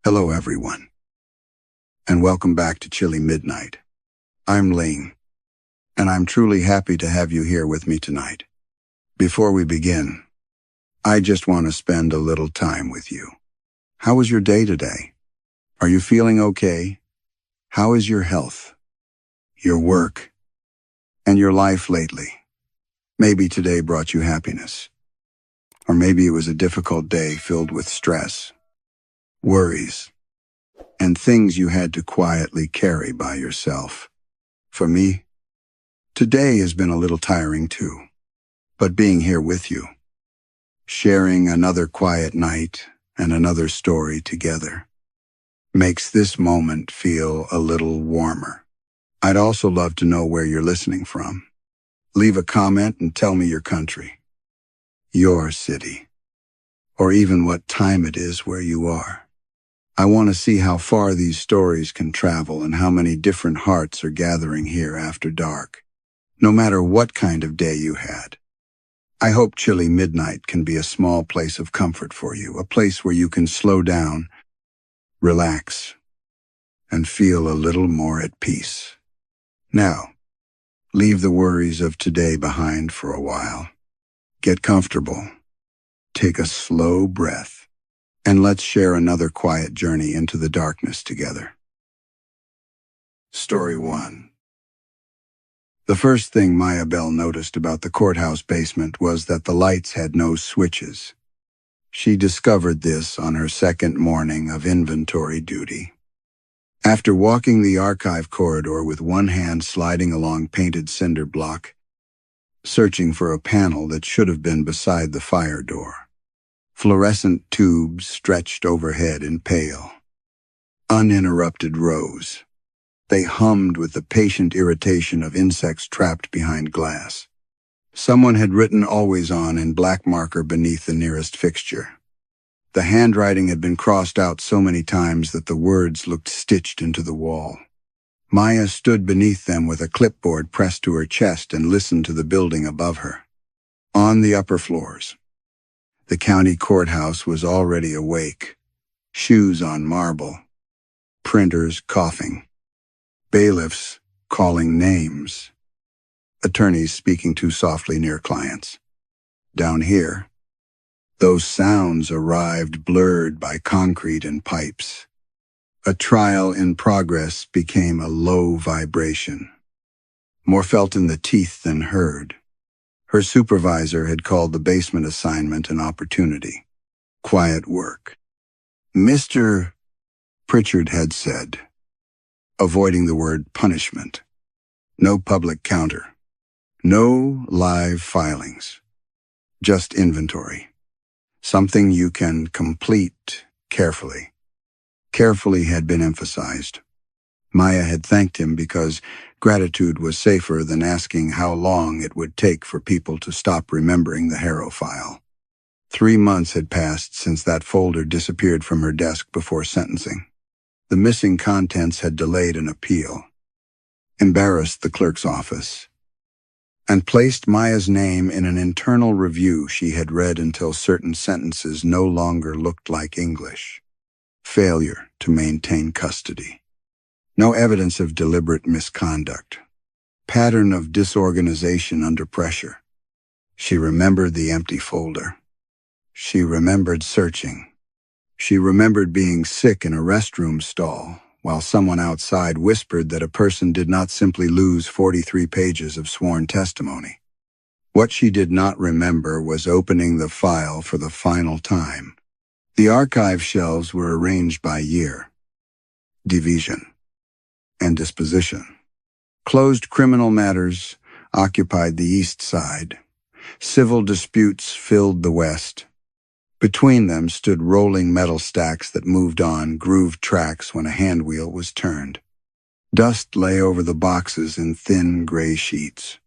Hello everyone, and welcome back to Chilly Midnight. I'm Leanh, and I'm truly happy to have you here with me tonight. Before we begin, I just want to spend a little time with you. How was your day today? Are you feeling okay? How is your health, your work, and your life lately? Maybe today brought you happiness, or maybe it was a difficult day filled with stress, worries, and things you had to quietly carry by yourself. For me, today has been a little tiring too, but being here with you, sharing another quiet night and another story together, makes this moment feel a little warmer. I'd also love to know where you're listening from. Leave a comment and tell me your country, your city, or even what time it is where you are. I want to see how far these stories can travel and how many different hearts are gathering here after dark, no matter what kind of day you had. I hope Chilly Midnight can be a small place of comfort for you, a place where you can slow down, relax, and feel a little more at peace. Now, leave the worries of today behind for a while. Get comfortable, take a slow breath, and let's share another quiet journey into the darkness together. Story 1. The first thing Maya Bell noticed about the courthouse basement was that the lights had no switches. She discovered this on her second morning of inventory duty. After walking the archive corridor with one hand sliding along painted cinder block, searching for a panel that should have been beside the fire door. Fluorescent tubes stretched overhead in pale, uninterrupted rows. They hummed with the patient irritation of insects trapped behind glass. Someone had written "Always On" in black marker beneath the nearest fixture. The handwriting had been crossed out so many times that the words looked stitched into the wall. Maya stood beneath them with a clipboard pressed to her chest and listened to the building above her. On the upper floors, the county courthouse was already awake, shoes on marble, printers coughing, bailiffs calling names, attorneys speaking too softly near clients. Down here, those sounds arrived blurred by concrete and pipes. A trial in progress became a low vibration, more felt in the teeth than heard. Her supervisor had called the basement assignment an opportunity. Quiet work. Mr. Pritchard had said, avoiding the word punishment. No public counter. No live filings. Just inventory. Something you can complete carefully. Carefully had been emphasized. Maya had thanked him because gratitude was safer than asking how long it would take for people to stop remembering the Harrow file. 3 months had passed since that folder disappeared from her desk before sentencing. The missing contents had delayed an appeal, embarrassed the clerk's office, and placed Maya's name in an internal review she had read until certain sentences no longer looked like English. Failure to maintain custody. No evidence of deliberate misconduct. Pattern of disorganization under pressure. She remembered the empty folder. She remembered searching. She remembered being sick in a restroom stall while someone outside whispered that a person did not simply lose 43 pages of sworn testimony. What she did not remember was opening the file for the final time. The archive shelves were arranged by year, division, and disposition. Closed criminal matters occupied the east side. Civil disputes filled the west. Between them stood rolling metal stacks that moved on grooved tracks when a handwheel was turned. Dust lay over the boxes in thin gray sheets,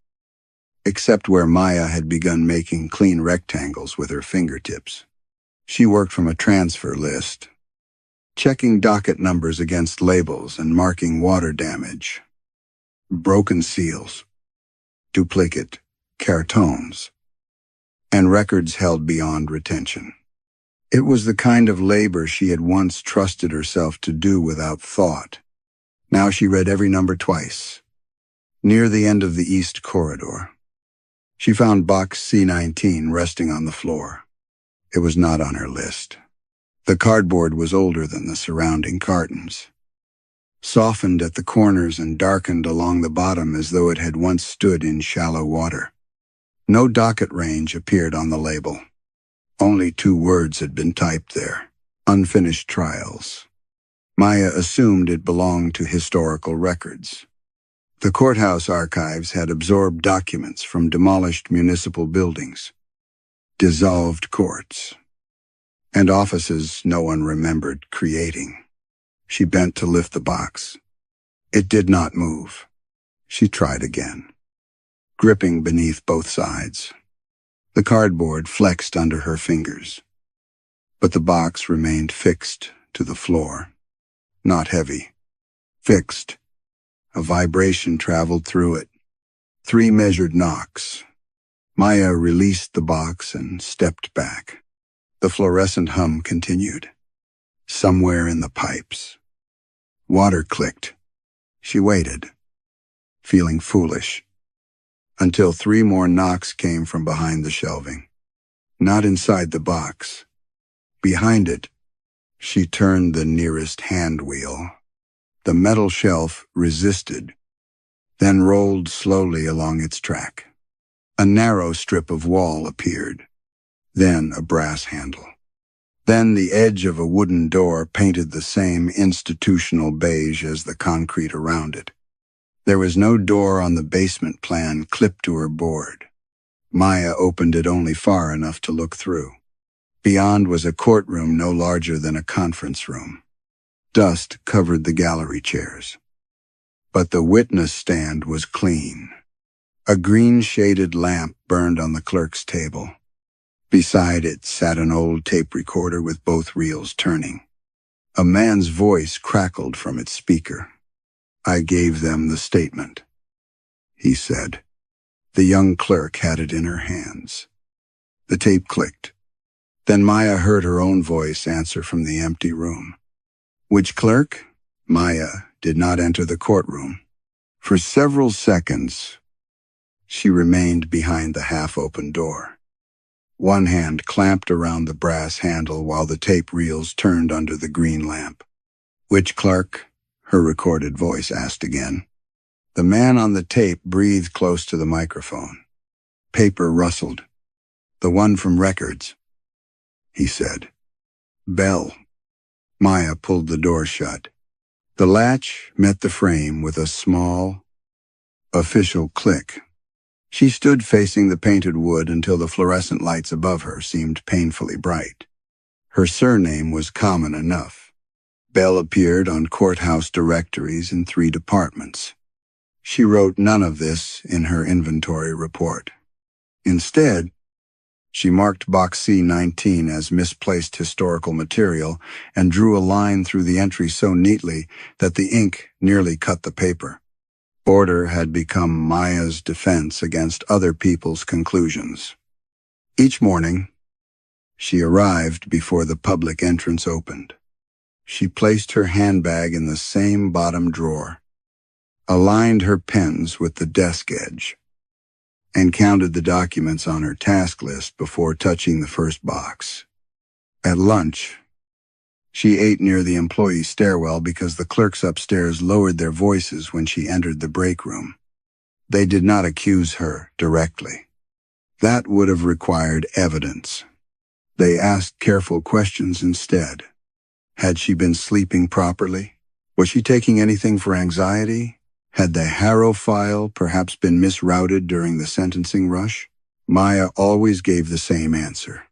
except where Maya had begun making clean rectangles with her fingertips. She worked from a transfer list, checking docket numbers against labels and marking water damage, broken seals, duplicate cartons, and records held beyond retention. It was the kind of labor she had once trusted herself to do without thought. Now she read every number twice. Near the end of the east corridor, she found box C19 resting on the floor. It was not on her list. The cardboard was older than the surrounding cartons, softened at the corners and darkened along the bottom as though it had once stood in shallow water. No docket range appeared on the label. Only 2 words had been typed there: unfinished trials. Maya assumed it belonged to historical records. The courthouse archives had absorbed documents from demolished municipal buildings, dissolved courts, and offices no one remembered creating. She bent to lift the box. It did not move. She tried again, gripping beneath both sides. The cardboard flexed under her fingers, but the box remained fixed to the floor. Not heavy. Fixed. A vibration traveled through it. 3 measured knocks. Maya released the box and stepped back. The fluorescent hum continued. Somewhere in the pipes. Water clicked. She waited, feeling foolish, until 3 more knocks came from behind the shelving. Not inside the box. Behind it. She turned the nearest hand wheel. The metal shelf resisted, then rolled slowly along its track. A narrow strip of wall appeared, then a brass handle. Then the edge of a wooden door painted the same institutional beige as the concrete around it. There was no door on the basement plan clipped to her board. Maya opened it only far enough to look through. Beyond was a courtroom no larger than a conference room. Dust covered the gallery chairs. But the witness stand was clean. A green-shaded lamp burned on the clerk's table. Beside it sat an old tape recorder with both reels turning. A man's voice crackled from its speaker. "I gave them the statement," he said. The young clerk had it in her hands. The tape clicked. Then Maya heard her own voice answer from the empty room. Which clerk? Maya did not enter the courtroom. For several seconds, she remained behind the half-open door. One hand clamped around the brass handle while the tape reels turned under the green lamp. "Which clerk?" her recorded voice asked again. The man on the tape breathed close to the microphone. Paper rustled. "The one from records," he said. "Bell." Maya pulled the door shut. The latch met the frame with a small, official click. She stood facing the painted wood until the fluorescent lights above her seemed painfully bright. Her surname was common enough. Bell appeared on courthouse directories in 3 departments. She wrote none of this in her inventory report. Instead, she marked box C19 as misplaced historical material and drew a line through the entry so neatly that the ink nearly cut the paper. Order had become Maya's defense against other people's conclusions. Each morning, she arrived before the public entrance opened. She placed her handbag in the same bottom drawer, aligned her pens with the desk edge, and counted the documents on her task list before touching the first box. At lunch, she ate near the employee stairwell because the clerks upstairs lowered their voices when she entered the break room. They did not accuse her directly. That would have required evidence. They asked careful questions instead. Had she been sleeping properly? Was she taking anything for anxiety? Had the Harrow file perhaps been misrouted during the sentencing rush? Maya always gave the same answer.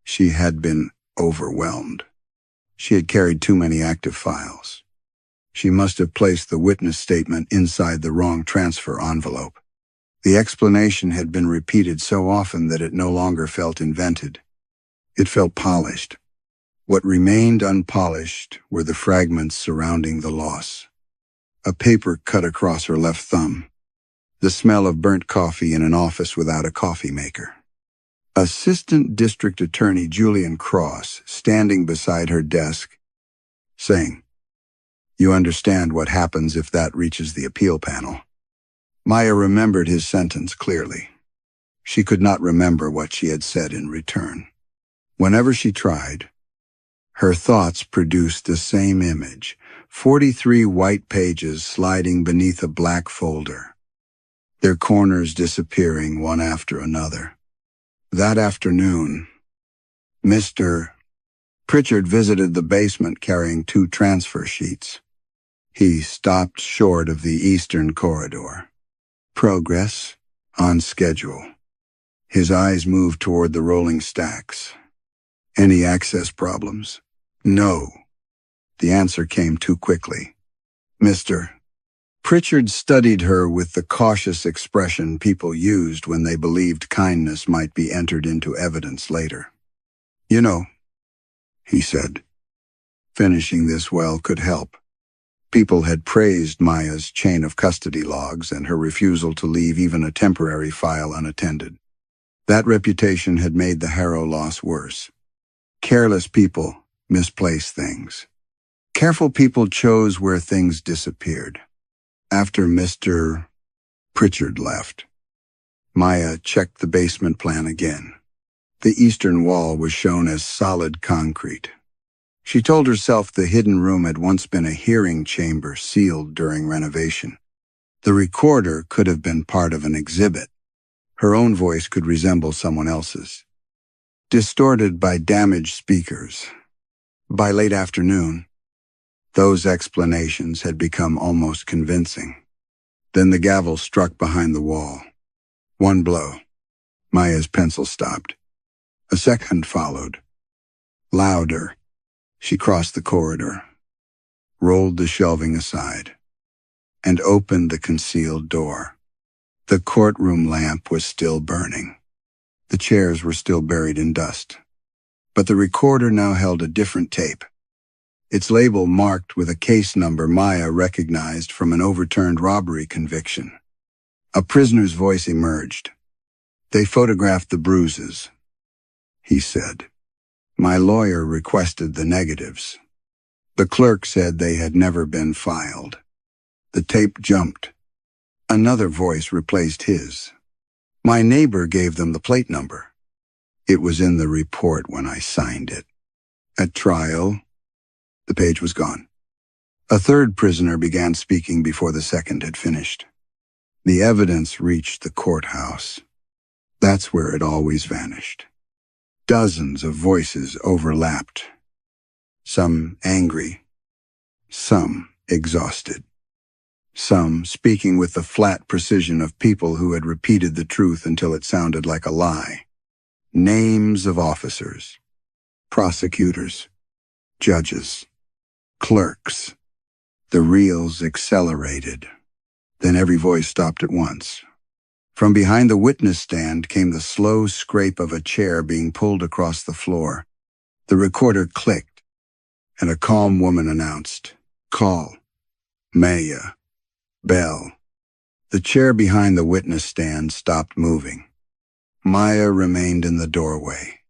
She had been overwhelmed. She had carried too many active files. She must have placed the witness statement inside the wrong transfer envelope. The explanation had been repeated so often that it no longer felt invented. It felt polished. What remained unpolished were the fragments surrounding the loss. A paper cut across her left thumb. The smell of burnt coffee in an office without a coffee maker. Assistant District Attorney Julian Cross standing beside her desk, saying, "You understand what happens if that reaches the appeal panel." Maya remembered his sentence clearly. She could not remember what she had said in return. Whenever she tried, her thoughts produced the same image, 43 white pages sliding beneath a black folder, their corners disappearing one after another. That afternoon, Mr. Pritchard visited the basement carrying 2 transfer sheets. He stopped short of the eastern corridor. Progress on schedule. His eyes moved toward the rolling stacks. Any access problems? No. The answer came too quickly. Mr. Pritchard studied her with the cautious expression people used when they believed kindness might be entered into evidence later. "You know," he said, "finishing this well could help." People had praised Maya's chain of custody logs and her refusal to leave even a temporary file unattended. That reputation had made the Harrow loss worse. Careless people misplaced things. Careful people chose where things disappeared. After Mr. Pritchard left, Maya checked the basement plan again. The eastern wall was shown as solid concrete. She told herself the hidden room had once been a hearing chamber sealed during renovation. The recorder could have been part of an exhibit. Her own voice could resemble someone else's, distorted by damaged speakers. By late afternoon, those explanations had become almost convincing. Then the gavel struck behind the wall. One blow. Maya's pencil stopped. A second followed. Louder. She crossed the corridor, rolled the shelving aside, and opened the concealed door. The courtroom lamp was still burning. The chairs were still buried in dust. But the recorder now held a different tape. Its label marked with a case number Maya recognized from an overturned robbery conviction. A prisoner's voice emerged. "They photographed the bruises," he said. "My lawyer requested the negatives. The clerk said they had never been filed." The tape jumped. Another voice replaced his. "My neighbor gave them the plate number. It was in the report when I signed it." At trial, the page was gone. A third prisoner began speaking before the second had finished. The evidence reached the courthouse. That's where it always vanished. Dozens of voices overlapped. Some angry, some exhausted, some speaking with the flat precision of people who had repeated the truth until it sounded like a lie. Names of officers, prosecutors, judges, clerks. The reels accelerated. Then every voice stopped at once. From behind the witness stand came the slow scrape of a chair being pulled across the floor. The recorder clicked, and a calm woman announced, "Call. Maya. Bell." The chair behind the witness stand stopped moving. Maya remained in the doorway,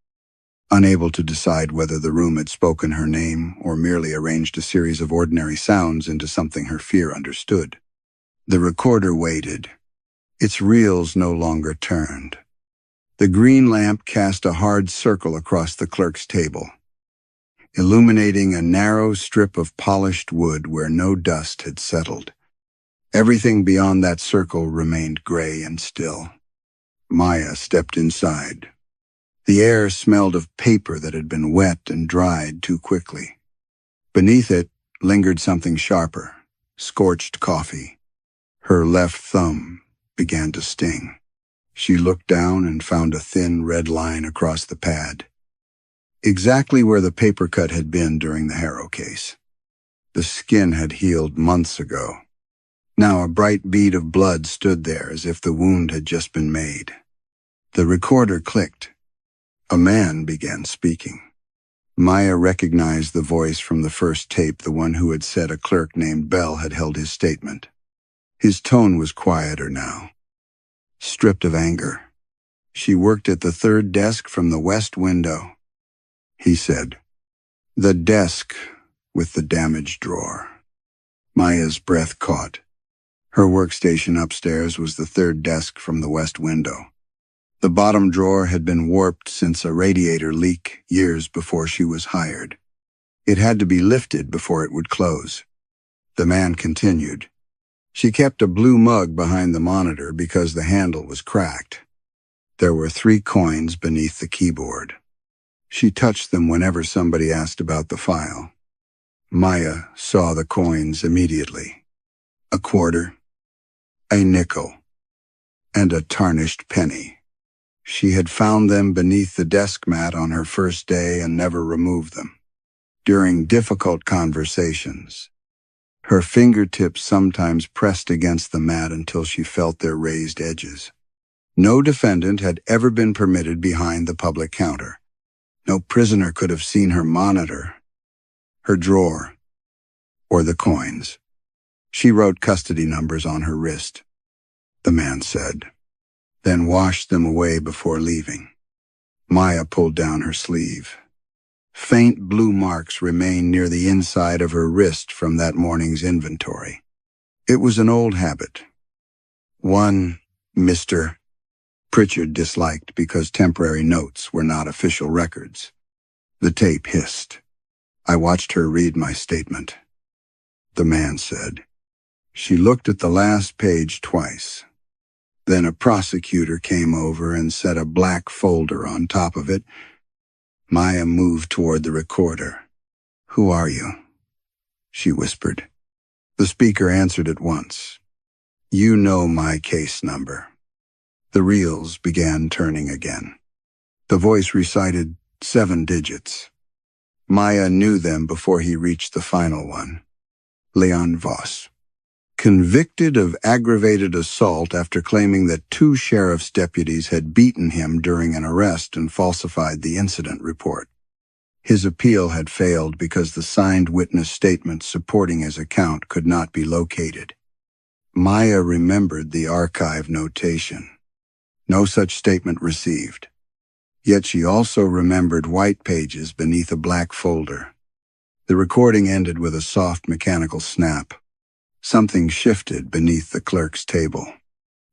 unable to decide whether the room had spoken her name or merely arranged a series of ordinary sounds into something her fear understood. The recorder waited. Its reels no longer turned. The green lamp cast a hard circle across the clerk's table, illuminating a narrow strip of polished wood where no dust had settled. Everything beyond that circle remained gray and still. Maya stepped inside. The air smelled of paper that had been wet and dried too quickly. Beneath it lingered something sharper, scorched coffee. Her left thumb began to sting. She looked down and found a thin red line across the pad, exactly where the paper cut had been during the Harrow case. The skin had healed months ago. Now a bright bead of blood stood there as if the wound had just been made. The recorder clicked. A man began speaking. Maya recognized the voice from the first tape, the one who had said a clerk named Bell had held his statement. His tone was quieter now, stripped of anger. She worked at the third desk from the west window, he said. The desk with the damaged drawer. Maya's breath caught. Her workstation upstairs was the third desk from the west window. The bottom drawer had been warped since a radiator leak years before she was hired. It had to be lifted before it would close. The man continued. She kept a blue mug behind the monitor because the handle was cracked. There were 3 coins beneath the keyboard. She touched them whenever somebody asked about the file. Maya saw the coins immediately. A quarter, a nickel, and a tarnished penny. She had found them beneath the desk mat on her first day and never removed them. During difficult conversations, her fingertips sometimes pressed against the mat until she felt their raised edges. No defendant had ever been permitted behind the public counter. No prisoner could have seen her monitor, her drawer, or the coins. She wrote custody numbers on her wrist, the man said, then washed them away before leaving. Maya pulled down her sleeve. Faint blue marks remained near the inside of her wrist from that morning's inventory. It was an old habit. One Mr. Pritchard disliked because temporary notes were not official records. The tape hissed. I watched her read my statement. The man said. She looked at the last page twice. Then a prosecutor came over and set a black folder on top of it. Maya moved toward the recorder. Who are you? She whispered. The speaker answered at once. You know my case number. The reels began turning again. The voice recited 7 digits. Maya knew them before he reached the final one. Leanh Voss. Convicted of aggravated assault after claiming that 2 sheriff's deputies had beaten him during an arrest and falsified the incident report. His appeal had failed because the signed witness statement supporting his account could not be located. Maya remembered the archive notation. No such statement received. Yet she also remembered white pages beneath a black folder. The recording ended with a soft mechanical snap. Something shifted beneath the clerk's table.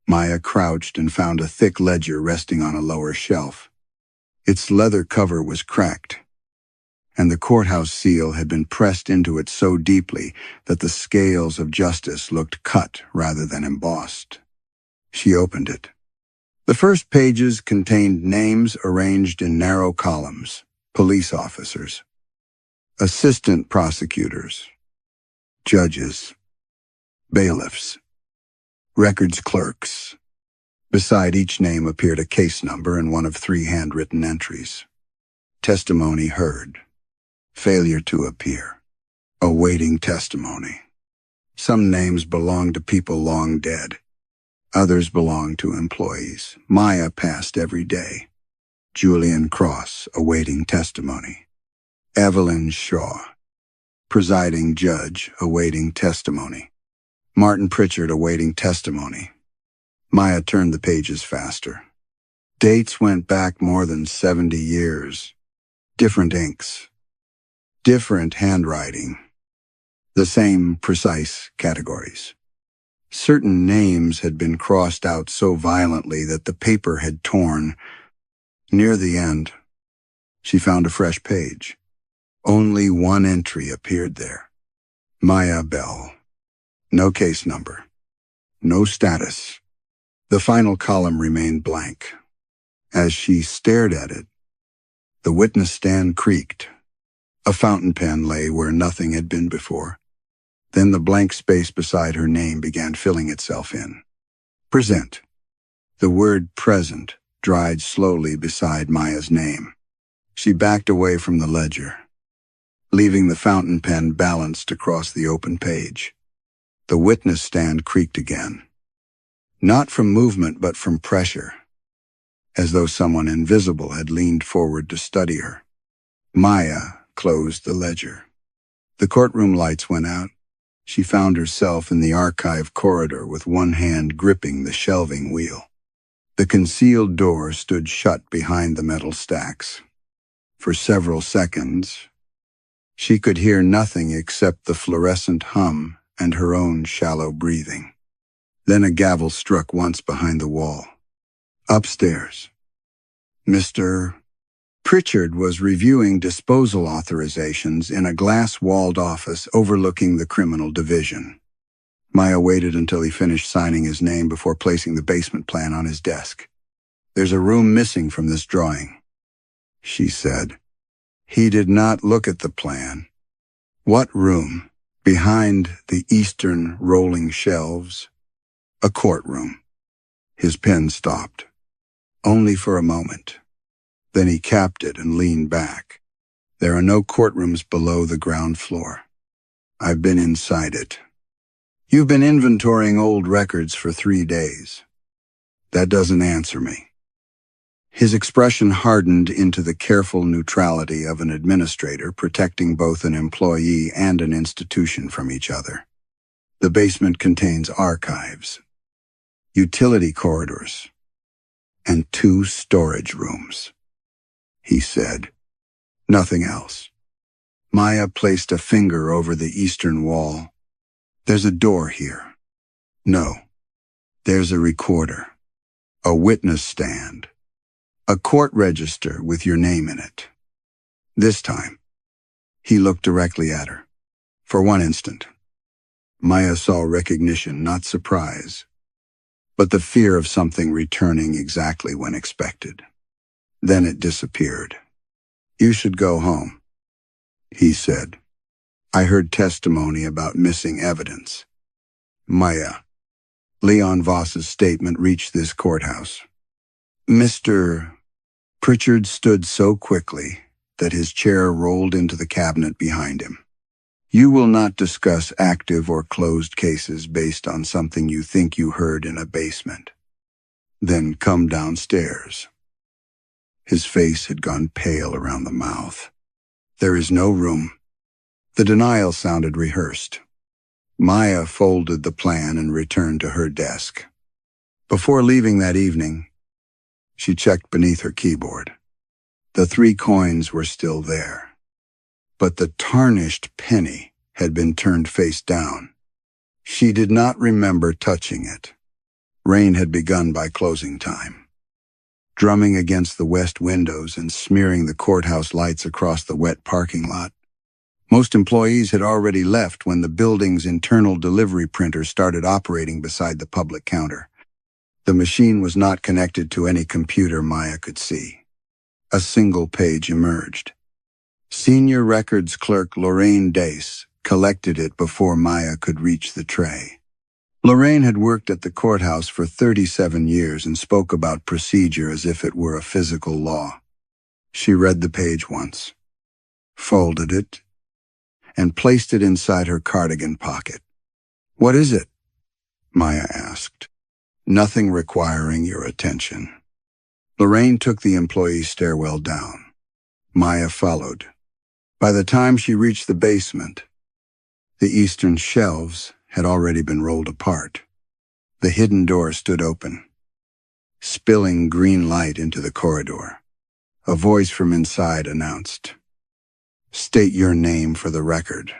Maya crouched and found a thick ledger resting on a lower shelf. Its leather cover was cracked, and the courthouse seal had been pressed into it so deeply that the scales of justice looked cut rather than embossed. She opened it. The first pages contained names arranged in narrow columns, police officers, assistant prosecutors, judges, bailiffs, records clerks. Beside each name appeared a case number and one of 3 handwritten entries. Testimony heard. Failure to appear. Awaiting testimony. Some names belonged to people long dead. Others belonged to employees. Maya passed every day. Julian Cross, awaiting testimony. Evelyn Shaw, presiding judge, awaiting testimony. Martin Pritchard, awaiting testimony. Maya turned the pages faster. Dates went back more than 70 years. Different inks. Different handwriting. The same precise categories. Certain names had been crossed out so violently that the paper had torn. Near the end, she found a fresh page. Only one entry appeared there. Maya Bell. No case number. No status. The final column remained blank. As she stared at it, the witness stand creaked. A fountain pen lay where nothing had been before. Then the blank space beside her name began filling itself in. Present. The word present dried slowly beside Maya's name. She backed away from the ledger, leaving the fountain pen balanced across the open page. The witness stand creaked again. Not from movement, but from pressure, as though someone invisible had leaned forward to study her. Maya closed the ledger. The courtroom lights went out. She found herself in the archive corridor with one hand gripping the shelving wheel. The concealed door stood shut behind the metal stacks. For several seconds, she could hear nothing except the fluorescent hum and her own shallow breathing. Then a gavel struck once behind the wall. Upstairs, Mr. Pritchard was reviewing disposal authorizations in a glass-walled office overlooking the criminal division. Maya waited until he finished signing his name before placing the basement plan on his desk. "There's a room missing from this drawing," she said. He did not look at the plan. "What room?" "Behind the eastern rolling shelves." "A courtroom." His pen stopped. Only for a moment. Then he capped it and leaned back. "There are no courtrooms below the ground floor. I've been inside it." "You've been inventorying old records for 3 days. That doesn't answer me." His expression hardened into the careful neutrality of an administrator protecting both an employee and an institution from each other. "The basement contains archives, utility corridors, and 2 storage rooms," he said. "Nothing else." Maya placed a finger over the eastern wall. "There's a door here." "No. There's a recorder, a witness stand, a court register with your name in it." This time, he looked directly at her. For one instant, Maya saw recognition, not surprise, but the fear of something returning exactly when expected. Then it disappeared. "You should go home," he said. "I heard testimony about missing evidence." Maya. Leon Voss's statement reached this courthouse. Mr. Pritchard stood so quickly that his chair rolled into the cabinet behind him. "You will not discuss active or closed cases based on something you think you heard in a basement. Then come downstairs." His face had gone pale around the mouth. "There is no room." The denial sounded rehearsed. Maya folded the plan and returned to her desk. Before leaving that evening, she checked beneath her keyboard. The 3 coins were still there, but the tarnished penny had been turned face down. She did not remember touching it. Rain had begun by closing time, drumming against the west windows and smearing the courthouse lights across the wet parking lot. Most employees had already left when the building's internal delivery printer started operating beside the public counter. The machine was not connected to any computer Maya could see. A single page emerged. Senior Records Clerk Lorraine Dace collected it before Maya could reach the tray. Lorraine had worked at the courthouse for 37 years and spoke about procedure as if it were a physical law. She read the page once, folded it, and placed it inside her cardigan pocket. "What is it?" Maya asked. "Nothing requiring your attention." Lorraine took the employee's stairwell down. Maya followed. By the time she reached the basement, the eastern shelves had already been rolled apart. The hidden door stood open, spilling green light into the corridor. A voice from inside announced, "State your name for the record."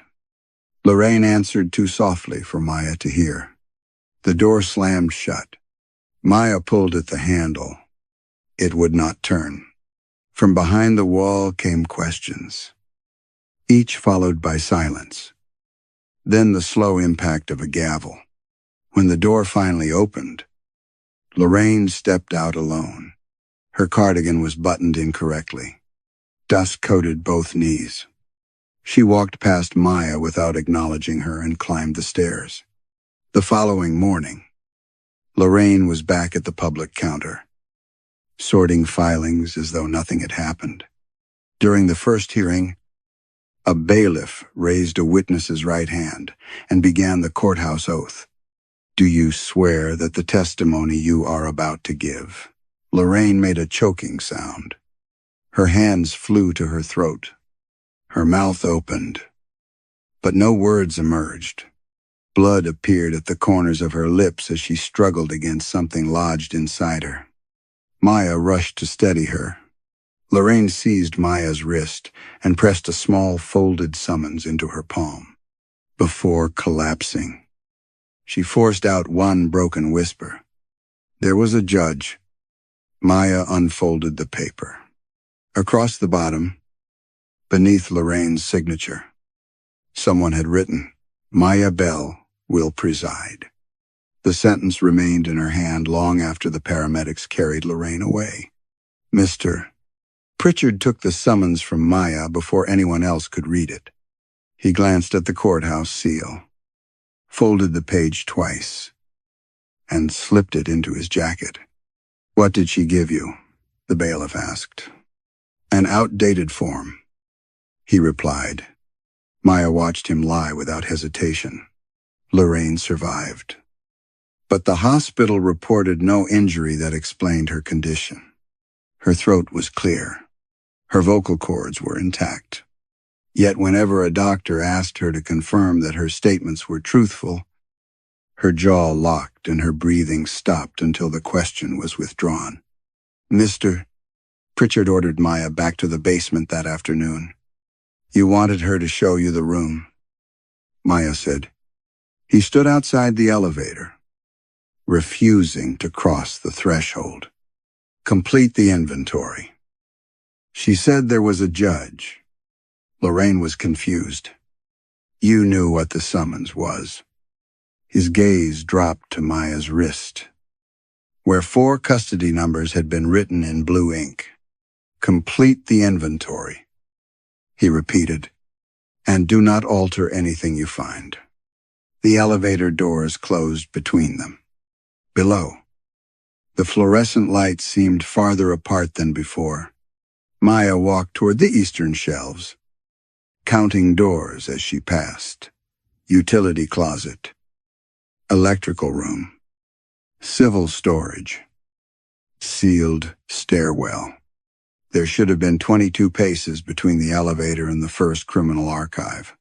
Lorraine answered too softly for Maya to hear. The door slammed shut. Maya pulled at the handle. It would not turn. From behind the wall came questions, each followed by silence. Then the slow impact of a gavel. When the door finally opened, Lorraine stepped out alone. Her cardigan was buttoned incorrectly. Dust coated both knees. She walked past Maya without acknowledging her and climbed the stairs. The following morning, Lorraine was back at the public counter, sorting filings as though nothing had happened. During the first hearing, a bailiff raised a witness's right hand and began the courthouse oath. "Do you swear that the testimony you are about to give?" Lorraine made a choking sound. Her hands flew to her throat. Her mouth opened, but no words emerged. Blood appeared at the corners of her lips as she struggled against something lodged inside her. Maya rushed to steady her. Lorraine seized Maya's wrist and pressed a small folded summons into her palm. Before collapsing, she forced out one broken whisper. There was a judge. Maya unfolded the paper. Across the bottom, beneath Lorraine's signature, someone had written, "Maya Bell will preside." The sentence remained in her hand long after the paramedics carried Lorraine away. Mr. Pritchard took the summons from Maya before anyone else could read it. He glanced at the courthouse seal, folded the page twice, and slipped it into his jacket. "What did she give you?" the bailiff asked. "An outdated form," he replied. Maya watched him lie without hesitation. Lorraine survived. But the hospital reported no injury that explained her condition. Her throat was clear. Her vocal cords were intact. Yet whenever a doctor asked her to confirm that her statements were truthful, her jaw locked and her breathing stopped until the question was withdrawn. "Mr. Pritchard ordered Maya back to the basement that afternoon. You wanted her to show you the room," Maya said. He stood outside the elevator, refusing to cross the threshold. "Complete the inventory." She said there was a judge. Lorraine was confused. "You knew what the summons was." His gaze dropped to Maya's wrist, where 4 custody numbers had been written in blue ink. "Complete the inventory," he repeated, "and do not alter anything you find." The elevator doors closed between them. Below, the fluorescent lights seemed farther apart than before. Maya walked toward the eastern shelves, counting doors as she passed. Utility closet, electrical room, civil storage, sealed stairwell. There should have been 22 paces between the elevator and the first criminal archive.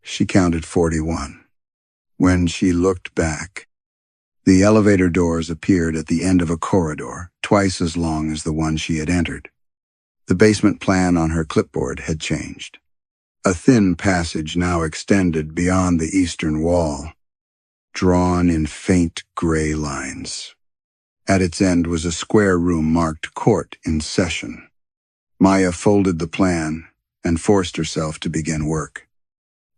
She counted 41. When she looked back, the elevator doors appeared at the end of a corridor, twice as long as the one she had entered. The basement plan on her clipboard had changed. A thin passage now extended beyond the eastern wall, drawn in faint gray lines. At its end was a square room marked "Court in Session." Maya folded the plan and forced herself to begin work.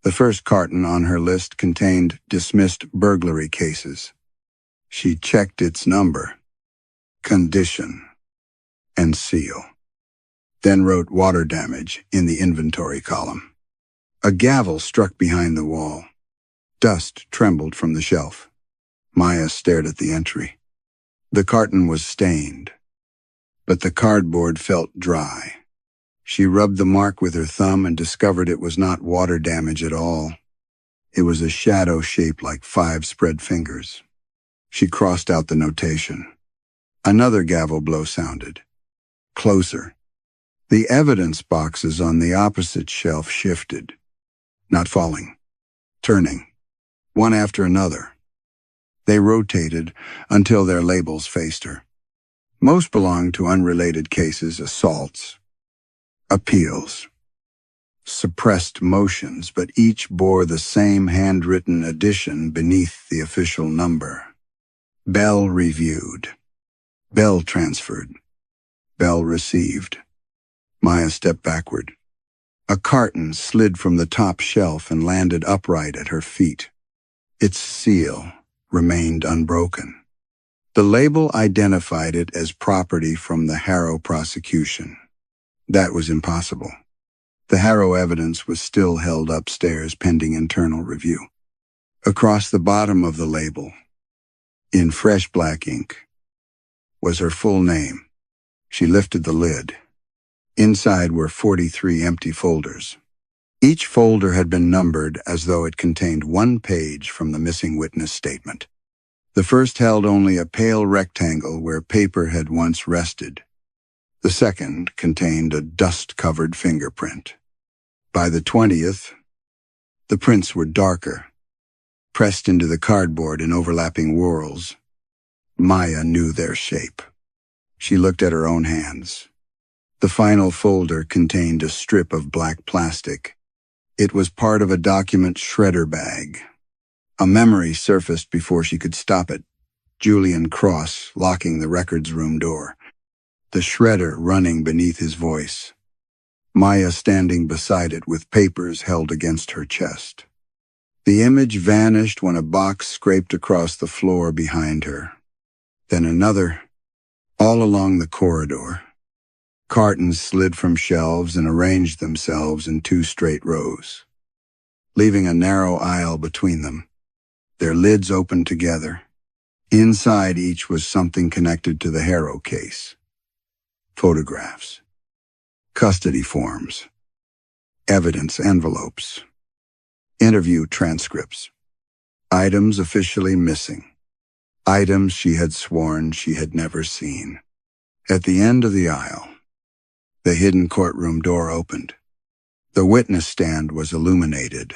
The first carton on her list contained dismissed burglary cases. She checked its number, condition, and seal, then wrote water damage in the inventory column. A gavel struck behind the wall. Dust trembled from the shelf. Maya stared at the entry. The carton was stained, but the cardboard felt dry. She rubbed the mark with her thumb and discovered it was not water damage at all. It was a shadow shaped like 5 spread fingers. She crossed out the notation. Another gavel blow sounded. Closer. The evidence boxes on the opposite shelf shifted, not falling, turning, one after another. They rotated until their labels faced her. Most belonged to unrelated cases: assaults, appeals, suppressed motions, but each bore the same handwritten addition beneath the official number. Bell reviewed. Bell transferred. Bell received. Maya stepped backward. A carton slid from the top shelf and landed upright at her feet. Its seal remained unbroken. The label identified it as property from the Harrow prosecution. That was impossible. The Harrow evidence was still held upstairs pending internal review. Across the bottom of the label, in fresh black ink, was her full name. She lifted the lid. Inside were 43 empty folders. Each folder had been numbered as though it contained one page from the missing witness statement. The first held only a pale rectangle where paper had once rested. The second contained a dust-covered fingerprint. By the 20th, the prints were darker, pressed into the cardboard in overlapping whorls. Maya knew their shape. She looked at her own hands. The final folder contained a strip of black plastic. It was part of a document shredder bag. A memory surfaced before she could stop it. Julian Cross locking the records room door. The shredder running beneath his voice. Maya standing beside it with papers held against her chest. The image vanished when a box scraped across the floor behind her. Then another, all along the corridor. Cartons slid from shelves and arranged themselves in 2 straight rows, leaving a narrow aisle between them. Their lids opened together. Inside each was something connected to the Harrow case. Photographs, custody forms, evidence envelopes, interview transcripts, items officially missing, items she had sworn she had never seen. At the end of the aisle, the hidden courtroom door opened. The witness stand was illuminated.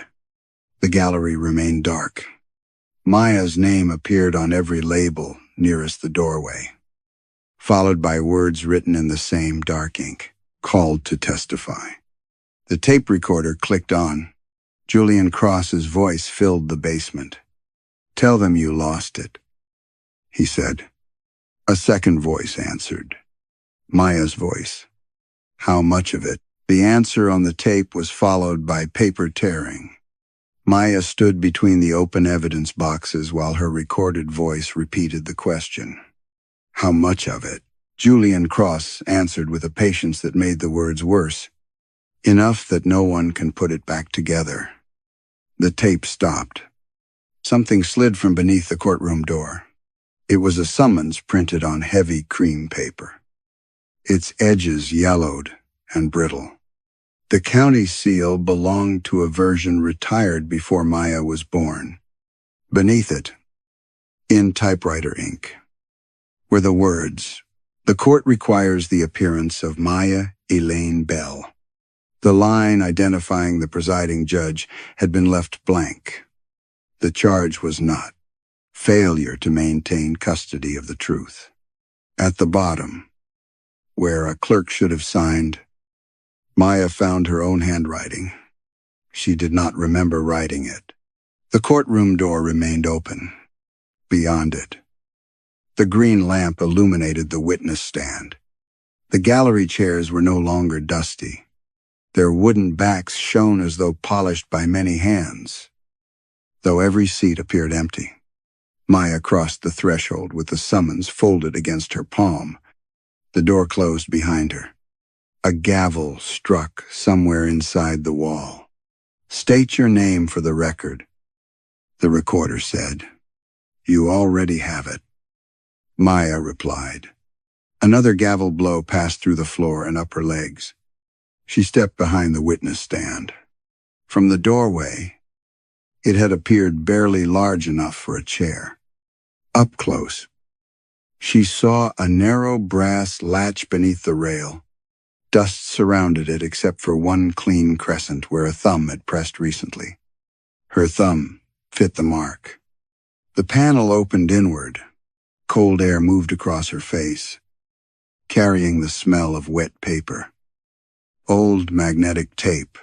The gallery remained dark. Maya's name appeared on every label nearest the doorway, followed by words written in the same dark ink, called to testify. The tape recorder clicked on. Julian Cross's voice filled the basement. "Tell them you lost it," he said. A second voice answered. Maya's voice. "How much of it?" The answer on the tape was followed by paper tearing. Maya stood between the open evidence boxes while her recorded voice repeated the question. "How much of it?" Julian Cross answered with a patience that made the words worse. "Enough that no one can put it back together." The tape stopped. Something slid from beneath the courtroom door. It was a summons printed on heavy cream paper, its edges yellowed and brittle. The county seal belonged to a version retired before Maya was born. Beneath it, in typewriter ink, were the words, "The court requires the appearance of Maya Elaine Bell." The line identifying the presiding judge had been left blank. The charge was not failure to maintain custody of the truth. At the bottom, where a clerk should have signed, Maya found her own handwriting. She did not remember writing it. The courtroom door remained open. Beyond it, the green lamp illuminated the witness stand. The gallery chairs were no longer dusty. Their wooden backs shone as though polished by many hands, though every seat appeared empty. Maya crossed the threshold with the summons folded against her palm. The door closed behind her. A gavel struck somewhere inside the wall. "State your name for the record," the recorder said. "You already have it." Maya replied. Another gavel blow passed through the floor and up her legs. She stepped behind the witness stand. From the doorway, it had appeared barely large enough for a chair. Up close, she saw a narrow brass latch beneath the rail. Dust surrounded it except for one clean crescent where a thumb had pressed recently. Her thumb fit the mark. The panel opened inward. Cold air moved across her face, carrying the smell of wet paper, old magnetic tape,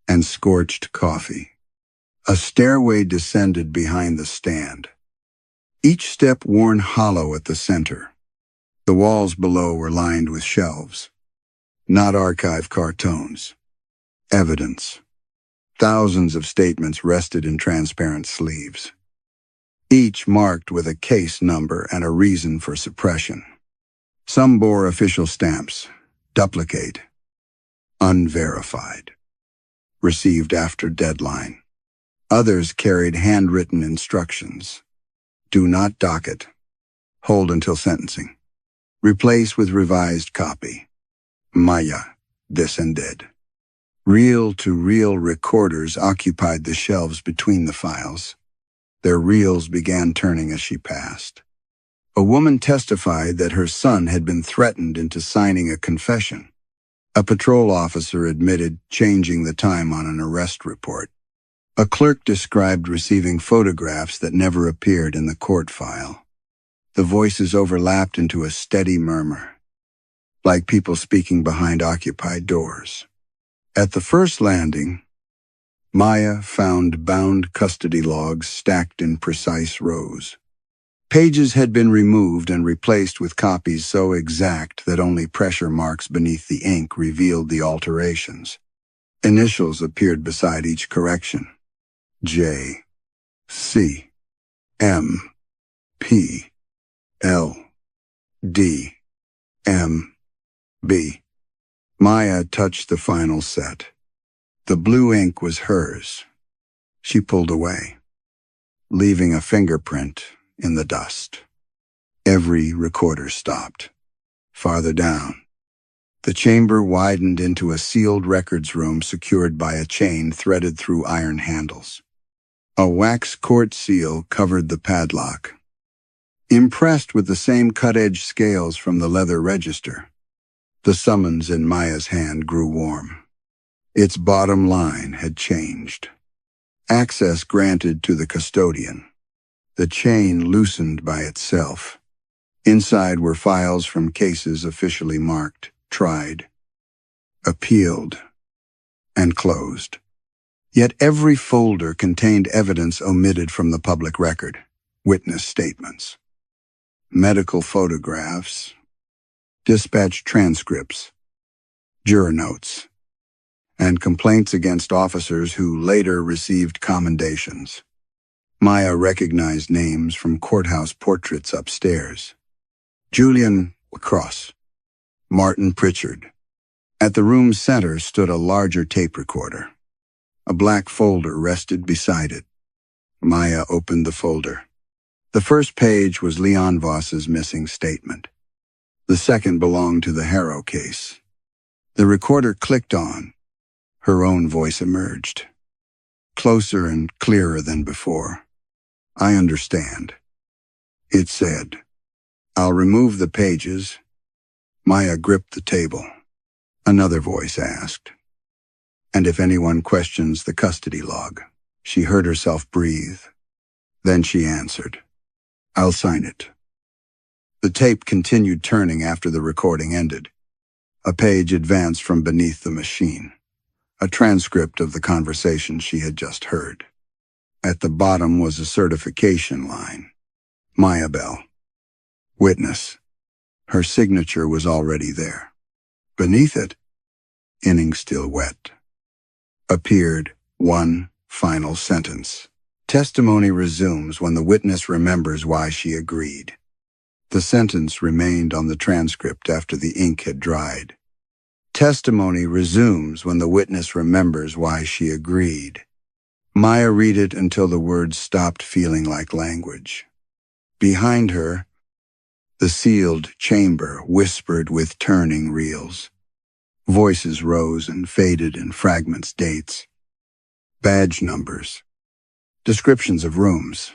and scorched coffee. A stairway descended behind the stand, each step worn hollow at the center. The walls below were lined with shelves, not archive cartons. Evidence. Thousands of statements rested in transparent sleeves, each marked with a case number and a reason for suppression. Some bore official stamps, duplicate, unverified, received after deadline. Others carried handwritten instructions. Do not docket. Hold until sentencing. Replace with revised copy. Maya, this and dead. Reel-to-reel recorders occupied the shelves between the files. Their reels began turning as she passed. A woman testified that her son had been threatened into signing a confession. A patrol officer admitted changing the time on an arrest report. A clerk described receiving photographs that never appeared in the court file. The voices overlapped into a steady murmur, like people speaking behind occupied doors. At the first landing, Maya found bound custody logs stacked in precise rows. Pages had been removed and replaced with copies so exact that only pressure marks beneath the ink revealed the alterations. Initials appeared beside each correction. J, C, M, P, L, D, M, B. Maya touched the final set. The blue ink was hers. She pulled away, leaving a fingerprint in the dust. Every recorder stopped. Farther down, the chamber widened into a sealed records room secured by a chain threaded through iron handles. A wax court seal covered the padlock. Impressed with the same cut-edge scales from the leather register, the summons in Maya's hand grew warm. Its bottom line had changed. Access granted to the custodian. The chain loosened by itself. Inside were files from cases officially marked, tried, appealed, and closed. Yet every folder contained evidence omitted from the public record, witness statements, medical photographs, dispatch transcripts, juror notes, and complaints against officers who later received commendations. Maya recognized names from courthouse portraits upstairs. Julian Lacrosse, Martin Pritchard. At the room's center stood a larger tape recorder. A black folder rested beside it. Maya opened the folder. The first page was Leon Voss's missing statement. The second belonged to the Harrow case. The recorder clicked on. Her own voice emerged, closer and clearer than before. "I understand," it said. "I'll remove the pages." Maya gripped the table. Another voice asked, "And if anyone questions the custody log?" She heard herself breathe. Then she answered, "I'll sign it." The tape continued turning after the recording ended. A page advanced from beneath the machine, a transcript of the conversation she had just heard. At the bottom was a certification line. Maya Bell, witness. Her signature was already there. Beneath it, inning still wet, appeared one final sentence. Testimony resumes when the witness remembers why she agreed. The sentence remained on the transcript after the ink had dried. Testimony resumes when the witness remembers why she agreed. Maya read it until the words stopped feeling like language. Behind her, the sealed chamber whispered with turning reels. Voices rose and faded in fragments, dates, badge numbers, descriptions of rooms,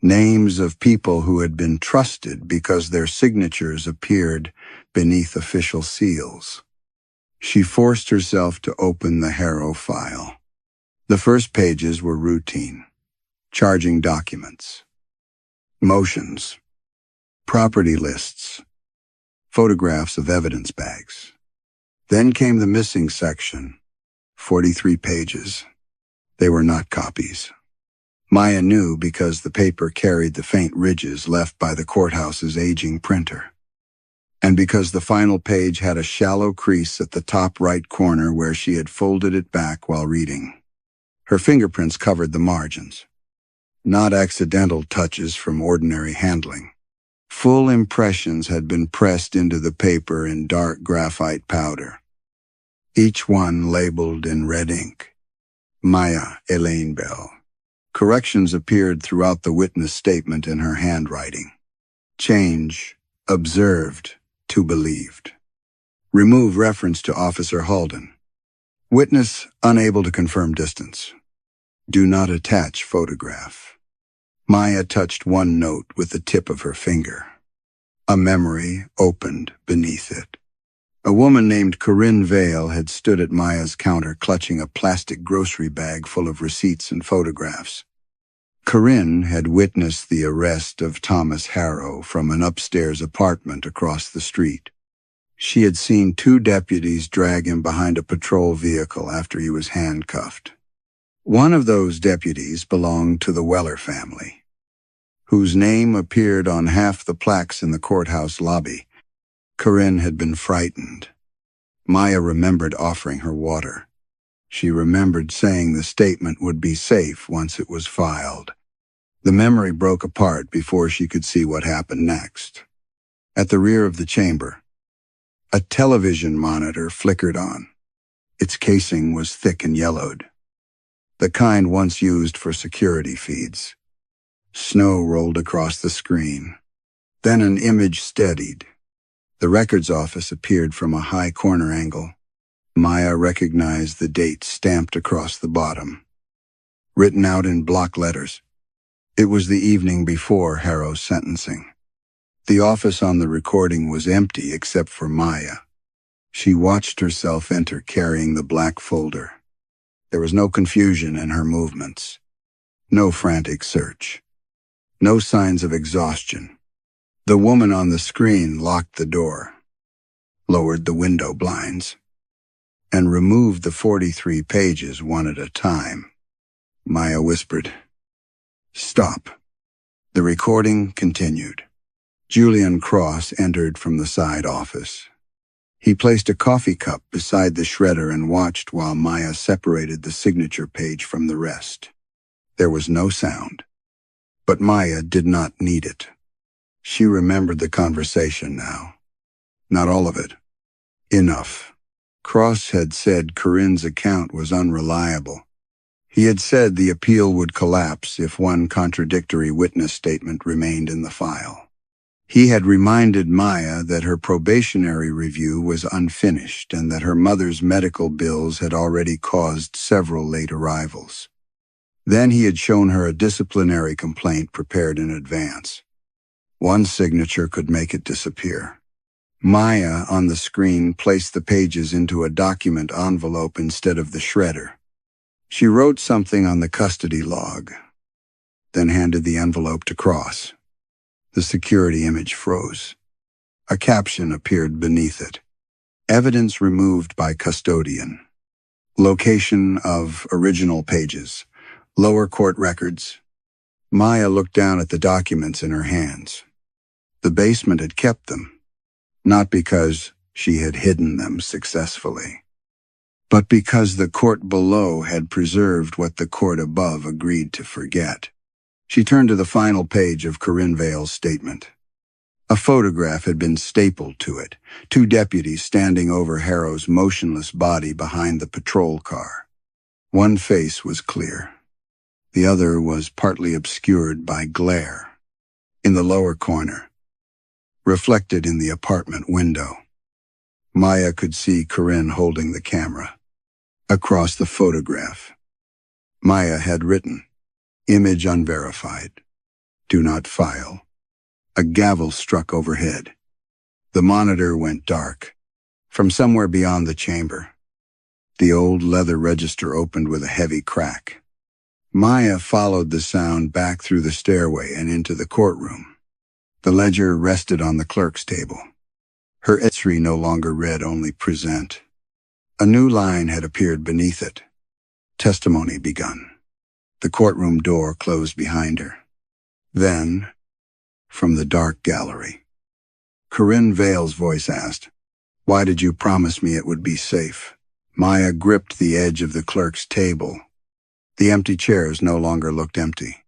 names of people who had been trusted because their signatures appeared beneath official seals. She forced herself to open the Harrow file. The first pages were routine, charging documents, motions, property lists, photographs of evidence bags. Then came the missing section, 43 pages. They were not copies. Maya knew because the paper carried the faint ridges left by the courthouse's aging printer, and because the final page had a shallow crease at the top right corner where she had folded it back while reading. Her fingerprints covered the margins. Not accidental touches from ordinary handling. Full impressions had been pressed into the paper in dark graphite powder, each one labeled in red ink. Maya Elaine Bell. Corrections appeared throughout the witness statement in her handwriting. Change, observed, to believed. Remove reference to Officer Halden. Witness unable to confirm distance. Do not attach photograph. Maya touched one note with the tip of her finger. A memory opened beneath it. A woman named Corinne Vale had stood at Maya's counter clutching a plastic grocery bag full of receipts and photographs. Corinne had witnessed the arrest of Thomas Harrow from an upstairs apartment across the street. She had seen two deputies drag him behind a patrol vehicle after he was handcuffed. One of those deputies belonged to the Weller family, whose name appeared on half the plaques in the courthouse lobby. Corinne had been frightened. Maya remembered offering her water. She remembered saying the statement would be safe once it was filed. The memory broke apart before she could see what happened next. At the rear of the chamber, a television monitor flickered on. Its casing was thick and yellowed, the kind once used for security feeds. Snow rolled across the screen. Then an image steadied. The records office appeared from a high corner angle. Maya recognized the date stamped across the bottom, written out in block letters. It was the evening before Harrow's sentencing. The office on the recording was empty except for Maya. She watched herself enter carrying the black folder. There was no confusion in her movements, no frantic search, no signs of exhaustion. The woman on the screen locked the door, lowered the window blinds, and removed the 43 pages one at a time. Maya whispered, "Stop." The recording continued. Julian Cross entered from the side office. He placed a coffee cup beside the shredder and watched while Maya separated the signature page from the rest. There was no sound, but Maya did not need it. She remembered the conversation now. Not all of it. Enough. Cross had said Corinne's account was unreliable. He had said the appeal would collapse if one contradictory witness statement remained in the file. He had reminded Maya that her probationary review was unfinished and that her mother's medical bills had already caused several late arrivals. Then he had shown her a disciplinary complaint prepared in advance. One signature could make it disappear. Maya, on the screen, placed the pages into a document envelope instead of the shredder. She wrote something on the custody log, then handed the envelope to Cross. The security image froze. A caption appeared beneath it. Evidence removed by custodian. Location of original pages. Lower court records. Maya looked down at the documents in her hands. The basement had kept them, not because she had hidden them successfully, but because the court below had preserved what the court above agreed to forget. She turned to the final page of Corinne Vale's statement. A photograph had been stapled to it, two deputies standing over Harrow's motionless body behind the patrol car. One face was clear. The other was partly obscured by glare. In the lower corner, reflected in the apartment window, Maya could see Corinne holding the camera. Across the photograph, Maya had written, "Image unverified. Do not file." A gavel struck overhead. The monitor went dark. From somewhere beyond the chamber, the old leather register opened with a heavy crack. Maya followed the sound back through the stairway and into the courtroom. The ledger rested on the clerk's table. Her entry no longer read only "present." A new line had appeared beneath it. Testimony begun. The courtroom door closed behind her. Then, from the dark gallery, Corinne Vale's voice asked, "Why did you promise me it would be safe?" Maya gripped the edge of the clerk's table. The empty chairs no longer looked empty.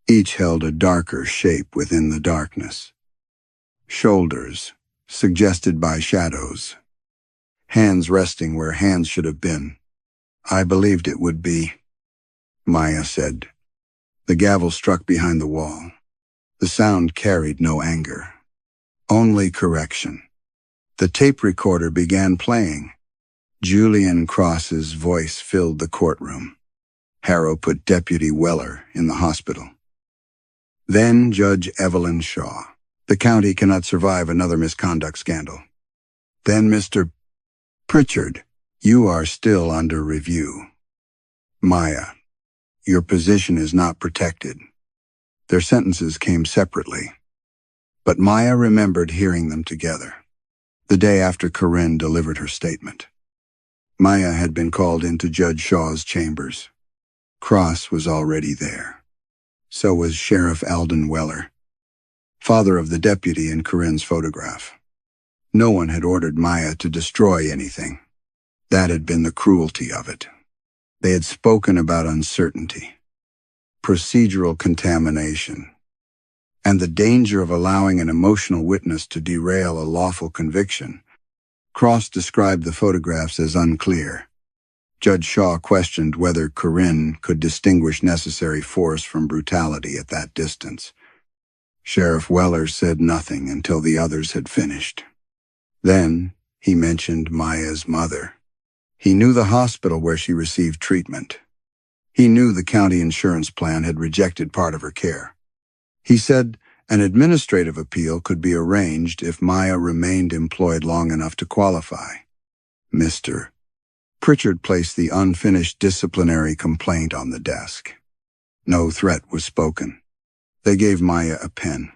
Each held a darker shape within the darkness. Shoulders, suggested by shadows. Hands resting where hands should have been. "I believed it would be," Maya said. The gavel struck behind the wall. The sound carried no anger, only correction. The tape recorder began playing. Julian Cross's voice filled the courtroom. Harrow put Deputy Weller in the hospital. Then Judge Evelyn Shaw. "The county cannot survive another misconduct scandal." Then Mr. Pritchard, "You are still under review." Maya, "Your position is not protected." Their sentences came separately, but Maya remembered hearing them together. The day after Corinne delivered her statement, Maya had been called into Judge Shaw's chambers. Cross was already there. So was Sheriff Alden Weller, father of the deputy in Corinne's photograph. No one had ordered Maya to destroy anything. That had been the cruelty of it. They had spoken about uncertainty, procedural contamination, and the danger of allowing an emotional witness to derail a lawful conviction. Cross described the photographs as unclear. Judge Shaw questioned whether Corinne could distinguish necessary force from brutality at that distance. Sheriff Weller said nothing until the others had finished. Then he mentioned Maya's mother. He knew the hospital where she received treatment. He knew the county insurance plan had rejected part of her care. He said an administrative appeal could be arranged if Maya remained employed long enough to qualify. Mr. Pritchard placed the unfinished disciplinary complaint on the desk. No threat was spoken. They gave Maya a pen.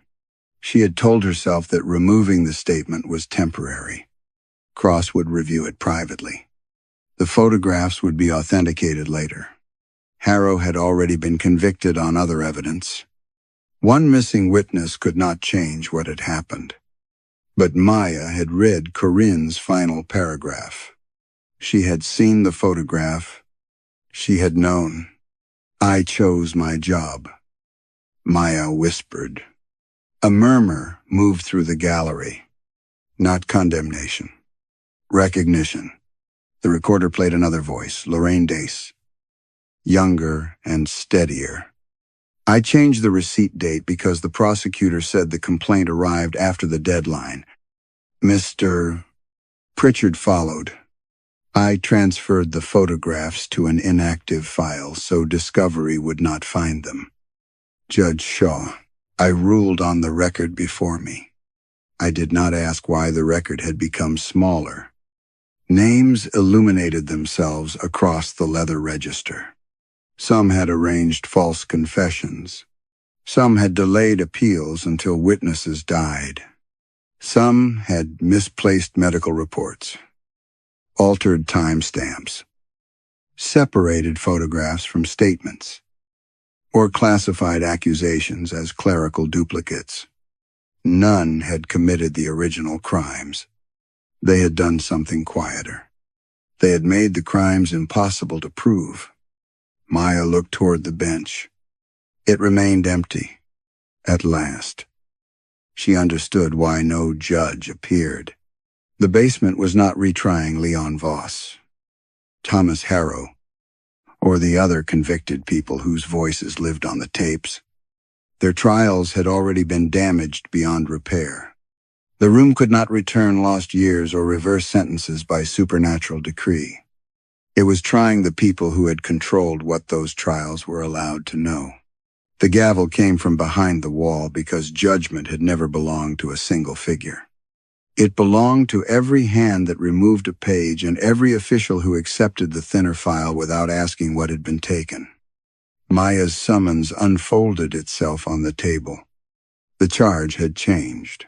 She had told herself that removing the statement was temporary. Cross would review it privately. The photographs would be authenticated later. Harrow had already been convicted on other evidence. One missing witness could not change what had happened. But Maya had read Corinne's final paragraph. She had seen the photograph. She had known. I chose my job. Maya whispered. A murmur moved through the gallery. Not condemnation. Recognition. The recorder played another voice, Lorraine Dace. Younger and steadier. I changed the receipt date because the prosecutor said the complaint arrived after the deadline. Mr. Pritchard followed. I transferred the photographs to an inactive file so Discovery would not find them. Judge Shaw, I ruled on the record before me. I did not ask why the record had become smaller. Names illuminated themselves across the leather register. Some had arranged false confessions. Some had delayed appeals until witnesses died. Some had misplaced medical reports, altered timestamps, separated photographs from statements, or classified accusations as clerical duplicates. None had committed the original crimes. They had done something quieter. They had made the crimes impossible to prove. Maya looked toward the bench. It remained empty. At last. She understood why no judge appeared. The basement was not retrying Leon Voss, Thomas Harrow, or the other convicted people whose voices lived on the tapes. Their trials had already been damaged beyond repair. The room could not return lost years or reverse sentences by supernatural decree. It was trying the people who had controlled what those trials were allowed to know. The gavel came from behind the wall because judgment had never belonged to a single figure. It belonged to every hand that removed a page and every official who accepted the thinner file without asking what had been taken. Maya's summons unfolded itself on the table. The charge had changed.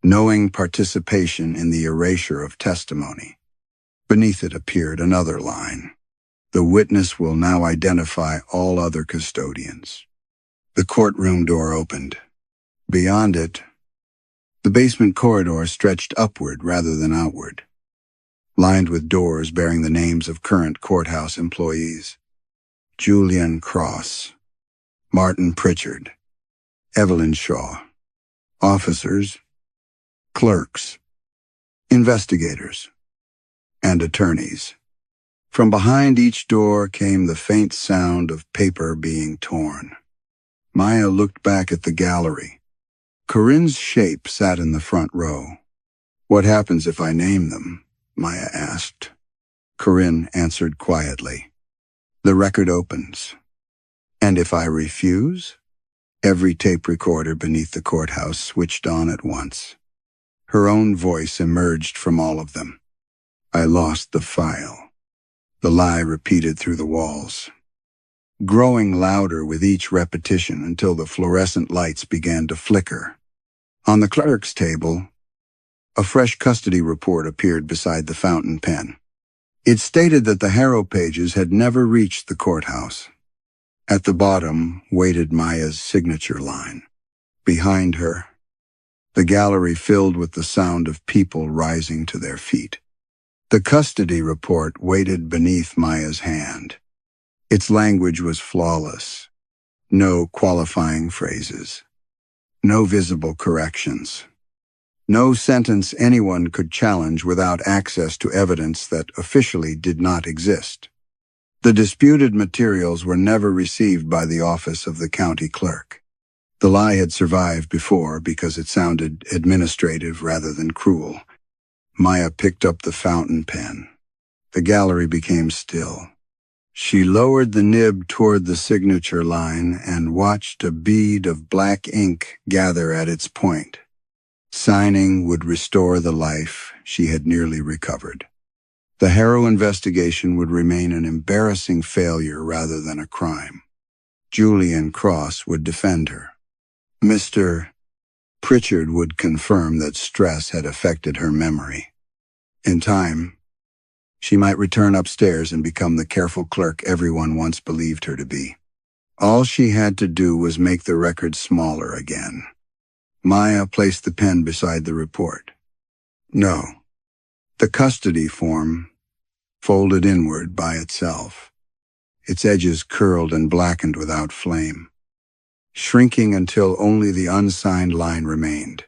Knowing participation in the erasure of testimony. Beneath it appeared another line. The witness will now identify all other custodians. The courtroom door opened. Beyond it, the basement corridor stretched upward rather than outward, lined with doors bearing the names of current courthouse employees. Julian Cross, Martin Pritchard, Evelyn Shaw, officers, clerks, investigators, and attorneys. From behind each door came the faint sound of paper being torn. Maya looked back at the gallery. Corinne's shape sat in the front row. What happens if I name them? Maya asked. Corinne answered quietly. The record opens. And if I refuse? Every tape recorder beneath the courthouse switched on at once. Her own voice emerged from all of them. I lost the file. The lie repeated through the walls. growing louder with each repetition until the fluorescent lights began to flicker. On the clerk's table, a fresh custody report appeared beside the fountain pen. It stated that the Harrow pages had never reached the courthouse. At the bottom waited Maya's signature line. Behind her, the gallery filled with the sound of people rising to their feet. The custody report waited beneath Maya's hand. Its language was flawless. No qualifying phrases. No visible corrections. No sentence anyone could challenge without access to evidence that officially did not exist. The disputed materials were never received by the office of the county clerk. The lie had survived before because it sounded administrative rather than cruel. Maya picked up the fountain pen. The gallery became still. She lowered the nib toward the signature line and watched a bead of black ink gather at its point. Signing would restore the life she had nearly recovered. The Harrow investigation would remain an embarrassing failure rather than a crime. Julian Cross would defend her. Mr. Pritchard would confirm that stress had affected her memory. In time, she might return upstairs and become the careful clerk everyone once believed her to be. All she had to do was make the record smaller again. Maya placed the pen beside the report. No. The custody form folded inward by itself, its edges curled and blackened without flame, shrinking until only the unsigned line remained.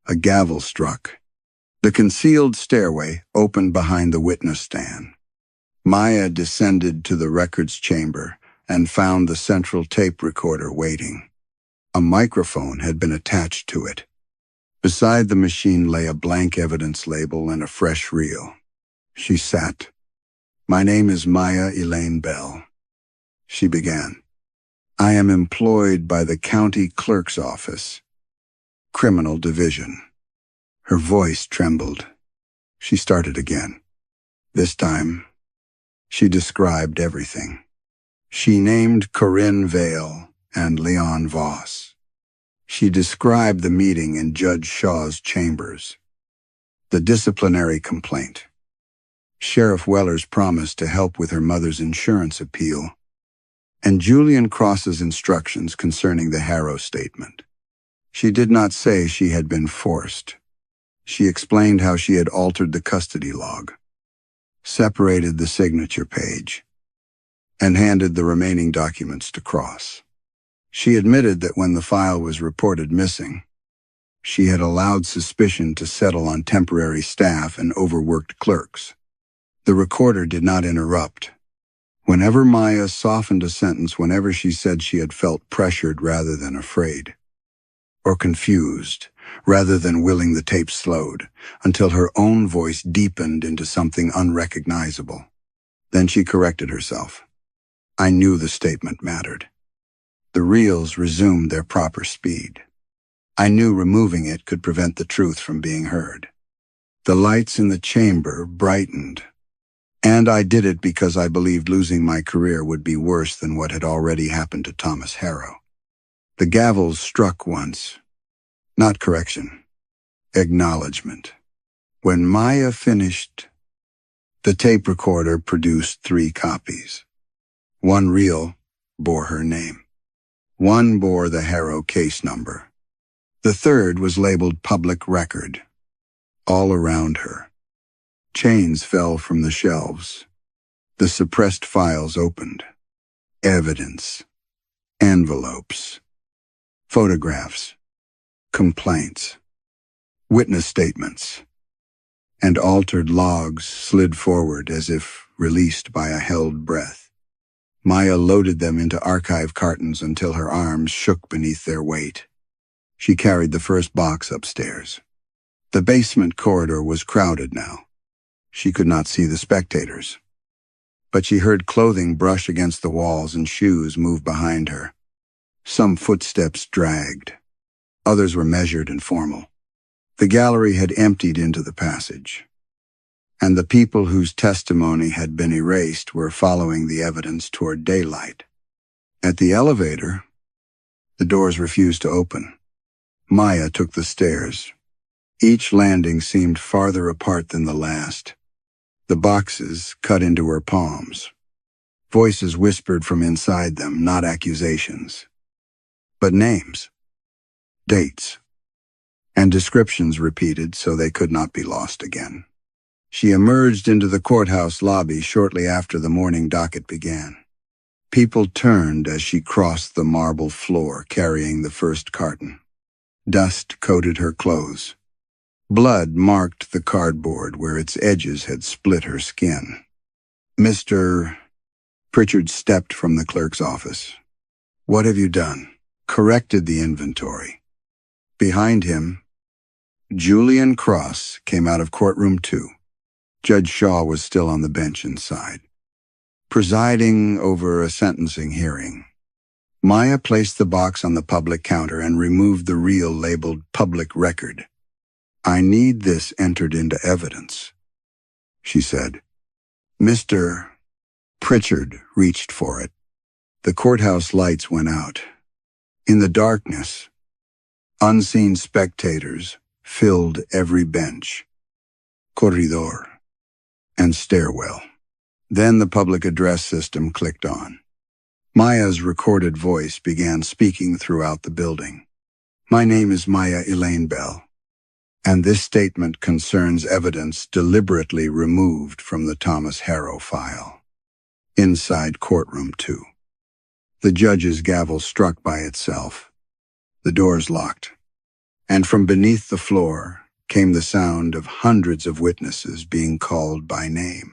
A gavel struck. The concealed stairway opened behind the witness stand. Maya descended to the records chamber and found the central tape recorder waiting. A microphone had been attached to it. Beside the machine lay a blank evidence label and a fresh reel. She sat. "My name is Maya Elaine Bell," she began. "I am employed by the county clerk's office, criminal division." Her voice trembled. She started again. This time, she described everything. She named Corinne Vale and Leon Voss. She described the meeting in Judge Shaw's chambers, the disciplinary complaint, Sheriff Weller's promise to help with her mother's insurance appeal, and Julian Cross's instructions concerning the Harrow statement. She did not say she had been forced. She explained how she had altered the custody log, separated the signature page, and handed the remaining documents to Cross. She admitted that when the file was reported missing, she had allowed suspicion to settle on temporary staff and overworked clerks. The recorder did not interrupt. Whenever Maya softened a sentence, whenever she said she had felt pressured rather than afraid, or confused rather than willing, the tape slowed until her own voice deepened into something unrecognizable. Then she corrected herself. I knew the statement mattered. The reels resumed their proper speed. I knew removing it could prevent the truth from being heard. The lights in the chamber brightened, and I did it because I believed losing my career would be worse than what had already happened to Thomas Harrow. The gavels struck once. Not correction, acknowledgement. When Maya finished, the tape recorder produced 3 copies. One reel bore her name. One bore the Harrow case number. The third was labeled Public Record. All around her, chains fell from the shelves. The suppressed files opened. Evidence, envelopes, photographs, complaints, witness statements, and altered logs slid forward as if released by a held breath. Maya loaded them into archive cartons until her arms shook beneath their weight. She carried the first box upstairs. The basement corridor was crowded now. She could not see the spectators, but she heard clothing brush against the walls and shoes move behind her. Some footsteps dragged. Others were measured and formal. The gallery had emptied into the passage, and the people whose testimony had been erased were following the evidence toward daylight. At the elevator, the doors refused to open. Maya took the stairs. Each landing seemed farther apart than the last. The boxes cut into her palms. Voices whispered from inside them, not accusations, but names, dates, and descriptions repeated so they could not be lost again. She emerged into the courthouse lobby shortly after the morning docket began. People turned as she crossed the marble floor carrying the first carton. Dust coated her clothes. Blood marked the cardboard where its edges had split her skin. Mr. Pritchard stepped from the clerk's office. "What have you done?" Corrected the inventory. Behind him, Julian Cross came out of courtroom 2. Judge Shaw was still on the bench inside, presiding over a sentencing hearing. Maya placed the box on the public counter and removed the reel labeled Public Record. "I need this entered into evidence," she said. Mr. Pritchard reached for it. The courthouse lights went out. In the darkness, unseen spectators filled every bench, corridor, and stairwell. Then the public address system clicked on. Maya's recorded voice began speaking throughout the building. "My name is Maya Elaine Bell, and this statement concerns evidence deliberately removed from the Thomas Harrow file." Inside courtroom 2. The judge's gavel struck by itself. The doors locked, and from beneath the floor came the sound of hundreds of witnesses being called by name.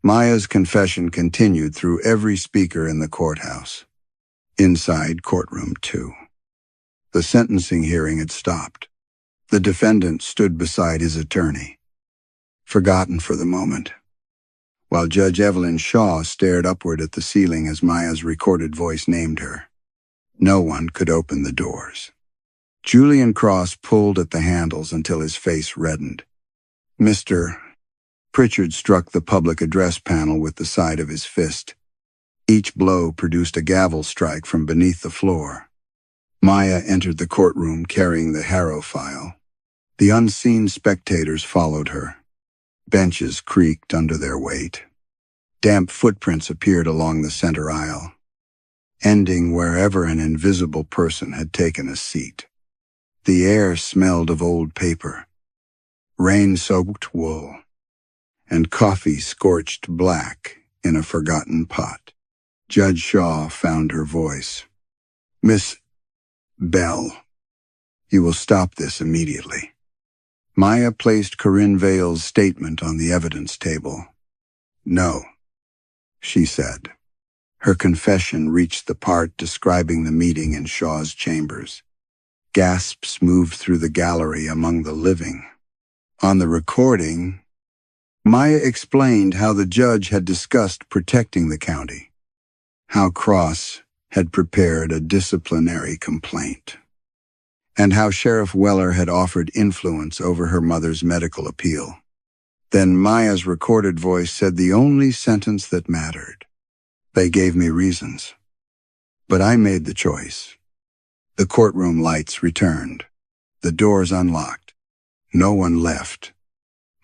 Maya's confession continued through every speaker in the courthouse. Inside courtroom 2. The sentencing hearing had stopped. The defendant stood beside his attorney, forgotten for the moment, while Judge Evelyn Shaw stared upward at the ceiling as Maya's recorded voice named her. No one could open the doors. Julian Cross pulled at the handles until his face reddened. Mr. Pritchard struck the public address panel with the side of his fist. Each blow produced a gavel strike from beneath the floor. Maya entered the courtroom carrying the Harrow file. The unseen spectators followed her. Benches creaked under their weight. Damp footprints appeared along the center aisle, ending wherever an invisible person had taken a seat. The air smelled of old paper, rain-soaked wool, and coffee scorched black in a forgotten pot. Judge Shaw found her voice. "Miss Bell, you will stop this immediately." Maya placed Corinne Vale's statement on the evidence table. "No," she said. Her confession reached the part describing the meeting in Shaw's chambers. Gasps moved through the gallery among the living. On the recording, Maya explained how the judge had discussed protecting the county, how Cross had prepared a disciplinary complaint, and how Sheriff Weller had offered influence over her mother's medical appeal. Then Maya's recorded voice said the only sentence that mattered. "They gave me reasons, but I made the choice." The courtroom lights returned. The doors unlocked. No one left.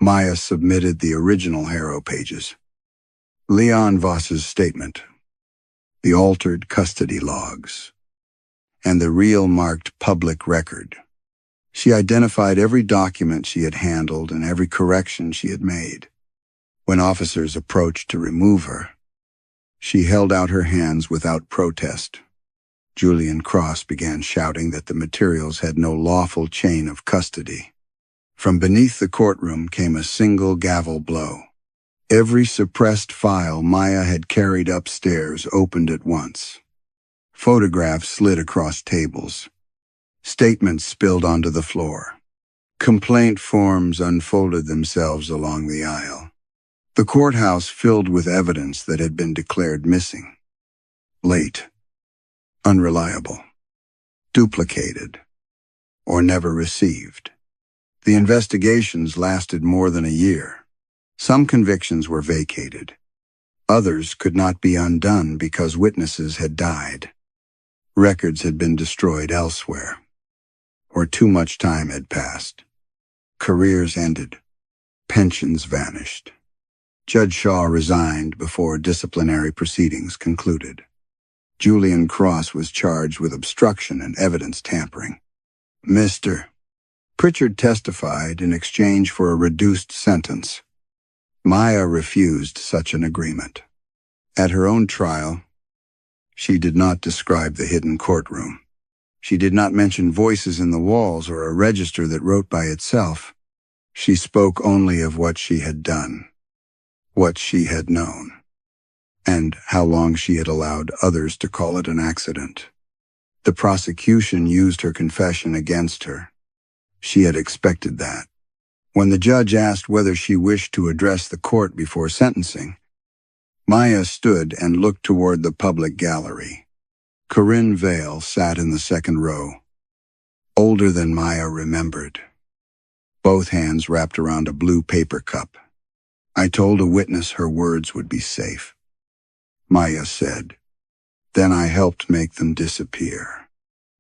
Maya submitted the original Harrow pages. Leon Voss's statement, the altered custody logs, and the reel marked public record. She identified every document she had handled and every correction she had made. When officers approached to remove her, she held out her hands without protest. Julian Cross began shouting that the materials had no lawful chain of custody. From beneath the courtroom came a single gavel blow. Every suppressed file Maya had carried upstairs opened at once. Photographs slid across tables. Statements spilled onto the floor. Complaint forms unfolded themselves along the aisle. The courthouse filled with evidence that had been declared missing, late, unreliable, duplicated, or never received. The investigations lasted more than a year. Some convictions were vacated. Others could not be undone because witnesses had died. Records had been destroyed elsewhere, or too much time had passed. Careers ended. Pensions vanished. Judge Shaw resigned before disciplinary proceedings concluded. Julian Cross was charged with obstruction and evidence tampering. Mr. Pritchard testified in exchange for a reduced sentence. Maya refused such an agreement. At her own trial, she did not describe the hidden courtroom. She did not mention voices in the walls or a register that wrote by itself. She spoke only of what she had done, what she had known, and how long she had allowed others to call it an accident. The prosecution used her confession against her. She had expected that. When the judge asked whether she wished to address the court before sentencing, Maya stood and looked toward the public gallery. Corinne Vale sat in the second row, older than Maya remembered, both hands wrapped around a blue paper cup. I told a witness her words would be safe, Maya said. Then I helped make them disappear.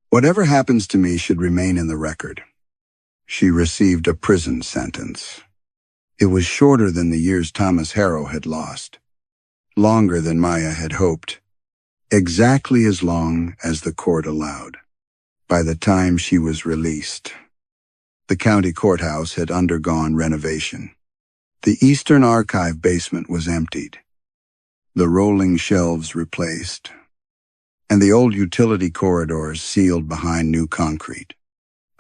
Whatever happens to me should remain in the record. She received a prison sentence. It was shorter than the years Thomas Harrow had lost, longer than Maya had hoped, exactly as long as the court allowed. By the time she was released, the county courthouse had undergone renovation. The Eastern Archive basement was emptied, the rolling shelves replaced, and the old utility corridors sealed behind new concrete.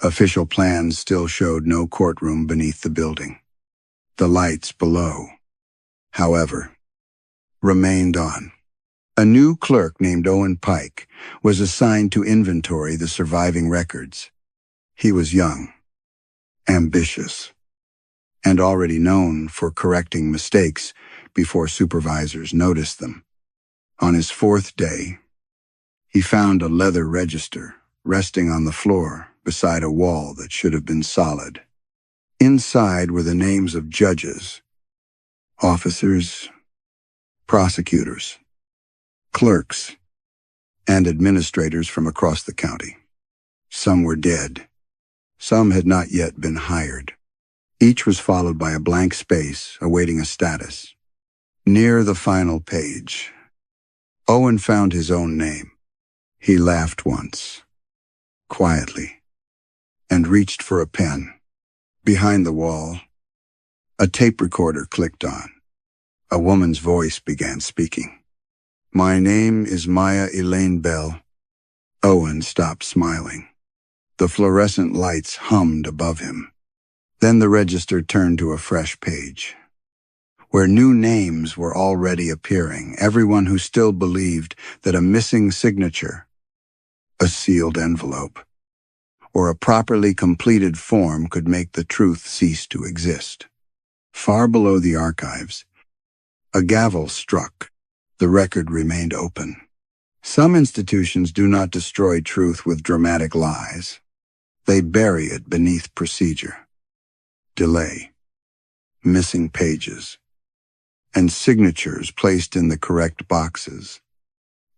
Official plans still showed no courtroom beneath the building. The lights below, however, remained on. A new clerk named Owen Pike was assigned to inventory the surviving records. He was young, ambitious, and already known for correcting mistakes before supervisors noticed them. On his fourth day, he found a leather register resting on the floor beside a wall that should have been solid. Inside were the names of judges, officers, prosecutors, clerks, and administrators from across the county. Some were dead. Some had not yet been hired. Each was followed by a blank space awaiting a status. Near the final page, Owen found his own name. He laughed once, quietly, and reached for a pen. Behind the wall, a tape recorder clicked on. A woman's voice began speaking. My name is Maya Elaine Bell. Owen stopped smiling. The fluorescent lights hummed above him. Then the register turned to a fresh page, where new names were already appearing, everyone who still believed that a missing signature, a sealed envelope, or a properly completed form could make the truth cease to exist. Far below the archives, a gavel struck. The record remained open. Some institutions do not destroy truth with dramatic lies. They bury it beneath procedure, delay, missing pages, and signatures placed in the correct boxes.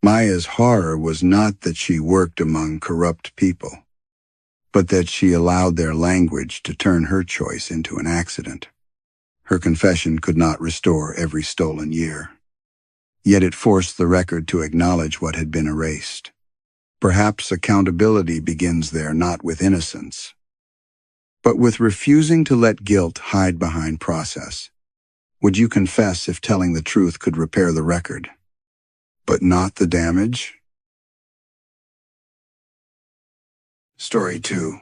Maya's horror was not that she worked among corrupt people, but that she allowed their language to turn her choice into an accident. Her confession could not restore every stolen year. Yet it forced the record to acknowledge what had been erased. Perhaps accountability begins there not with innocence, but with refusing to let guilt hide behind process. Would you confess if telling the truth could repair the record, but not the damage? Story 2.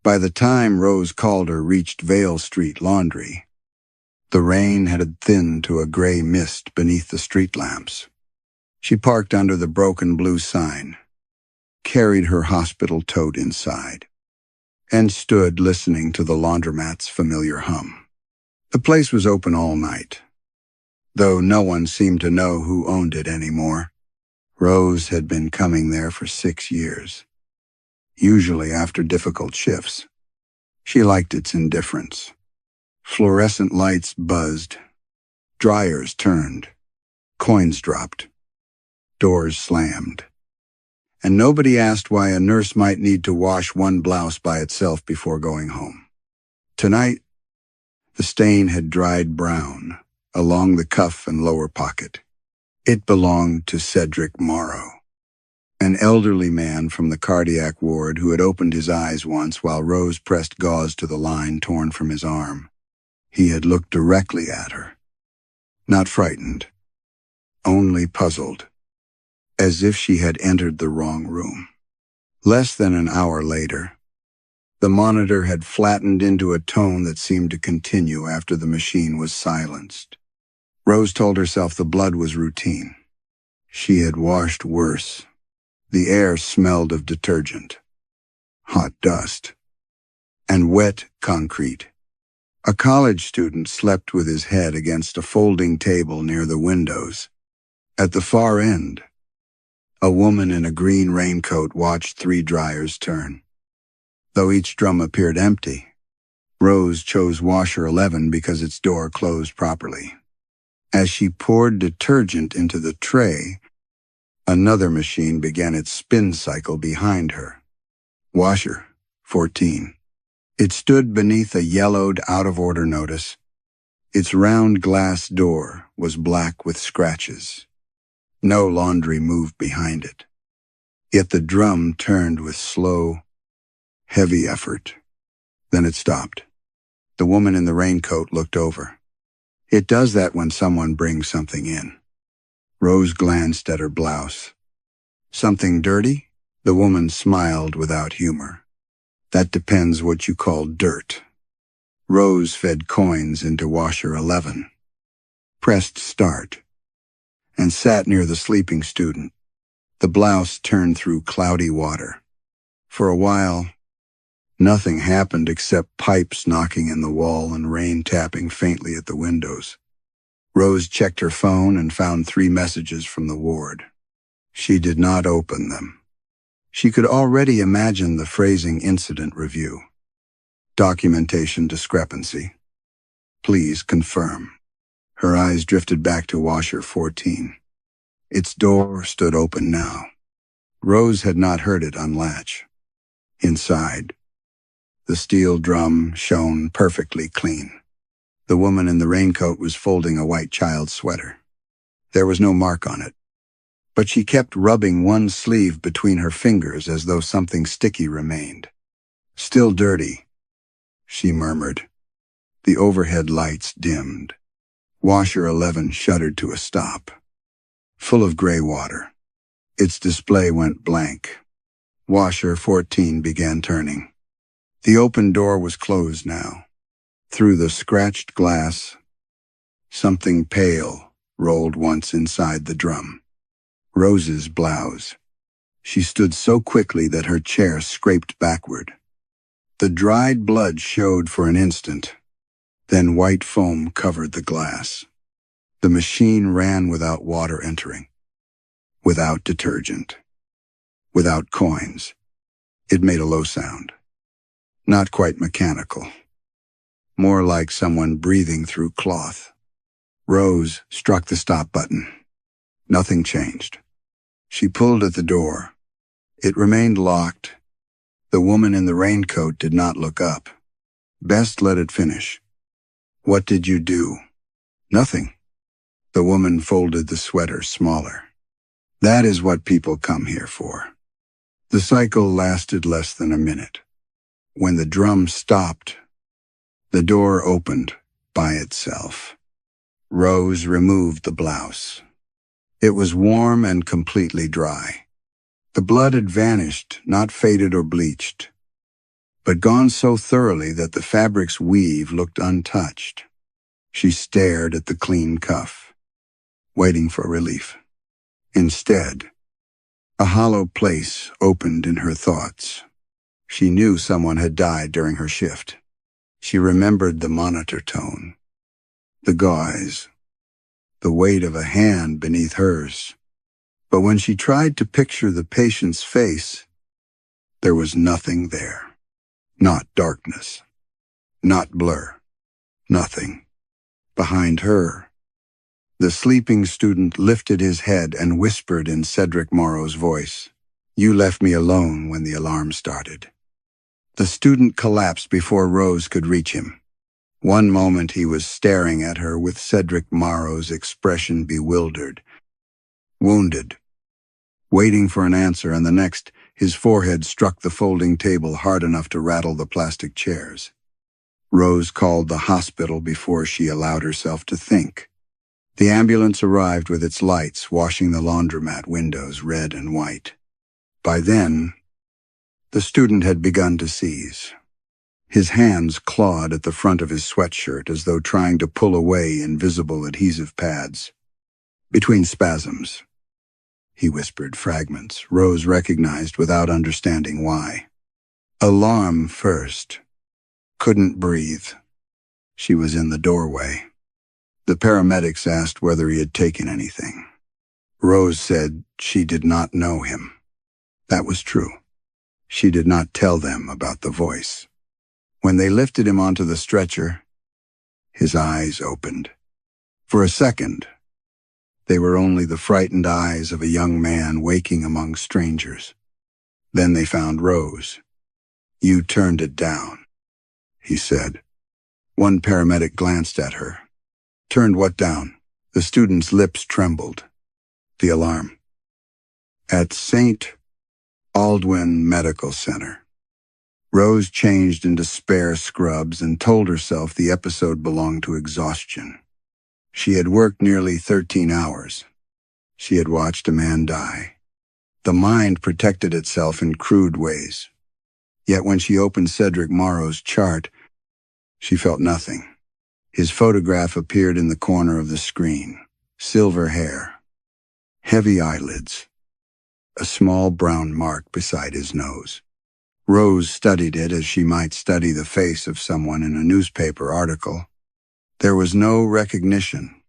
By the time Rose Calder reached Vale Street Laundry, the rain had thinned to a gray mist beneath the street lamps. She parked under the broken blue sign, carried her hospital tote inside, and stood listening to the laundromat's familiar hum. The place was open all night, though no one seemed to know who owned it anymore. Rose had been coming there for 6 years, usually after difficult shifts. She liked its indifference. Fluorescent lights buzzed, Dryers turned. Coins dropped. Doors slammed. And nobody asked why a nurse might need to wash one blouse by itself before going home. Tonight, the stain had dried brown along the cuff and lower pocket. It belonged to Cedric Morrow, an elderly man from the cardiac ward who had opened his eyes once while Rose pressed gauze to the line torn from his arm. He had looked directly at her. Not frightened, only puzzled, as if she had entered the wrong room. Less than an hour later, the monitor had flattened into a tone that seemed to continue after the machine was silenced. Rose told herself the blood was routine. She had washed worse. The air smelled of detergent, hot dust, and wet concrete. A college student slept with his head against a folding table near the windows. At the far end, a woman in a green raincoat watched 3 dryers turn. Though each drum appeared empty, Rose chose washer 11 because its door closed properly. As she poured detergent into the tray, another machine began its spin cycle behind her. Washer 14. It stood beneath a yellowed, out-of-order notice. Its round glass door was black with scratches. No laundry moved behind it. Yet the drum turned with slow, heavy effort. Then it stopped. The woman in the raincoat looked over. It does that when someone brings something in. Rose glanced at her blouse. Something dirty? The woman smiled without humor. That depends what you call dirt. Rose fed coins into washer 11, pressed start, and sat near the sleeping student. The blouse turned through cloudy water. For a while, nothing happened except pipes knocking in the wall and rain tapping faintly at the windows. Rose checked her phone and found 3 messages from the ward. She did not open them. She could already imagine the phrasing incident review. Documentation discrepancy. Please confirm. Her eyes drifted back to washer 14. Its door stood open now. Rose had not heard it unlatch. Inside, the steel drum shone perfectly clean. The woman in the raincoat was folding a white child's sweater. There was no mark on it, but she kept rubbing one sleeve between her fingers as though something sticky remained. Still dirty, she murmured. The overhead lights dimmed. Washer 11 shuddered to a stop. Full of gray water. Its display went blank. Washer 14 began turning. The open door was closed now. Through the scratched glass, something pale rolled once inside the drum. Rose's blouse. She stood so quickly that her chair scraped backward. The dried blood showed for an instant. Then white foam covered the glass. The machine ran without water entering, without detergent, without coins. It made a low sound. Not quite mechanical. More like someone breathing through cloth. Rose struck the stop button. Nothing changed. She pulled at the door. It remained locked. The woman in the raincoat did not look up. Best let it finish. What did you do? Nothing. The woman folded the sweater smaller. That is what people come here for. The cycle lasted less than a minute. When the drum stopped, the door opened by itself. Rose removed the blouse. It was warm and completely dry. The blood had vanished, not faded or bleached, but gone so thoroughly that the fabric's weave looked untouched. She stared at the clean cuff, waiting for relief. Instead, a hollow place opened in her thoughts. She knew someone had died during her shift. She remembered the monitor tone, the gauze, the weight of a hand beneath hers. But when she tried to picture the patient's face, there was nothing there. Not darkness, not blur, nothing. Behind her, The sleeping student lifted his head and whispered in Cedric Morrow's voice, "You left me alone when the alarm started." The student collapsed before Rose could reach him. One moment he was staring at her with Cedric Morrow's expression bewildered, wounded, waiting for an answer, and the next, his forehead struck the folding table hard enough to rattle the plastic chairs. Rose called the hospital before she allowed herself to think. The ambulance arrived with its lights washing the laundromat windows red and white. By then, the student had begun to seize. His hands clawed at the front of his sweatshirt as though trying to pull away invisible adhesive pads. Between spasms, he whispered fragments Rose recognized without understanding why. Alarm first. Couldn't breathe. She was in the doorway. The paramedics asked whether he had taken anything. Rose said she did not know him. That was true. She did not tell them about the voice. When they lifted him onto the stretcher, his eyes opened. For a second, they were only the frightened eyes of a young man waking among strangers. Then they found Rose. "You turned it down," he said. One paramedic glanced at her. "Turned what down?" The student's lips trembled. "The alarm." "At St. Aldwyn Medical Center." Rose changed into spare scrubs and told herself the episode belonged to exhaustion. She had worked nearly 13 hours. She had watched a man die. The mind protected itself in crude ways. Yet when she opened Cedric Morrow's chart, she felt nothing. His photograph appeared in the corner of the screen. Silver hair, heavy eyelids, a small brown mark beside his nose. Rose studied it as she might study the face of someone in a newspaper article. There was no recognition,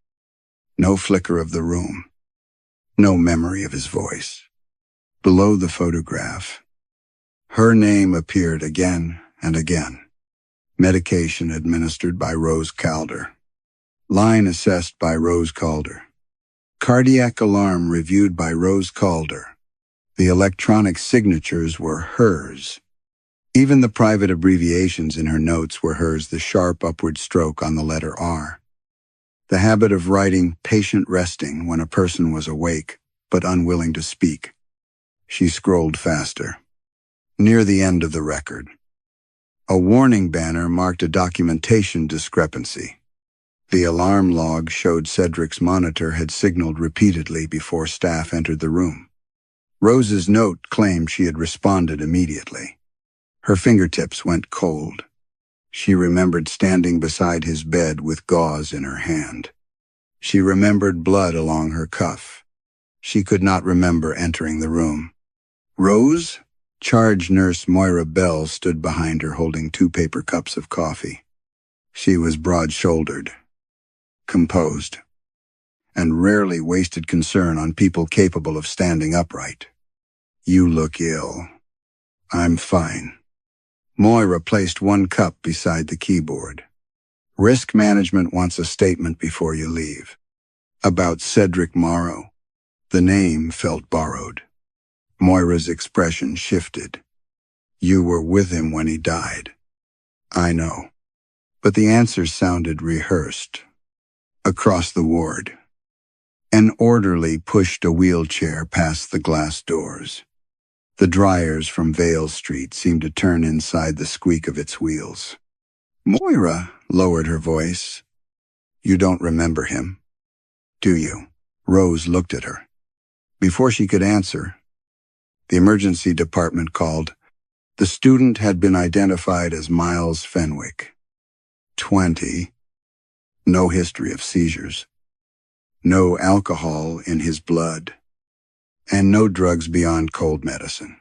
no flicker of the room, no memory of his voice. Below the photograph, her name appeared again and again. Medication administered by Rose Calder. Line assessed by Rose Calder. Cardiac alarm reviewed by Rose Calder. The electronic signatures were hers. Even the private abbreviations in her notes were hers, the sharp upward stroke on the letter R. The habit of writing patient resting when a person was awake, but unwilling to speak. She scrolled faster. Near the end of the record, a warning banner marked a documentation discrepancy. The alarm log showed Cedric's monitor had signaled repeatedly before staff entered the room. Rose's note claimed she had responded immediately. Her fingertips went cold. She remembered standing beside his bed with gauze in her hand. She remembered blood along her cuff. She could not remember entering the room. "Rose?" Charge nurse Moira Bell stood behind her holding 2 paper cups of coffee. She was broad-shouldered, composed, and rarely wasted concern on people capable of standing upright. "You look ill." "I'm fine." Moira placed 1 cup beside the keyboard. "Risk management wants a statement before you leave." "About Cedric Morrow." The name felt borrowed. Moira's expression shifted. "You were with him when he died." "I know." But the answer sounded rehearsed. Across the ward, an orderly pushed a wheelchair past the glass doors. The dryers from Vale Street seemed to turn inside the squeak of its wheels. Moira lowered her voice. "You don't remember him, do you?" Rose looked at her. Before she could answer, the emergency department called. The student had been identified as Miles Fenwick. 20. No history of seizures. No alcohol in his blood. And no drugs beyond cold medicine.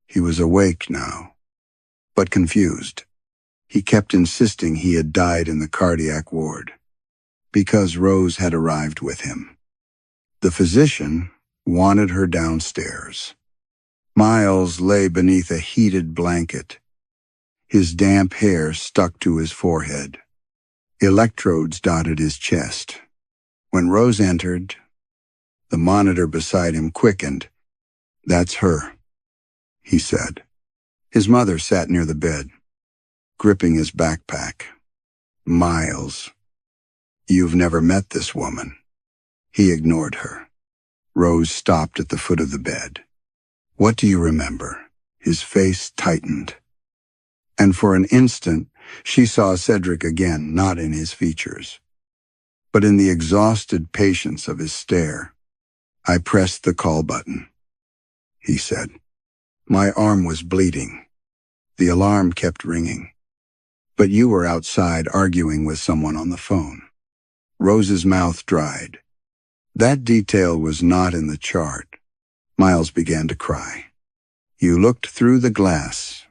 He was awake now, but confused. He kept insisting he had died in the cardiac ward, because Rose had arrived with him. The physician wanted her downstairs. Miles lay beneath a heated blanket. His damp hair stuck to his forehead. Electrodes dotted his chest. When Rose entered, the monitor beside him quickened. "That's her," he said. His mother sat near the bed, gripping his backpack. "Miles, you've never met this woman." He ignored her. Rose stopped at the foot of the bed. "What do you remember?" His face tightened. And for an instant, she saw Cedric again, not in his features, but in the exhausted patience of his stare. "I pressed the call button," he said. "My arm was bleeding. The alarm kept ringing. But you were outside arguing with someone on the phone." Rose's mouth dried. That detail was not in the chart. Miles began to cry. "You looked through the glass,"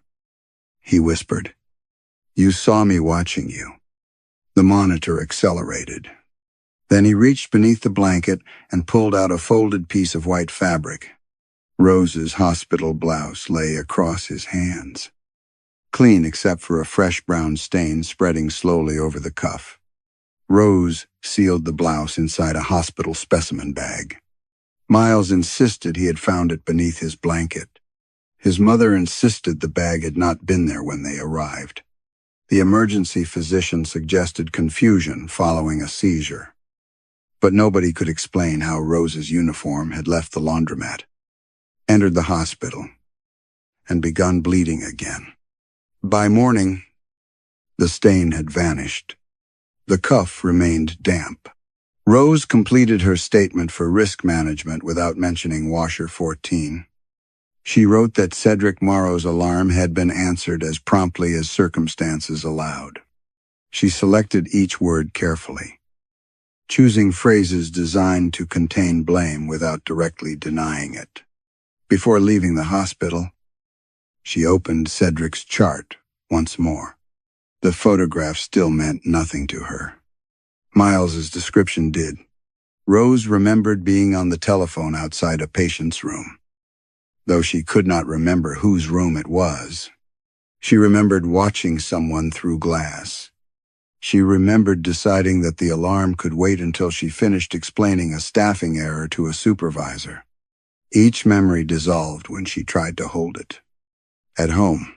he whispered. "You saw me watching you." The monitor accelerated. Then he reached beneath the blanket and pulled out a folded piece of white fabric. Rose's hospital blouse lay across his hands, clean except for a fresh brown stain spreading slowly over the cuff. Rose sealed the blouse inside a hospital specimen bag. Miles insisted he had found it beneath his blanket. His mother insisted the bag had not been there when they arrived. The emergency physician suggested confusion following a seizure. But nobody could explain how Rose's uniform had left the laundromat, entered the hospital, and begun bleeding again. By morning, the stain had vanished. The cuff remained damp. Rose completed her statement for risk management without mentioning washer 14. She wrote that Cedric Morrow's alarm had been answered as promptly as circumstances allowed. She selected each word carefully, choosing phrases designed to contain blame without directly denying it. Before leaving the hospital, she opened Cedric's chart once more. The photograph still meant nothing to her. Miles's description did. Rose remembered being on the telephone outside a patient's room. Though she could not remember whose room it was, she remembered watching someone through glass. She remembered deciding that the alarm could wait until she finished explaining a staffing error to a supervisor. Each memory dissolved when she tried to hold it. At home,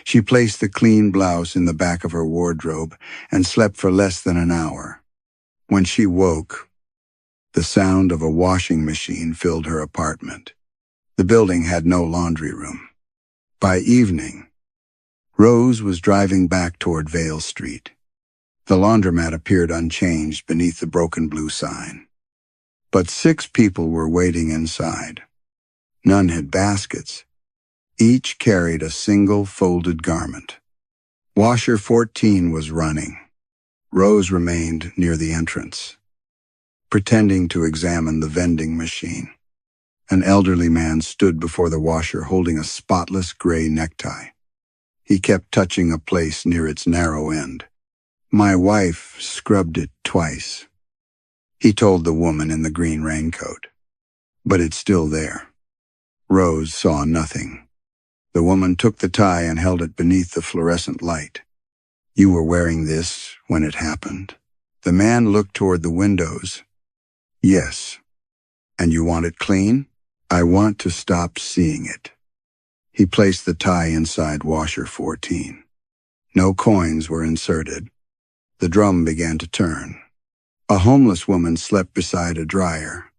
she placed the clean blouse in the back of her wardrobe and slept for less than an hour. When she woke, the sound of a washing machine filled her apartment. The building had no laundry room. By evening, Rose was driving back toward Vale Street. The laundromat appeared unchanged beneath the broken blue sign. But 6 people were waiting inside. None had baskets. Each carried a single folded garment. Washer 14 was running. Rose remained near the entrance, pretending to examine the vending machine. An elderly man stood before the washer holding a spotless gray necktie. He kept touching a place near its narrow end. "My wife scrubbed it twice," he told the woman in the green raincoat. "But it's still there." Rose saw nothing. The woman took the tie and held it beneath the fluorescent light. "You were wearing this when it happened?" The man looked toward the windows. "Yes." "And you want it clean?" "I want to stop seeing it." He placed the tie inside washer 14. No coins were inserted. The drum began to turn. A homeless woman slept beside a dryer,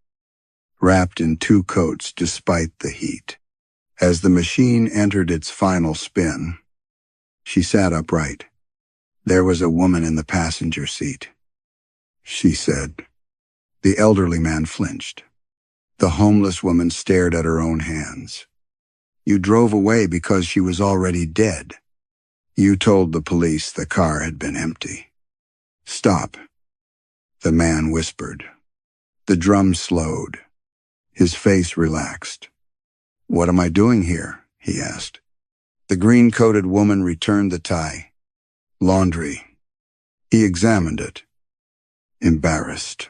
wrapped in 2 coats despite the heat. As the machine entered its final spin, she sat upright. "There was a woman in the passenger seat," she said. The elderly man flinched. The homeless woman stared at her own hands. "You drove away because she was already dead. You told the police the car had been empty." "Stop," the man whispered. The drum slowed. His face relaxed. "What am I doing here?" he asked. The green-coated woman returned the tie. "Laundry." He examined it, embarrassed,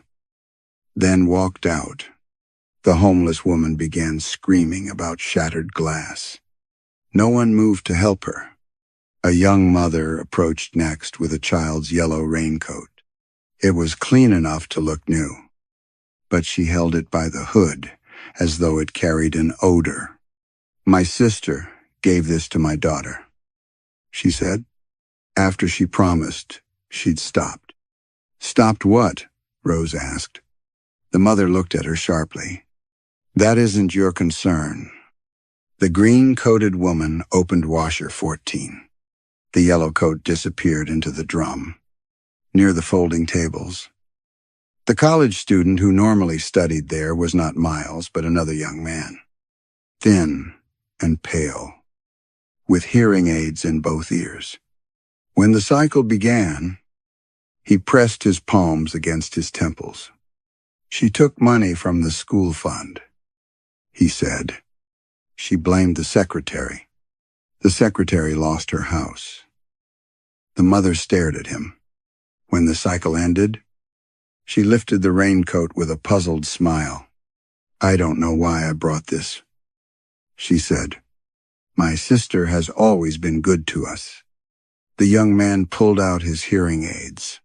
then walked out. The homeless woman began screaming about shattered glass. No one moved to help her. A young mother approached next with a child's yellow raincoat. It was clean enough to look new, but she held it by the hood as though it carried an odor. "My sister gave this to my daughter," she said, after she promised she'd stopped. "Stopped what?" Rose asked. The mother looked at her sharply. "That isn't your concern." The green-coated woman opened washer 14. The yellow coat disappeared into the drum, near the folding tables. The college student who normally studied there was not Miles, but another young man. Thin and pale, with hearing aids in both ears. When the cycle began, he pressed his palms against his temples. "She took money from the school fund," he said. "She blamed the secretary. The secretary lost her house." The mother stared at him. When the cycle ended, she lifted the raincoat with a puzzled smile. "I don't know why I brought this," she said. "My sister has always been good to us." The young man pulled out his hearing aids,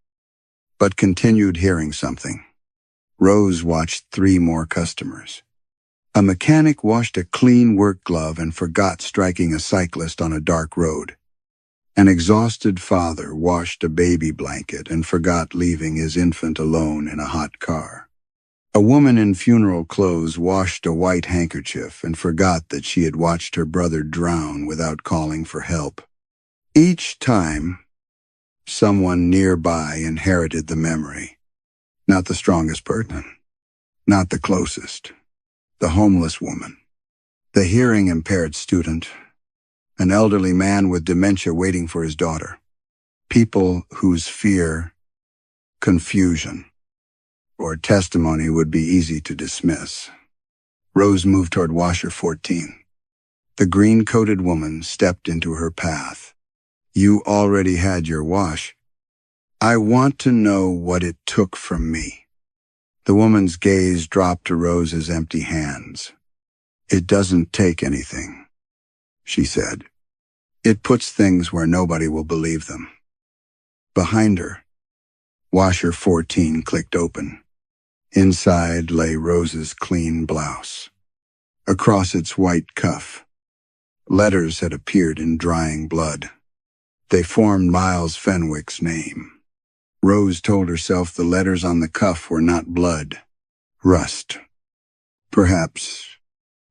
but continued hearing something. Rose watched 3 more customers. A mechanic washed a clean work glove and forgot striking a cyclist on a dark road. An exhausted father washed a baby blanket and forgot leaving his infant alone in a hot car. A woman in funeral clothes washed a white handkerchief and forgot that she had watched her brother drown without calling for help. Each time, someone nearby inherited the memory. Not the strongest person, not the closest. The homeless woman, the hearing-impaired student, an elderly man with dementia waiting for his daughter. People whose fear, confusion, or testimony would be easy to dismiss. Rose moved toward washer 14. The green-coated woman stepped into her path. "You already had your wash. I want to know what it took from me." The woman's gaze dropped to Rose's empty hands. "It doesn't take anything," she said. "It puts things where nobody will believe them." Behind her, washer 14 clicked open. Inside lay Rose's clean blouse. Across its white cuff, letters had appeared in drying blood. They formed Miles Fenwick's name. Rose told herself the letters on the cuff were not blood, rust. Perhaps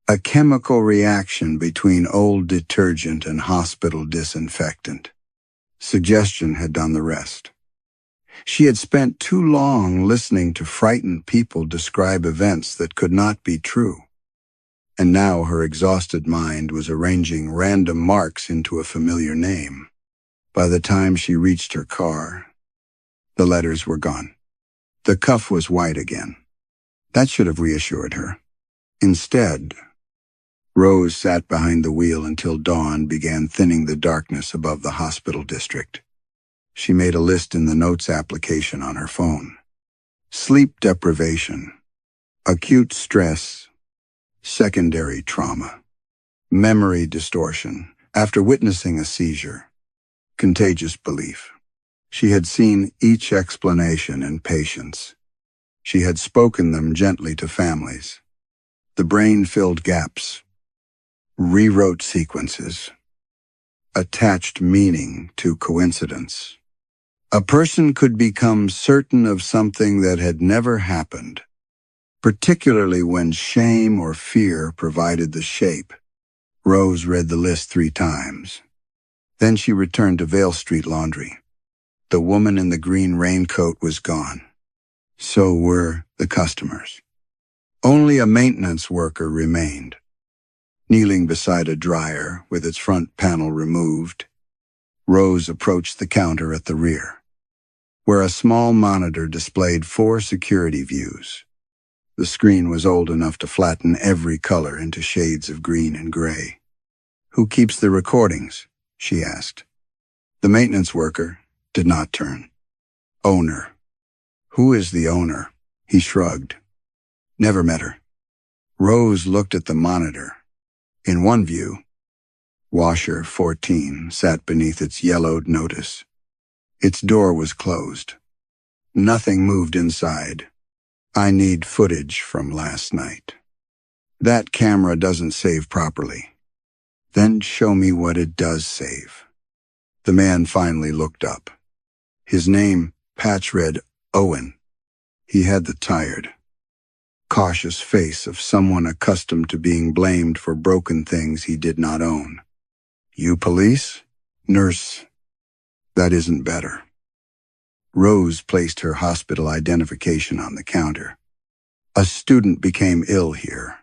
a chemical reaction between old detergent and hospital disinfectant. Suggestion had done the rest. She had spent too long listening to frightened people describe events that could not be true. And now her exhausted mind was arranging random marks into a familiar name. By the time she reached her car, the letters were gone. The cuff was white again. That should have reassured her. Instead, Rose sat behind the wheel until dawn began thinning the darkness above the hospital district. She made a list in the notes application on her phone. Sleep deprivation, acute stress, secondary trauma, memory distortion after witnessing a seizure, contagious belief. She had seen each explanation in patients. She had spoken them gently to families. The brain filled gaps, rewrote sequences, attached meaning to coincidence. A person could become certain of something that had never happened, particularly when shame or fear provided the shape. Rose read the list 3 times. Then she returned to Vale Street Laundry. The woman in the green raincoat was gone. So were the customers. Only a maintenance worker remained. Kneeling beside a dryer with its front panel removed, Rose approached the counter at the rear, where a small monitor displayed 4 security views. The screen was old enough to flatten every color into shades of green and gray. "Who keeps the recordings?" she asked. The maintenance worker did not turn. "Owner." "Who is the owner?" He shrugged. "Never met her." Rose looked at the monitor. In one view, washer 14 sat beneath its yellowed notice. Its door was closed. Nothing moved inside. I need footage from last night. That camera doesn't save properly. Then show me what it does save. The man finally looked up. His name, patch read Owen. He had the tired, cautious face of someone accustomed to being blamed for broken things he did not own. You police? Nurse. That isn't better. Rose placed her hospital identification on the counter. A student became ill here.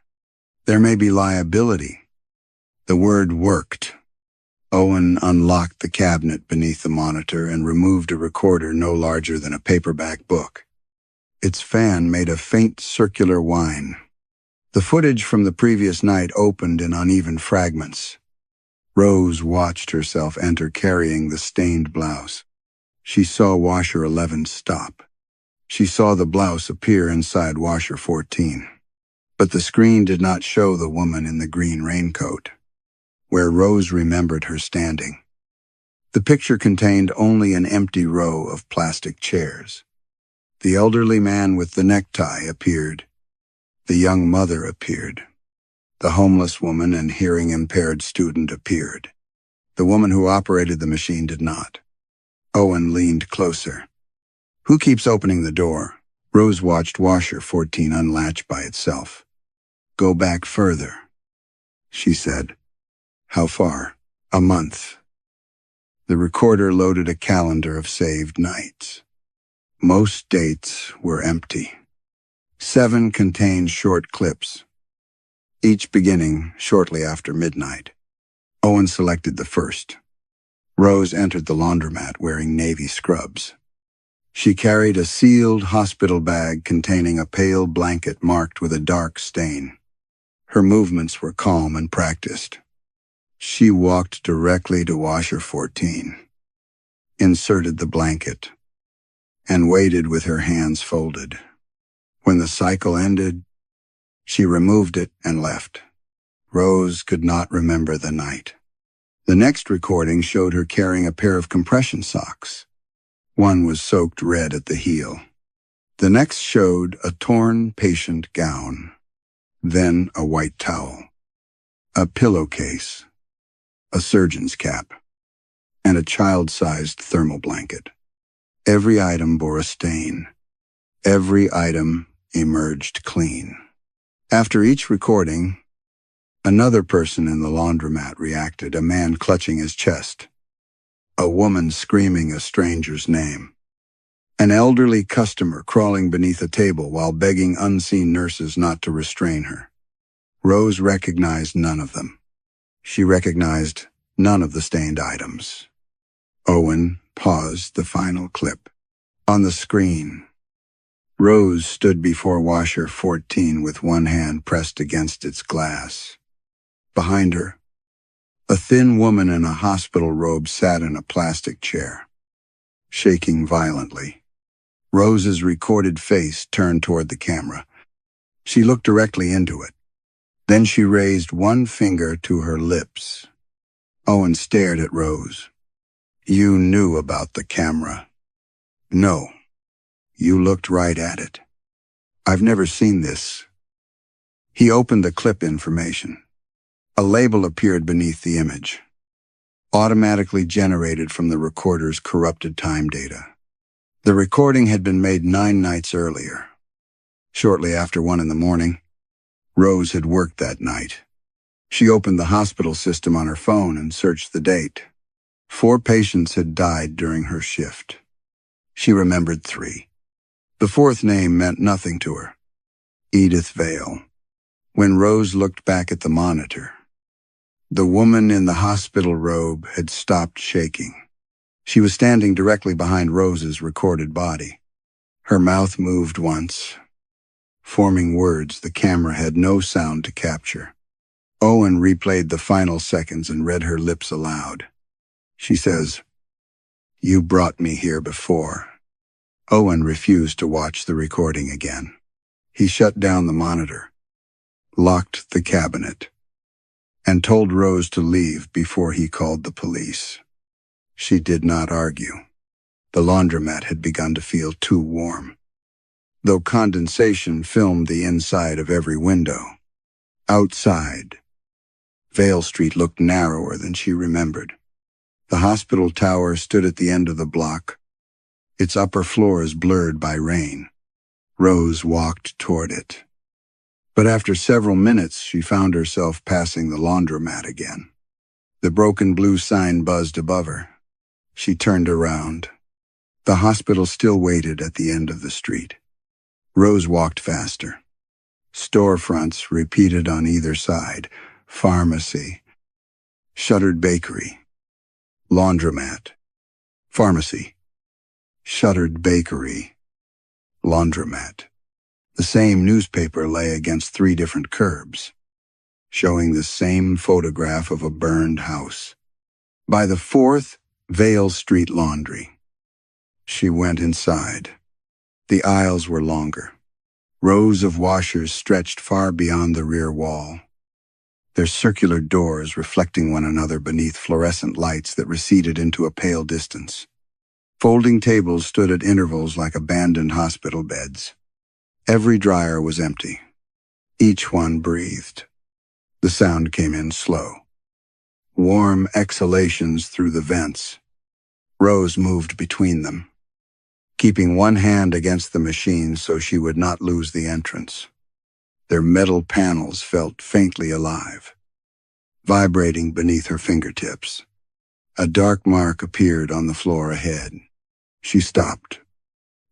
There may be liability. The word worked. Owen unlocked the cabinet beneath the monitor and removed a recorder no larger than a paperback book. Its fan made a faint circular whine. The footage from the previous night opened in uneven fragments. Rose watched herself enter carrying the stained blouse. She saw washer 11 stop. She saw the blouse appear inside washer 14. But the screen did not show the woman in the green raincoat, where Rose remembered her standing. The picture contained only an empty row of plastic chairs. The elderly man with the necktie appeared. The young mother appeared. The homeless woman and hearing-impaired student appeared. The woman who operated the machine did not. Owen leaned closer. Who keeps opening the door? Rose watched washer 14 unlatch by itself. Go back further, she said. How far? A month. The recorder loaded a calendar of saved nights. Most dates were empty. 7 contained short clips, each beginning shortly after midnight. Owen selected the first. Rose entered the laundromat wearing navy scrubs. She carried a sealed hospital bag containing a pale blanket marked with a dark stain. Her movements were calm and practiced. She walked directly to washer 14, inserted the blanket, and waited with her hands folded. When the cycle ended, she removed it and left. Rose could not remember the night. The next recording showed her carrying a pair of compression socks. One was soaked red at the heel. The next showed a torn patient gown, then a white towel, a pillowcase, a surgeon's cap, and a child-sized thermal blanket. Every item bore a stain. Every item emerged clean. After each recording, another person in the laundromat reacted, a man clutching his chest, a woman screaming a stranger's name, an elderly customer crawling beneath a table while begging unseen nurses not to restrain her. Rose recognized none of them. She recognized none of the stained items. Owen paused the final clip. On the screen, Rose stood before washer 14 with one hand pressed against its glass. Behind her, a thin woman in a hospital robe sat in a plastic chair, shaking violently. Rose's recorded face turned toward the camera. She looked directly into it. Then she raised one finger to her lips. Owen stared at Rose. You knew about the camera. No. You looked right at it. I've never seen this. He opened the clip information. A label appeared beneath the image, automatically generated from the recorder's corrupted time data. The recording had been made 9 nights earlier. Shortly after 1 in the morning, Rose had worked that night. She opened the hospital system on her phone and searched the date. 4 patients had died during her shift. She remembered 3. The 4th name meant nothing to her. Edith Vale. When Rose looked back at the monitor, the woman in the hospital robe had stopped shaking. She was standing directly behind Rose's recorded body. Her mouth moved once, forming words the camera had no sound to capture. Owen replayed the final seconds and read her lips aloud. She says, "You brought me here before." Owen refused to watch the recording again. He shut down the monitor, locked the cabinet, and told Rose to leave before he called the police. She did not argue. The laundromat had begun to feel too warm, though condensation filmed the inside of every window. Outside, Vale Street looked narrower than she remembered. The hospital tower stood at the end of the block, its upper floors blurred by rain. Rose walked toward it. But after several minutes, she found herself passing the laundromat again. The broken blue sign buzzed above her. She turned around. The hospital still waited at the end of the street. Rose walked faster. Storefronts repeated on either side: pharmacy, shuttered bakery, laundromat, pharmacy, shuttered bakery, laundromat. The same newspaper lay against 3 different curbs, showing the same photograph of a burned house. By the 4th Vale Street Laundry. She went inside. The aisles were longer. Rows of washers stretched far beyond the rear wall, their circular doors reflecting one another beneath fluorescent lights that receded into a pale distance. Folding tables stood at intervals like abandoned hospital beds. Every dryer was empty. Each one breathed. The sound came in slow. Warm exhalations through the vents. Rose moved between them, keeping one hand against the machine so she would not lose the entrance. Their metal panels felt faintly alive, vibrating beneath her fingertips. A dark mark appeared on the floor ahead. She stopped.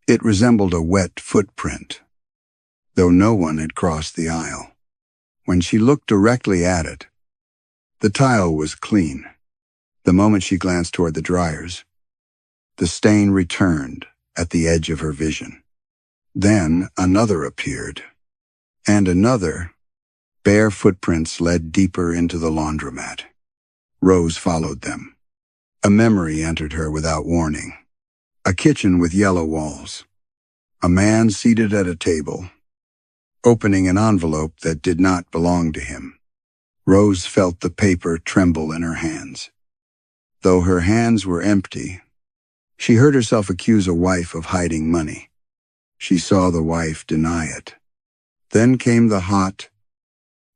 It resembled a wet footprint, though no one had crossed the aisle. When she looked directly at it, the tile was clean. The moment she glanced toward the dryers, the stain returned at the edge of her vision. Then another appeared, and another. Bare footprints led deeper into the laundromat. Rose followed them. A memory entered her without warning. A kitchen with yellow walls. A man seated at a table, opening an envelope that did not belong to him. Rose felt the paper tremble in her hands. Though her hands were empty, she heard herself accuse a wife of hiding money. She saw the wife deny it. Then came the hot,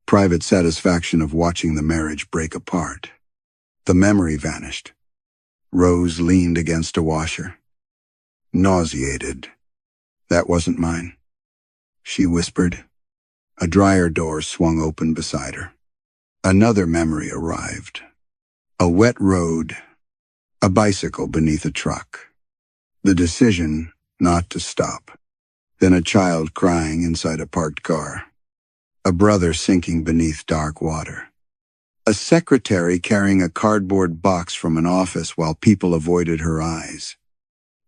private satisfaction of watching the marriage break apart. The memory vanished. Rose leaned against a washer. Nauseated. "That wasn't mine," she whispered. A dryer door swung open beside her. Another memory arrived. A wet road, a bicycle beneath a truck. The decision not to stop. Then a child crying inside a parked car. A brother sinking beneath dark water. A secretary carrying a cardboard box from an office while people avoided her eyes.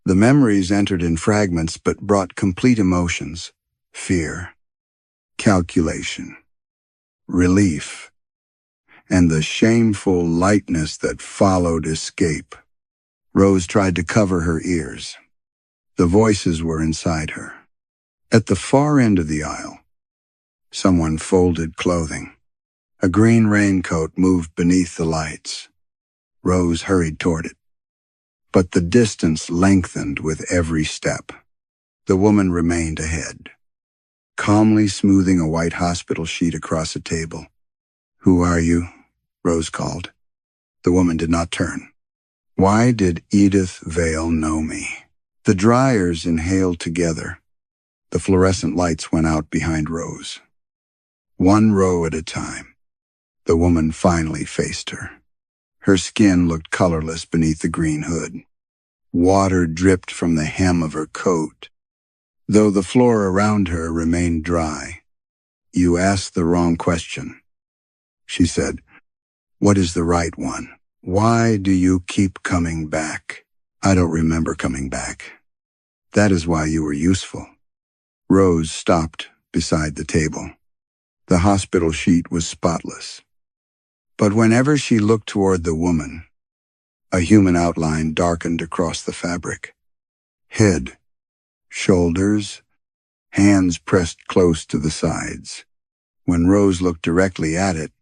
The memories entered in fragments but brought complete emotions: fear, calculation, relief, and the shameful lightness that followed escape. Rose tried to cover her ears. The voices were inside her. At the far end of the aisle, someone folded clothing. A green raincoat moved beneath the lights. Rose hurried toward it. But the distance lengthened with every step. The woman remained ahead, calmly smoothing a white hospital sheet across a table. "Who are you?" Rose called. The woman did not turn. Why did Edith Vale know me? The dryers inhaled together. The fluorescent lights went out behind Rose. One row at a time, the woman finally faced her. Her skin looked colorless beneath the green hood. Water dripped from the hem of her coat, though the floor around her remained dry. "You asked the wrong question," she said. "What is the right one? Why do you keep coming back?" "I don't remember coming back." "That is why you were useful." Rose stopped beside the table. The hospital sheet was spotless. But whenever she looked toward the woman, a human outline darkened across the fabric. Head, shoulders, hands pressed close to the sides. When Rose looked directly at it,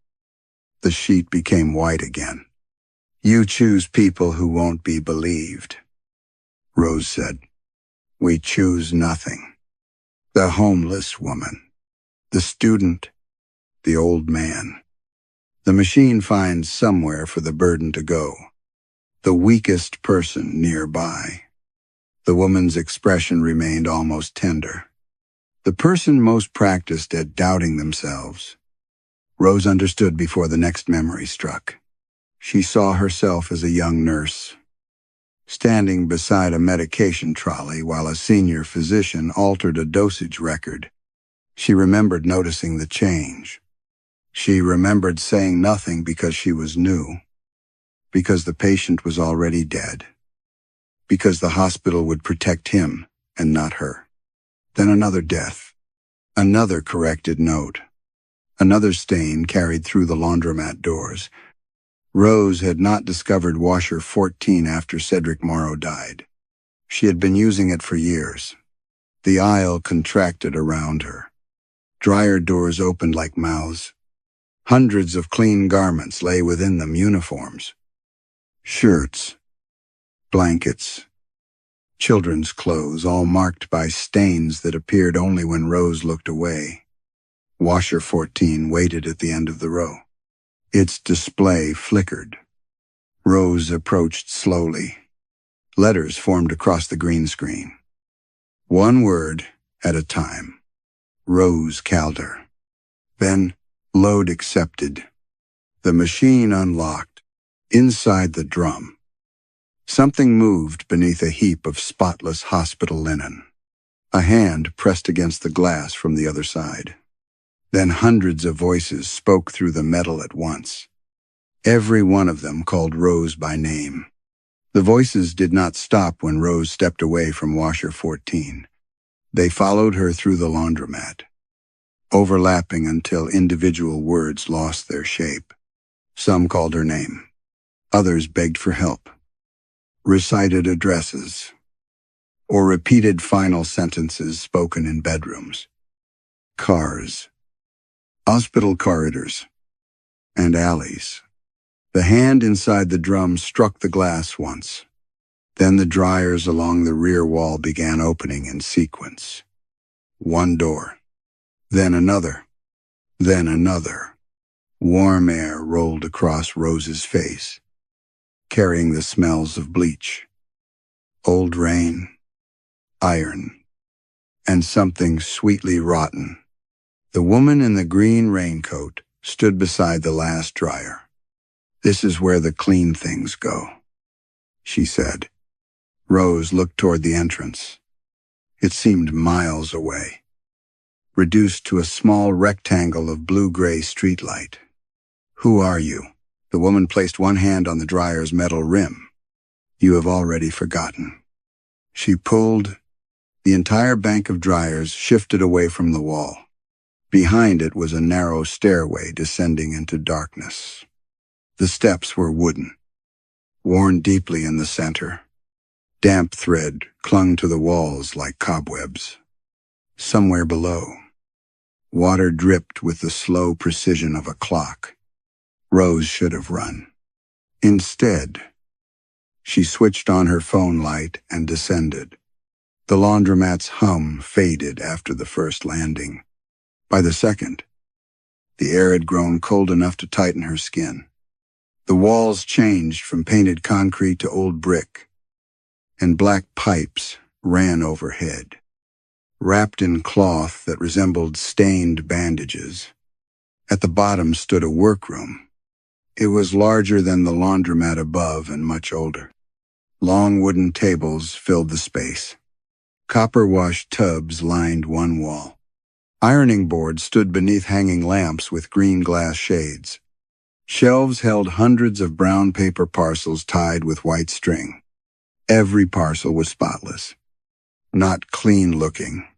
the sheet became white again. "You choose people who won't be believed." Rose said. We choose nothing. The homeless woman, the student, the old man. The machine finds somewhere for the burden to go. The weakest person nearby. The woman's expression remained almost tender. The person most practiced at doubting themselves. Rose understood before the next memory struck. She saw herself as a young nurse, standing beside a medication trolley while a senior physician altered a dosage record. She remembered noticing the change. She remembered saying nothing because she was new, because the patient was already dead, because the hospital would protect him and not her. Then another death, another corrected note, another stain carried through the laundromat doors. Rose had not discovered washer 14 after Cedric Morrow died. She had been using it for years. The aisle contracted around her. Dryer doors opened like mouths. Hundreds of clean garments lay within them, uniforms, shirts, blankets, children's clothes, all marked by stains that appeared only when Rose looked away. Washer 14 waited at the end of the row. Its display flickered. Rose approached slowly. Letters formed across the green screen. One word at a time. Rose Calder. Then, load accepted. The machine unlocked. Inside the drum, something moved beneath a heap of spotless hospital linen. A hand pressed against the glass from the other side. Then hundreds of voices spoke through the metal at once. Every one of them called Rose by name. The voices did not stop when Rose stepped away from washer 14. They followed her through the laundromat, overlapping until individual words lost their shape. Some called her name. Others begged for help, recited addresses, or repeated final sentences spoken in bedrooms, cars, hospital corridors, and alleys. The hand inside the drum struck the glass once. Then the dryers along the rear wall began opening in sequence. One door, then another, then another. Warm air rolled across Rose's face, carrying the smells of bleach, old rain, iron, and something sweetly rotten. The woman in the green raincoat stood beside the last dryer. This is where the clean things go, she said. Rose looked toward the entrance. It seemed miles away, reduced to a small rectangle of blue-gray streetlight. Who are you? The woman placed one hand on the dryer's metal rim. You have already forgotten. She pulled. The entire bank of dryers shifted away from the wall. Behind it was a narrow stairway descending into darkness. The steps were wooden, worn deeply in the center. Damp thread clung to the walls like cobwebs. Somewhere below, water dripped with the slow precision of a clock. Rose should have run. Instead, she switched on her phone light and descended. The laundromat's hum faded after the first landing. By the second, the air had grown cold enough to tighten her skin. The walls changed from painted concrete to old brick, and black pipes ran overhead, wrapped in cloth that resembled stained bandages. At the bottom stood a workroom. It was larger than the laundromat above and much older. Long wooden tables filled the space. Copper-washed tubs lined one wall. Ironing boards stood beneath hanging lamps with green glass shades. Shelves held hundreds of brown paper parcels tied with white string. Every parcel was spotless, not clean-looking,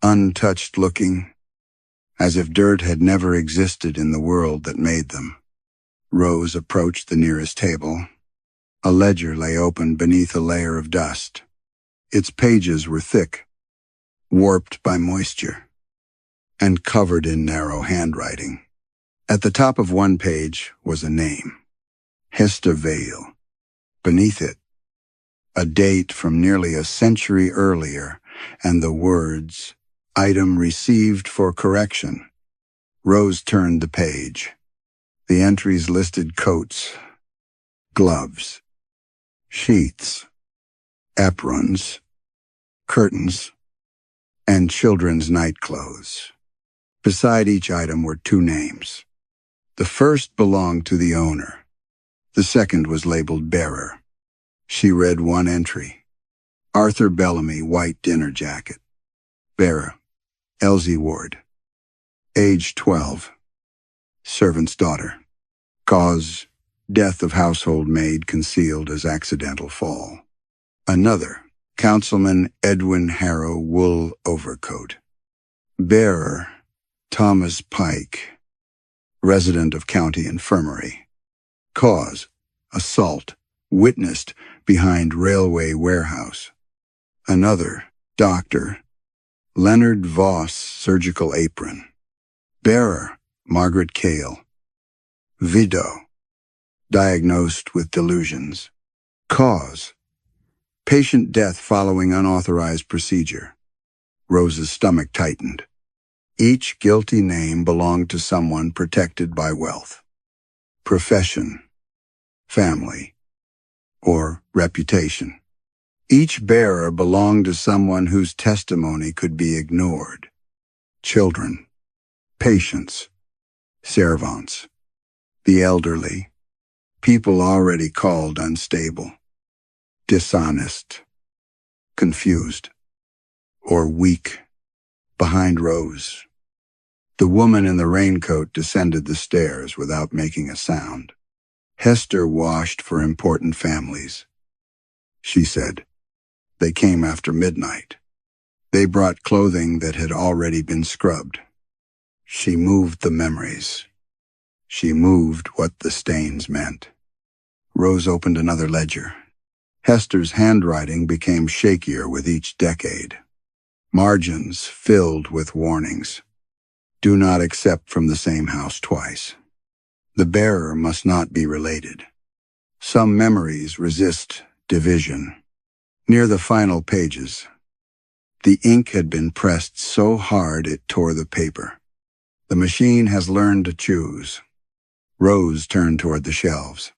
untouched-looking, as if dirt had never existed in the world that made them. Rose approached the nearest table. A ledger lay open beneath a layer of dust. Its pages were thick, warped by moisture, and covered in narrow handwriting. At the top of one page was a name, Hester Vale. Beneath it, a date from nearly a century earlier, and the words, "Item received for correction." Rose turned the page. The entries listed coats, gloves, sheaths, aprons, curtains, and children's nightclothes. Beside each item were two names. The first belonged to the owner. The second was labeled bearer. She read one entry. Arthur Bellamy, white dinner jacket. Bearer, Elsie Ward. Age 12. Servant's daughter. Cause, death of household maid concealed as accidental fall. Another, Councilman Edwin Harrow, wool overcoat. Bearer, Thomas Pike, resident of county infirmary. Cause, assault, witnessed behind railway warehouse. Another, Dr. Leonard Voss, surgical apron. Bearer, Margaret Cale. Widow, diagnosed with delusions. Cause, patient death following unauthorized procedure. Rose's stomach tightened. Each guilty name belonged to someone protected by wealth, profession, family, or reputation. Each bearer belonged to someone whose testimony could be ignored. Children, patients, servants, the elderly, people already called unstable, dishonest, confused, or weak. Behind Rose, the woman in the raincoat descended the stairs without making a sound. Hester washed for important families. She said, they came after midnight. They brought clothing that had already been scrubbed. She moved the memories. She moved what the stains meant. Rose opened another ledger. Hester's handwriting became shakier with each decade. Margins filled with warnings. Do not accept from the same house twice. The bearer must not be related. Some memories resist division. Near the final pages, the ink had been pressed so hard it tore the paper. The machine has learned to choose. Rose turned toward the shelves.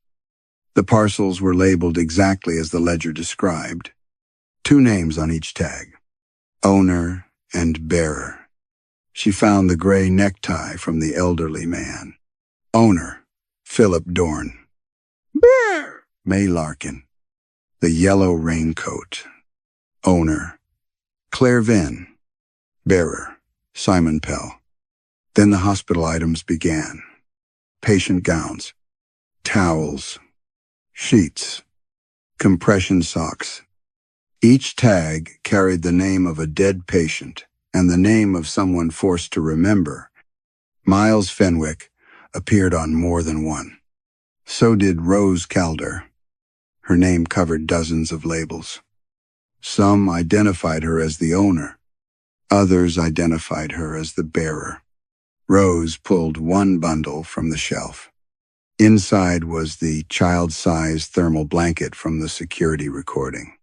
The parcels were labeled exactly as the ledger described. Two names on each tag. Owner and bearer. She found the gray necktie from the elderly man. Owner, Philip Dorn. Bearer, May Larkin. The yellow raincoat. Owner, Claire Vinn. Bearer, Simon Pell. Then the hospital items began. Patient gowns, towels, sheets, compression socks. Each tag carried the name of a dead patient and the name of someone forced to remember. Miles Fenwick appeared on more than one. So did Rose Calder. Her name covered dozens of labels. Some identified her as the owner. Others identified her as the bearer. Rose pulled one bundle from the shelf. Inside was the child-sized thermal blanket from the security recording.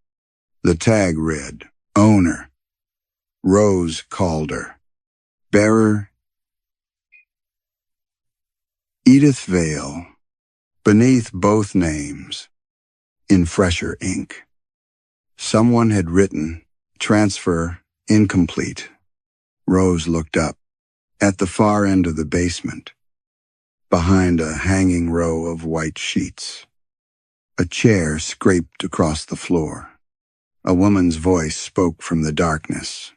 The tag read, Owner, Rose Calder. Bearer, Edith Vale. Beneath both names, in fresher ink, someone had written, Transfer incomplete. Rose looked up. At the far end of the basement, behind a hanging row of white sheets, a chair scraped across the floor. A woman's voice spoke from the darkness.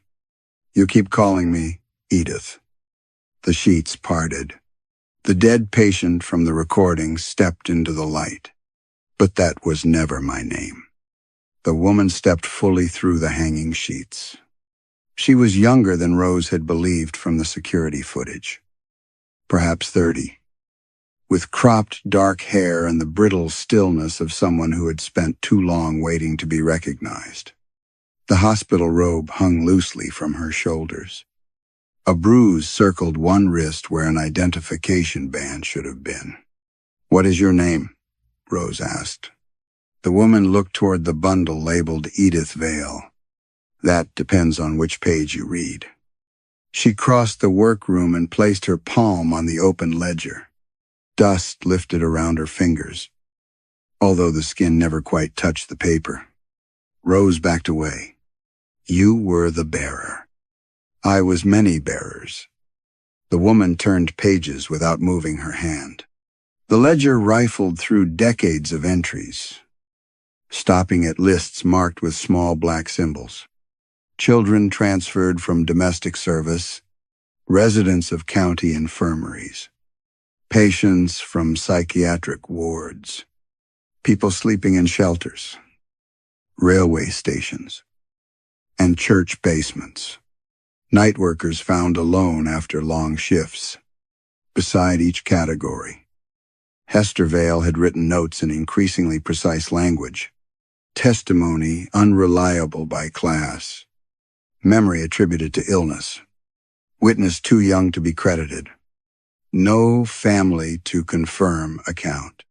You keep calling me Edith. The sheets parted. The dead patient from the recording stepped into the light. But that was never my name. The woman stepped fully through the hanging sheets. She was younger than Rose had believed from the security footage. Perhaps 30. With cropped dark hair and the brittle stillness of someone who had spent too long waiting to be recognized. The hospital robe hung loosely from her shoulders. A bruise circled one wrist where an identification band should have been. What is your name? Rose asked. The woman looked toward the bundle labeled Edith Vale. That depends on which page you read. She crossed the workroom and placed her palm on the open ledger. Dust lifted around her fingers, although the skin never quite touched the paper. Rose backed away. You were the bearer. I was many bearers. The woman turned pages without moving her hand. The ledger rifled through decades of entries, stopping at lists marked with small black symbols. Children transferred from domestic service, residents of county infirmaries, patients from psychiatric wards, people sleeping in shelters, railway stations, and church basements. Night workers found alone after long shifts. Beside each category, Hester Vale had written notes in increasingly precise language. Testimony unreliable by class. Memory attributed to illness. Witness too young to be credited. No family to confirm account.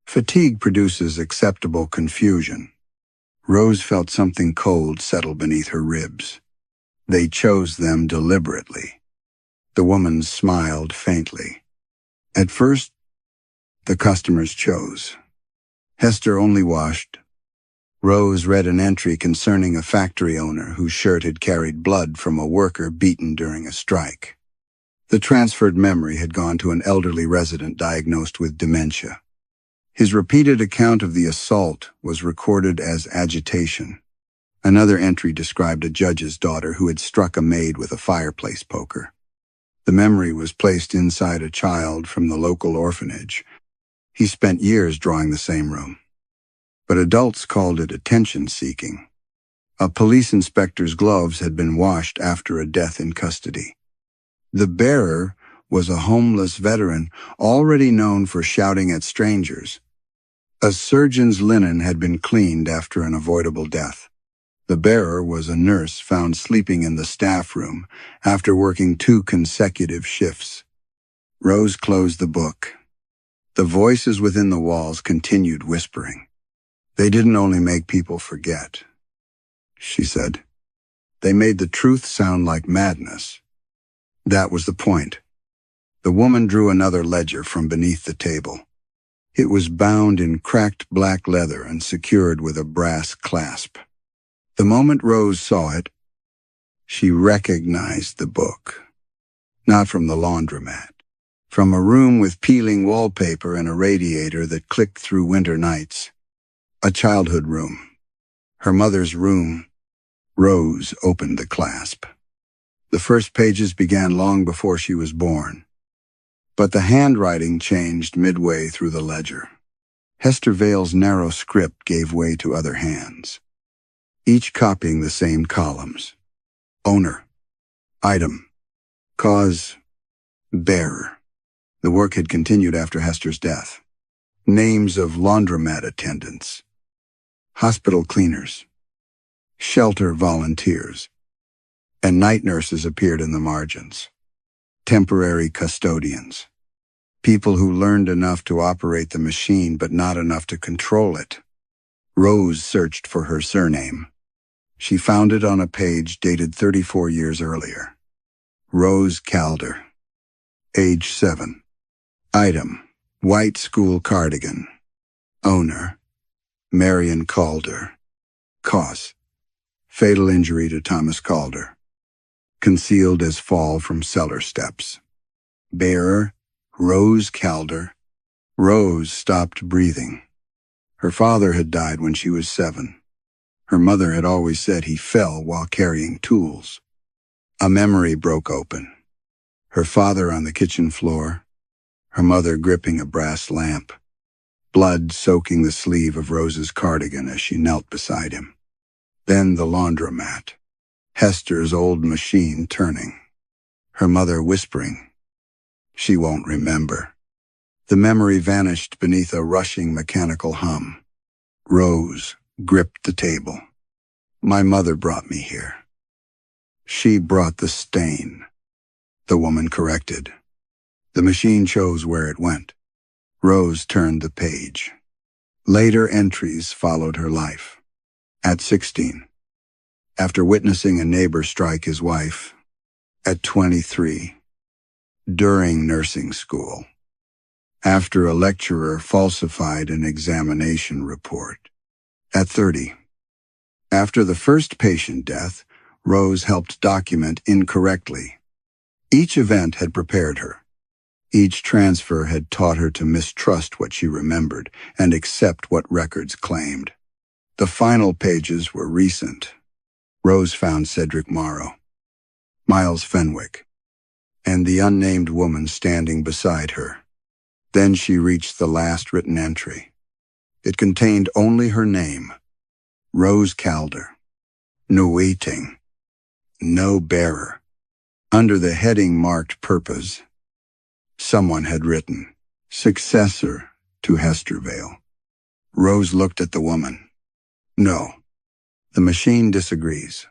Fatigue produces acceptable confusion. Rose felt something cold settle beneath her ribs. They chose them deliberately. The woman smiled faintly. At first, the customers chose. Hester only washed. Rose read an entry concerning a factory owner whose shirt had carried blood from a worker beaten during a strike. The transferred memory had gone to an elderly resident diagnosed with dementia. His repeated account of the assault was recorded as agitation. Another entry described a judge's daughter who had struck a maid with a fireplace poker. The memory was placed inside a child from the local orphanage. He spent years drawing the same room. But adults called it attention-seeking. A police inspector's gloves had been washed after a death in custody. The bearer was a homeless veteran already known for shouting at strangers. A surgeon's linen had been cleaned after an avoidable death. The bearer was a nurse found sleeping in the staff room after working 2 consecutive shifts. Rose closed the book. The voices within the walls continued whispering. They didn't only make people forget, she said. They made the truth sound like madness. That was the point. The woman drew another ledger from beneath the table. It was bound in cracked black leather and secured with a brass clasp. The moment Rose saw it, she recognized the book. Not from the laundromat. From a room with peeling wallpaper and a radiator that clicked through winter nights. A childhood room. Her mother's room. Rose opened the clasp. The first pages began long before she was born. But the handwriting changed midway through the ledger. Hester Vale's narrow script gave way to other hands, each copying the same columns. Owner. Item. Cause. Bearer. The work had continued after Hester's death. Names of laundromat attendants. Hospital cleaners. Shelter volunteers. And night nurses appeared in the margins. Temporary custodians. People who learned enough to operate the machine but not enough to control it. Rose searched for her surname. She found it on a page dated 34 years earlier. Rose Calder. Age 7. Item. White school cardigan. Owner. Marion Calder. Cause. Fatal injury to Thomas Calder. Concealed as fall from cellar steps. Bearer. Rose Calder. Rose stopped breathing. Her father had died when she was 7. Her mother had always said he fell while carrying tools. A memory broke open. Her father on the kitchen floor, her mother gripping a brass lamp, blood soaking the sleeve of Rose's cardigan as she knelt beside him. Then the laundromat, Hester's old machine turning, her mother whispering, "She won't remember." The memory vanished beneath a rushing mechanical hum. Rose gripped the table. "My mother brought me here." "She brought the stain," the woman corrected. The machine chose where it went. Rose turned the page. Later entries followed her life. At 16, after witnessing a neighbor strike his wife. At 23, during nursing school, after a lecturer falsified an examination report. At 30, after the first patient death, Rose helped document incorrectly. Each event had prepared her. Each transfer had taught her to mistrust what she remembered and accept what records claimed. The final pages were recent. Rose found Cedric Morrow, Miles Fenwick, and the unnamed woman standing beside her. Then she reached the last written entry. It contained only her name, Rose Calder. No waiting. No bearer. Under the heading marked Purpose, someone had written, successor to Hestervale. Rose looked at the woman. No. The machine disagrees.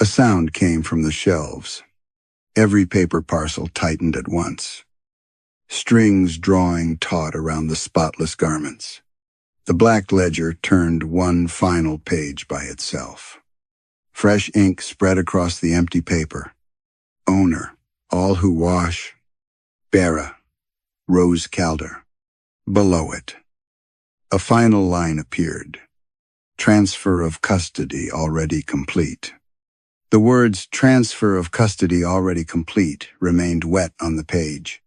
A sound came from the shelves. Every paper parcel tightened at once. Strings drawing taut around the spotless garments. The black ledger turned one final page by itself. Fresh ink spread across the empty paper. Owner, all who wash. Bearer, Rose Calder. Below it, a final line appeared. Transfer of custody already complete. The words transfer of custody already complete remained wet on the page.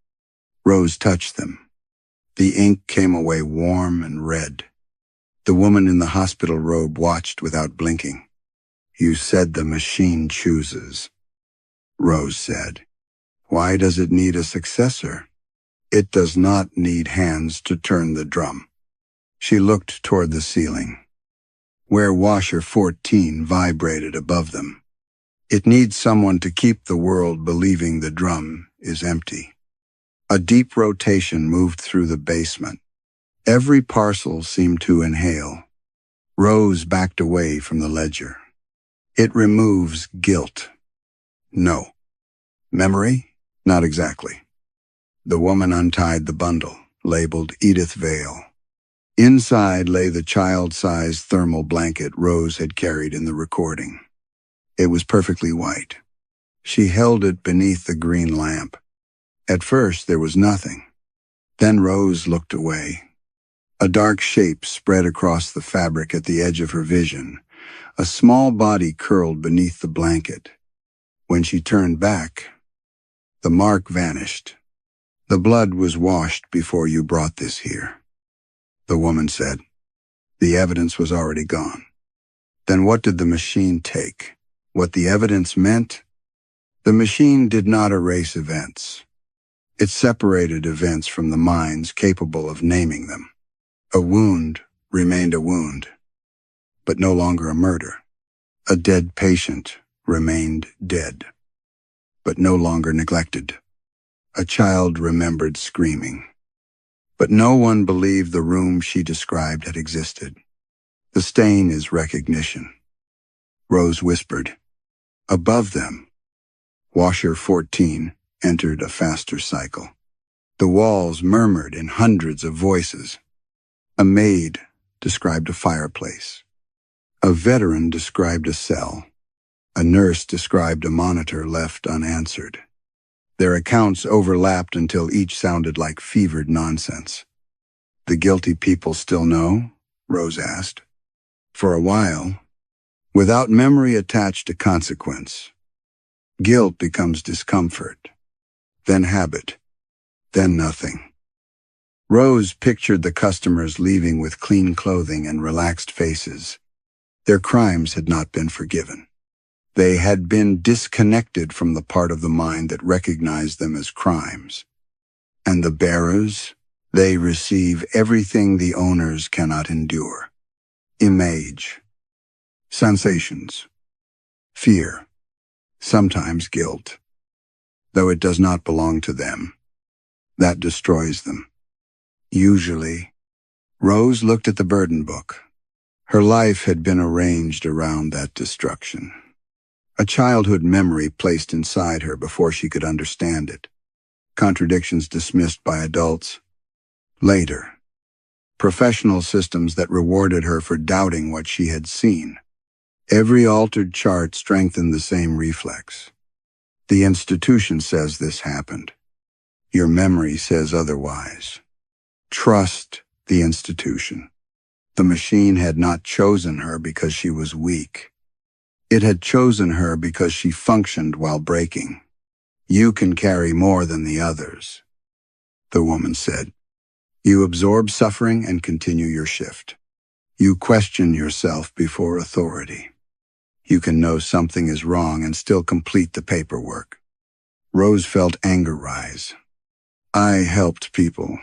Rose touched them. The ink came away warm and red. The woman in the hospital robe watched without blinking. You said the machine chooses, Rose said. Why does it need a successor? It does not need hands to turn the drum. She looked toward the ceiling, where washer 14 vibrated above them. It needs someone to keep the world believing the drum is empty. A deep rotation moved through the basement. Every parcel seemed to inhale. Rose backed away from the ledger. It removes guilt. No. Memory? Not exactly. The woman untied the bundle, labeled Edith Vale. Inside lay the child-sized thermal blanket Rose had carried in the recording. It was perfectly white. She held it beneath the green lamp. At first there was nothing. Then Rose looked away. A dark shape spread across the fabric at the edge of her vision. A small body curled beneath the blanket. When she turned back, the mark vanished. The blood was washed before you brought this here, the woman said. The evidence was already gone. Then what did the machine take? What the evidence meant? The machine did not erase events. It separated events from the minds capable of naming them. A wound remained a wound, but no longer a murder. A dead patient remained dead, but no longer neglected. A child remembered screaming, but no one believed the room she described had existed. The stain is recognition, Rose whispered. Above them, washer 14 entered a faster cycle. The walls murmured in hundreds of voices. A maid described a fireplace. A veteran described a cell. A nurse described a monitor left unanswered. Their accounts overlapped until each sounded like fevered nonsense. The guilty people still know? Rose asked. For a while, without memory attached to consequence, guilt becomes discomfort, then habit, then nothing. Rose pictured the customers leaving with clean clothing and relaxed faces. Their crimes had not been forgiven. They had been disconnected from the part of the mind that recognized them as crimes. And the bearers, they receive everything the owners cannot endure. Image, sensations, fear, sometimes guilt. Though it does not belong to them, that destroys them. Usually, Rose looked at the burden book. Her life had been arranged around that destruction. A childhood memory placed inside her before she could understand it. Contradictions dismissed by adults. Later, professional systems that rewarded her for doubting what she had seen. Every altered chart strengthened the same reflex. The institution says this happened. Your memory says otherwise. Trust the institution. The machine had not chosen her because she was weak. It had chosen her because she functioned while breaking. You can carry more than the others, the woman said. You absorb suffering and continue your shift. You question yourself before authority. You can know something is wrong and still complete the paperwork. Rose felt anger rise. I helped people.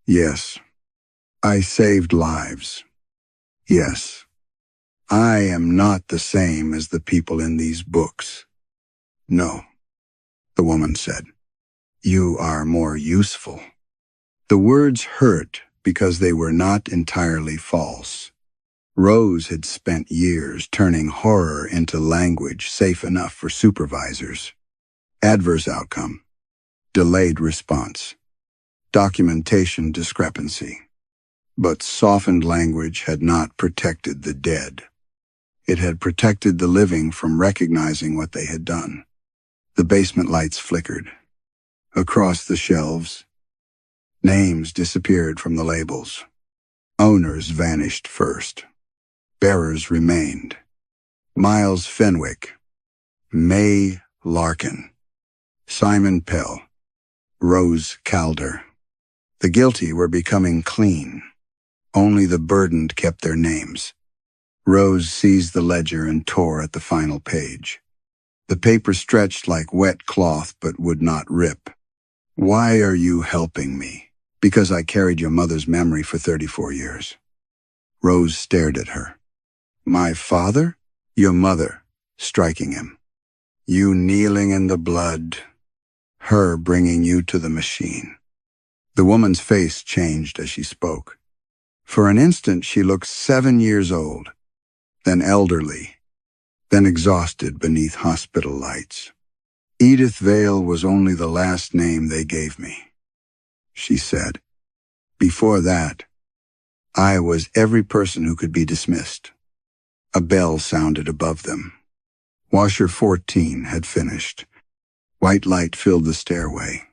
Yes. I saved lives. Yes. I am not the same as the people in these books. No, the woman said. You are more useful. The words hurt because they were not entirely false. Rose had spent years turning horror into language safe enough for supervisors. Adverse outcome. Delayed response. Documentation discrepancy. But softened language had not protected the dead. It had protected the living from recognizing what they had done. The basement lights flickered. Across the shelves, names disappeared from the labels. Owners vanished first. Bearers remained. Miles Fenwick, May Larkin, Simon Pell, Rose Calder. The guilty were becoming clean. Only the burdened kept their names. Rose seized the ledger and tore at the final page. The paper stretched like wet cloth but would not rip. Why are you helping me? Because I carried your mother's memory for 34 years. Rose stared at her. My father? Your mother, striking him. You kneeling in the blood. Her bringing you to the machine. The woman's face changed as she spoke. For an instant she looked 7 years old, then elderly, then exhausted beneath hospital lights. Edith Vale was only the last name they gave me, she said. Before that, I was every person who could be dismissed. A bell sounded above them. Washer 14 had finished. White light filled the stairway.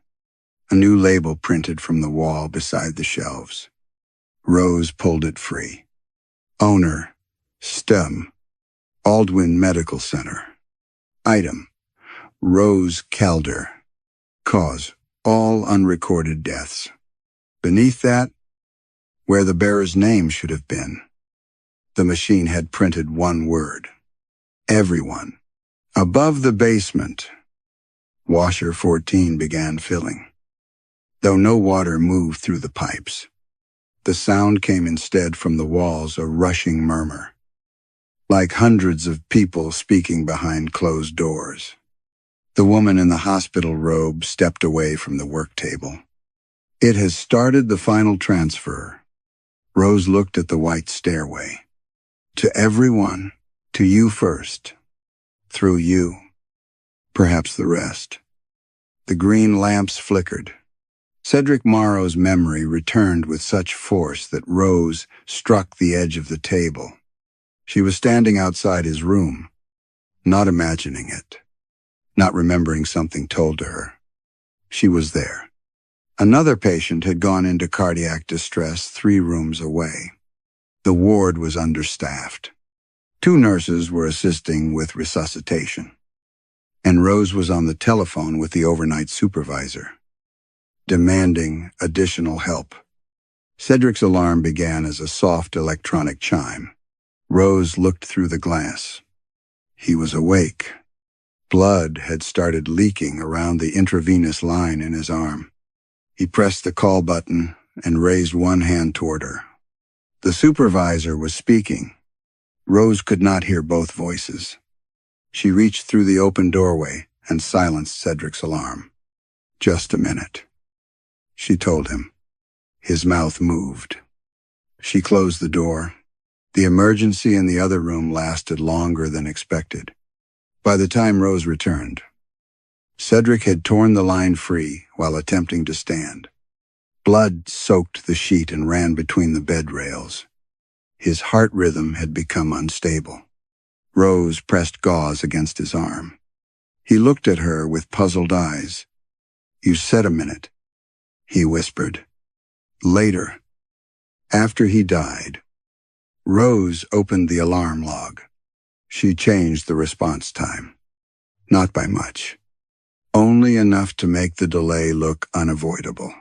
A new label printed from the wall beside the shelves. Rose pulled it free. Owner, STEM, Aldwyn Medical Center. Item, Rose Calder. Cause, all unrecorded deaths. Beneath that, where the bearer's name should have been, the machine had printed one word. Everyone. Above the basement, Washer 14 began filling. Though no water moved through the pipes, the sound came instead from the walls, a rushing murmur, like hundreds of people speaking behind closed doors. The woman in the hospital robe stepped away from the work table. It has started the final transfer. Rose looked at the white stairway. To everyone, to you first. Through you. Perhaps the rest. The green lamps flickered. Cedric Morrow's memory returned with such force that Rose struck the edge of the table. She was standing outside his room, not imagining it, not remembering something told to her. She was there. Another patient had gone into cardiac distress 3 rooms away. The ward was understaffed. 2 nurses were assisting with resuscitation, and Rose was on the telephone with the overnight supervisor, demanding additional help. Cedric's alarm began as a soft electronic chime. Rose looked through the glass. He was awake. Blood had started leaking around the intravenous line in his arm. He pressed the call button and raised one hand toward her. The supervisor was speaking. Rose could not hear both voices. She reached through the open doorway and silenced Cedric's alarm. Just a minute, she told him. His mouth moved. She closed the door. The emergency in the other room lasted longer than expected. By the time Rose returned, Cedric had torn the line free while attempting to stand. Blood soaked the sheet and ran between the bed rails. His heart rhythm had become unstable. Rose pressed gauze against his arm. He looked at her with puzzled eyes. "You said a minute," he whispered. "Later, after he died." Rose opened the alarm log. She changed the response time. Not by much. Only enough to make the delay look unavoidable.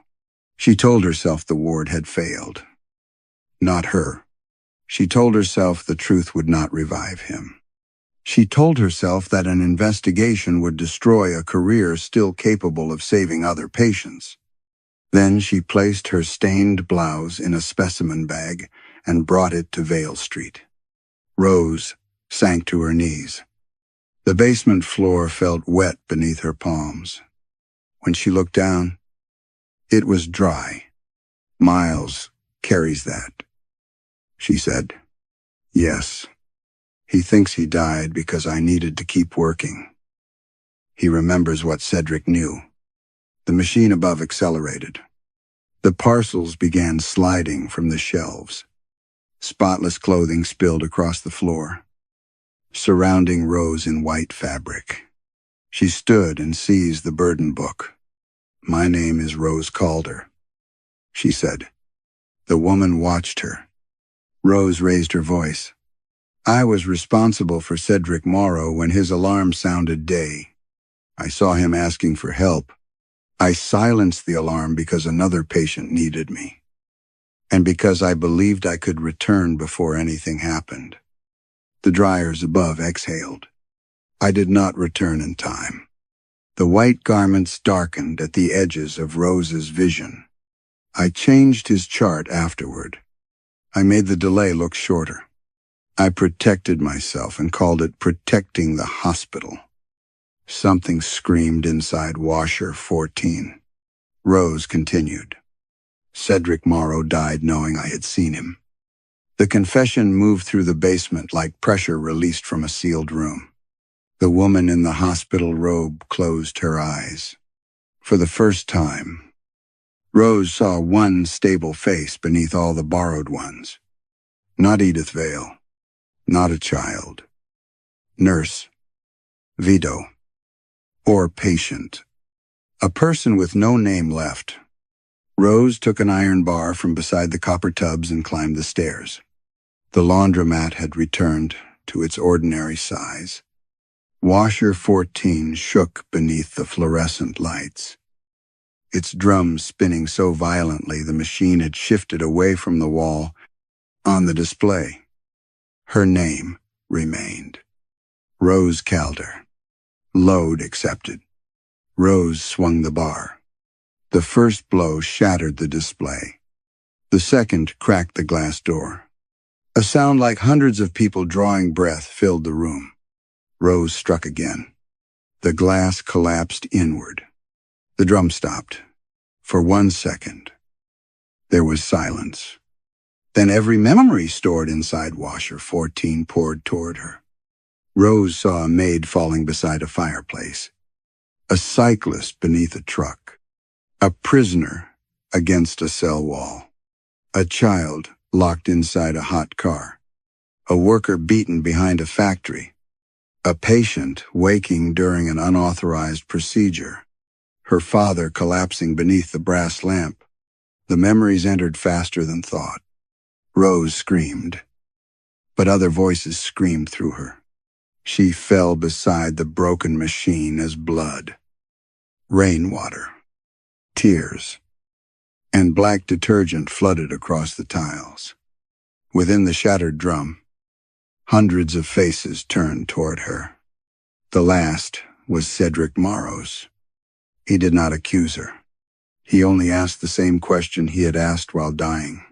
She told herself the ward had failed. Not her. She told herself the truth would not revive him. She told herself that an investigation would destroy a career still capable of saving other patients. Then she placed her stained blouse in a specimen bag and brought it to Vale Street. Rose sank to her knees. The basement floor felt wet beneath her palms. When she looked down, it was dry. "Miles carries that," she said. "Yes. He thinks he died because I needed to keep working." He remembers what Cedric knew. The machine above accelerated. The parcels began sliding from the shelves. Spotless clothing spilled across the floor, surrounding Rose in white fabric. She stood and seized the burden book. "My name is Rose Calder," she said. The woman watched her. Rose raised her voice. "I was responsible for Cedric Morrow when his alarm sounded day. I saw him asking for help. I silenced the alarm because another patient needed me, and because I believed I could return before anything happened." The dryers above exhaled. "I did not return in time." The white garments darkened at the edges of Rose's vision. "I changed his chart afterward. I made the delay look shorter. I protected myself and called it protecting the hospital." Something screamed inside washer 14. Rose continued. "Cedric Morrow died knowing I had seen him." The confession moved through the basement like pressure released from a sealed room. The woman in the hospital robe closed her eyes. For the first time, Rose saw one stable face beneath all the borrowed ones. Not Edith Vale. Not a child. Nurse. Vito. Or patient. A person with no name left. Rose took an iron bar from beside the copper tubs and climbed the stairs. The laundromat had returned to its ordinary size. Washer 14 shook beneath the fluorescent lights. Its drums spinning so violently the machine had shifted away from the wall. On the display, her name remained. Rose Calder. Load accepted. Rose swung the bar. The first blow shattered the display. The second cracked the glass door. A sound like hundreds of people drawing breath filled the room. Rose struck again. The glass collapsed inward. The drum stopped. For 1 second, there was silence. Then every memory stored inside washer 14 poured toward her. Rose saw a maid falling beside a fireplace, a cyclist beneath a truck, a prisoner against a cell wall, a child locked inside a hot car, a worker beaten behind a factory, a patient waking during an unauthorized procedure, her father collapsing beneath the brass lamp. The memories entered faster than thought. Rose screamed, but other voices screamed through her. She fell beside the broken machine as blood, rainwater, tears, and black detergent flooded across the tiles. Within the shattered drum, hundreds of faces turned toward her. The last was Cedric Morrow's. He did not accuse her. He only asked the same question he had asked while dying.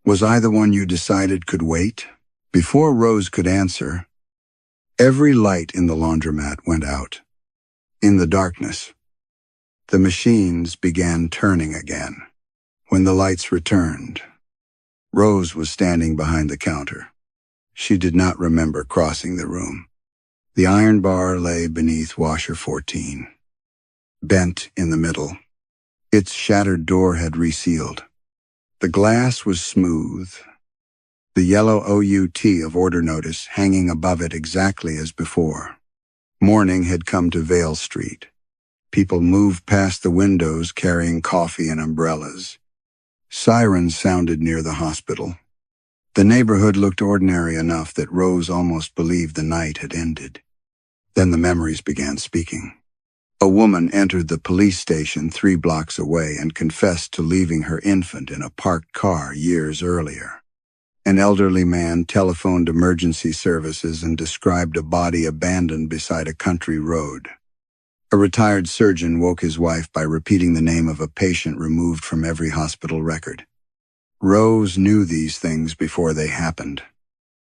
"Was I the one you decided could wait?" Before Rose could answer, every light in the laundromat went out. In the darkness, the machines began turning again. When the lights returned, Rose was standing behind the counter. She did not remember crossing the room. The iron bar lay beneath washer 14, bent in the middle. Its shattered door had resealed. The glass was smooth, the yellow OUT of order notice hanging above it exactly as before. Morning had come to Vale Street. People moved past the windows carrying coffee and umbrellas. Sirens sounded near the hospital. The neighborhood looked ordinary enough that Rose almost believed the night had ended. Then the memories began speaking. A woman entered the police station 3 blocks away and confessed to leaving her infant in a parked car years earlier. An elderly man telephoned emergency services and described a body abandoned beside a country road. A retired surgeon woke his wife by repeating the name of a patient removed from every hospital record. Rose knew these things before they happened.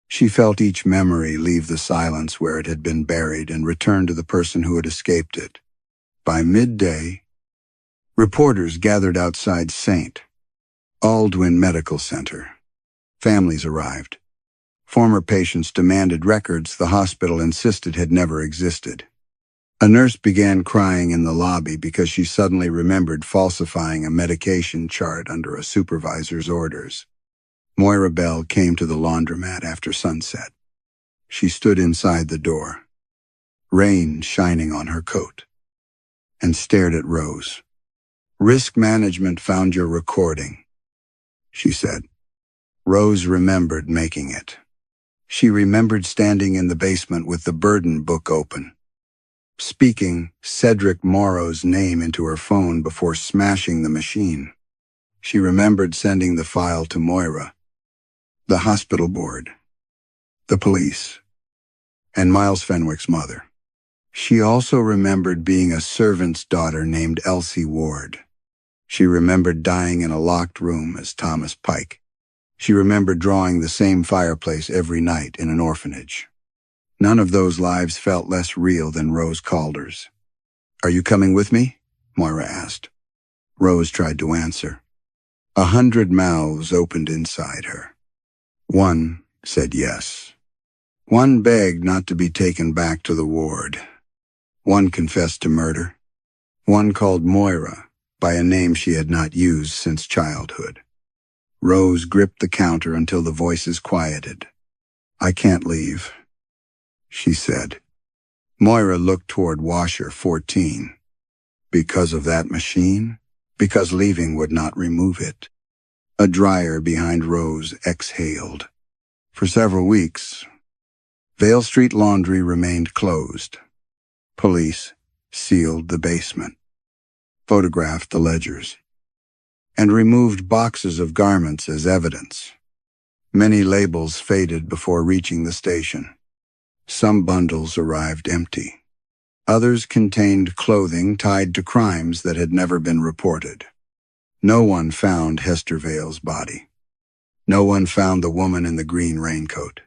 She felt each memory leave the silence where it had been buried and return to the person who had escaped it. By midday, reporters gathered outside St. Aldwyn Medical Center. Families arrived. Former patients demanded records the hospital insisted had never existed. A nurse began crying in the lobby because she suddenly remembered falsifying a medication chart under a supervisor's orders. Moira Bell came to the laundromat after sunset. She stood inside the door, rain shining on her coat, and stared at Rose. "Risk management found your recording," she said. Rose remembered making it. She remembered standing in the basement with the burden book open, speaking Cedric Morrow's name into her phone before smashing the machine. She remembered sending the file to Moira, the hospital board, the police, and Miles Fenwick's mother. She also remembered being a servant's daughter named Elsie Ward. She remembered dying in a locked room as Thomas Pike. She remembered drawing the same fireplace every night in an orphanage. None of those lives felt less real than Rose Calder's. "Are you coming with me?" Moira asked. Rose tried to answer. 100 mouths opened inside her. One said yes. One begged not to be taken back to the ward. One confessed to murder. One called Moira by a name she had not used since childhood. Rose gripped the counter until the voices quieted. "I can't leave," she said. Moira looked toward washer 14. Because of that machine? Because leaving would not remove it. A dryer behind Rose exhaled. For several weeks, Vale Street Laundry remained closed. Police sealed the basement, photographed the ledgers, and removed boxes of garments as evidence. Many labels faded before reaching the station. Some bundles arrived empty. Others contained clothing tied to crimes that had never been reported. No one found Hester Vale's body. No one found the woman in the green raincoat.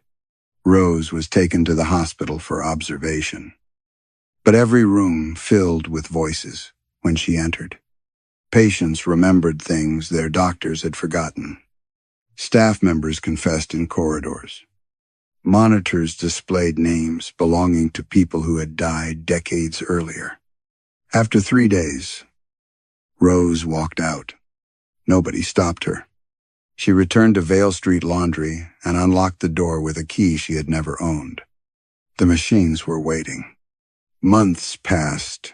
Rose was taken to the hospital for observation. But every room filled with voices when she entered. Patients remembered things their doctors had forgotten. Staff members confessed in corridors. Monitors displayed names belonging to people who had died decades earlier. After 3 days, Rose walked out. Nobody stopped her. She returned to Vale Street Laundry and unlocked the door with a key she had never owned. The machines were waiting. Months passed.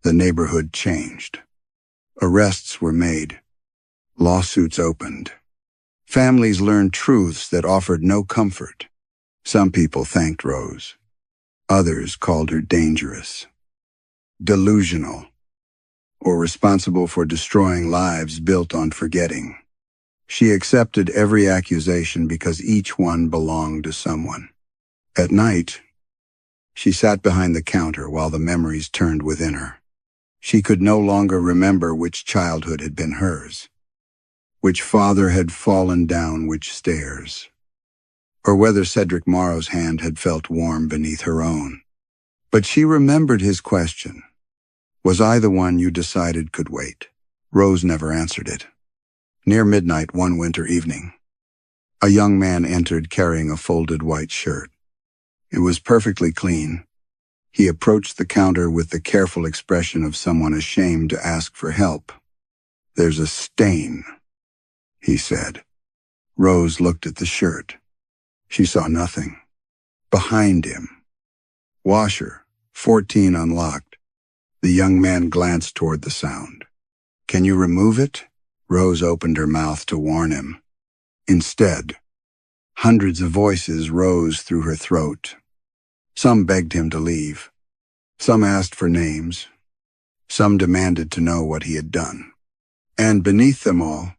The neighborhood changed. Arrests were made. Lawsuits opened. Families learned truths that offered no comfort. Some people thanked Rose. Others called her dangerous, delusional, or responsible for destroying lives built on forgetting. She accepted every accusation because each one belonged to someone. At night, she sat behind the counter while the memories turned within her. She could no longer remember which childhood had been hers, which father had fallen down which stairs, or whether Cedric Morrow's hand had felt warm beneath her own. But she remembered his question. "Was I the one you decided could wait?" Rose never answered it. Near midnight one winter evening, a young man entered carrying a folded white shirt. It was perfectly clean. He approached the counter with the careful expression of someone ashamed to ask for help. "There's a stain," he said. Rose looked at the shirt. She saw nothing. Behind him. "Washer, 14 unlocked." The young man glanced toward the sound. "Can you remove it?" Rose opened her mouth to warn him. Instead, hundreds of voices rose through her throat. Some begged him to leave. Some asked for names. Some demanded to know what he had done. And beneath them all,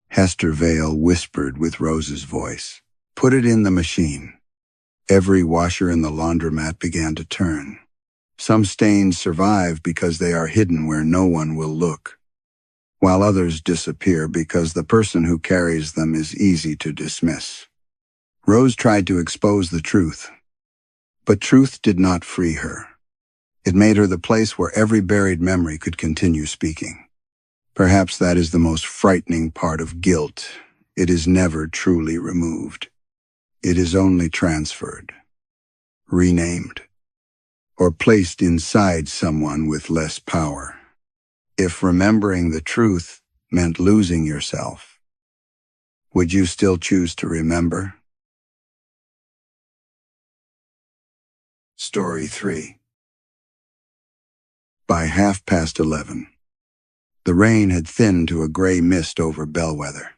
Hester Vale whispered with Rose's voice, "Put it in the machine." Every washer in the laundromat began to turn. Some stains survive because they are hidden where no one will look, while others disappear because the person who carries them is easy to dismiss. Rose tried to expose the truth, but truth did not free her. It made her the place where every buried memory could continue speaking. Perhaps that is the most frightening part of guilt. It is never truly removed. It is only transferred, renamed, or placed inside someone with less power. If remembering the truth meant losing yourself, would you still choose to remember? Story 3. By 11:30, the rain had thinned to a gray mist over Bellwether,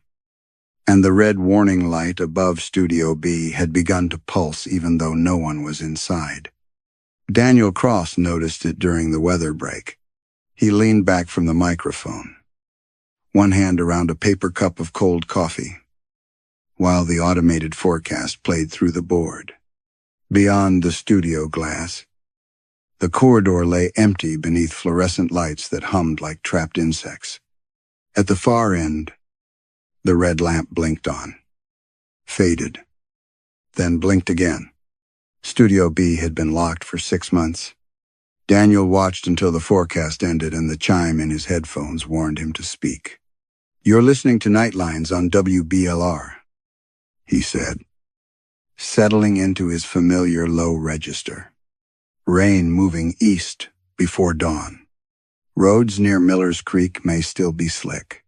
and the red warning light above Studio B had begun to pulse even though no one was inside. Daniel Cross noticed it during the weather break. He leaned back from the microphone, one hand around a paper cup of cold coffee, while the automated forecast played through the board. Beyond the studio glass, the corridor lay empty beneath fluorescent lights that hummed like trapped insects. At the far end, the red lamp blinked on, faded, then blinked again. Studio B had been locked for 6 months. Daniel watched until the forecast ended and the chime in his headphones warned him to speak. "You're listening to Nightlines on WBLR, he said, settling into his familiar low register. Rain moving east before dawn. Roads near Miller's Creek may still be slick,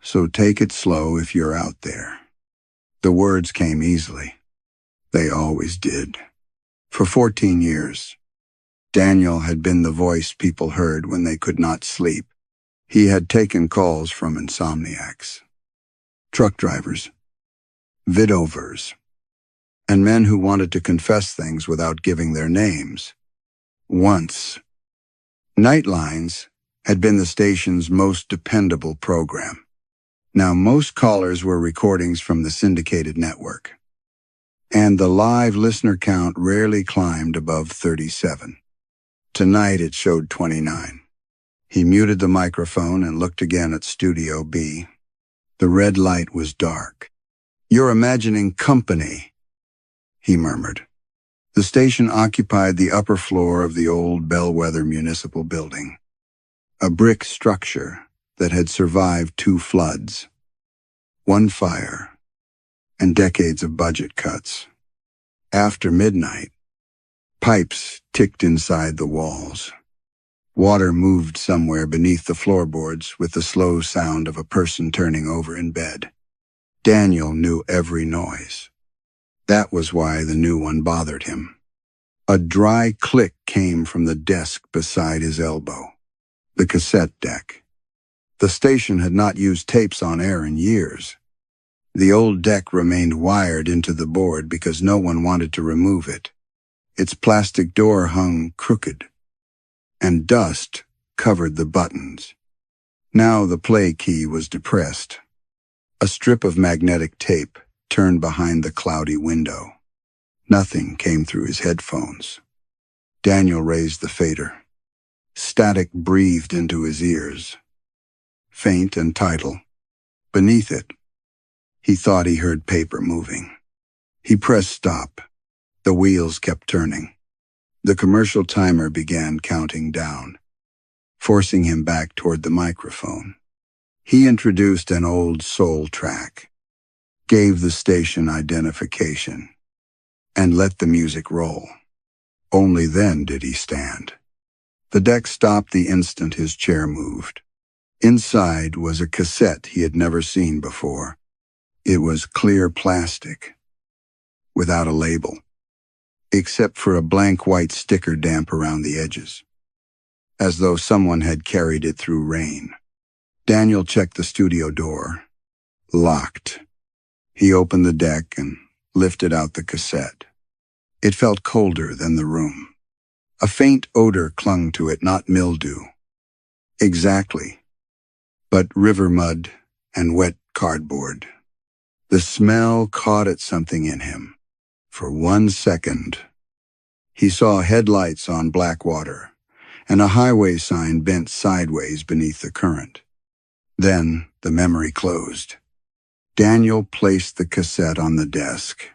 so take it slow if you're out there." The words came easily. They always did. For 14 years, Daniel had been the voice people heard when they could not sleep. He had taken calls from insomniacs, truck drivers, vidovers, and men who wanted to confess things without giving their names. Once, Nightlines had been the station's most dependable program. Now most callers were recordings from the syndicated network, and the live listener count rarely climbed above 37. Tonight it showed 29. He muted the microphone and looked again at Studio B. The red light was dark. "You're imagining company," he murmured. The station occupied the upper floor of the old Bellwether Municipal Building, a brick structure that had survived 2 floods, 1 fire, and decades of budget cuts. After midnight, pipes ticked inside the walls. Water moved somewhere beneath the floorboards with the slow sound of a person turning over in bed. Daniel knew every noise. That was why the new one bothered him. A dry click came from the desk beside his elbow. The cassette deck. The station had not used tapes on air in years. The old deck remained wired into the board because no one wanted to remove it. Its plastic door hung crooked, and dust covered the buttons. Now the play key was depressed. A strip of magnetic tape turned behind the cloudy window. Nothing came through his headphones. Daniel raised the fader. Static breathed into his ears, faint and tidal. Beneath it, he thought he heard paper moving. He pressed stop. The wheels kept turning. The commercial timer began counting down, forcing him back toward the microphone. He introduced an old soul track, gave the station identification, and let the music roll. Only then did he stand. The deck stopped the instant his chair moved. Inside was a cassette he had never seen before. It was clear plastic, without a label, except for a blank white sticker damp around the edges, as though someone had carried it through rain. Daniel checked the studio door. Locked. He opened the deck and lifted out the cassette. It felt colder than the room. A faint odor clung to it, not mildew. Exactly, but river mud and wet cardboard. The smell caught at something in him. For 1 second, he saw headlights on black water and a highway sign bent sideways beneath the current. Then the memory closed. Daniel placed the cassette on the desk.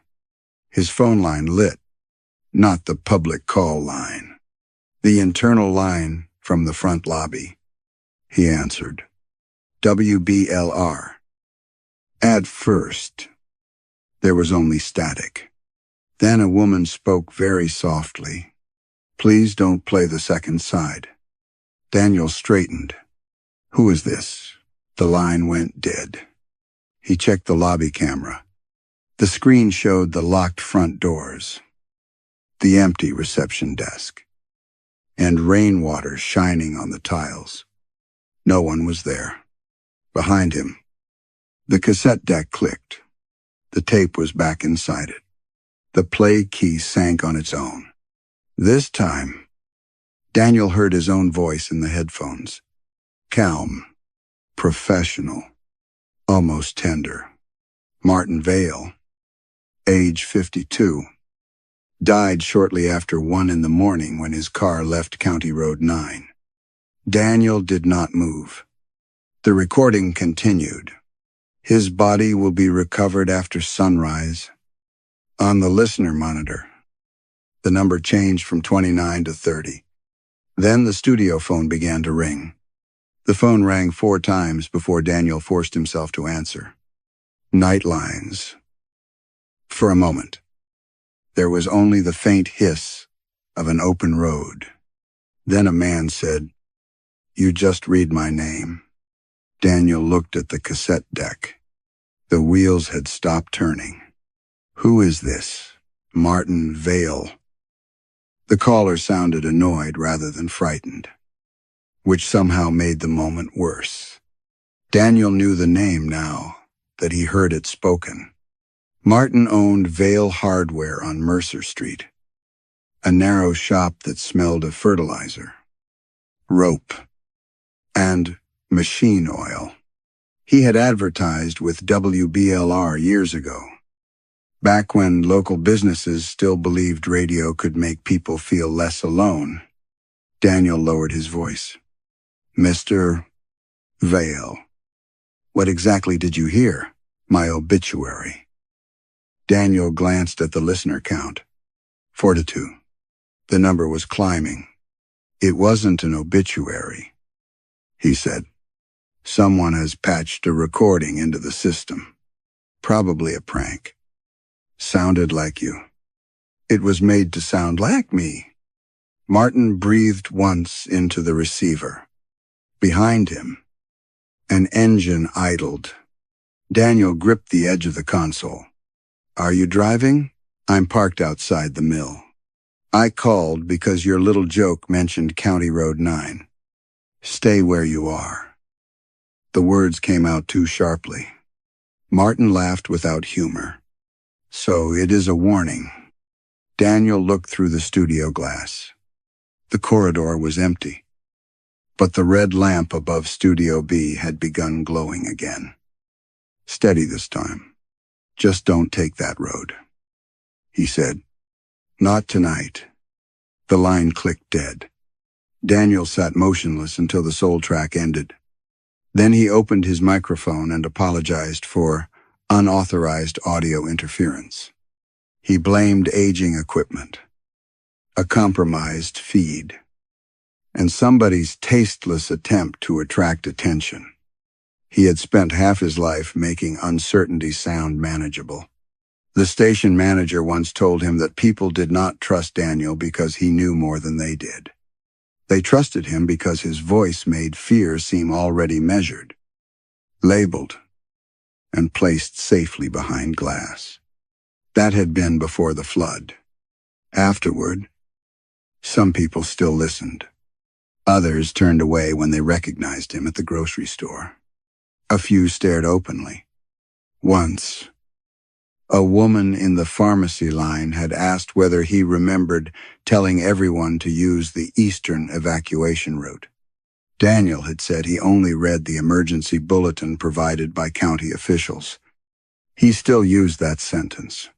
His phone line lit, not the public call line, the internal line from the front lobby. He answered. WBLR. At first, there was only static. Then a woman spoke very softly. Please don't play the second side. Daniel straightened. Who is this? The line went dead. He checked the lobby camera. The screen showed the locked front doors, the empty reception desk, and rainwater shining on the tiles. No one was there. Behind him, the cassette deck clicked. The tape was back inside it. The play key sank on its own. This time, Daniel heard his own voice in the headphones. Calm, professional, almost tender. Martin Vale, age 52, died shortly after 1 in the morning when his car left County Road 9. Daniel did not move. The recording continued. His body will be recovered after sunrise. On the listener monitor, the number changed from 29 to 30. Then the studio phone began to ring. The phone rang 4 times before Daniel forced himself to answer. Night lines. For a moment, there was only the faint hiss of an open road. Then a man said, "You just read my name." Daniel looked at the cassette deck. The wheels had stopped turning. Who is this? Martin Vale. The caller sounded annoyed rather than frightened, which somehow made the moment worse. Daniel knew the name now that he heard it spoken. Martin owned Vale Hardware on Mercer Street, a narrow shop that smelled of fertilizer, rope, and machine oil. He had advertised with WBLR years ago, back when local businesses still believed radio could make people feel less alone. Daniel lowered his voice. Mr. Vale, what exactly did you hear? My obituary. Daniel glanced at the listener count. 42. The number was climbing. It wasn't an obituary, he said. Someone has patched a recording into the system. Probably a prank. Sounded like you. It was made to sound like me. Martin breathed once into the receiver. Behind him, an engine idled. Daniel gripped the edge of the console. Are you driving? I'm parked outside the mill. I called because your little joke mentioned County Road 9. Stay where you are. The words came out too sharply. Martin laughed without humor. So it is a warning. Daniel looked through the studio glass. The corridor was empty, but the red lamp above Studio B had begun glowing again. Steady this time. Just don't take that road, he said. Not tonight. The line clicked dead. Daniel sat motionless until the soul track ended. Then he opened his microphone and apologized for unauthorized audio interference. He blamed aging equipment, a compromised feed, and somebody's tasteless attempt to attract attention. He had spent half his life making uncertainty sound manageable. The station manager once told him that people did not trust Daniel because he knew more than they did. They trusted him because his voice made fear seem already measured, labeled, and placed safely behind glass. That had been before the flood. Afterward, some people still listened. Others turned away when they recognized him at the grocery store. A few stared openly. Once, a woman in the pharmacy line had asked whether he remembered telling everyone to use the eastern evacuation route. Daniel had said he only read the emergency bulletin provided by county officials. He still used that sentence.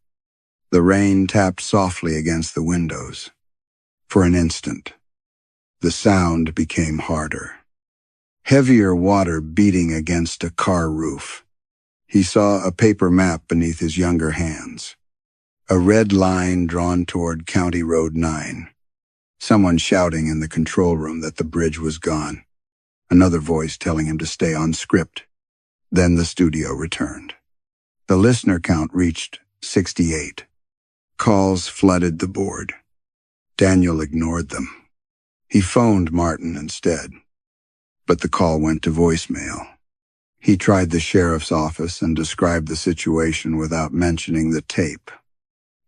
The rain tapped softly against the windows. For an instant, the sound became harder. Heavier water beating against a car roof. He saw a paper map beneath his younger hands. A red line drawn toward County Road 9. Someone shouting in the control room that the bridge was gone. Another voice telling him to stay on script. Then the studio returned. The listener count reached 68. Calls flooded the board. Daniel ignored them. He phoned Martin instead, but the call went to voicemail. He tried the sheriff's office and described the situation without mentioning the tape.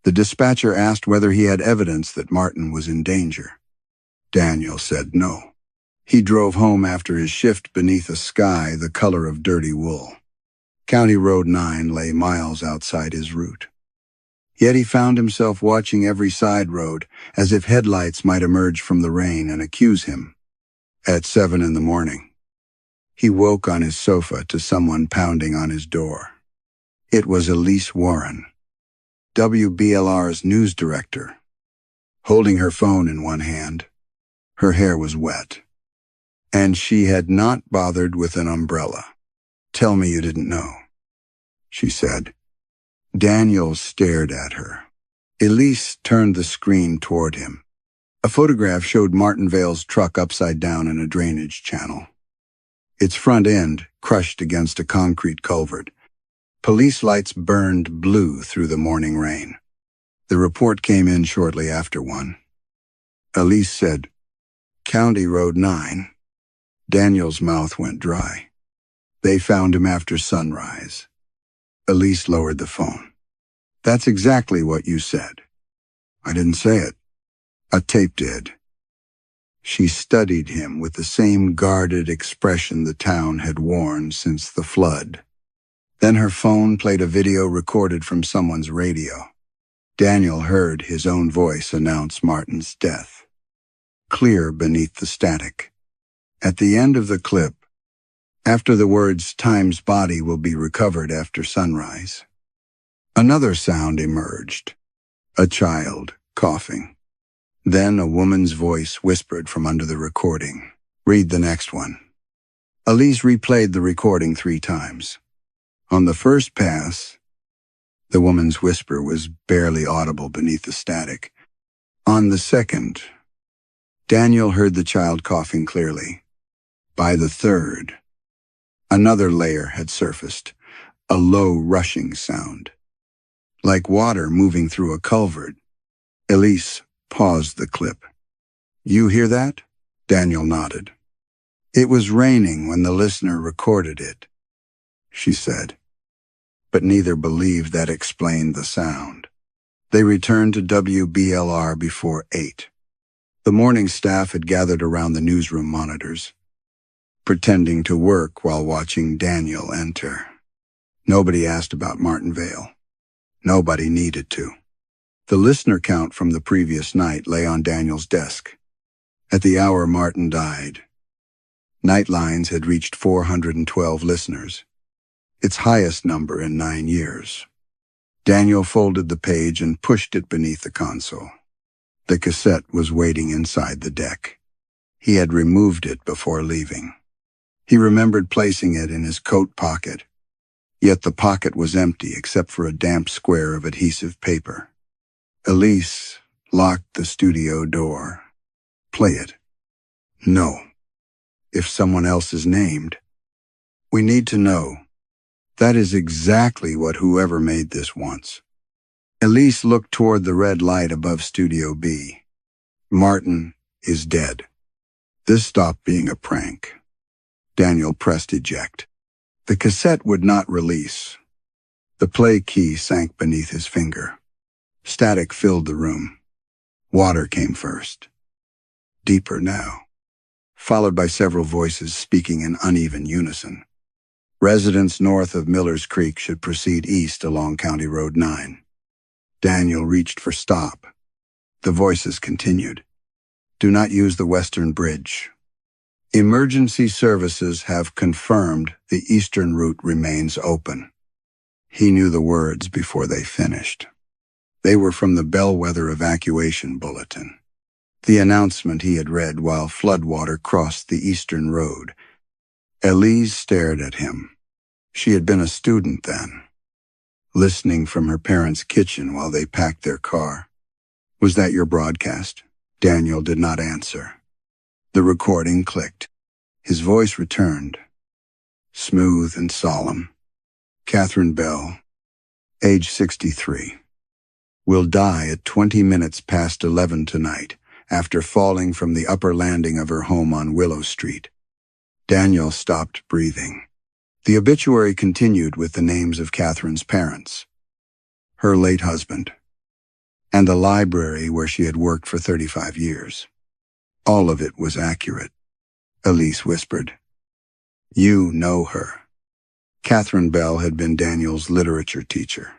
The dispatcher asked whether he had evidence that Martin was in danger. Daniel said no. He drove home after his shift beneath a sky the color of dirty wool. County Road 9 lay miles outside his route. Yet he found himself watching every side road, as if headlights might emerge from the rain and accuse him. At 7 in the morning, he woke on his sofa to someone pounding on his door. It was Elise Warren, WBLR's news director, holding her phone in one hand. Her hair was wet, and she had not bothered with an umbrella. "Tell me you didn't know," she said. Daniel stared at her. Elise turned the screen toward him. A photograph showed Martin Vale's truck upside down in a drainage channel. Its front end crushed against a concrete culvert. Police lights burned blue through the morning rain. The report came in shortly after 1. Elise said, "County Road 9. Daniel's mouth went dry. They found him after sunrise. Elise lowered the phone. "That's exactly what you said." "I didn't say it. A tape did." She studied him with the same guarded expression the town had worn since the flood. Then her phone played a video recorded from someone's radio. Daniel heard his own voice announce Martin's death, clear beneath the static. At the end of the clip, after the words "Time's body will be recovered after sunrise," another sound emerged, a child coughing. Then a woman's voice whispered from under the recording, "Read the next one." Elise replayed the recording 3 times. On the first pass, the woman's whisper was barely audible beneath the static. On the second, Daniel heard the child coughing clearly. By the third, another layer had surfaced, a low rushing sound, like water moving through a culvert. Elise paused the clip. "You hear that?" Daniel nodded. "It was raining when the listener recorded it," she said. But neither believed that explained the sound. They returned to WBLR before 8. The morning staff had gathered around the newsroom monitors, pretending to work while watching Daniel enter. Nobody asked about Martin Vale. Nobody needed to. The listener count from the previous night lay on Daniel's desk. At the hour Martin died, Nightlines had reached 412 listeners, its highest number in 9 years. Daniel folded the page and pushed it beneath the console. The cassette was waiting inside the deck. He had removed it before leaving. He remembered placing it in his coat pocket, yet the pocket was empty except for a damp square of adhesive paper. Elise locked the studio door. "Play it." "No. If someone else is named, we need to know. That is exactly what whoever made this wants." Elise looked toward the red light above Studio B. "Martin is dead." This stopped being a prank. Daniel pressed eject. The cassette would not release. The play key sank beneath his finger. Static filled the room. Water came first. Deeper now, followed by several voices speaking in uneven unison. Residents north of Miller's Creek should proceed east along County Road 9. Daniel reached for stop. The voices continued. Do not use the western bridge. Emergency services have confirmed the eastern route remains open. He knew the words before they finished. They were from the Bellwether Evacuation Bulletin, the announcement he had read while floodwater crossed the eastern road. Elise stared at him. She had been a student then, listening from her parents' kitchen while they packed their car. Was that your broadcast? Daniel did not answer. The recording clicked. His voice returned, smooth and solemn. Catherine Bell, age 63, will die at 20 minutes past 11 tonight after falling from the upper landing of her home on Willow Street. Daniel stopped breathing. The obituary continued with the names of Catherine's parents, her late husband, and the library where she had worked for 35 years. All of it was accurate. Elise whispered. You know her. Catherine Bell had been Daniel's literature teacher.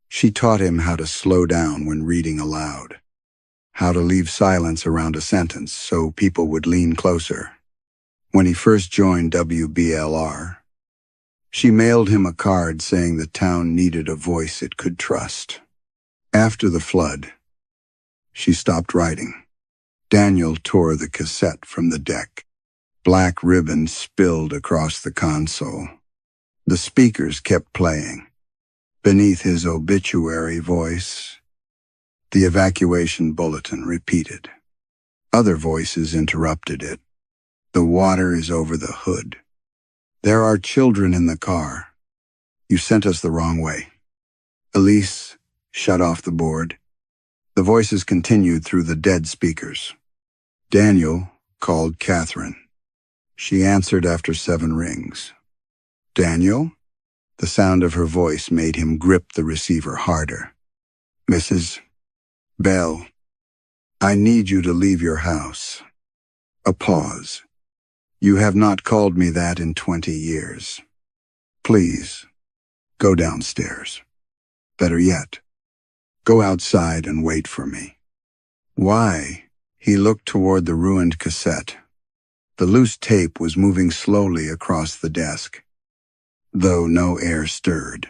She taught him how to slow down when reading aloud, how to leave silence around a sentence so people would lean closer. When he first joined WBLR, she mailed him a card saying the town needed a voice it could trust. After the flood, she stopped writing. Daniel tore the cassette from the deck. Black ribbon spilled across the console. The speakers kept playing. Beneath his obituary voice, the evacuation bulletin repeated. Other voices interrupted it. The water is over the hood. There are children in the car. You sent us the wrong way. Elise shut off the board. The voices continued through the dead speakers. Daniel called Catherine. She answered after 7 rings. Daniel? The sound of her voice made him grip the receiver harder. Mrs. Bell, I need you to leave your house. A pause. You have not called me that in 20 years. Please, go downstairs. Better yet, go outside and wait for me. Why? He looked toward the ruined cassette. The loose tape was moving slowly across the desk, though no air stirred.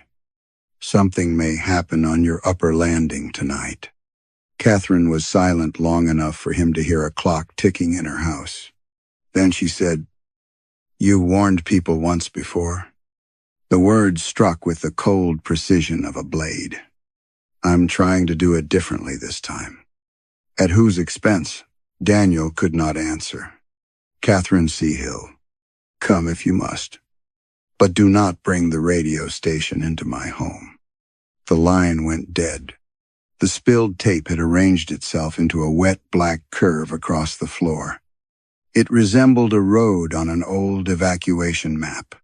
Something may happen on your upper landing tonight. Catherine was silent long enough for him to hear a clock ticking in her house. Then she said, You warned people once before. The words struck with the cold precision of a blade. I'm trying to do it differently this time. At whose expense? Daniel could not answer. Catherine Seahill, come if you must. But do not bring the radio station into my home. The line went dead. The spilled tape had arranged itself into a wet black curve across the floor. It resembled a road on an old evacuation map.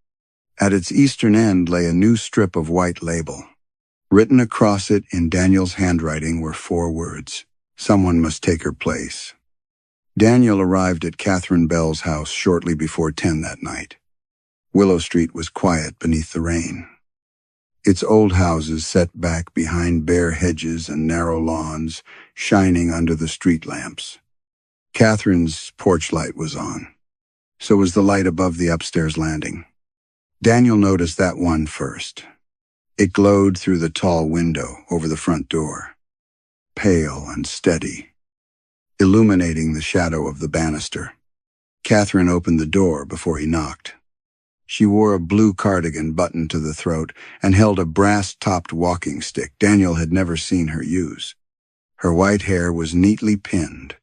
At its eastern end lay a new strip of white label. Written across it in Daniel's handwriting were 4 words. Someone must take her place. Daniel arrived at Catherine Bell's house shortly before 10 that night. Willow Street was quiet beneath the rain. Its old houses set back behind bare hedges and narrow lawns, shining under the street lamps. Catherine's porch light was on. So was the light above the upstairs landing. Daniel noticed that one first. It glowed through the tall window over the front door, pale and steady, illuminating the shadow of the banister. Catherine opened the door before he knocked. She wore a blue cardigan buttoned to the throat and held a brass-topped walking stick Daniel had never seen her use. Her white hair was neatly pinned,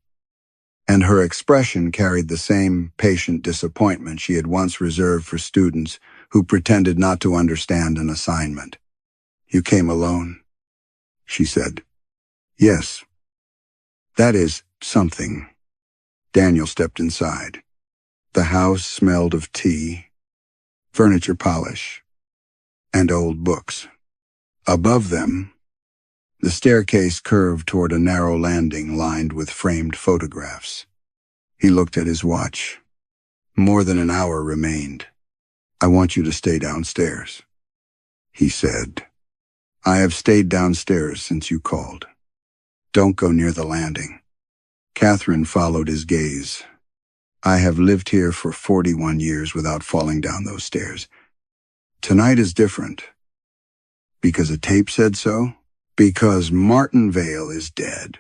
and her expression carried the same patient disappointment she had once reserved for students who pretended not to understand an assignment. You came alone, she said. Yes. That is something. Daniel stepped inside. The house smelled of tea, furniture polish, and old books. Above them, the staircase curved toward a narrow landing lined with framed photographs. He looked at his watch. More than an hour remained. "I want you to stay downstairs," he said. "I have stayed downstairs since you called. Don't go near the landing." Catherine followed his gaze. "I have lived here for 41 years without falling down those stairs. Tonight is different. Because a tape said so? Because Martin Vale is dead."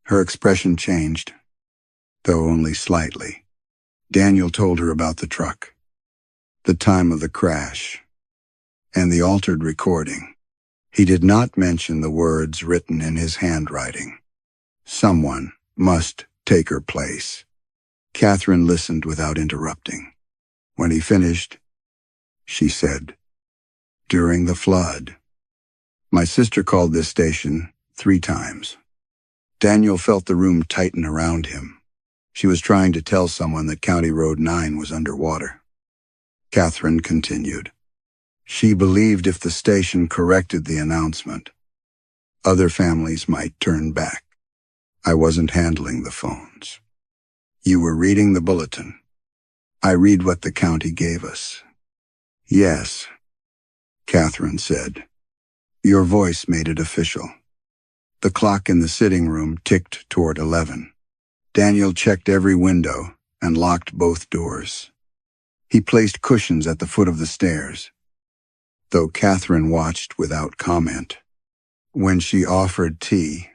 Her expression changed, though only slightly. Daniel told her about the truck, the time of the crash, and the altered recording. He did not mention the words written in his handwriting. Someone must take her place. Catherine listened without interrupting. When he finished, she said, "During the flood, my sister called this station 3 times. Daniel felt the room tighten around him. She was trying to tell someone that County Road 9 was underwater." Catherine continued. "She believed if the station corrected the announcement, other families might turn back. I wasn't handling the phones. You were reading the bulletin. I read what the county gave us." "Yes," Catherine said. Your voice made it official. The clock in the sitting room ticked toward 11. Daniel checked every window and locked both doors. He placed cushions at the foot of the stairs, though Catherine watched without comment. When she offered tea,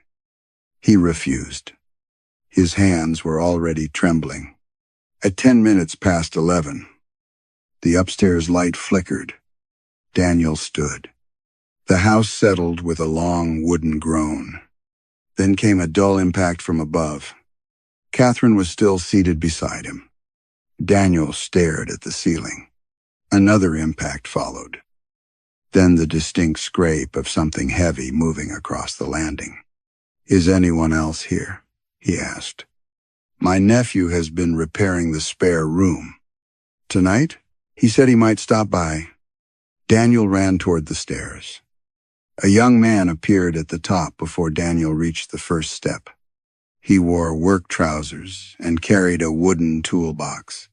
he refused. His hands were already trembling. At 10 minutes past 11, the upstairs light flickered. Daniel stood. The house settled with a long wooden groan. Then came a dull impact from above. Catherine was still seated beside him. Daniel stared at the ceiling. Another impact followed. Then the distinct scrape of something heavy moving across the landing. "Is anyone else here?" he asked. "My nephew has been repairing the spare room. Tonight? He said he might stop by." Daniel ran toward the stairs. A young man appeared at the top before Daniel reached the first step. He wore work trousers and carried a wooden toolbox.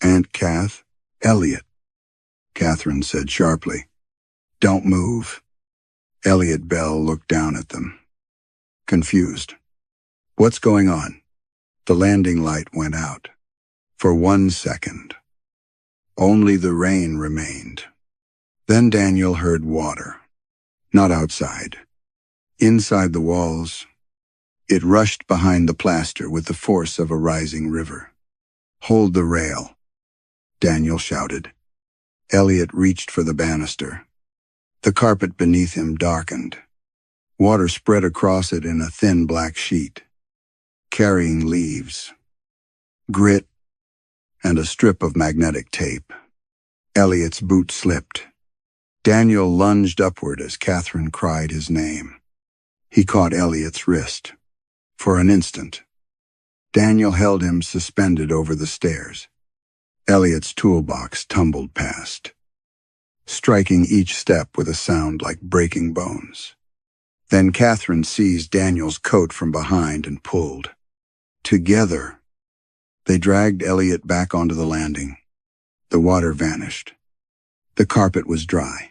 "Aunt Kath?" "Elliot," Catherine said sharply. "Don't move." Elliot Bell looked down at them, confused. "What's going on?" The landing light went out. For 1 second. Only the rain remained. Then Daniel heard water. Not outside. Inside the walls, it rushed behind the plaster with the force of a rising river. "Hold the rail," Daniel shouted. Elliot reached for the banister. The carpet beneath him darkened. Water spread across it in a thin black sheet, carrying leaves, grit, and a strip of magnetic tape. Elliot's boot slipped. Daniel lunged upward as Catherine cried his name. He caught Elliot's wrist. For an instant, Daniel held him suspended over the stairs. Elliot's toolbox tumbled past, striking each step with a sound like breaking bones. Then Catherine seized Daniel's coat from behind and pulled. Together, they dragged Elliot back onto the landing. The water vanished. The carpet was dry.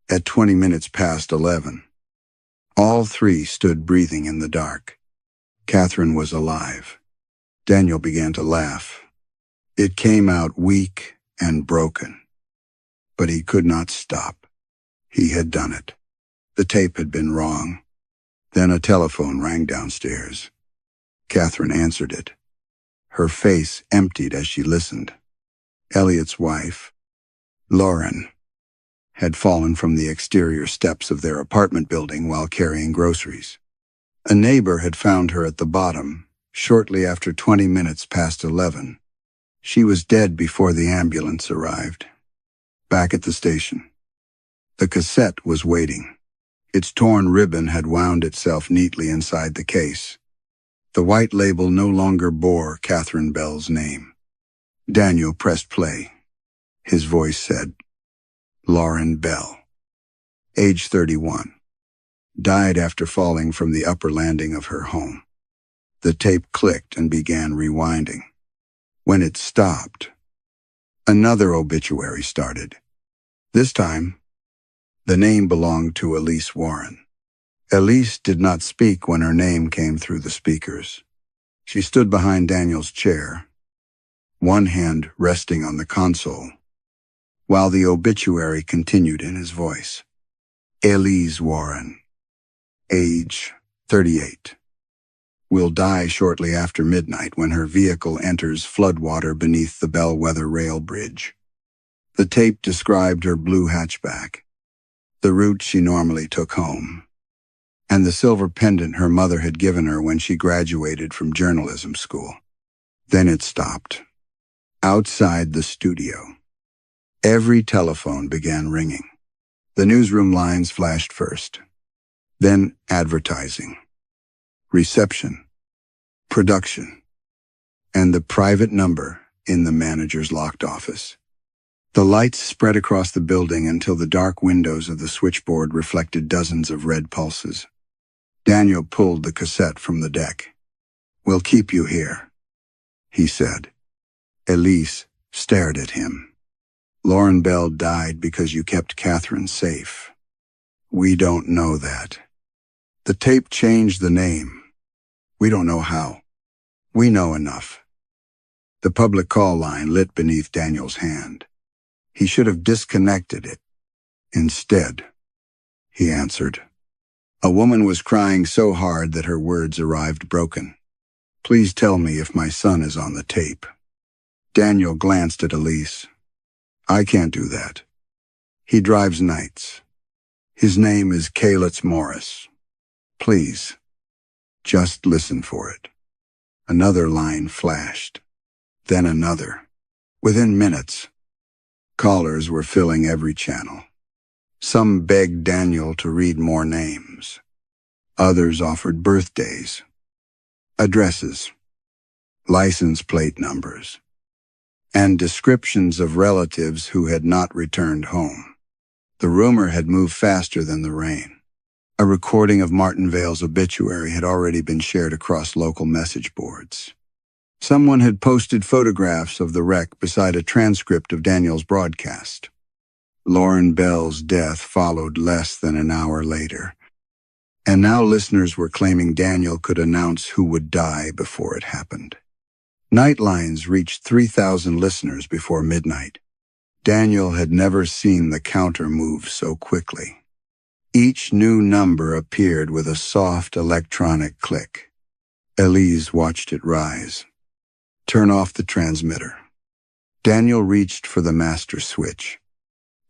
At 20 minutes past 11, all 3 stood breathing in the dark. Catherine was alive. Daniel began to laugh. It came out weak and broken, but he could not stop. He had done it. The tape had been wrong. Then a telephone rang downstairs. Catherine answered it. Her face emptied as she listened. Elliot's wife, Lauren, had fallen from the exterior steps of their apartment building while carrying groceries. A neighbor had found her at the bottom, shortly after 20 minutes past 11. She was dead before the ambulance arrived. Back at the station, the cassette was waiting. Its torn ribbon had wound itself neatly inside the case. The white label no longer bore Catherine Bell's name. Daniel pressed play. His voice said, Lauren Bell, age 31, died after falling from the upper landing of her home. The tape clicked and began rewinding. When it stopped, another obituary started. This time, the name belonged to Elise Warren. Elise did not speak when her name came through the speakers. She stood behind Daniel's chair, one hand resting on the console, while the obituary continued in his voice. Elise Warren, age 38, will die shortly after midnight when her vehicle enters floodwater beneath the Bellwether Rail Bridge. The tape described her blue hatchback, the route she normally took home, and the silver pendant her mother had given her when she graduated from journalism school. Then it stopped. Outside the studio, every telephone began ringing. The newsroom lines flashed first, then advertising, reception, production, and the private number in the manager's locked office. The lights spread across the building until the dark windows of the switchboard reflected dozens of red pulses. Daniel pulled the cassette from the deck. "We'll keep you here," he said. Elise stared at him. "Lauren Bell died because you kept Catherine safe." "We don't know that. The tape changed the name. We don't know how. We know enough." The public call line lit beneath Daniel's hand. He should have disconnected it. Instead, he answered. A woman was crying so hard that her words arrived broken. "Please tell me if my son is on the tape." Daniel glanced at Elise. "I can't do that. He drives nights. His name is Kalitz Morris. Please, just listen for it." Another line flashed, then another. Within minutes, callers were filling every channel. Some begged Daniel to read more names. Others offered birthdays, addresses, license plate numbers, and descriptions of relatives who had not returned home. The rumor had moved faster than the rain. A recording of Martinvale's obituary had already been shared across local message boards. Someone had posted photographs of the wreck beside a transcript of Daniel's broadcast. Lauren Bell's death followed less than an hour later, and now listeners were claiming Daniel could announce who would die before it happened. Nightlines reached 3,000 listeners before midnight. Daniel had never seen the counter move so quickly. Each new number appeared with a soft electronic click. Elise watched it rise. "Turn off the transmitter." Daniel reached for the master switch.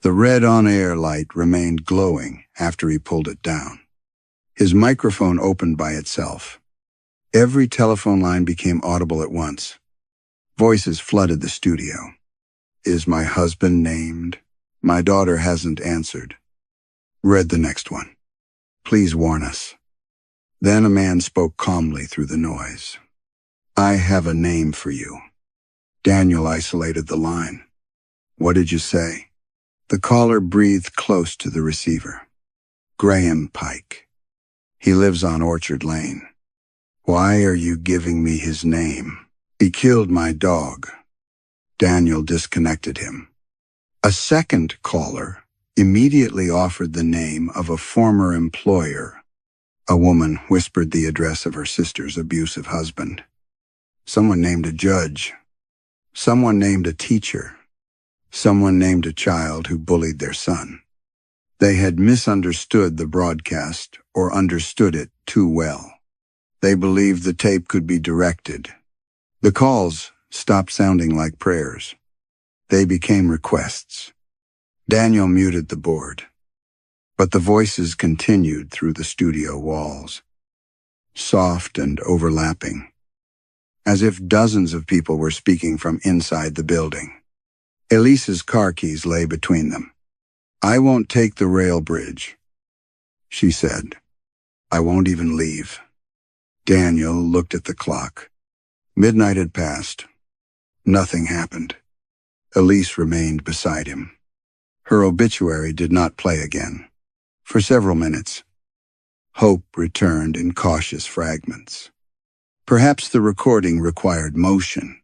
The red on-air light remained glowing after he pulled it down. His microphone opened by itself. Every telephone line became audible at once. Voices flooded the studio. "Is my husband named? My daughter hasn't answered." "Read the next one. Please warn us." Then a man spoke calmly through the noise. "I have a name for you." Daniel isolated the line. "What did you say?" The caller breathed close to the receiver. "Graham Pike. He lives on Orchard Lane." "Why are you giving me his name?" "He killed my dog." Daniel disconnected him. A second caller immediately offered the name of a former employer. A woman whispered the address of her sister's abusive husband. Someone named a judge. Someone named a teacher. Someone named a child who bullied their son. They had misunderstood the broadcast or understood it too well. They believed the tape could be directed. The calls stopped sounding like prayers. They became requests. Daniel muted the board, but the voices continued through the studio walls, soft and overlapping, as if dozens of people were speaking from inside the building. Elise's car keys lay between them. "I won't take the rail bridge," she said. "I won't even leave." Daniel looked at the clock. Midnight had passed. Nothing happened. Elise remained beside him. Her obituary did not play again. For several minutes, hope returned in cautious fragments. Perhaps the recording required motion.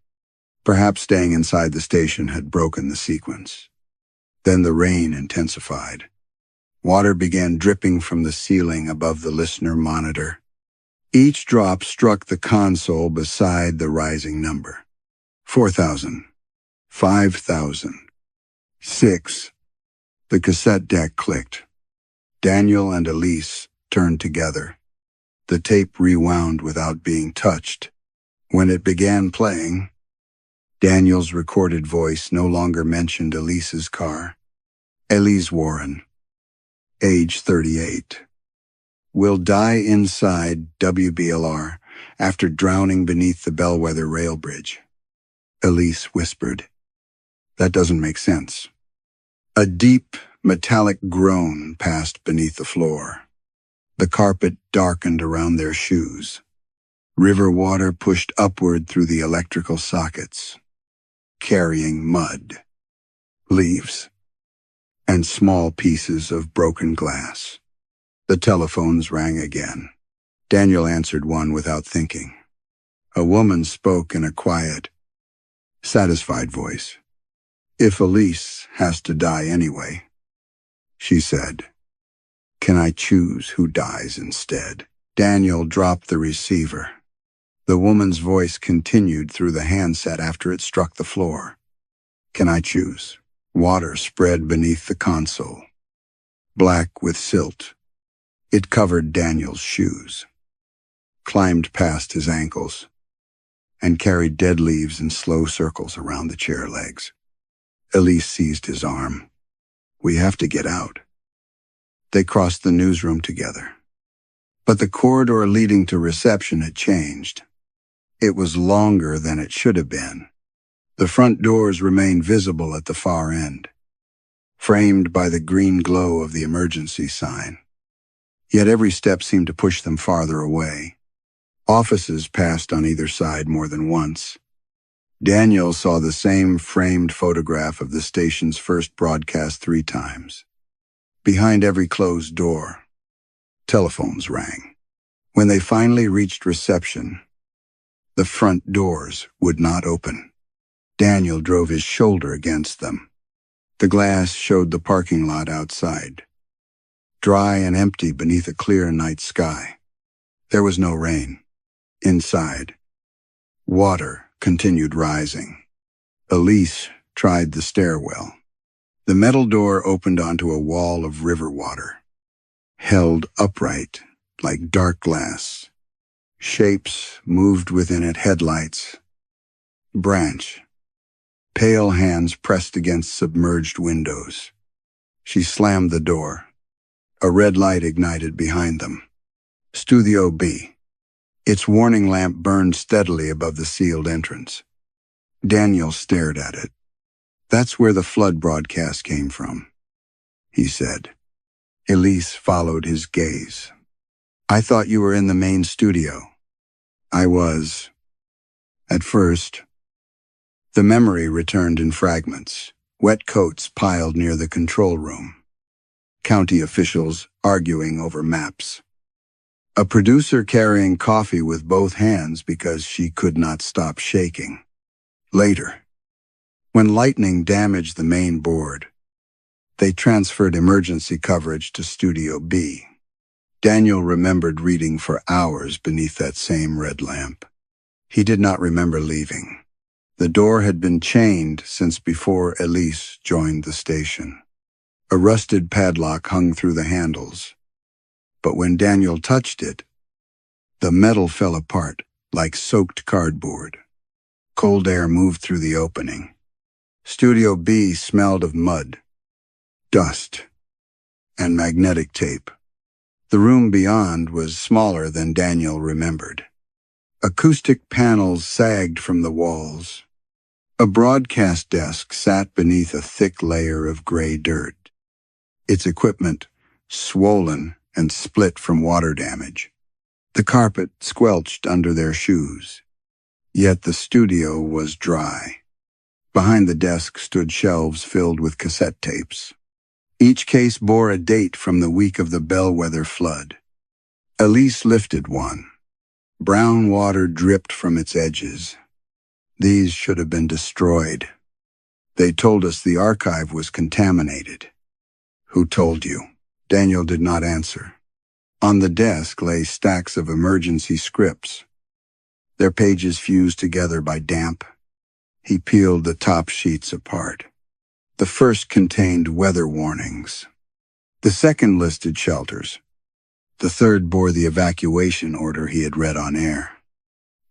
Perhaps staying inside the station had broken the sequence. Then the rain intensified. Water began dripping from the ceiling above the listener monitor. Each drop struck the console beside the rising number. 4,000. 5,000. 6. The cassette deck clicked. Daniel and Elise turned together. The tape rewound without being touched. When it began playing, Daniel's recorded voice no longer mentioned Elise's car. Elise Warren, age 38. Will die inside WBLR after drowning beneath the Bellwether rail bridge. Elise whispered. That doesn't make sense. A deep, metallic groan passed beneath the floor. The carpet darkened around their shoes. River water pushed upward through the electrical sockets, carrying mud, leaves, and small pieces of broken glass. The telephones rang again. Daniel answered one without thinking. A woman spoke in a quiet, satisfied voice. If Elise has to die anyway, she said, can I choose who dies instead? Daniel dropped the receiver. The woman's voice continued through the handset after it struck the floor. Can I choose? Water spread beneath the console, black with silt. It covered Daniel's shoes, climbed past his ankles, and carried dead leaves in slow circles around the chair legs. Elise seized his arm. We have to get out. They crossed the newsroom together. But the corridor leading to reception had changed. It was longer than it should have been. The front doors remained visible at the far end, framed by the green glow of the emergency sign. Yet every step seemed to push them farther away. Offices passed on either side more than once. Daniel saw the same framed photograph of the station's first broadcast 3 times. Behind every closed door, telephones rang. When they finally reached reception, the front doors would not open. Daniel drove his shoulder against them. The glass showed the parking lot outside, dry and empty beneath a clear night sky. There was no rain. Inside, water continued rising. Elise tried the stairwell. The metal door opened onto a wall of river water, held upright like dark glass. Shapes moved within it, headlights, branch, pale hands pressed against submerged windows. She slammed the door. A red light ignited behind them. Studio B. Its warning lamp burned steadily above the sealed entrance. Daniel stared at it. That's where the flood broadcast came from, he said. Elise followed his gaze. I thought you were in the main studio. I was. At first. The memory returned in fragments, wet coats piled near the control room. County officials arguing over maps. A producer carrying coffee with both hands because she could not stop shaking. Later, when lightning damaged the main board, they transferred emergency coverage to Studio B. Daniel remembered reading for hours beneath that same red lamp. He did not remember leaving. The door had been chained since before Elise joined the station. A rusted padlock hung through the handles. But when Daniel touched it, the metal fell apart like soaked cardboard. Cold air moved through the opening. Studio B smelled of mud, dust, and magnetic tape. The room beyond was smaller than Daniel remembered. Acoustic panels sagged from the walls. A broadcast desk sat beneath a thick layer of gray dirt. Its equipment swollen and split from water damage. The carpet squelched under their shoes. Yet the studio was dry. Behind the desk stood shelves filled with cassette tapes. Each case bore a date from the week of the bellwether flood. Elise lifted one. Brown water dripped from its edges. These should have been destroyed. They told us the archive was contaminated. Who told you? Daniel did not answer. On the desk lay stacks of emergency scripts. Their pages fused together by damp. He peeled the top sheets apart. The first contained weather warnings. The second listed shelters. The third bore the evacuation order he had read on air.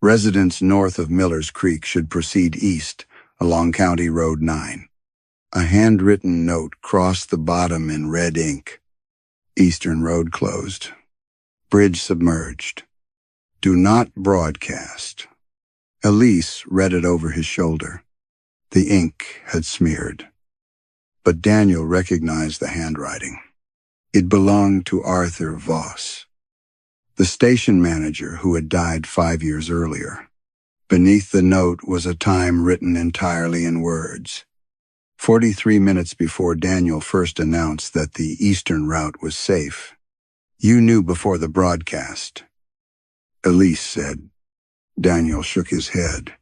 Residents north of Miller's Creek should proceed east along County Road 9. A handwritten note crossed the bottom in red ink. Eastern Road closed. Bridge submerged. Do not broadcast. Elise read it over his shoulder. The ink had smeared. But Daniel recognized the handwriting. It belonged to Arthur Voss, the station manager who had died 5 years earlier. Beneath the note was a time written entirely in words. 43 minutes before Daniel first announced that the eastern route was safe. You knew before the broadcast. Elise said. Daniel shook his head.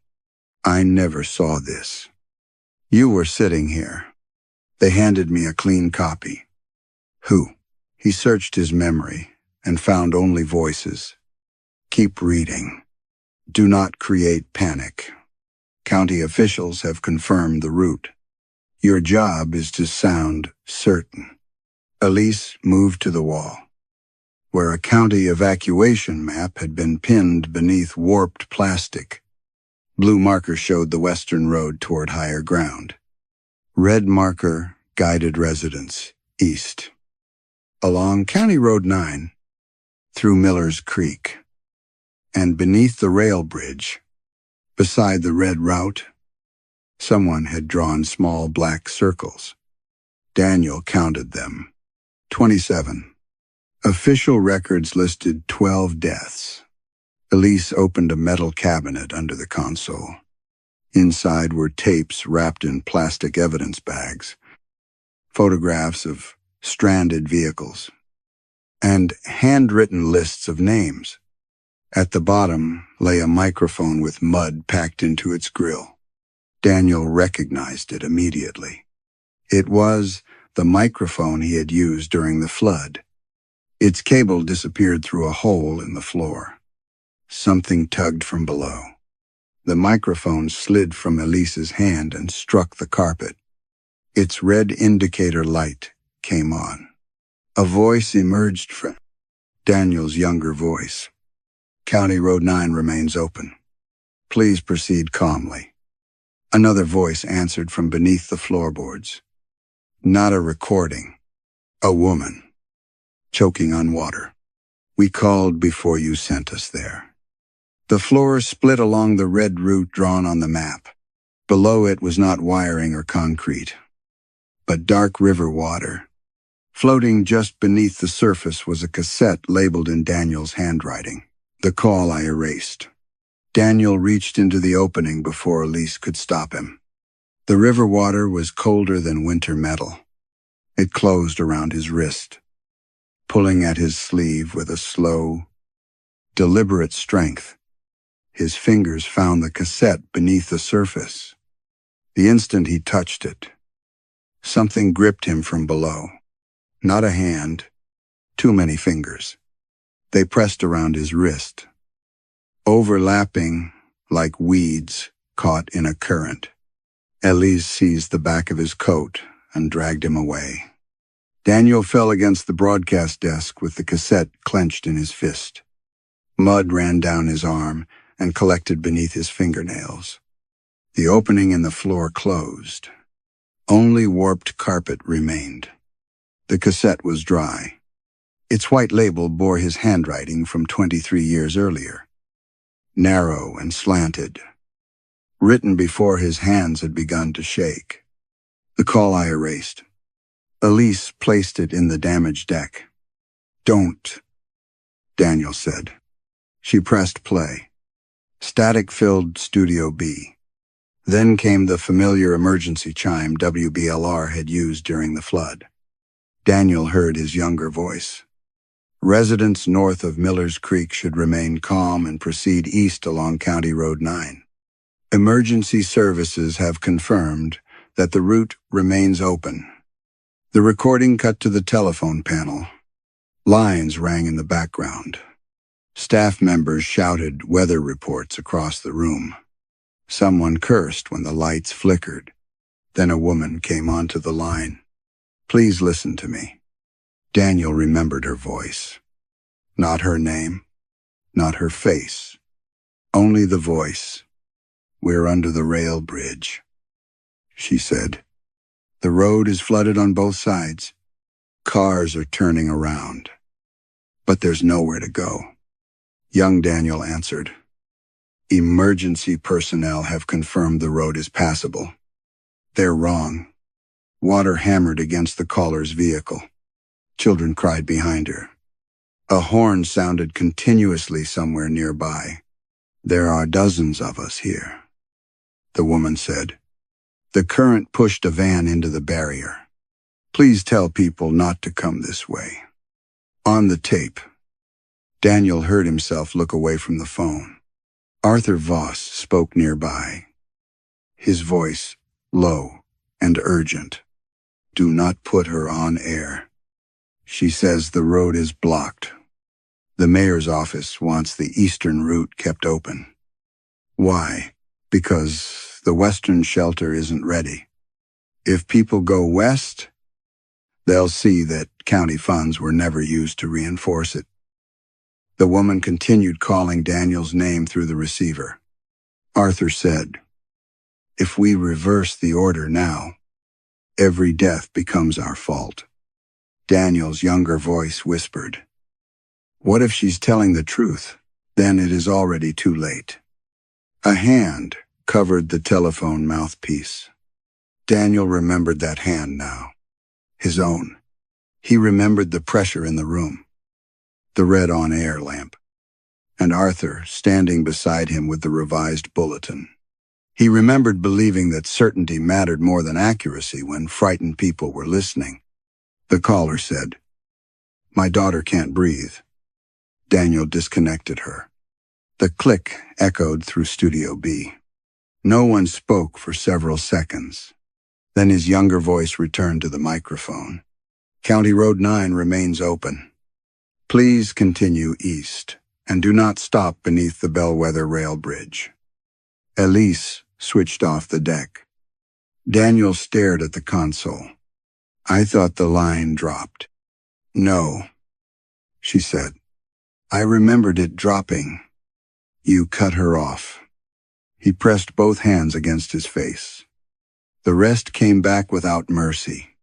I never saw this. You were sitting here. They handed me a clean copy. Who? He searched his memory and found only voices. Keep reading. Do not create panic. County officials have confirmed the route. Your job is to sound certain. Elise moved to the wall, where a county evacuation map had been pinned beneath warped plastic. Blue marker showed the western road toward higher ground. Red marker guided residents east. Along County Road 9, through Miller's Creek, and beneath the rail bridge, beside the red route, someone had drawn small black circles. Daniel counted them. 27. Official records listed 12 deaths. Elise opened a metal cabinet under the console. Inside were tapes wrapped in plastic evidence bags, photographs of stranded vehicles, and handwritten lists of names. At the bottom lay a microphone with mud packed into its grill. Daniel recognized it immediately. It was the microphone he had used during the flood. Its cable disappeared through a hole in the floor. Something tugged from below. The microphone slid from Elise's hand and struck the carpet. Its red indicator light came on. A voice emerged from Daniel's younger voice. County Road 9 remains open. Please proceed calmly. Another voice answered from beneath the floorboards. Not a recording. A woman. Choking on water. We called before you sent us there. The floor split along the red route drawn on the map. Below it was not wiring or concrete, but dark river water. Floating just beneath the surface was a cassette labeled in Daniel's handwriting. The call I erased. Daniel reached into the opening before Elise could stop him. The river water was colder than winter metal. It closed around his wrist, pulling at his sleeve with a slow, deliberate strength. His fingers found the cassette beneath the surface. The instant he touched it, something gripped him from below. Not a hand, too many fingers. They pressed around his wrist, overlapping like weeds caught in a current. Elise seized the back of his coat and dragged him away. Daniel fell against the broadcast desk with the cassette clenched in his fist. Mud ran down his arm and collected beneath his fingernails. The opening in the floor closed. Only warped carpet remained. The cassette was dry. Its white label bore his handwriting from 23 years earlier. Narrow and slanted. Written before his hands had begun to shake. The call I erased. Elise placed it in the damaged deck. Don't, Daniel said. She pressed play. Static filled Studio B. Then came the familiar emergency chime WBLR had used during the flood. Daniel heard his younger voice. Residents north of Miller's Creek should remain calm and proceed east along County Road 9. Emergency services have confirmed that the route remains open. The recording cut to the telephone panel. Lines rang in the background. Staff members shouted weather reports across the room. Someone cursed when the lights flickered. Then a woman came onto the line. "Please listen to me." Daniel remembered her voice. Not her name, not her face, only the voice. "We're under the rail bridge," she said. "The road is flooded on both sides. Cars are turning around. But there's nowhere to go." Young Daniel answered. "Emergency personnel have confirmed the road is passable." "They're wrong." Water hammered against the caller's vehicle. Children cried behind her. A horn sounded continuously somewhere nearby. "There are dozens of us here," the woman said. "The current pushed a van into the barrier. Please tell people not to come this way." On the tape, Daniel heard himself look away from the phone. Arthur Voss spoke nearby. His voice, low and urgent. "Do not put her on air. She says the road is blocked. The mayor's office wants the eastern route kept open." "Why?" "Because the western shelter isn't ready. If people go west, they'll see that county funds were never used to reinforce it." The woman continued calling Daniel's name through the receiver. Arthur said, "If we reverse the order now, every death becomes our fault." Daniel's younger voice whispered, "What if she's telling the truth? Then it is already too late." A hand covered the telephone mouthpiece. Daniel remembered that hand now. His own. He remembered the pressure in the room, the red on-air lamp, and Arthur standing beside him with the revised bulletin. He remembered believing that certainty mattered more than accuracy when frightened people were listening. The caller said, "My daughter can't breathe." Daniel disconnected her. The click echoed through Studio B. No one spoke for several seconds. Then his younger voice returned to the microphone. "County Road 9 remains open. Please continue east, and do not stop beneath the Bellwether Rail Bridge." Elise switched off the deck. Daniel stared at the console. "I thought the line dropped." "No," she said. "I remembered it dropping. You cut her off." He pressed both hands against his face. The rest came back without mercy.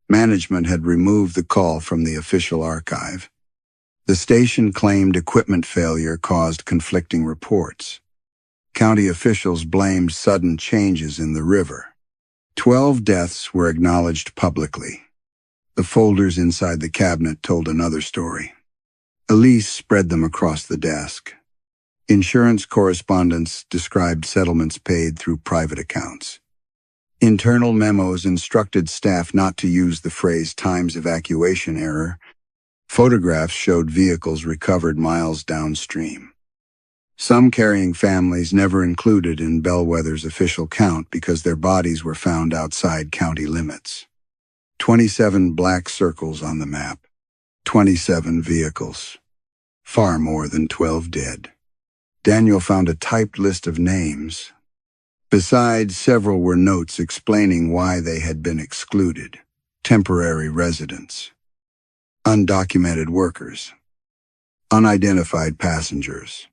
Management had removed the call from the official archive. The station claimed equipment failure caused conflicting reports. County officials blamed sudden changes in the river. 12 deaths were acknowledged publicly. The folders inside the cabinet told another story. Elise spread them across the desk. Insurance correspondence described settlements paid through private accounts. Internal memos instructed staff not to use the phrase "times evacuation error." Photographs showed vehicles recovered miles downstream. Some carrying families never included in Bellwether's official count because their bodies were found outside county limits. 27 black circles on the map. 27 vehicles. Far more than 12 dead. Daniel found a typed list of names. Besides, several were notes explaining why they had been excluded. Temporary residents. Undocumented workers. Unidentified passengers.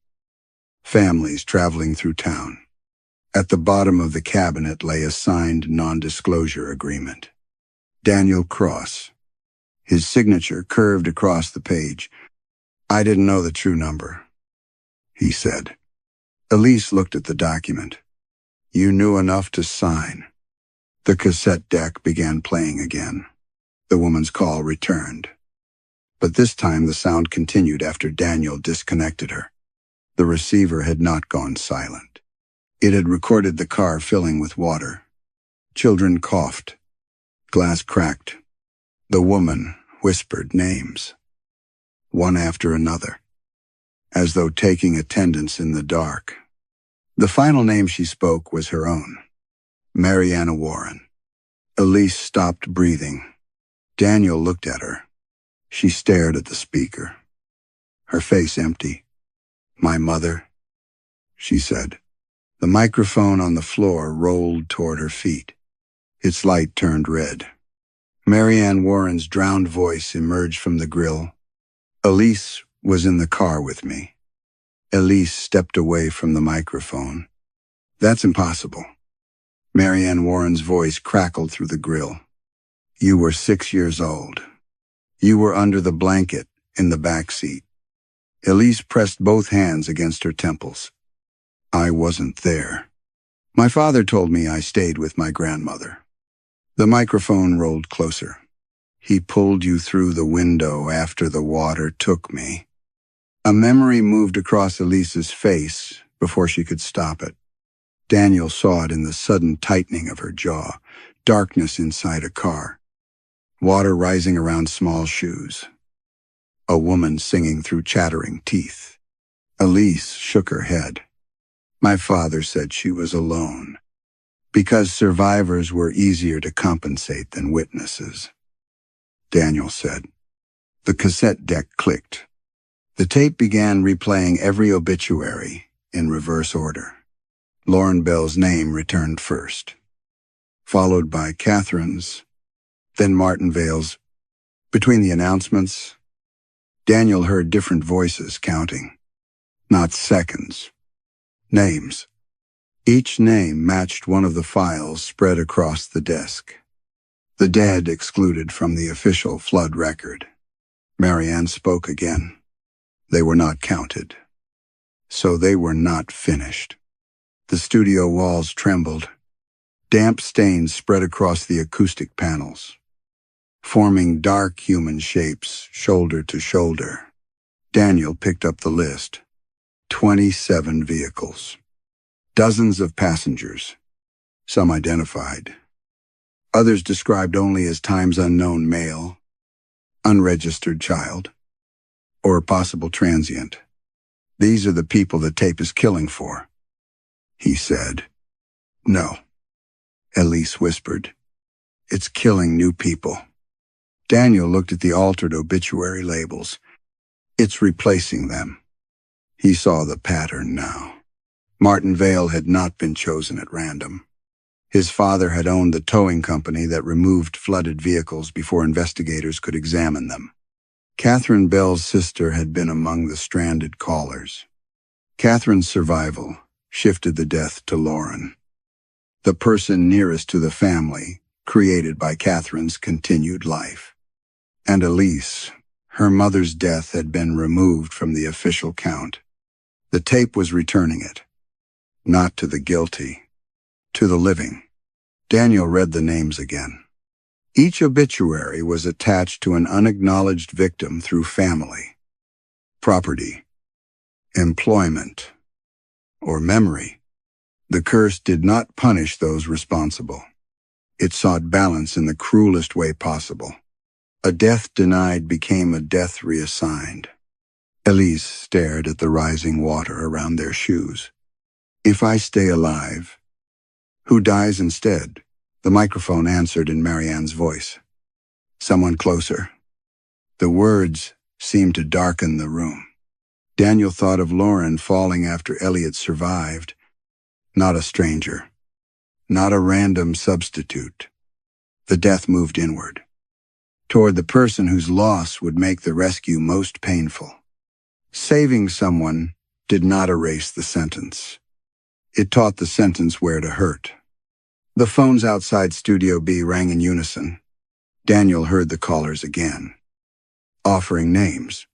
Families traveling through town. At the bottom of the cabinet lay a signed non-disclosure agreement. Daniel Cross. His signature curved across the page. "I didn't know the true number," he said. Elise looked at the document. "You knew enough to sign." The cassette deck began playing again. The woman's call returned. But this time the sound continued after Daniel disconnected her. The receiver had not gone silent. It had recorded the car filling with water. Children coughed. Glass cracked. The woman whispered names, one after another, as though taking attendance in the dark. The final name she spoke was her own, Mariana Warren. Elise stopped breathing. Daniel looked at her. She stared at the speaker, her face empty. "My mother," she said. The microphone on the floor rolled toward her feet. Its light turned red. Marianne Warren's drowned voice emerged from the grill. "Elise was in the car with me." Elise stepped away from the microphone. "That's impossible." Marianne Warren's voice crackled through the grill. "You were 6 years old. You were under the blanket in the back seat." Elise pressed both hands against her temples. "I wasn't there. My father told me I stayed with my grandmother." The microphone rolled closer. "He pulled you through the window after the water took me." A memory moved across Elise's face before she could stop it. Daniel saw it in the sudden tightening of her jaw, darkness inside a car, water rising around small shoes, a woman singing through chattering teeth. Elise shook her head. "My father said she was alone, because survivors were easier to compensate than witnesses," Daniel said. The cassette deck clicked. The tape began replaying every obituary in reverse order. Lauren Bell's name returned first, followed by Catherine's, then Martin Vale's. Between the announcements, Daniel heard different voices counting. Not seconds. Names. Each name matched one of the files spread across the desk. The dead excluded from the official flood record. Marianne spoke again. They were not counted. So they were not finished. The studio walls trembled. Damp stains spread across the acoustic panels, forming dark human shapes, shoulder to shoulder. Daniel picked up the list. 27 vehicles. Dozens of passengers, some identified. Others described only as times unknown male, unregistered child, or possible transient. "These are the people the tape is killing for," he said. "No," Elise whispered. "It's killing new people." Daniel looked at the altered obituary labels. "It's replacing them." He saw the pattern now. Martin Vale had not been chosen at random. His father had owned the towing company that removed flooded vehicles before investigators could examine them. Catherine Bell's sister had been among the stranded callers. Catherine's survival shifted the death to Lauren, the person nearest to the family created by Catherine's continued life. And Elise, her mother's death had been removed from the official count. The tape was returning it. Not to the guilty, to the living. Daniel read the names again. Each obituary was attached to an unacknowledged victim through family, property, employment, or memory. The curse did not punish those responsible. It sought balance in the cruelest way possible. A death denied became a death reassigned. Elise stared at the rising water around their shoes. "If I stay alive, who dies instead?" The microphone answered in Marianne's voice. "Someone closer." The words seemed to darken the room. Daniel thought of Lauren falling after Elliot survived. Not a stranger. Not a random substitute. The death moved inward, toward the person whose loss would make the rescue most painful. Saving someone did not erase the sentence. It taught the sentence where to hurt. The phones outside Studio B rang in unison. Daniel heard the callers again, offering names.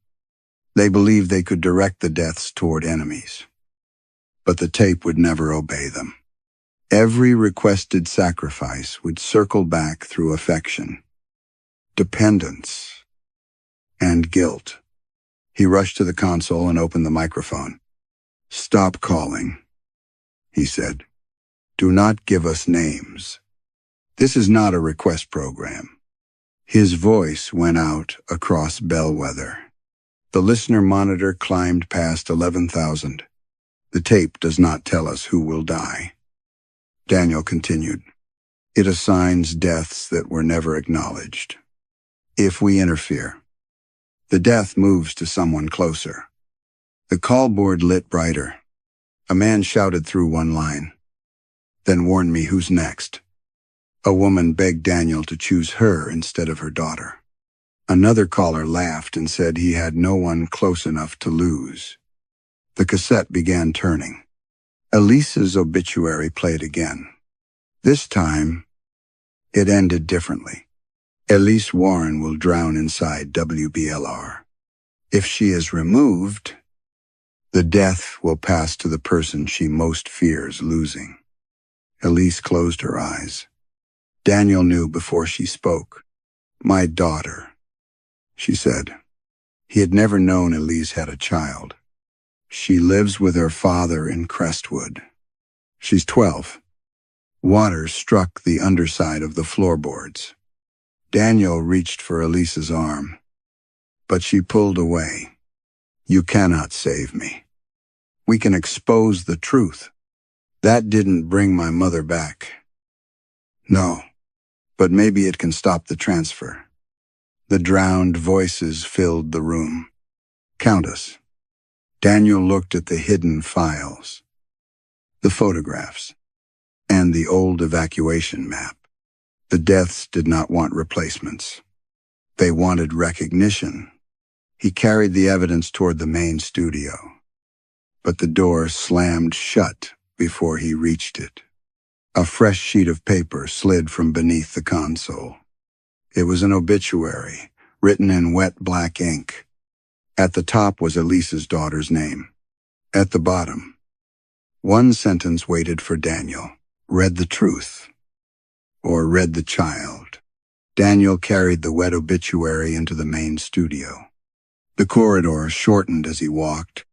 They believed they could direct the deaths toward enemies. But the tape would never obey them. Every requested sacrifice would circle back through affection, dependence, and guilt. He rushed to the console and opened the microphone. "Stop calling," he said. "Do not give us names. This is not a request program." His voice went out across Bellwether. The listener monitor climbed past 11,000. "The tape does not tell us who will die." Daniel continued. "It assigns deaths that were never acknowledged. If we interfere, the death moves to someone closer." The call board lit brighter. A man shouted through one line, "Then warn me who's next." A woman begged Daniel to choose her instead of her daughter. Another caller laughed and said he had no one close enough to lose. The cassette began turning. Elisa's obituary played again. This time, it ended differently. "Elise Warren will drown inside WBLR. If she is removed, the death will pass to the person she most fears losing." Elise closed her eyes. Daniel knew before she spoke. "My daughter," she said. He had never known Elise had a child. "She lives with her father in Crestwood. She's 12. Water struck the underside of the floorboards. Daniel reached for Elisa's arm, but she pulled away. "You cannot save me. We can expose the truth. That didn't bring my mother back." "No, but maybe it can stop the transfer." The drowned voices filled the room. "Count us." Daniel looked at the hidden files, the photographs, and the old evacuation map. The deaths did not want replacements. They wanted recognition. He carried the evidence toward the main studio, but the door slammed shut before he reached it. A fresh sheet of paper slid from beneath the console. It was an obituary, written in wet black ink. At the top was Elisa's daughter's name. At the bottom, one sentence waited for Daniel. "Read the truth," or "read the child." Daniel carried the wet obituary into the main studio. The corridor shortened as he walked,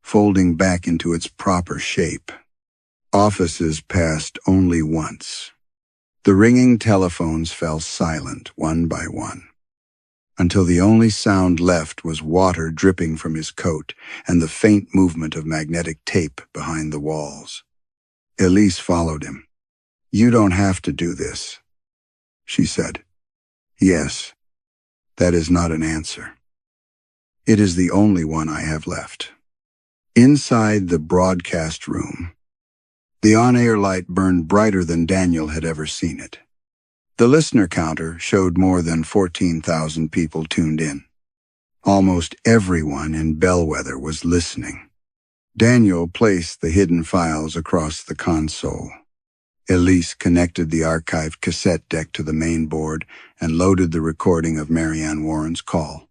folding back into its proper shape. Offices passed only once. The ringing telephones fell silent one by one, until the only sound left was water dripping from his coat and the faint movement of magnetic tape behind the walls. Elise followed him. "You don't have to do this," she said. "Yes, that is not an answer. It is the only one I have left." Inside the broadcast room, the on-air light burned brighter than Daniel had ever seen it. The listener counter showed more than 14,000 people tuned in. Almost everyone in Bellwether was listening. Daniel placed the hidden files across the console. Elise connected the archived cassette deck to the main board and loaded the recording of Marianne Warren's call.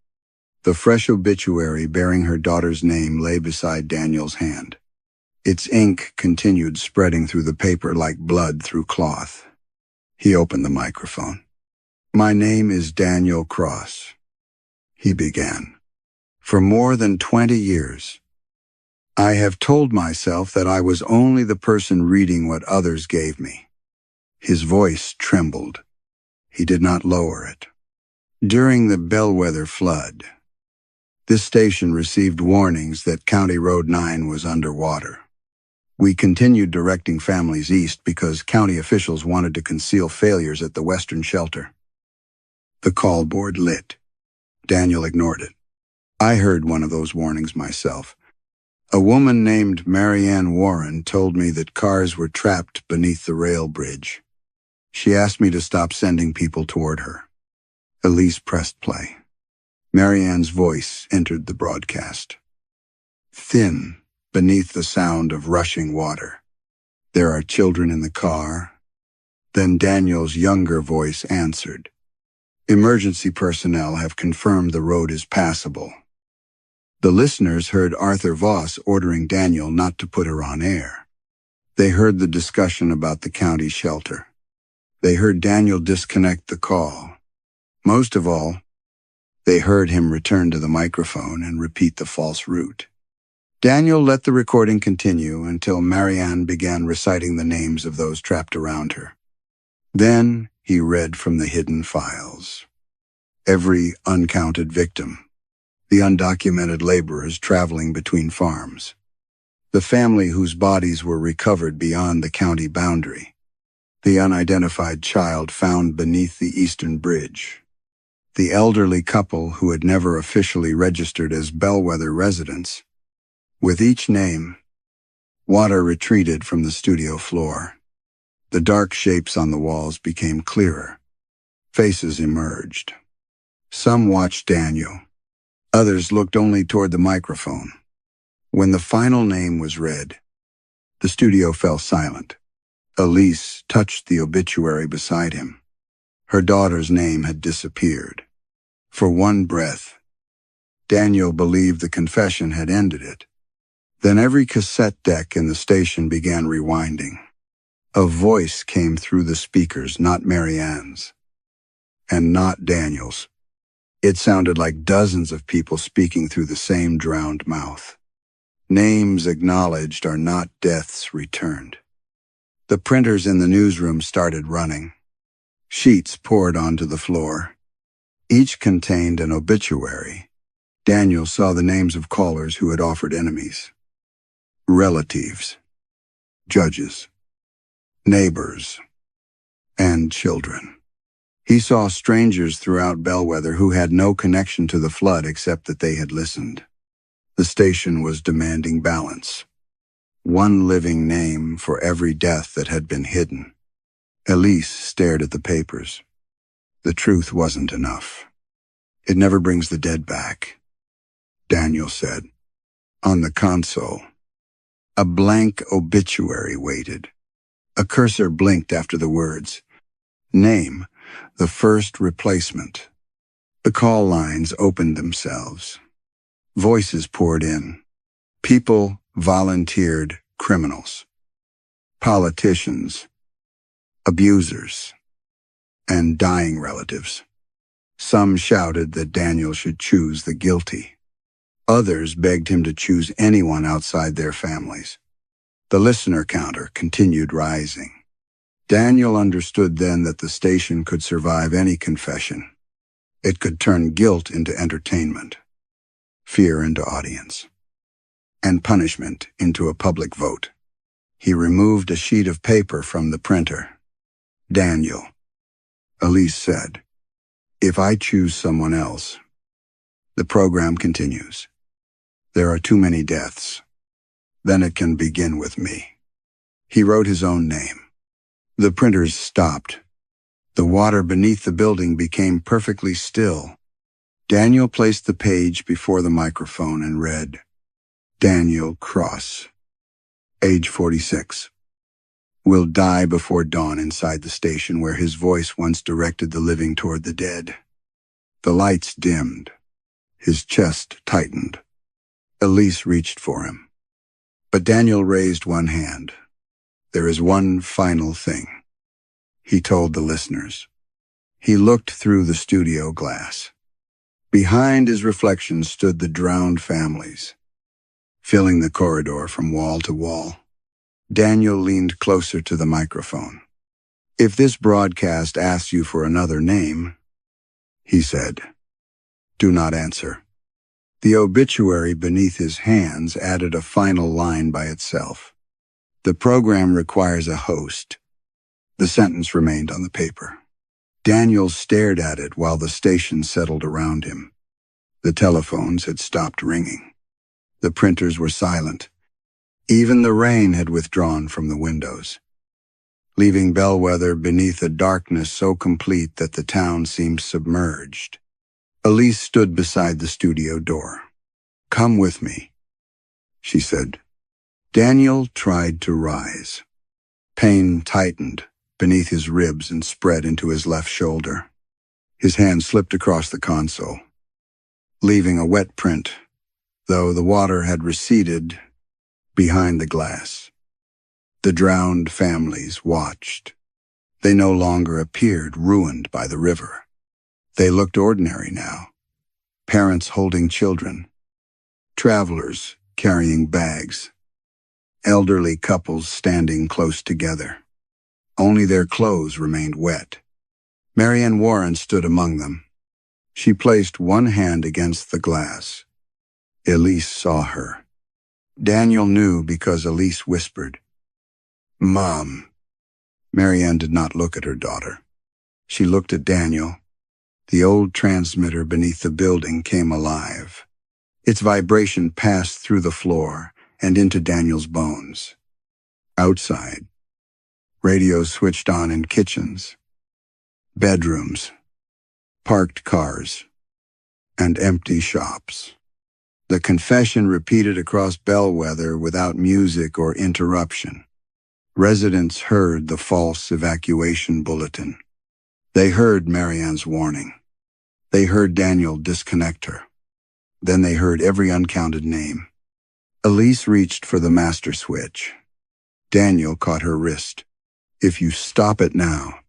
The fresh obituary bearing her daughter's name lay beside Daniel's hand. Its ink continued spreading through the paper like blood through cloth. He opened the microphone. "My name is Daniel Cross," he began. "For more than 20 years, I have told myself that I was only the person reading what others gave me." His voice trembled. He did not lower it. "During the Bellwether flood, this station received warnings that County Road 9 was underwater. We continued directing families east because county officials wanted to conceal failures at the western shelter." The call board lit. Daniel ignored it. "I heard one of those warnings myself. A woman named Marianne Warren told me that cars were trapped beneath the rail bridge. She asked me to stop sending people toward her." Elise pressed play. Marianne's voice entered the broadcast. Thin, beneath the sound of rushing water. "There are children in the car." Then Daniel's younger voice answered. "Emergency personnel have confirmed the road is passable." The listeners heard Arthur Voss ordering Daniel not to put her on air. They heard the discussion about the county shelter. They heard Daniel disconnect the call. Most of all, they heard him return to the microphone and repeat the false route. Daniel let the recording continue until Marianne began reciting the names of those trapped around her. Then he read from the hidden files. Every uncounted victim, the undocumented laborers traveling between farms, the family whose bodies were recovered beyond the county boundary, the unidentified child found beneath the eastern bridge, the elderly couple who had never officially registered as Bellwether residents. With each name, water retreated from the studio floor. The dark shapes on the walls became clearer. Faces emerged. Some watched Daniel. Others looked only toward the microphone. When the final name was read, the studio fell silent. Elise touched the obituary beside him. Her daughter's name had disappeared. For one breath, Daniel believed the confession had ended it. Then every cassette deck in the station began rewinding. A voice came through the speakers, not Marianne's, and not Daniel's. It sounded like dozens of people speaking through the same drowned mouth. Names acknowledged are not deaths returned. The printers in the newsroom started running. Sheets poured onto the floor. Each contained an obituary. Daniel saw the names of callers who had offered enemies, relatives, judges, neighbors, and children. He saw strangers throughout Bellwether who had no connection to the flood except that they had listened. The station was demanding balance. One living name for every death that had been hidden. Elise stared at the papers. The truth wasn't enough. It never brings the dead back, Daniel said. On the console, a blank obituary waited. A cursor blinked after the words. Name, the first replacement. The call lines opened themselves. Voices poured in. People volunteered criminals, politicians, abusers, and dying relatives. Some shouted that Daniel should choose the guilty. Others begged him to choose anyone outside their families. The listener counter continued rising. Daniel understood then that the station could survive any confession. It could turn guilt into entertainment, fear into audience, and punishment into a public vote. He removed a sheet of paper from the printer. Daniel, Elise said, if I choose someone else, the program continues. There are too many deaths. Then it can begin with me. He wrote his own name. The printers stopped. The water beneath the building became perfectly still. Daniel placed the page before the microphone and read, Daniel Cross, age 46. Will die before dawn inside the station where his voice once directed the living toward the dead. The lights dimmed. His chest tightened. Elise reached for him. But Daniel raised one hand. There is one final thing, he told the listeners. He looked through the studio glass. Behind his reflection stood the drowned families, filling the corridor from wall to wall. Daniel leaned closer to the microphone. If this broadcast asks you for another name, he said, do not answer. The obituary beneath his hands added a final line by itself. The program requires a host. The sentence remained on the paper. Daniel stared at it while the station settled around him. The telephones had stopped ringing. The printers were silent. Even the rain had withdrawn from the windows, leaving Bellwether beneath a darkness so complete that the town seemed submerged. Elise stood beside the studio door. Come with me, she said. Daniel tried to rise. Pain tightened beneath his ribs and spread into his left shoulder. His hand slipped across the console, leaving a wet print, though the water had receded behind the glass. The drowned families watched. They no longer appeared ruined by the river. They looked ordinary now. Parents holding children. Travelers carrying bags. Elderly couples standing close together. Only their clothes remained wet. Marianne Warren stood among them. She placed one hand against the glass. Elise saw her. Daniel knew because Elise whispered, "Mom." Marianne did not look at her daughter. She looked at Daniel. The old transmitter beneath the building came alive. Its vibration passed through the floor and into Daniel's bones. Outside, radios switched on in kitchens, bedrooms, parked cars, and empty shops. The confession repeated across Bellwether without music or interruption. Residents heard the false evacuation bulletin. They heard Marianne's warning. They heard Daniel disconnect her. Then they heard every uncounted name. Elise reached for the master switch. Daniel caught her wrist. "If you stop it now,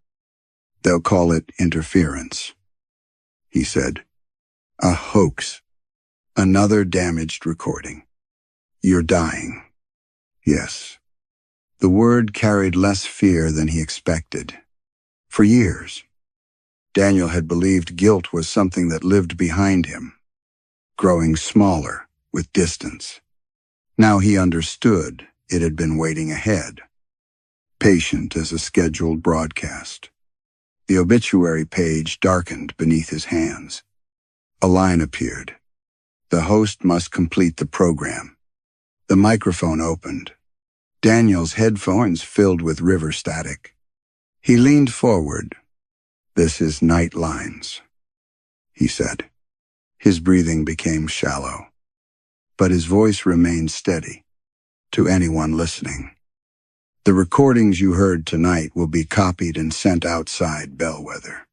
they'll call it interference," he said. "A hoax. Another damaged recording. You're dying." Yes. The word carried less fear than he expected. For years, Daniel had believed guilt was something that lived behind him, growing smaller with distance. Now he understood it had been waiting ahead, patient as a scheduled broadcast. The obituary page darkened beneath his hands. A line appeared. The host must complete the program. The microphone opened. Daniel's headphones filled with river static. He leaned forward. "This is Nightlines," he said. His breathing became shallow, but his voice remained steady. "To anyone listening, the recordings you heard tonight will be copied and sent outside Bellwether.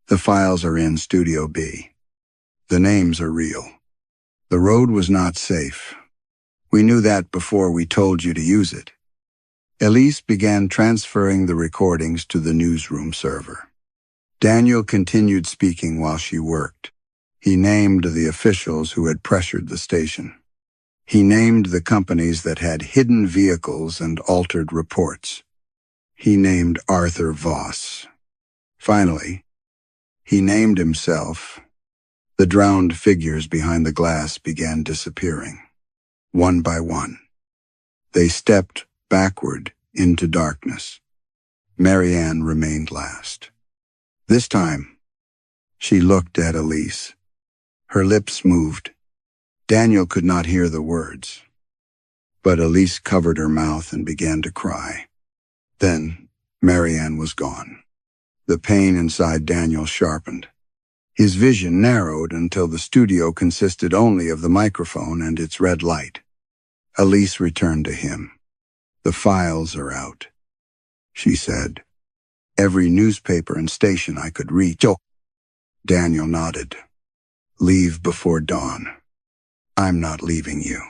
The files are in Studio B. The names are real. The road was not safe. We knew that before we told you to use it." Elise began transferring the recordings to the newsroom server. Daniel continued speaking while she worked. He named the officials who had pressured the station. He named the companies that had hidden vehicles and altered reports. He named Arthur Voss. Finally, he named himself. The drowned figures behind the glass began disappearing, one by one. They stepped backward into darkness. Marianne remained last. This time, she looked at Elise. Her lips moved. Daniel could not hear the words, but Elise covered her mouth and began to cry. Then Marianne was gone. The pain inside Daniel sharpened. His vision narrowed until the studio consisted only of the microphone and its red light. Elise returned to him. "The files are out," she said. "Every newspaper and station I could reach." "Oh." Daniel nodded. "Leave before dawn. I'm not leaving you.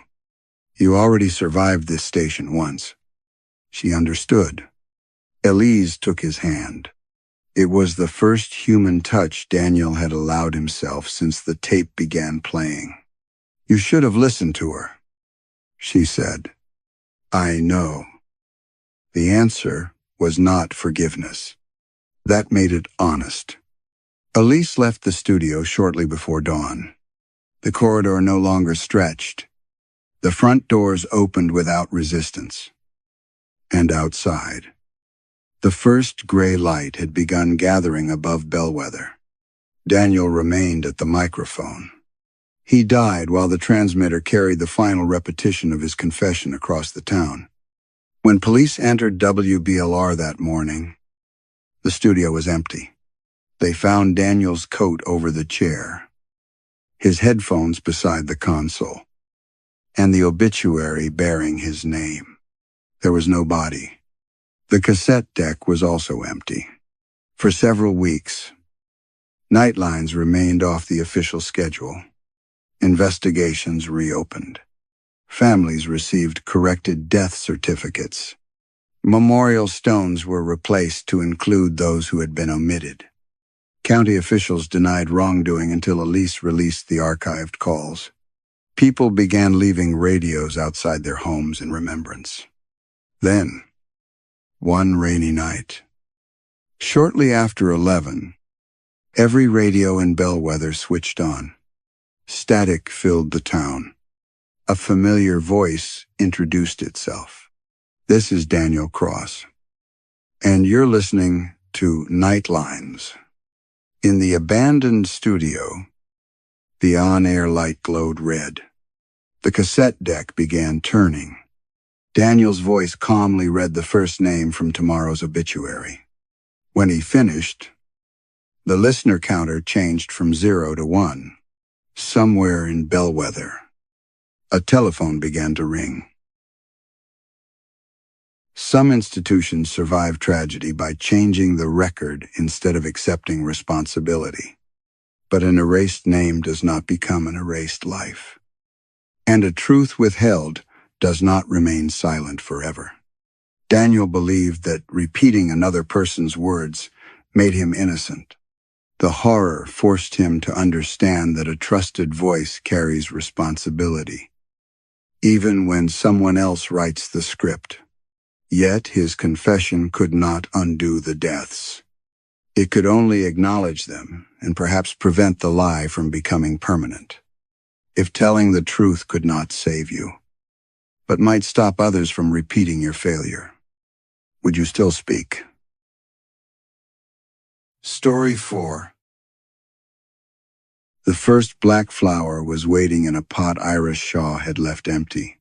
You already survived this station once." She understood. Elise took his hand. It was the first human touch Daniel had allowed himself since the tape began playing. "You should have listened to her," she said. "I know." The answer was not forgiveness. That made it honest. Elise left the studio shortly before dawn. The corridor no longer stretched. The front doors opened without resistance. And outside, the first gray light had begun gathering above Bellwether. Daniel remained at the microphone. He died while the transmitter carried the final repetition of his confession across the town. When police entered WBLR that morning, the studio was empty. They found Daniel's coat over the chair, his headphones beside the console, and the obituary bearing his name. There was no body. The cassette deck was also empty. For several weeks, Nightlines remained off the official schedule. Investigations reopened. Families received corrected death certificates. Memorial stones were replaced to include those who had been omitted. County officials denied wrongdoing until Elise released the archived calls. People began leaving radios outside their homes in remembrance. Then, one rainy night, shortly after 11, every radio in Bellwether switched on. Static filled the town. A familiar voice introduced itself. "This is Daniel Cross, and you're listening to Nightlines." In the abandoned studio, the on-air light glowed red. The cassette deck began turning. Daniel's voice calmly read the first name from tomorrow's obituary. When he finished, the listener counter changed from 0 to 1. Somewhere in Bellwether, a telephone began to ring. Some institutions survive tragedy by changing the record instead of accepting responsibility. But an erased name does not become an erased life. And a truth withheld does not remain silent forever. Daniel believed that repeating another person's words made him innocent. The horror forced him to understand that a trusted voice carries responsibility, even when someone else writes the script. Yet his confession could not undo the deaths. It could only acknowledge them and perhaps prevent the lie from becoming permanent. If telling the truth could not save you, but might stop others from repeating your failure, would you still speak? Story 4. The first black flower was waiting in a pot Iris Shaw had left empty.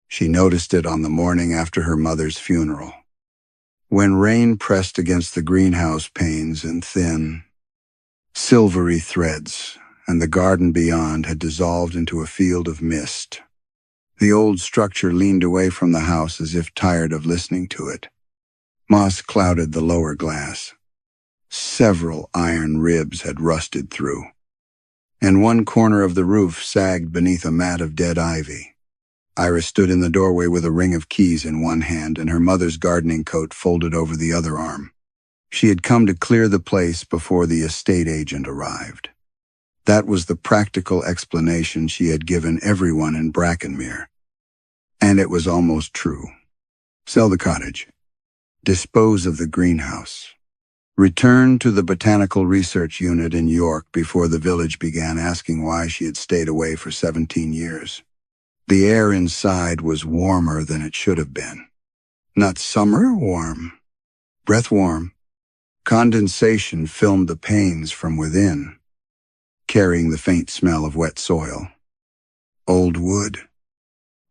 She noticed it on the morning after her mother's funeral, when rain pressed against the greenhouse panes in thin, silvery threads, and the garden beyond had dissolved into a field of mist. The old structure leaned away from the house as if tired of listening to it. Moss clouded the lower glass. Several iron ribs had rusted through, and one corner of the roof sagged beneath a mat of dead ivy. Iris stood in the doorway with a ring of keys in one hand and her mother's gardening coat folded over the other arm. She had come to clear the place before the estate agent arrived. That was the practical explanation she had given everyone in Brackenmere. And it was almost true. Sell the cottage. Dispose of the greenhouse. Return to the Botanical Research Unit in York before the village began asking why she had stayed away for 17 years. The air inside was warmer than it should have been. Not summer warm, breath warm. Condensation filmed the panes from within, carrying the faint smell of wet soil, old wood,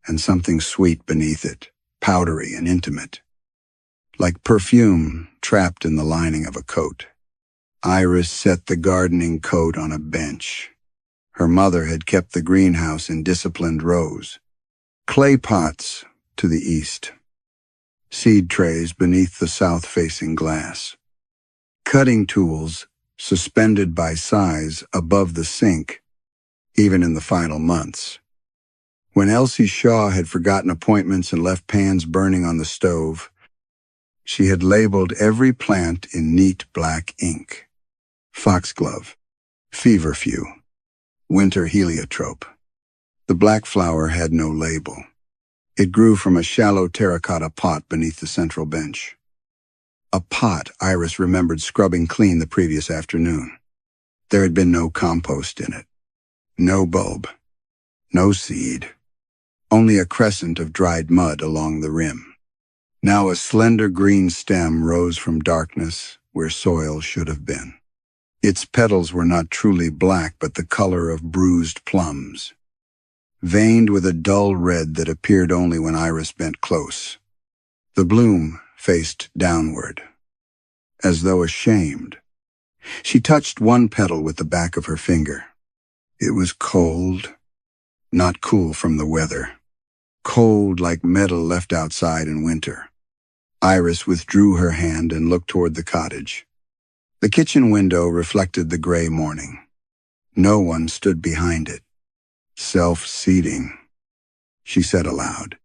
and something sweet beneath it, powdery and intimate, like perfume trapped in the lining of a coat. Iris set the gardening coat on a bench. Her mother had kept the greenhouse in disciplined rows. Clay pots to the east, seed trays beneath the south-facing glass, cutting tools suspended by size above the sink, even in the final months. When Elsie Shaw had forgotten appointments and left pans burning on the stove, she had labeled every plant in neat black ink. Foxglove, feverfew, winter heliotrope. The black flower had no label. It grew from a shallow terracotta pot beneath the central bench. A pot Iris remembered scrubbing clean the previous afternoon. There had been no compost in it. No bulb. No seed. Only a crescent of dried mud along the rim. Now a slender green stem rose from darkness where soil should have been. Its petals were not truly black, but the color of bruised plums, veined with a dull red that appeared only when Iris bent close. The bloom faced downward, as though ashamed. She touched one petal with the back of her finger. It was cold, not cool from the weather. Cold like metal left outside in winter. Iris withdrew her hand and looked toward the cottage. The kitchen window reflected the gray morning. No one stood behind it. Self-seating, she said aloud.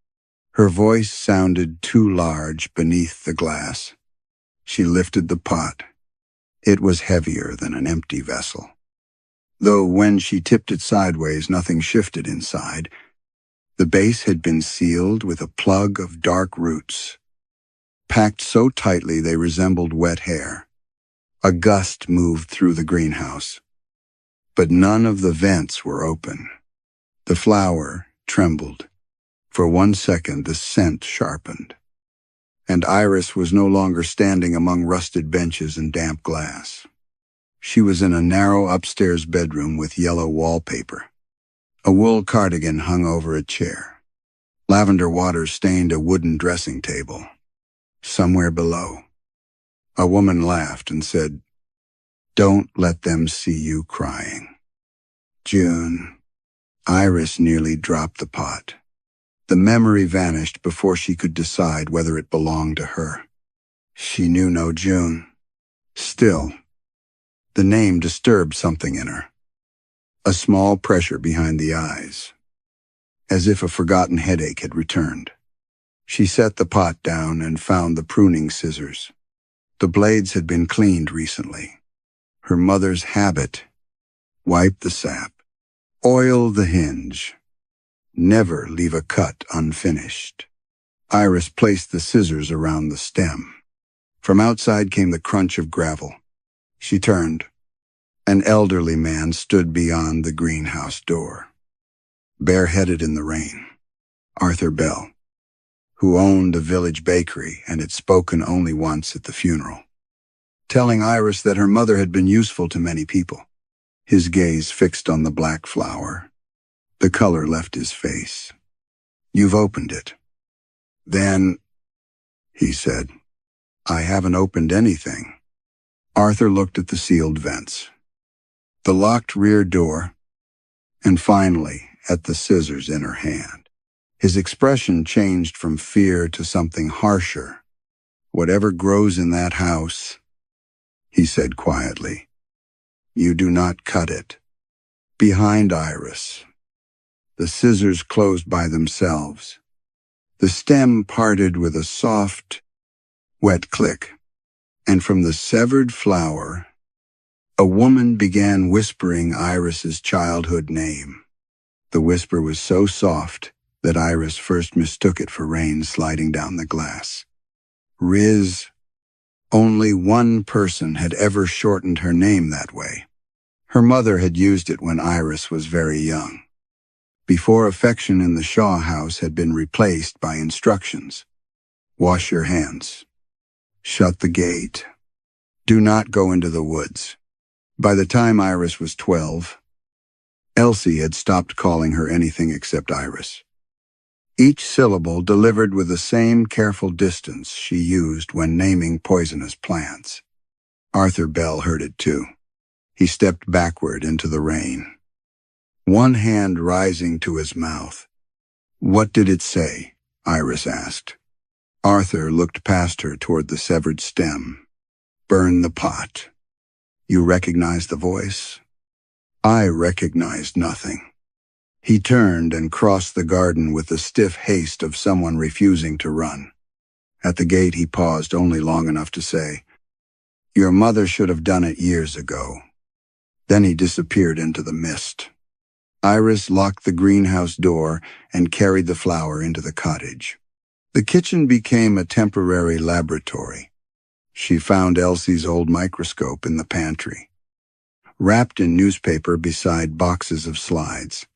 Her voice sounded too large beneath the glass. She lifted the pot. It was heavier than an empty vessel. though when she tipped it sideways, nothing shifted inside. The base had been sealed with a plug of dark roots, packed so tightly they resembled wet hair. A gust moved through the greenhouse, but none of the vents were open. The flower trembled. For 1 second, the scent sharpened, and Iris was no longer standing among rusted benches and damp glass. She was in a narrow upstairs bedroom with yellow wallpaper. A wool cardigan hung over a chair. Lavender water stained a wooden dressing table. Somewhere below, a woman laughed and said, "Don't let them see you crying." June. Iris nearly dropped the pot. The memory vanished before she could decide whether it belonged to her. She knew no June. Still, the name disturbed something in her. A small pressure behind the eyes, as if a forgotten headache had returned. She set the pot down and found the pruning scissors. The blades had been cleaned recently. Her mother's habit: wipe the sap, oil the hinge, never leave a cut unfinished. Iris placed the scissors around the stem. From outside came the crunch of gravel. She turned. An elderly man stood beyond the greenhouse door, bareheaded in the rain. Arthur Bell, who owned a village bakery and had spoken only once at the funeral, telling Iris that her mother had been useful to many people. His gaze fixed on the black flower. The color left his face. "You've opened it." "Then," he said, "I haven't opened anything." Arthur looked at the sealed vents, the locked rear door, and finally at the scissors in her hand. His expression changed from fear to something harsher. "Whatever grows in that house," he said quietly, "you do not cut it." Behind Iris, the scissors closed by themselves. The stem parted with a soft, wet click, and from the severed flower, a woman began whispering Iris's childhood name. The whisper was so soft that Iris first mistook it for rain sliding down the glass. Riz. Only one person had ever shortened her name that way. Her mother had used it when Iris was very young, before affection in the Shaw house had been replaced by instructions. "Wash your hands. Shut the gate. Do not go into the woods." By the time Iris was 12, Elsie had stopped calling her anything except Iris. Each syllable delivered with the same careful distance she used when naming poisonous plants. Arthur Bell heard it too. He stepped backward into the rain, one hand rising to his mouth. "What did it say?" Iris asked. Arthur looked past her toward the severed stem. "Burn the pot." "You recognize the voice?" I recognized nothing. He turned and crossed the garden with the stiff haste of someone refusing to run. At the gate he paused only long enough to say, "Your mother should have done it years ago." Then he disappeared into the mist. Iris locked the greenhouse door and carried the flower into the cottage. The kitchen became a temporary laboratory. She found Elsie's old microscope in the pantry, wrapped in newspaper beside boxes of slides,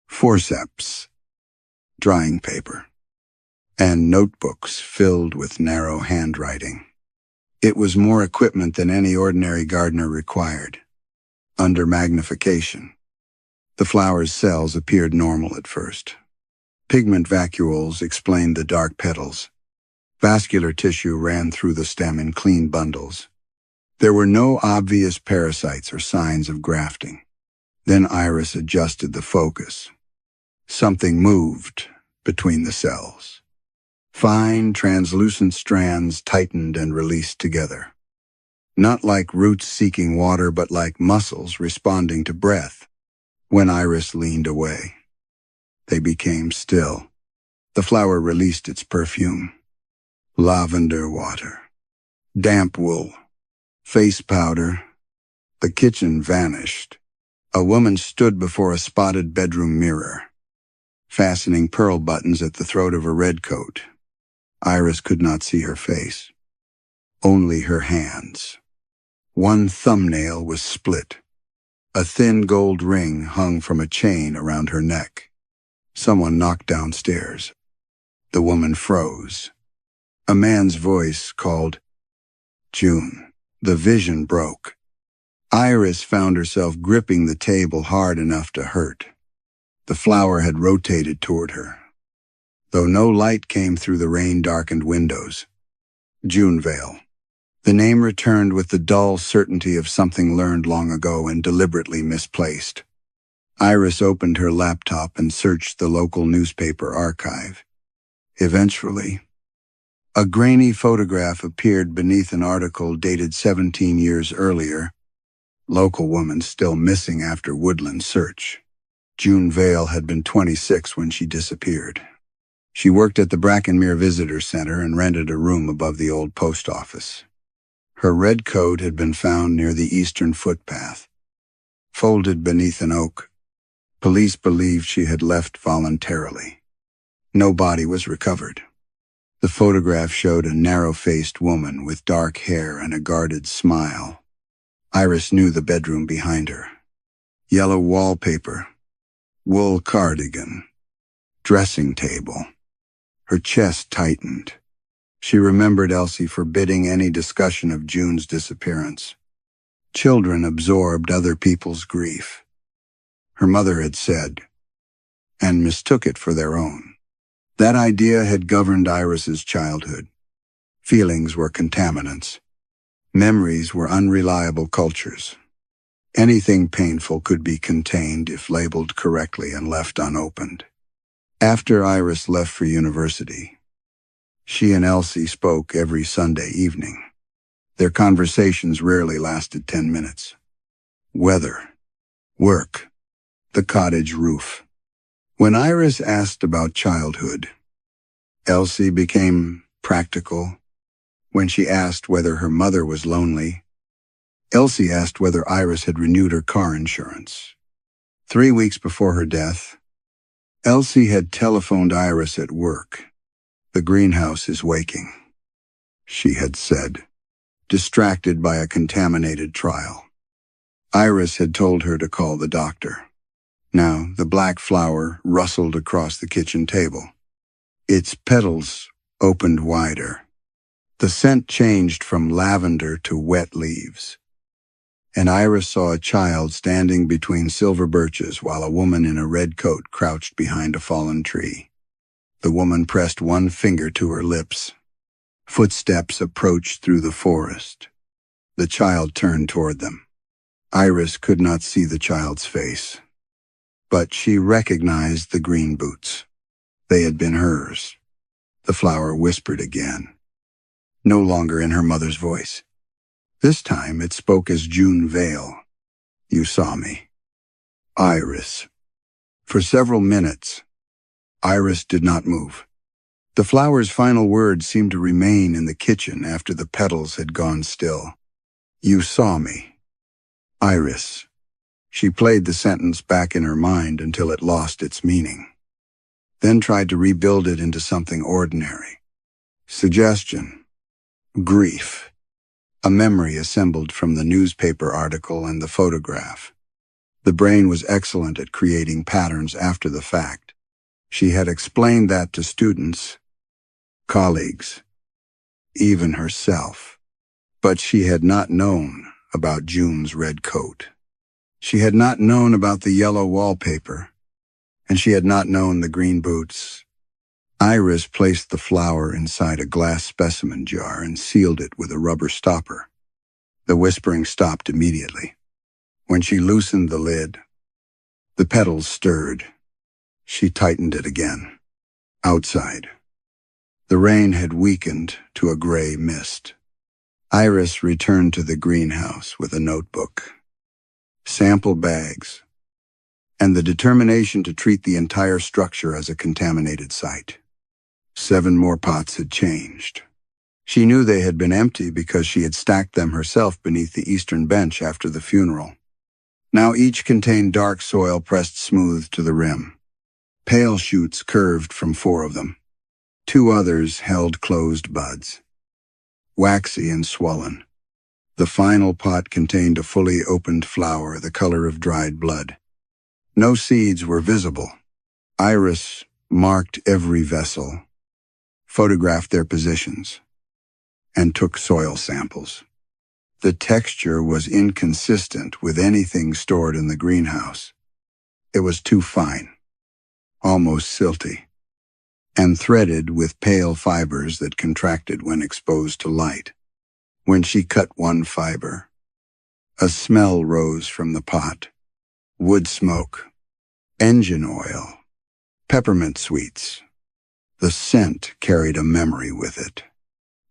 forceps, drying paper, and notebooks filled with narrow handwriting. It was more equipment than any ordinary gardener required. Under magnification, the flower's cells appeared normal at first. Pigment vacuoles explained the dark petals. Vascular tissue ran through the stem in clean bundles. There were no obvious parasites or signs of grafting. Then Iris adjusted the focus. Something moved between the cells. Fine, translucent strands tightened and released together. Not like roots seeking water, but like muscles responding to breath. When Iris leaned away, they became still. The flower released its perfume. Lavender water, damp wool, face powder. The kitchen vanished. A woman stood before a spotted bedroom mirror, fastening pearl buttons at the throat of her red coat. Iris could not see her face, only her hands. One thumbnail was split. A thin gold ring hung from a chain around her neck. Someone knocked downstairs. The woman froze. A man's voice called, "June." The vision broke. Iris found herself gripping the table hard enough to hurt. The flower had rotated toward her, though no light came through the rain-darkened windows. Junevale. The name returned with the dull certainty of something learned long ago and deliberately misplaced. Iris opened her laptop and searched the local newspaper archive. Eventually, a grainy photograph appeared beneath an article dated 17 years earlier. Local woman still missing after woodland search. June Vale had been 26 when she disappeared. She worked at the Brackenmere Visitor Center and rented a room above the old post office. Her red coat had been found near the eastern footpath, folded beneath an oak. Police believed she had left voluntarily. No body was recovered. The photograph showed a narrow-faced woman with dark hair and a guarded smile. Iris knew the bedroom behind her. Yellow wallpaper, wool cardigan, dressing table. Her chest tightened. She remembered Elsie forbidding any discussion of June's disappearance. Children absorbed other people's grief, her mother had said, and mistook it for their own. That idea had governed Iris's childhood. Feelings were contaminants. Memories were unreliable cultures. Anything painful could be contained if labeled correctly and left unopened. After Iris left for university, she and Elsie spoke every Sunday evening. Their conversations rarely lasted 10 minutes. Weather, work, the cottage roof. When Iris asked about childhood, Elsie became practical. When she asked whether her mother was lonely, Elsie asked whether Iris had renewed her car insurance. 3 weeks before her death, Elsie had telephoned Iris at work. "The greenhouse is waking," she had said, distracted by a contaminated trial. Iris had told her to call the doctor. Now, the black flower rustled across the kitchen table. Its petals opened wider. The scent changed from lavender to wet leaves. And Iris saw a child standing between silver birches while a woman in a red coat crouched behind a fallen tree. The woman pressed one finger to her lips. Footsteps approached through the forest. The child turned toward them. Iris could not see the child's face, but she recognized the green boots. They had been hers. The flower whispered again, no longer in her mother's voice. This time it spoke as June Vale. "You saw me." Iris. For several minutes, Iris did not move. The flower's final words seemed to remain in the kitchen after the petals had gone still. "You saw me." Iris. She played the sentence back in her mind until it lost its meaning, then tried to rebuild it into something ordinary. Suggestion. Grief. A memory assembled from the newspaper article and the photograph. The brain was excellent at creating patterns after the fact. She had explained that to students, colleagues, even herself. But she had not known about June's red coat. She had not known about the yellow wallpaper, and she had not known the green boots. Iris placed the flower inside a glass specimen jar and sealed it with a rubber stopper. The whispering stopped immediately. When she loosened the lid, the petals stirred. She tightened it again. Outside, the rain had weakened to a gray mist. Iris returned to the greenhouse with a notebook, sample bags, and the determination to treat the entire structure as a contaminated site. 7 more pots had changed. She knew they had been empty because she had stacked them herself beneath the eastern bench after the funeral. Now each contained dark soil pressed smooth to the rim. Pale shoots curved from 4 of them. 2 others held closed buds, waxy and swollen. The final pot contained a fully opened flower the color of dried blood. No seeds were visible. Iris marked every vessel, photographed their positions, and took soil samples. The texture was inconsistent with anything stored in the greenhouse. It was too fine, almost silty, and threaded with pale fibers that contracted when exposed to light. When she cut one fiber, a smell rose from the pot. Wood smoke, engine oil, peppermint sweets. The scent carried a memory with it.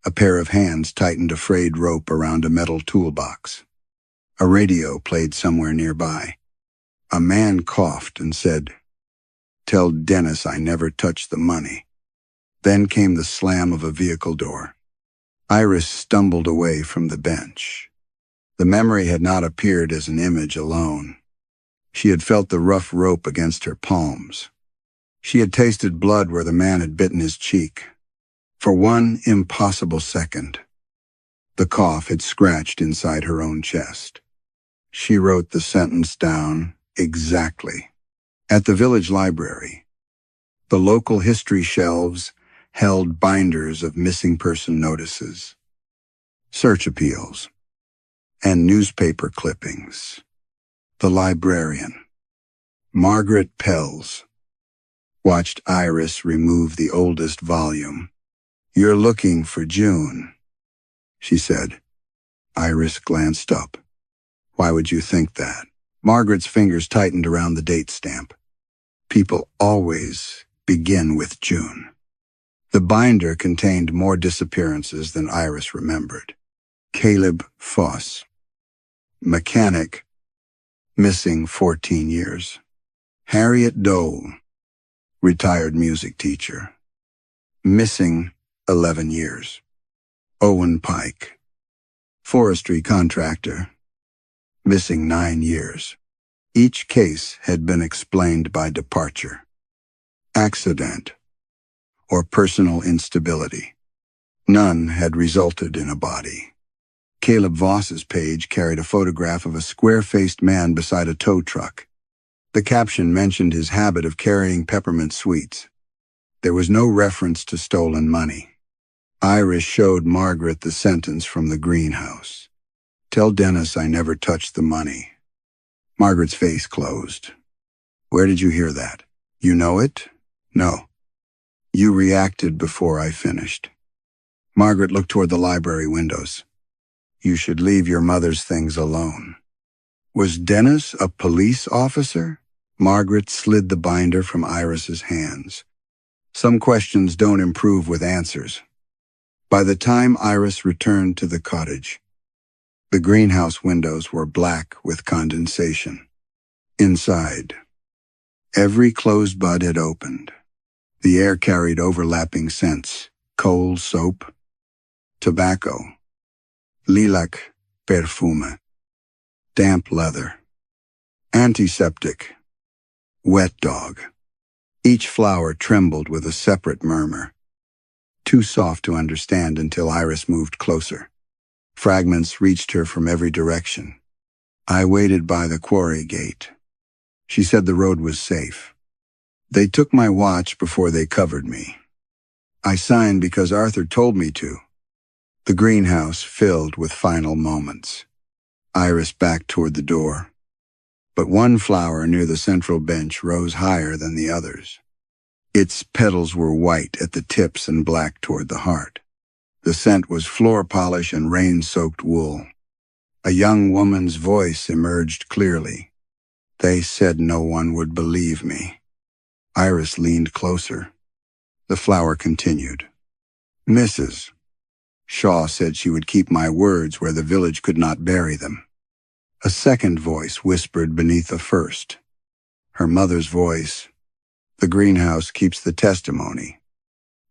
A pair of hands tightened a frayed rope around a metal toolbox. A radio played somewhere nearby. A man coughed and said, "Tell Dennis I never touched the money." Then came the slam of a vehicle door. Iris stumbled away from the bench. The memory had not appeared as an image alone. She had felt the rough rope against her palms. She had tasted blood where the man had bitten his cheek. For one impossible second, the cough had scratched inside her own chest. She wrote the sentence down exactly. At the village library, the local history shelves held binders of missing person notices, search appeals, and newspaper clippings. The librarian, Margaret Pells, watched Iris remove the oldest volume. "You're looking for June," she said. Iris glanced up. "Why would you think that?" Margaret's fingers tightened around the date stamp. "People always begin with June." The binder contained more disappearances than Iris remembered. Caleb Foss, mechanic, missing 14 years. Harriet Dole, retired music teacher, missing 11 years. Owen Pike, forestry contractor, missing 9 years. Each case had been explained by departure, accident, or personal instability. None had resulted in a body. Caleb Voss's page carried a photograph of a square-faced man beside a tow truck. The caption mentioned his habit of carrying peppermint sweets. There was no reference to stolen money. Iris showed Margaret the sentence from the greenhouse. "Tell Dennis I never touched the money." Margaret's face closed. "Where did you hear that? You know it?" "No. You reacted before I finished." Margaret looked toward the library windows. "You should leave your mother's things alone." Was Dennis a police officer? Margaret slid the binder from Iris's hands. Some questions don't improve with answers. By the time Iris returned to the cottage, the greenhouse windows were black with condensation. Inside, every closed bud had opened. The air carried overlapping scents: coal, soap, tobacco, lilac, perfume, damp leather, antiseptic, wet dog. Each flower trembled with a separate murmur, too soft to understand until Iris moved closer. Fragments reached her from every direction. "I waited by the quarry gate." She said the road was safe. "They took my watch before they covered me. I signed because Arthur told me to." The greenhouse filled with final moments. Iris backed toward the door. But one flower near the central bench rose higher than the others. Its petals were white at the tips and black toward the heart. The scent was floor polish and rain-soaked wool. A young woman's voice emerged clearly. "They said no one would believe me." Iris leaned closer. The flower continued. "Mrs. Shaw said she would keep my words where the village could not bury them." A second voice whispered beneath the first. Her mother's voice. "The greenhouse keeps the testimony."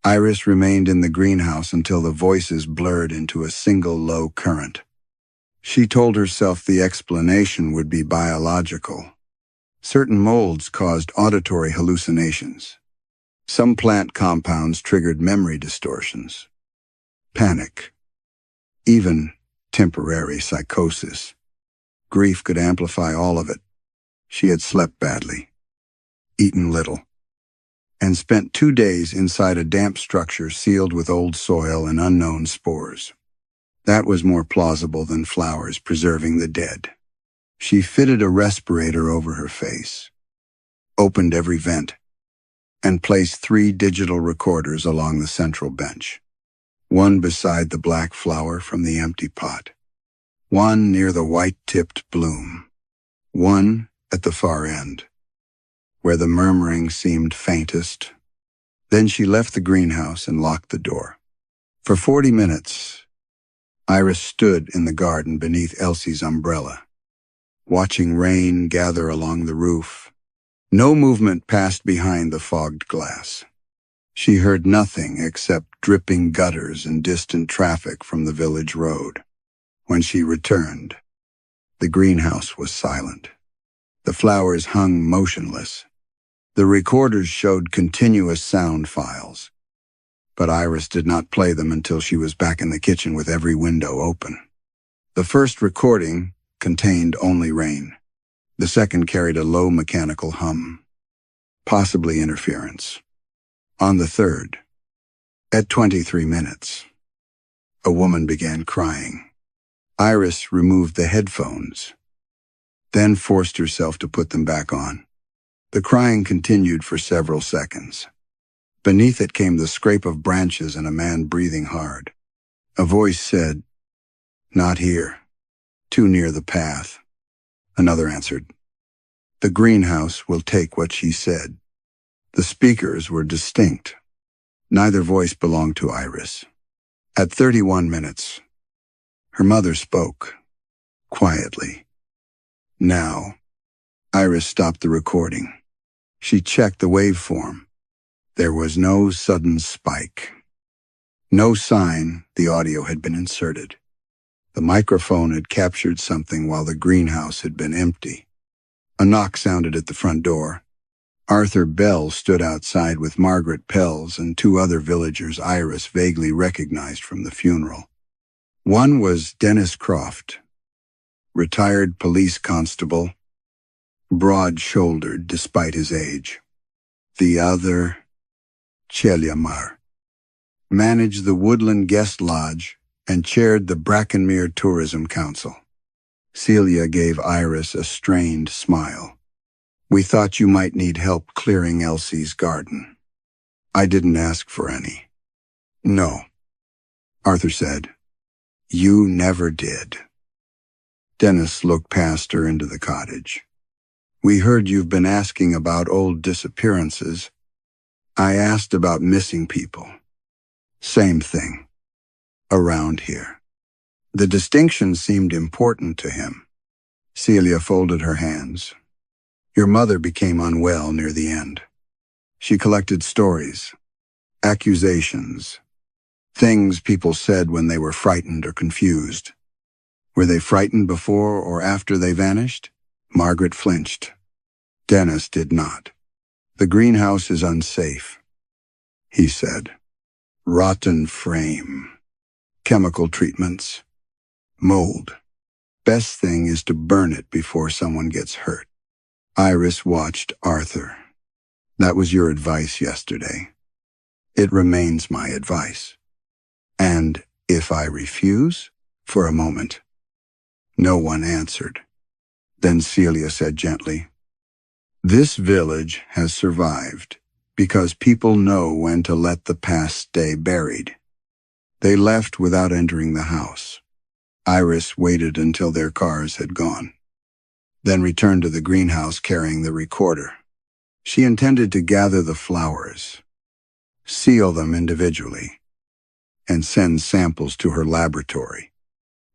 Iris remained in the greenhouse until the voices blurred into a single low current. She told herself the explanation would be biological. Certain molds caused auditory hallucinations. Some plant compounds triggered memory distortions. Panic. Even temporary psychosis. Grief could amplify all of it. She had slept badly, eaten little, and spent 2 days inside a damp structure sealed with old soil and unknown spores. That was more plausible than flowers preserving the dead. She fitted a respirator over her face, opened every vent, and placed 3 digital recorders along the central bench. One beside the black flower from the empty pot. One near the white-tipped bloom. One at the far end, where the murmuring seemed faintest. Then she left the greenhouse and locked the door. For 40 minutes, Iris stood in the garden beneath Elsie's umbrella, watching rain gather along the roof. No movement passed behind the fogged glass. She heard nothing except dripping gutters and distant traffic from the village road. When she returned, the greenhouse was silent. The flowers hung motionless. The recorders showed continuous sound files, but Iris did not play them until she was back in the kitchen with every window open. The first recording contained only rain. The second carried a low mechanical hum, possibly interference. On the third, at 23 minutes, a woman began crying. Iris removed the headphones, then forced herself to put them back on. The crying continued for several seconds. Beneath it came the scrape of branches and a man breathing hard. A voice said, "Not here. Too near the path." Another answered, "The greenhouse will take what she said." The speakers were distinct. Neither voice belonged to Iris. At 31 minutes, her mother spoke, quietly. Now, Iris stopped the recording. She checked the waveform. There was no sudden spike. No sign the audio had been inserted. The microphone had captured something while the greenhouse had been empty. A knock sounded at the front door. Arthur Bell stood outside with Margaret Pells and 2 other villagers Iris vaguely recognized from the funeral. One was Dennis Croft, retired police constable, broad-shouldered despite his age. The other, Cheliamar, managed the Woodland Guest Lodge and chaired the Brackenmere Tourism Council. Celia gave Iris a strained smile. "We thought you might need help clearing Elsie's garden." "I didn't ask for any." "No," Arthur said. "You never did." Dennis looked past her into the cottage. "We heard you've been asking about old disappearances. I asked about missing people. Same thing. Around here." The distinction seemed important to him. Celia folded her hands. "Your mother became unwell near the end. She collected stories, accusations, things people said when they were frightened or confused. Were they frightened before or after they vanished?" Margaret flinched. Dennis did not. "The greenhouse is unsafe," he said. "Rotten frame. Chemical treatments. Mold. Best thing is to burn it before someone gets hurt." Iris watched Arthur. "That was your advice yesterday. It remains my advice. And if I refuse?" For a moment, no one answered. Then Celia said gently, "This village has survived because people know when to let the past stay buried. They left without entering the house." Iris waited until their cars had gone, then returned to the greenhouse carrying the recorder. She intended to gather the flowers, seal them individually, and send samples to her laboratory.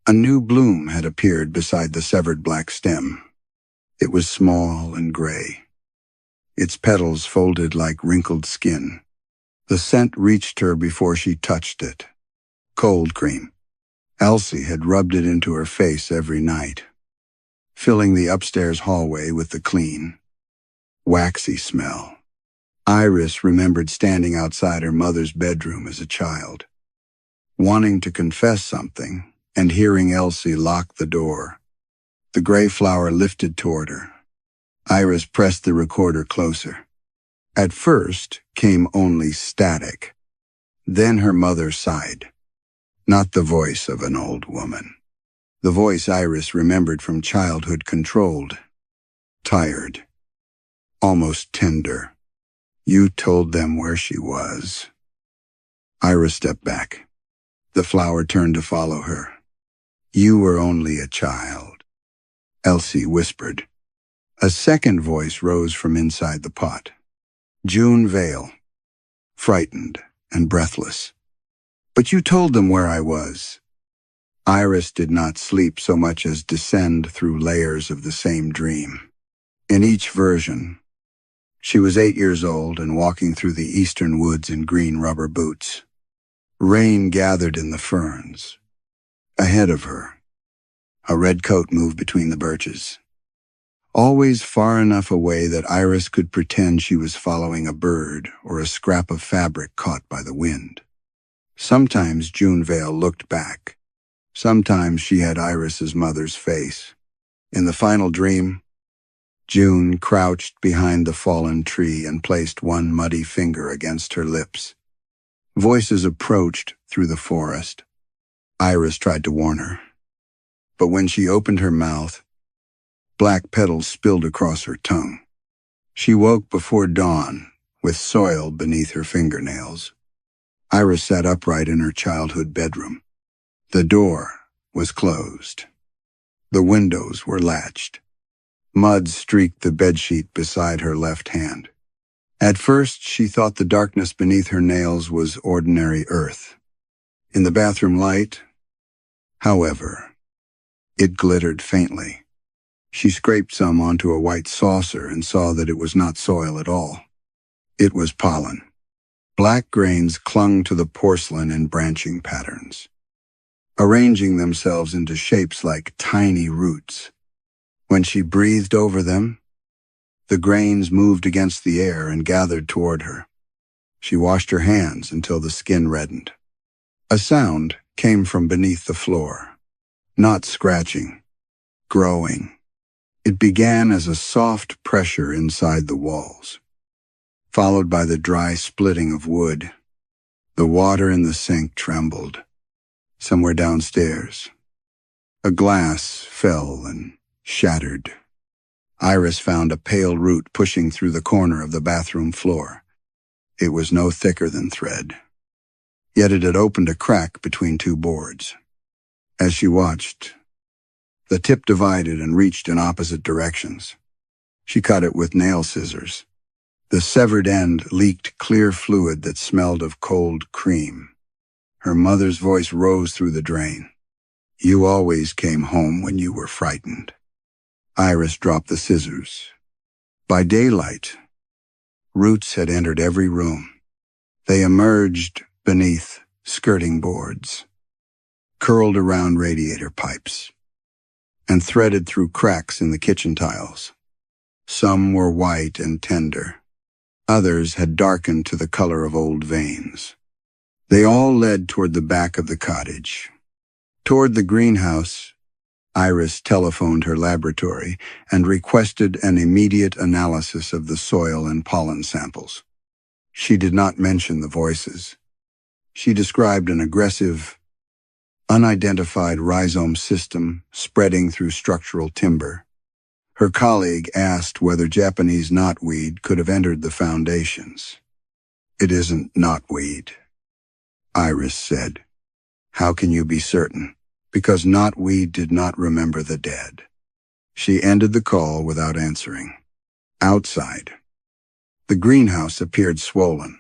A new bloom had appeared beside the severed black stem. It was small and gray, its petals folded like wrinkled skin. The scent reached her before she touched it. Cold cream. Elsie had rubbed it into her face every night, filling the upstairs hallway with the clean, waxy smell. Iris remembered standing outside her mother's bedroom as a child, wanting to confess something, and hearing Elsie lock the door. The gray flower lifted toward her. Iris pressed the recorder closer. At first came only static. Then her mother sighed. Not the voice of an old woman. The voice Iris remembered from childhood, controlled, tired, almost tender. You told them where she was. Iris stepped back. The flower turned to follow her. You were only a child, Elsie whispered. A second voice rose from inside the pot. June Vale, frightened and breathless. But you told them where I was. Iris did not sleep so much as descend through layers of the same dream. In each version, she was 8 years old and walking through the eastern woods in green rubber boots. Rain gathered in the ferns. Ahead of her, a red coat moved between the birches, always far enough away that Iris could pretend she was following a bird or a scrap of fabric caught by the wind. Sometimes June Vale looked back. Sometimes she had Iris's mother's face. In the final dream, June crouched behind the fallen tree and placed one muddy finger against her lips. Voices approached through the forest. Iris tried to warn her, but when she opened her mouth, black petals spilled across her tongue. She woke before dawn, with soil beneath her fingernails. Iris sat upright in her childhood bedroom. The door was closed. The windows were latched. Mud streaked the bedsheet beside her left hand. At first, she thought the darkness beneath her nails was ordinary earth. In the bathroom light, however, it glittered faintly. She scraped some onto a white saucer and saw that it was not soil at all. It was pollen. Black grains clung to the porcelain in branching patterns, arranging themselves into shapes like tiny roots. When she breathed over them, the grains moved against the air and gathered toward her. She washed her hands until the skin reddened. A sound came from beneath the floor, not scratching, growing. It began as a soft pressure inside the walls, followed by the dry splitting of wood. The water in the sink trembled. Somewhere downstairs, a glass fell and shattered. Iris found a pale root pushing through the corner of the bathroom floor. It was no thicker than thread, yet it had opened a crack between two boards. As she watched, the tip divided and reached in opposite directions. She cut it with nail scissors. The severed end leaked clear fluid that smelled of cold cream. Her mother's voice rose through the drain. You always came home when you were frightened. Iris dropped the scissors. By daylight, roots had entered every room. They emerged beneath skirting boards, curled around radiator pipes, and threaded through cracks in the kitchen tiles. Some were white and tender. Others had darkened to the color of old veins. They all led toward the back of the cottage. Toward the greenhouse, Iris telephoned her laboratory and requested an immediate analysis of the soil and pollen samples. She did not mention the voices. She described an aggressive, unidentified rhizome system spreading through structural timber. Her colleague asked whether Japanese knotweed could have entered the foundations. It isn't knotweed, Iris said. How can you be certain? Because knotweed did not remember the dead. She ended the call without answering. Outside, the greenhouse appeared swollen.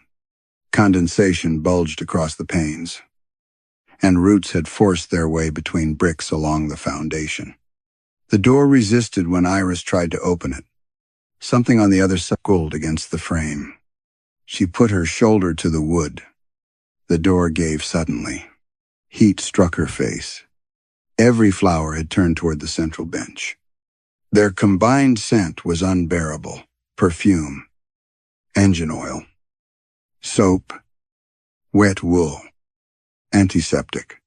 Condensation bulged across the panes, and roots had forced their way between bricks along the foundation. The door resisted when Iris tried to open it. Something on the other side pulled against the frame. She put her shoulder to the wood. The door gave suddenly. Heat struck her face. Every flower had turned toward the central bench. Their combined scent was unbearable. Perfume, engine oil, soap, wet wool, antiseptic,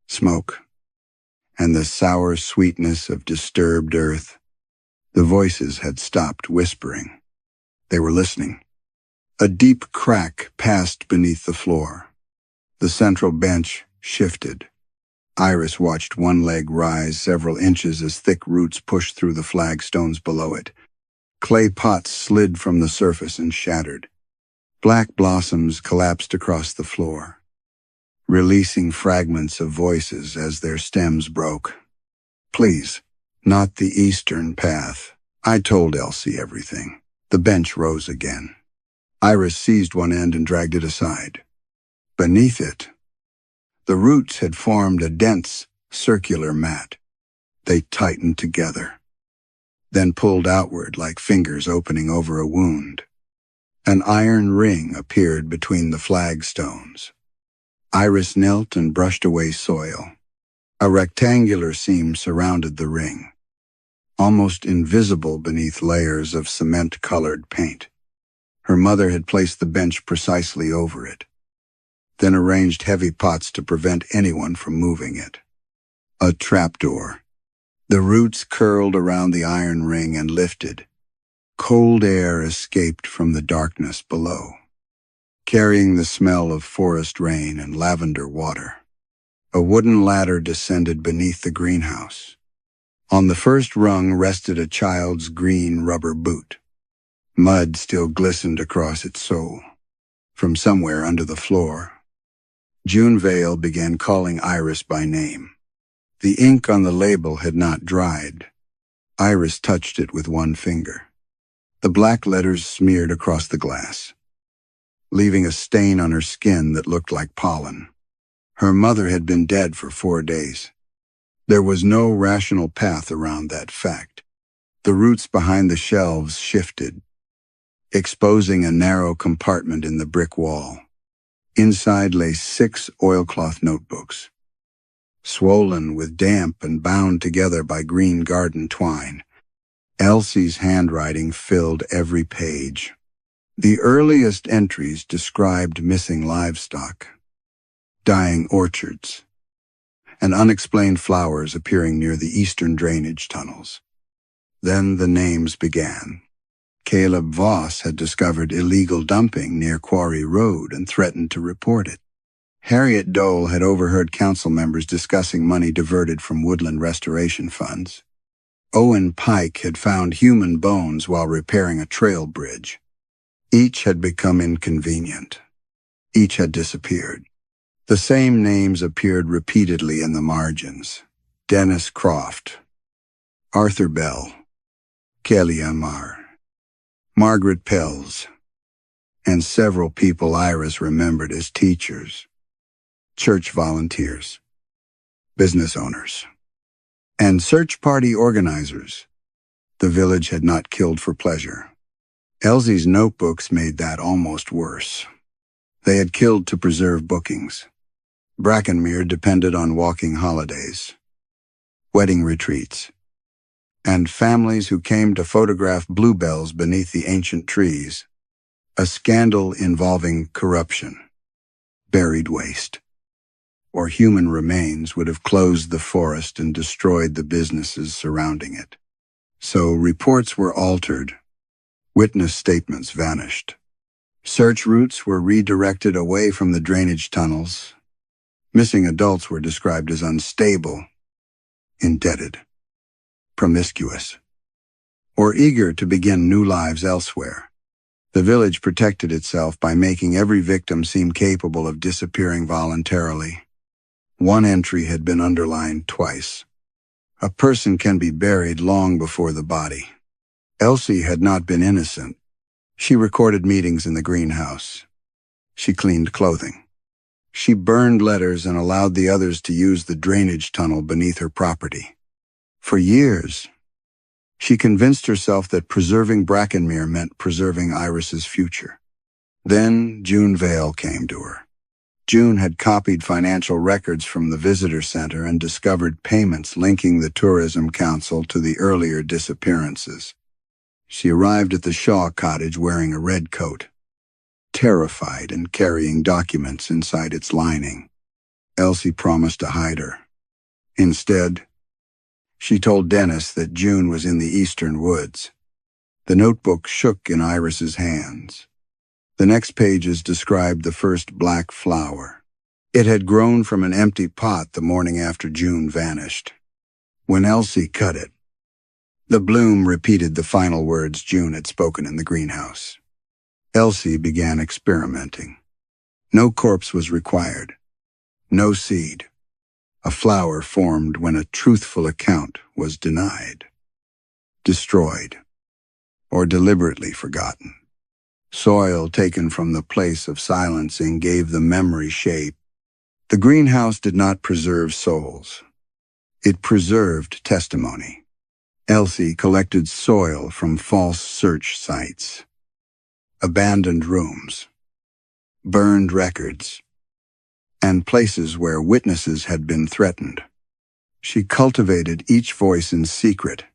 smoke, and the sour sweetness of disturbed earth. The voices had stopped whispering. They were listening. A deep crack passed beneath the floor. The central bench shifted. Iris watched one leg rise several inches as thick roots pushed through the flagstones below it. Clay pots slid from the surface and shattered. Black blossoms collapsed across the floor, releasing fragments of voices as their stems broke. Please, not the eastern path. I told Elsie everything. The bench rose again. Iris seized one end and dragged it aside. Beneath it, the roots had formed a dense, circular mat. They tightened together, then pulled outward like fingers opening over a wound. An iron ring appeared between the flagstones. Iris knelt and brushed away soil. A rectangular seam surrounded the ring, almost invisible beneath layers of cement-colored paint. Her mother had placed the bench precisely over it, then arranged heavy pots to prevent anyone from moving it. A trapdoor. The roots curled around the iron ring and lifted. Cold air escaped from the darkness below, carrying the smell of forest rain and lavender water. A wooden ladder descended beneath the greenhouse. On the first rung rested a child's green rubber boot. Mud still glistened across its sole. From somewhere under the floor, June Vale began calling Iris by name. The ink on the label had not dried. Iris touched it with one finger. The black letters smeared across the glass, leaving a stain on her skin that looked like pollen. Her mother had been dead for 4 days. There was no rational path around that fact. The roots behind the shelves shifted, exposing a narrow compartment in the brick wall. Inside lay 6 oilcloth notebooks, swollen with damp and bound together by green garden twine. Elsie's handwriting filled every page. The earliest entries described missing livestock, dying orchards, and unexplained flowers appearing near the eastern drainage tunnels. Then the names began. Caleb Voss had discovered illegal dumping near Quarry Road and threatened to report it. Harriet Dole had overheard council members discussing money diverted from woodland restoration funds. Owen Pike had found human bones while repairing a trail bridge. Each had become inconvenient. Each had disappeared. The same names appeared repeatedly in the margins. Dennis Croft, Arthur Bell, Kelly Amar, Margaret Pells, and several people Iris remembered as teachers, church volunteers, business owners, and search party organizers. The village had not killed for pleasure. Elsie's notebooks made that almost worse. They had killed to preserve bookings. Brackenmere depended on walking holidays, wedding retreats, and families who came to photograph bluebells beneath the ancient trees. A scandal involving corruption, buried waste, or human remains would have closed the forest and destroyed the businesses surrounding it. So reports were altered. Witness statements vanished. Search routes were redirected away from the drainage tunnels. Missing adults were described as unstable, indebted, promiscuous, or eager to begin new lives elsewhere. The village protected itself by making every victim seem capable of disappearing voluntarily. One entry had been underlined twice. A person can be buried long before the body. Elsie had not been innocent. She recorded meetings in the greenhouse. She cleaned clothing. She burned letters and allowed the others to use the drainage tunnel beneath her property. For years, she convinced herself that preserving Brackenmere meant preserving Iris's future. Then June Vale came to her. June had copied financial records from the visitor center and discovered payments linking the Tourism Council to the earlier disappearances. She arrived at the Shaw cottage wearing a red coat, terrified and carrying documents inside its lining. Elsie promised to hide her. Instead, she told Dennis that June was in the eastern woods. The notebook shook in Iris's hands. The next pages described the first black flower. It had grown from an empty pot the morning after June vanished. When Elsie cut it, the bloom repeated the final words June had spoken in the greenhouse. Elsie began experimenting. No corpse was required. No seed. A flower formed when a truthful account was denied, destroyed, or deliberately forgotten. Soil taken from the place of silencing gave the memory shape. The greenhouse did not preserve souls. It preserved testimony. Elsie collected soil from false search sites, abandoned rooms, burned records, and places where witnesses had been threatened. She cultivated each voice in secret,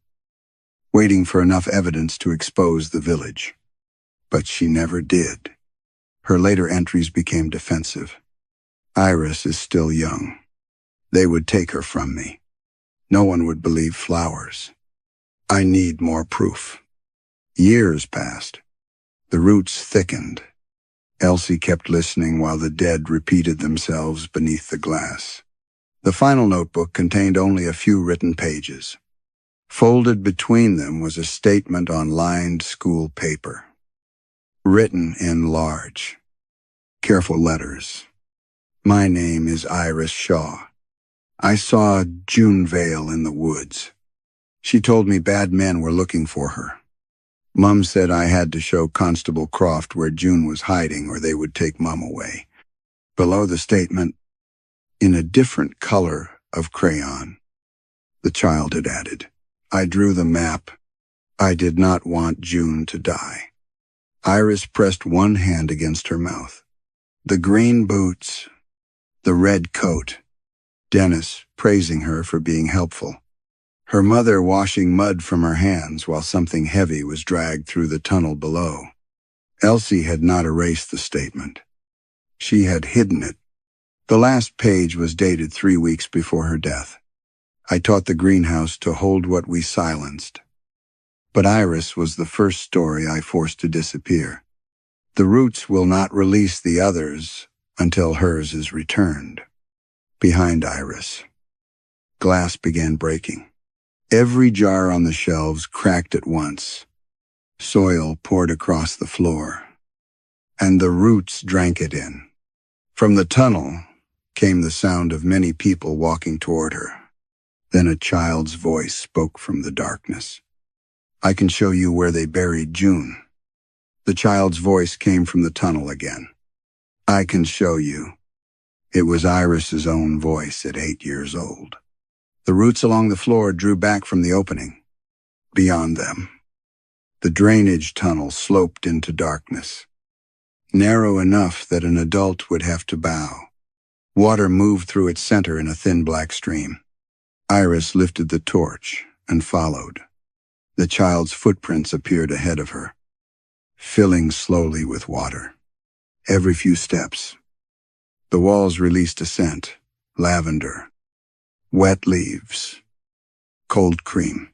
waiting for enough evidence to expose the village. But she never did. Her later entries became defensive. Iris is still young. They would take her from me. No one would believe flowers. I need more proof. Years passed. The roots thickened. Elsie kept listening while the dead repeated themselves beneath the glass. The final notebook contained only a few written pages. Folded between them was a statement on lined school paper, written in large, careful letters. My name is Iris Shaw. I saw June Vale in the woods. She told me bad men were looking for her. Mum said I had to show Constable Croft where June was hiding or they would take Mum away. Below the statement, in a different color of crayon, the child had added, I drew the map. I did not want June to die. Iris pressed one hand against her mouth. The green boots, the red coat, Dennis praising her for being helpful. Her mother washing mud from her hands while something heavy was dragged through the tunnel below. Elsie had not erased the statement. She had hidden it. The last page was dated 3 weeks before her death. I taught the greenhouse to hold what we silenced. But Iris was the first story I forced to disappear. The roots will not release the others until hers is returned. Behind Iris, glass began breaking. Every jar on the shelves cracked at once. Soil poured across the floor, and the roots drank it in. From the tunnel came the sound of many people walking toward her. Then a child's voice spoke from the darkness. I can show you where they buried June. The child's voice came from the tunnel again. I can show you. It was Iris's own voice at 8 years old. The roots along the floor drew back from the opening. Beyond them, the drainage tunnel sloped into darkness, narrow enough that an adult would have to bow. Water moved through its center in a thin black stream. Iris lifted the torch and followed. The child's footprints appeared ahead of her, filling slowly with water. Every few steps, the walls released a scent, lavender, wet leaves, cold cream.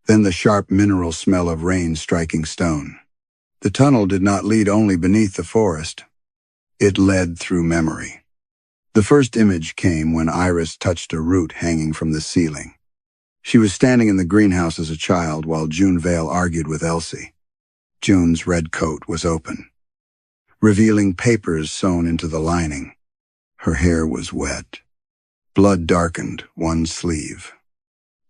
Then the sharp mineral smell of rain striking stone. The tunnel did not lead only beneath the forest. It led through memory. The first image came when Iris touched a root hanging from the ceiling. She was standing in the greenhouse as a child while June Vale argued with Elsie. June's red coat was open, revealing papers sewn into the lining. Her hair was wet. Blood darkened one sleeve.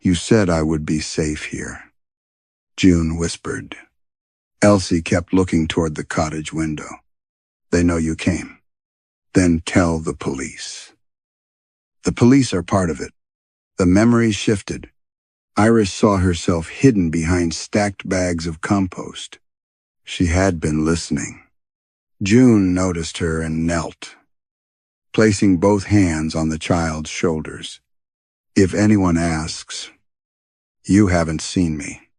You said I would be safe here, June whispered. Elsie kept looking toward the cottage window. They know you came. Then tell the police. The police are part of it. The memory shifted. Iris saw herself hidden behind stacked bags of compost. She had been listening. June noticed her and knelt. placing both hands on the child's shoulders. If anyone asks, "You haven't seen me.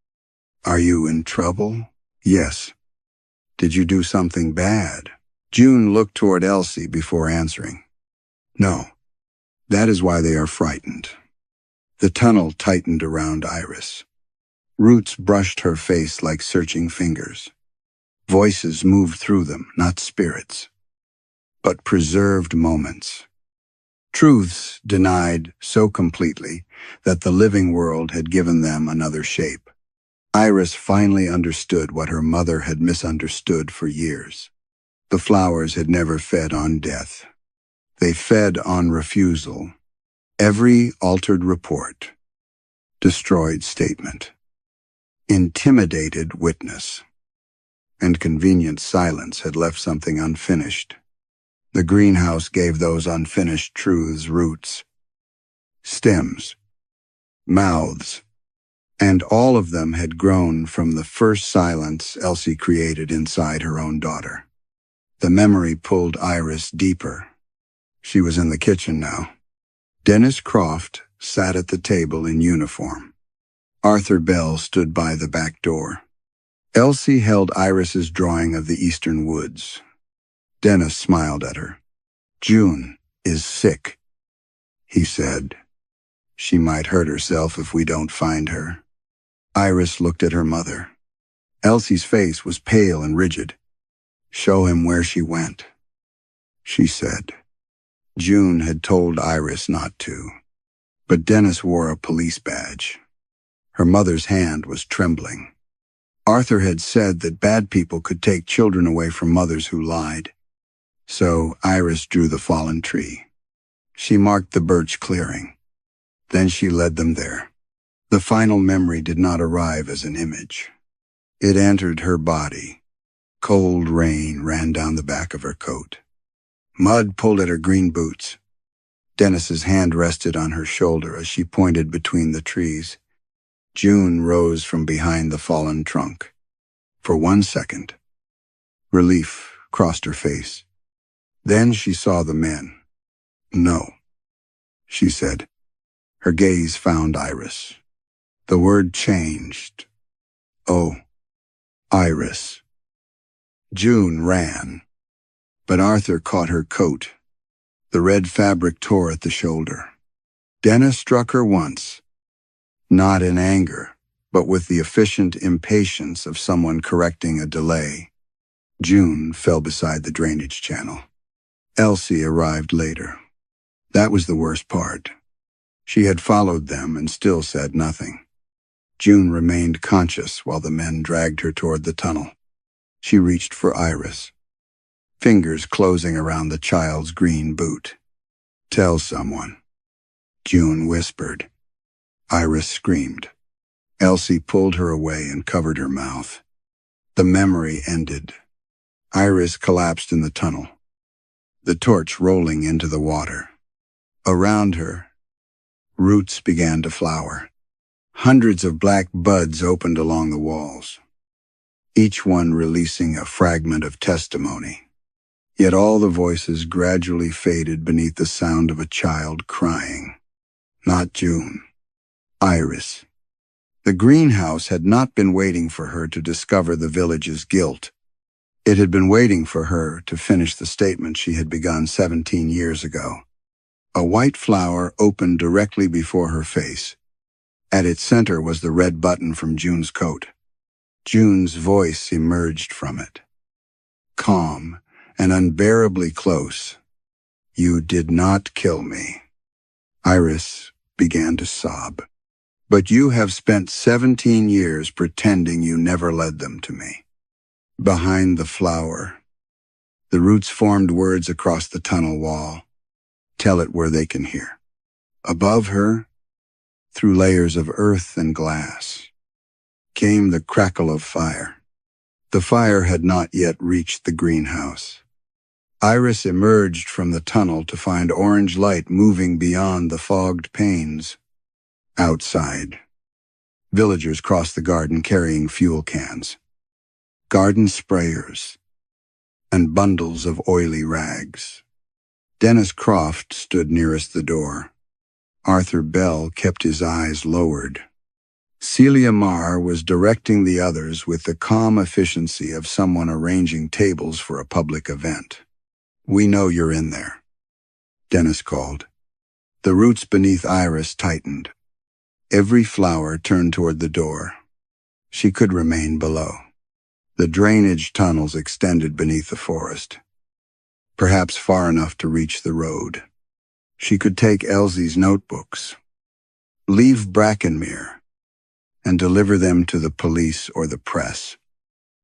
Are you in trouble?" "Yes." "Did you do something bad?" June looked toward Elsie before answering. "No. That is why they are frightened." The tunnel tightened around Iris. Roots brushed her face like searching fingers. Voices moved through them, not spirits, but preserved moments. Truths denied so completely that the living world had given them another shape. Iris finally understood what her mother had misunderstood for years. The flowers had never fed on death. They fed on refusal. Every altered report, destroyed statement, intimidated witness, and convenient silence had left something unfinished. The greenhouse gave those unfinished truths roots, stems, mouths, and all of them had grown from the first silence Elsie created inside her own daughter. The memory pulled Iris deeper. She was in the kitchen now. Dennis Croft sat at the table in uniform. Arthur Bell stood by the back door. Elsie held Iris's drawing of the eastern woods. Dennis smiled at her. "June is sick," he said. "She might hurt herself if we don't find her." Iris looked at her mother. Elsie's face was pale and rigid. "Show him where she went," she said. June had told Iris not to, but Dennis wore a police badge. Her mother's hand was trembling. Arthur had said that bad people could take children away from mothers who lied. So Iris drew the fallen tree. She marked the birch clearing. Then she led them there. The final memory did not arrive as an image. It entered her body. Cold rain ran down the back of her coat. Mud pulled at her green boots. Dennis's hand rested on her shoulder as she pointed between the trees. June rose from behind the fallen trunk. For 1 second, relief crossed her face. Then she saw the men. "No," she said. Her gaze found Iris. The word changed. "Oh, Iris." June ran, but Arthur caught her coat. The red fabric tore at the shoulder. Dennis struck her once, not in anger, but with the efficient impatience of someone correcting a delay. June fell beside the drainage channel. Elsie arrived later. That was the worst part. She had followed them and still said nothing. June remained conscious while the men dragged her toward the tunnel. She reached for Iris, fingers closing around the child's green boot. "Tell someone," June whispered. Iris screamed. Elsie pulled her away and covered her mouth. The memory ended. Iris collapsed in the tunnel, the torch rolling into the water. Around her, roots began to flower. Hundreds of black buds opened along the walls, each one releasing a fragment of testimony. Yet all the voices gradually faded beneath the sound of a child crying. Not June. Iris. The greenhouse had not been waiting for her to discover the village's guilt. It had been waiting for her to finish the statement she had begun 17 years ago. A white flower opened directly before her face. At its center was the red button from June's coat. June's voice emerged from it. Calm and unbearably close. "You did not kill me." Iris began to sob. "But you have spent 17 years pretending you never led them to me." Behind the flower, the roots formed words across the tunnel wall. "Tell it where they can hear." Above her, through layers of earth and glass, came the crackle of fire. The fire had not yet reached the greenhouse. Iris emerged from the tunnel to find orange light moving beyond the fogged panes. Outside, villagers crossed the garden carrying fuel cans, garden sprayers, and bundles of oily rags. Dennis Croft stood nearest the door. Arthur Bell kept his eyes lowered. Celia Marr was directing the others with the calm efficiency of someone arranging tables for a public event. "We know you're in there," Dennis called. The roots beneath Iris tightened. Every flower turned toward the door. She could remain below. The drainage tunnels extended beneath the forest, perhaps far enough to reach the road. She could take Elsie's notebooks, leave Brackenmere, and deliver them to the police or the press.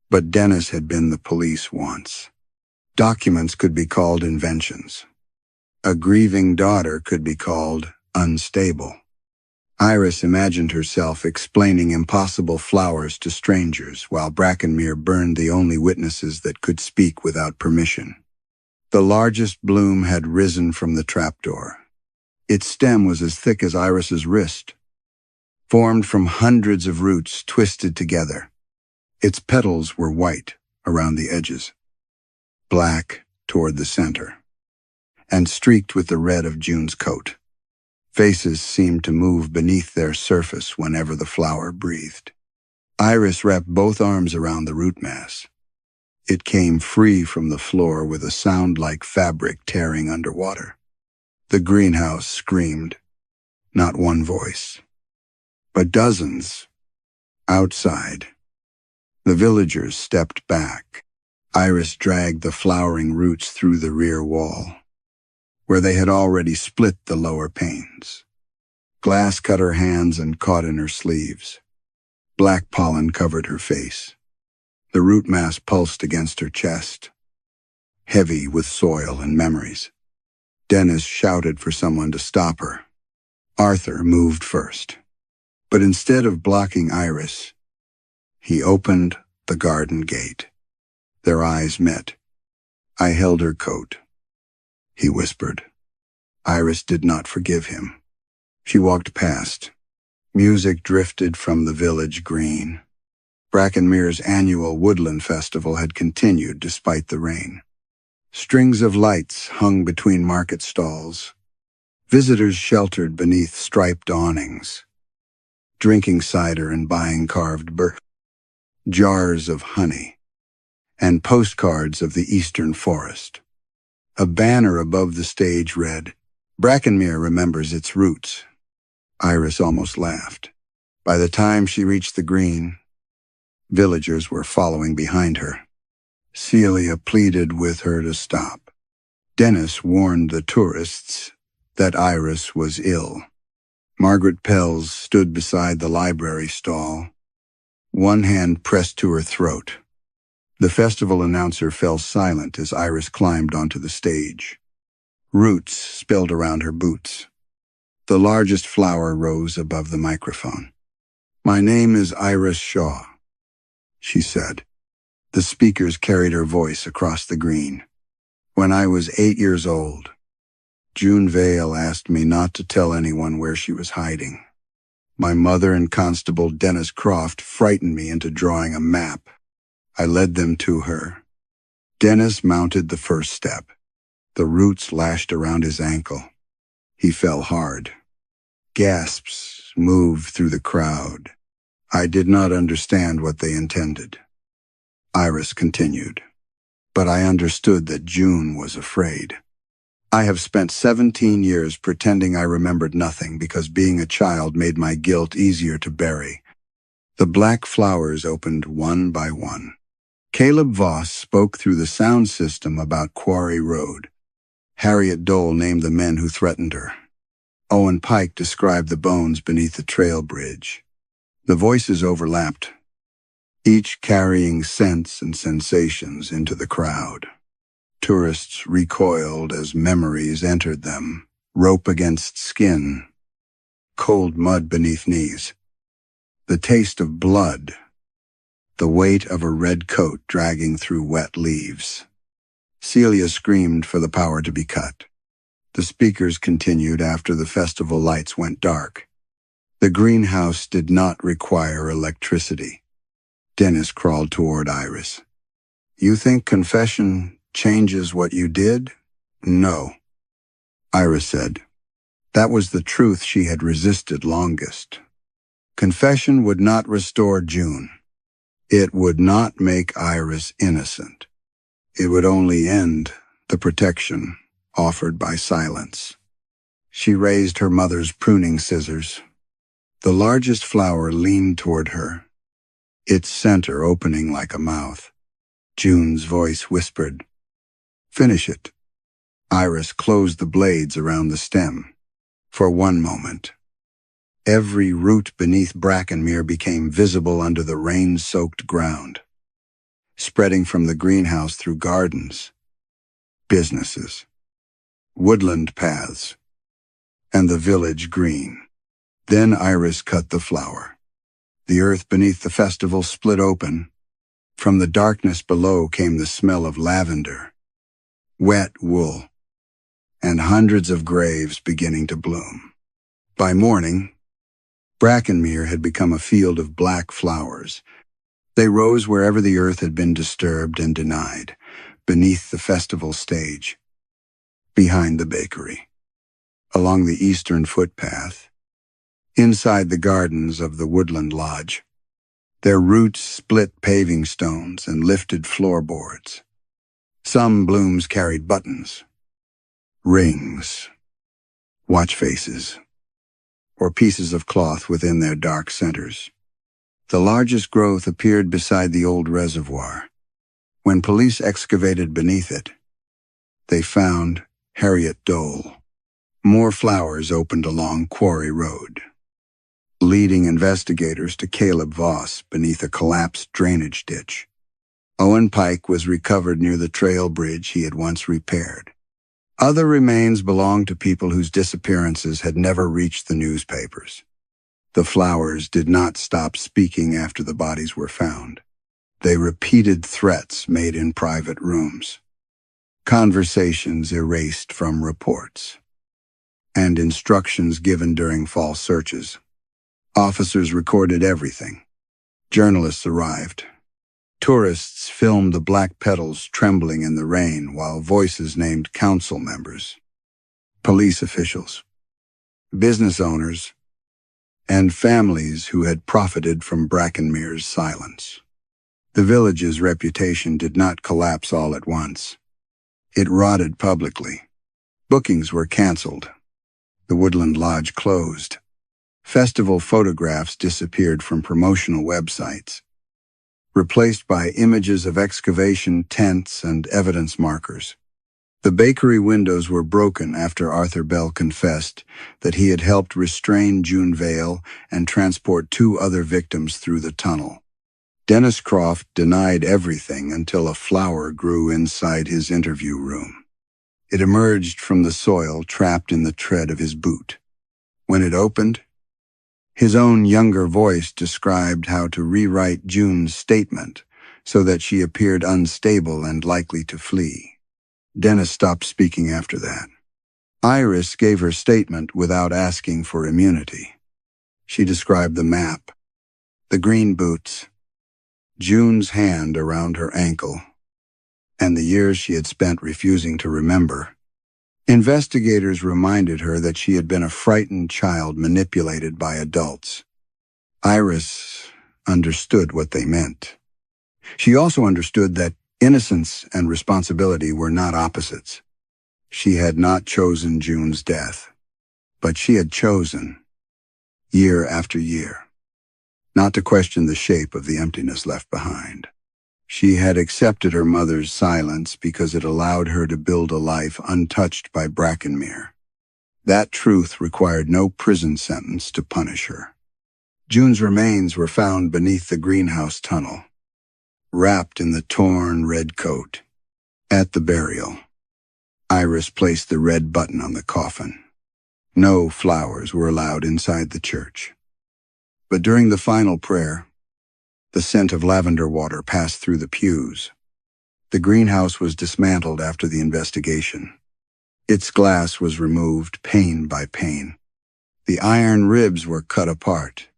But Dennis had been the police once. Documents could be called inventions. A grieving daughter could be called unstable. Iris imagined herself explaining impossible flowers to strangers while Brackenmere burned the only witnesses that could speak without permission. The largest bloom had risen from the trapdoor. Its stem was as thick as Iris's wrist, formed from hundreds of roots twisted together. Its petals were white around the edges, black toward the center, and streaked with the red of June's coat. Faces seemed to move beneath their surface whenever the flower breathed. Iris wrapped both arms around the root mass. It came free from the floor with a sound like fabric tearing underwater. The greenhouse screamed, not one voice, but dozens. Outside, the villagers stepped back. Iris dragged the flowering roots through the rear wall, where they had already split the lower panes. Glass cut her hands and caught in her sleeves. Black pollen covered her face. The root mass pulsed against her chest, heavy with soil and memories. Dennis shouted for someone to stop her. Arthur moved first. But instead of blocking Iris, he opened the garden gate. Their eyes met. "I held her coat," he whispered. Iris did not forgive him. She walked past. Music drifted from the village green. Brackenmere's annual woodland festival had continued despite the rain. Strings of lights hung between market stalls. Visitors sheltered beneath striped awnings, drinking cider and buying carved Burt, jars of honey, and postcards of the eastern forest. A banner above the stage read, "Brackenmere remembers its roots." Iris almost laughed. By the time she reached the green, villagers were following behind her. Celia pleaded with her to stop. Dennis warned the tourists that Iris was ill. Margaret Pells stood beside the library stall, one hand pressed to her throat. The festival announcer fell silent as Iris climbed onto the stage. Roots spilled around her boots. The largest flower rose above the microphone. "My name is Iris Shaw," she said. The speakers carried her voice across the green. "When I was 8 years old, June Vale asked me not to tell anyone where she was hiding. My mother and Constable Dennis Croft frightened me into drawing a map. I led them to her." Dennis mounted the first step. The roots lashed around his ankle. He fell hard. Gasps moved through the crowd. I did not understand what they intended. Iris continued. But I understood that June was afraid. I have spent 17 years pretending I remembered nothing because being a child made my guilt easier to bury. The black flowers opened one by one. Caleb Voss spoke through the sound system about Quarry Road. Harriet Dole named the men who threatened her. Owen Pike described the bones beneath the trail bridge. The voices overlapped, each carrying scents and sensations into the crowd. Tourists recoiled as memories entered them, rope against skin, cold mud beneath knees, the taste of blood, the weight of a red coat dragging through wet leaves. Celia screamed for the power to be cut. The speakers continued after the festival lights went dark. The greenhouse did not require electricity. Dennis crawled toward Iris. "You think confession changes what you did?" "No," Iris said. That was the truth she had resisted longest. Confession would not restore June. It would not make Iris innocent. It would only end the protection offered by silence. She raised her mother's pruning scissors. The largest flower leaned toward her, its center opening like a mouth. June's voice whispered, "Finish it." Iris closed the blades around the stem. For one moment, every root beneath Brackenmere became visible under the rain-soaked ground, spreading from the greenhouse through gardens, businesses, woodland paths, and the village green. Then Iris cut the flower. The earth beneath the festival split open. From the darkness below came the smell of lavender, wet wool, and hundreds of graves beginning to bloom. By morning, Brackenmere had become a field of black flowers. They rose wherever the earth had been disturbed and denied, beneath the festival stage, behind the bakery, along the eastern footpath, inside the gardens of the woodland lodge. Their roots split paving stones and lifted floorboards. Some blooms carried buttons, rings, watch faces, or pieces of cloth within their dark centers. The largest growth appeared beside the old reservoir. When police excavated beneath it, they found Harriet Dole. More flowers opened along Quarry Road, leading investigators to Caleb Voss beneath a collapsed drainage ditch. Owen Pike was recovered near the trail bridge he had once repaired. Other remains belonged to people whose disappearances had never reached the newspapers. The flowers did not stop speaking after the bodies were found. They repeated threats made in private rooms, conversations erased from reports, and instructions given during false searches. Officers recorded everything. Journalists arrived. Tourists filmed the black petals trembling in the rain while voices named council members, police officials, business owners, and families who had profited from Brackenmere's silence. The village's reputation did not collapse all at once. It rotted publicly. Bookings were canceled. The Woodland Lodge closed. Festival photographs disappeared from promotional websites, replaced by images of excavation tents and evidence markers. The bakery windows were broken after Arthur Bell confessed that he had helped restrain June Vale and transport 2 other victims through the tunnel. Dennis Croft denied everything until a flower grew inside his interview room. It emerged from the soil trapped in the tread of his boot. When it opened, his own younger voice described how to rewrite June's statement so that she appeared unstable and likely to flee. Dennis stopped speaking after that. Iris gave her statement without asking for immunity. She described the map, the green boots, June's hand around her ankle, and the years she had spent refusing to remember. Investigators reminded her that she had been a frightened child manipulated by adults. Iris understood what they meant. She also understood that innocence and responsibility were not opposites. She had not chosen June's death, but she had chosen, year after year, not to question the shape of the emptiness left behind. She had accepted her mother's silence because it allowed her to build a life untouched by Brackenmere. That truth required no prison sentence to punish her. June's remains were found beneath the greenhouse tunnel, wrapped in the torn red coat. At the burial, Iris placed the red button on the coffin. No flowers were allowed inside the church. But during the final prayer, the scent of lavender water passed through the pews. The greenhouse was dismantled after the investigation. Its glass was removed pane by pane. The iron ribs were cut apart.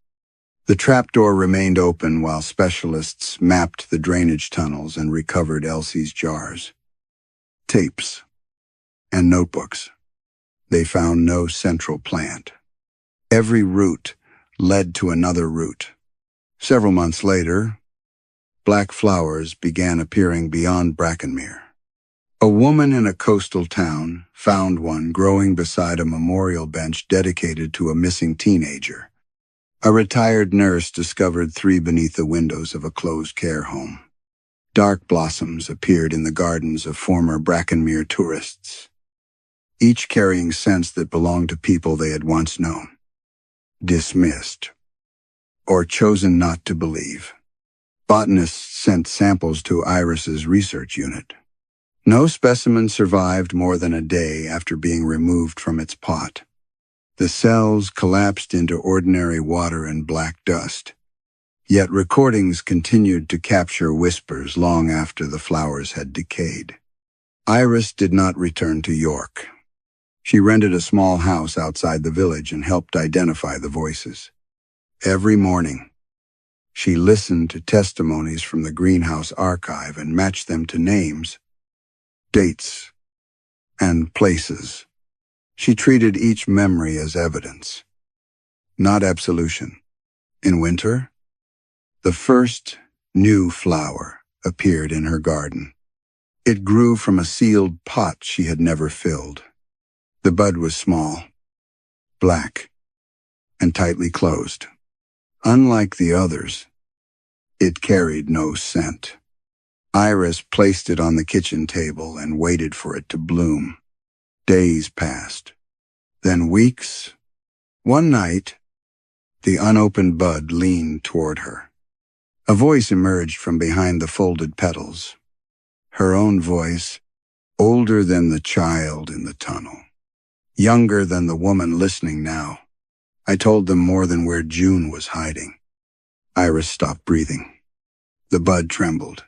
The trapdoor remained open while specialists mapped the drainage tunnels and recovered Elsie's jars, tapes, and notebooks. They found no central plant. Every root led to another root. Several months later, black flowers began appearing beyond Brackenmere. A woman in a coastal town found one growing beside a memorial bench dedicated to a missing teenager. A retired nurse discovered 3 beneath the windows of a closed care home. Dark blossoms appeared in the gardens of former Brackenmere tourists, each carrying scents that belonged to people they had once known, dismissed, or chosen not to believe. Botanists sent samples to Iris's research unit. No specimen survived more than a day after being removed from its pot. The cells collapsed into ordinary water and black dust. Yet recordings continued to capture whispers long after the flowers had decayed. Iris did not return to York. She rented a small house outside the village and helped identify the voices. Every morning, she listened to testimonies from the greenhouse archive and matched them to names, dates, and places. She treated each memory as evidence, not absolution. In winter, the first new flower appeared in her garden. It grew from a sealed pot she had never filled. The bud was small, black, and tightly closed. Unlike the others, it carried no scent. Iris placed it on the kitchen table and waited for it to bloom. Days passed, then weeks. One night, the unopened bud leaned toward her. A voice emerged from behind the folded petals. Her own voice, older than the child in the tunnel, younger than the woman listening now. I told them more than where June was hiding. Iris stopped breathing. The bud trembled,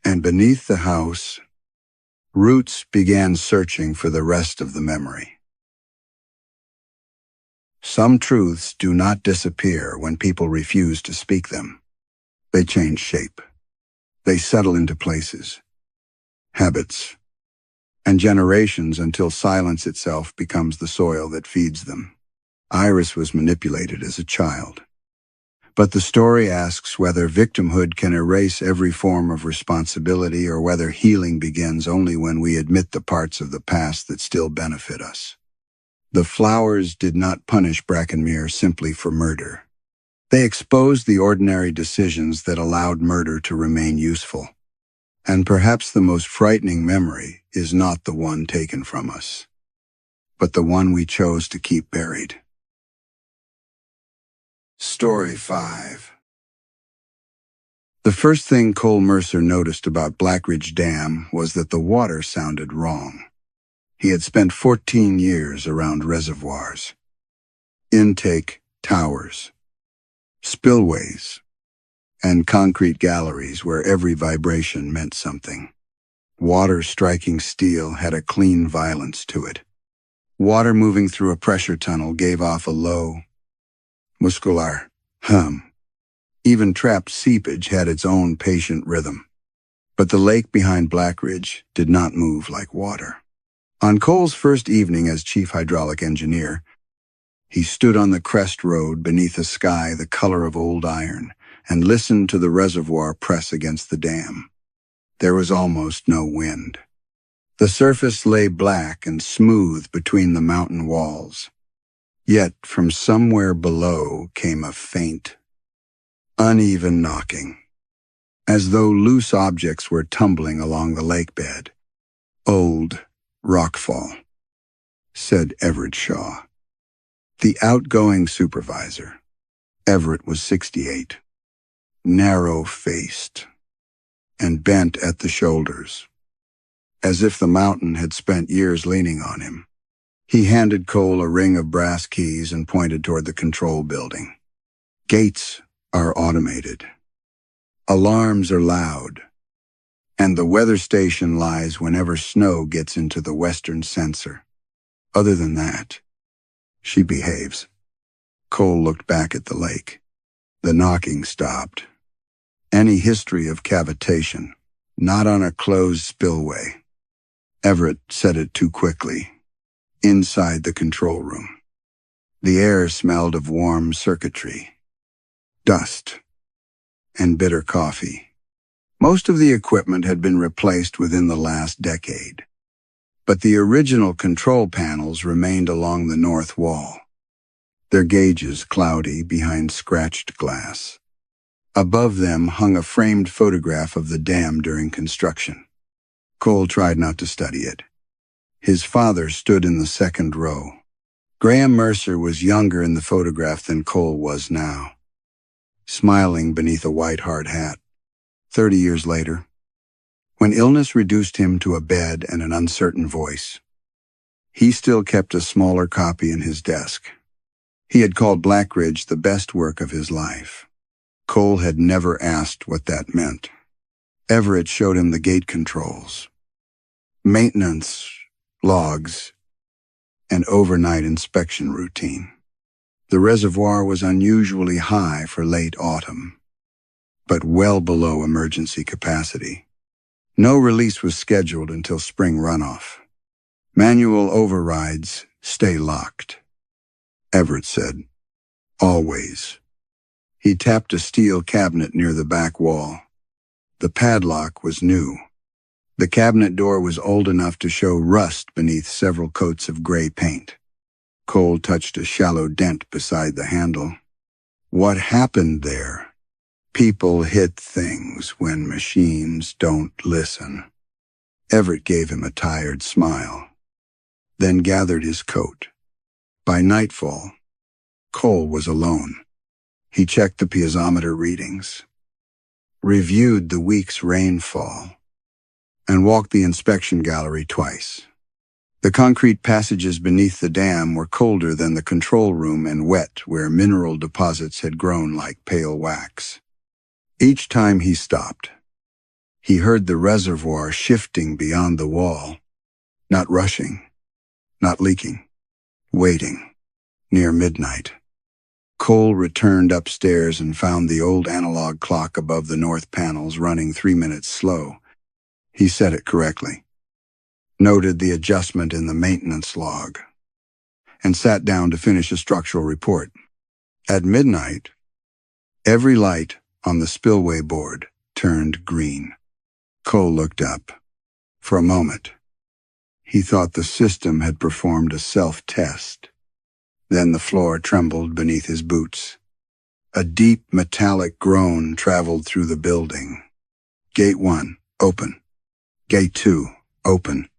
and beneath the house, roots began searching for the rest of the memory. Some truths do not disappear when people refuse to speak them. They change shape. They settle into places, habits, and generations until silence itself becomes the soil that feeds them. Iris was manipulated as a child. But the story asks whether victimhood can erase every form of responsibility or whether healing begins only when we admit the parts of the past that still benefit us. The flowers did not punish Brackenmere simply for murder. They exposed the ordinary decisions that allowed murder to remain useful. And perhaps the most frightening memory is not the one taken from us, but the one we chose to keep buried. Story 5. The first thing Cole Mercer noticed about Blackridge Dam was that the water sounded wrong. He had spent 14 years around reservoirs, intake towers, spillways, and concrete galleries where every vibration meant something. Water striking steel had a clean violence to it. Water moving through a pressure tunnel gave off a low, muscular hum. Even trapped seepage had its own patient rhythm. But the lake behind Blackridge did not move like water. On Cole's first evening as chief hydraulic engineer, he stood on the crest road beneath a sky the color of old iron and listened to the reservoir press against the dam. There was almost no wind. The surface lay black and smooth between the mountain walls. Yet from somewhere below came a faint, uneven knocking, as though loose objects were tumbling along the lake bed. "Old rockfall," said Everett Shaw, the outgoing supervisor. Everett was 68, narrow-faced, and bent at the shoulders, as if the mountain had spent years leaning on him. He handed Cole a ring of brass keys and pointed toward the control building. "Gates are automated. Alarms are loud. And the weather station lies whenever snow gets into the western sensor. Other than that, she behaves." Cole looked back at the lake. The knocking stopped. Any history of cavitation, not on a closed spillway. Everett said it too quickly. Inside the control room, the air smelled of warm circuitry, dust, and bitter coffee. Most of the equipment had been replaced within the last decade, but the original control panels remained along the north wall, their gauges cloudy behind scratched glass. Above them hung a framed photograph of the dam during construction. Cole tried not to study it. His father stood in the second row. Graham Mercer was younger in the photograph than Cole was now, smiling beneath a white hard hat. 30 years later, when illness reduced him to a bed and an uncertain voice, he still kept a smaller copy in his desk. He had called Blackridge the best work of his life. Cole had never asked what that meant. Everett showed him the gate controls, maintenance logs, and overnight inspection routine. The reservoir was unusually high for late autumn, but well below emergency capacity. No release was scheduled until spring runoff. Manual overrides stay locked, Everett said. Always. He tapped a steel cabinet near the back wall. The padlock was new. The cabinet door was old enough to show rust beneath several coats of gray paint. Cole touched a shallow dent beside the handle. What happened there? People hit things when machines don't listen. Everett gave him a tired smile, then gathered his coat. By nightfall, Cole was alone. He checked the piezometer readings, reviewed the week's rainfall, and walked the inspection gallery twice. The concrete passages beneath the dam were colder than the control room and wet where mineral deposits had grown like pale wax. Each time he stopped, he heard the reservoir shifting beyond the wall, not rushing, not leaking, waiting. Near midnight, Cole returned upstairs and found the old analog clock above the north panels running 3 minutes slow. He set it correctly, noted the adjustment in the maintenance log, and sat down to finish a structural report. At midnight, every light on the spillway board turned green. Cole looked up. For a moment, he thought the system had performed a self-test. Then the floor trembled beneath his boots. A deep metallic groan traveled through the building. Gate 1, open. Gate 2, open.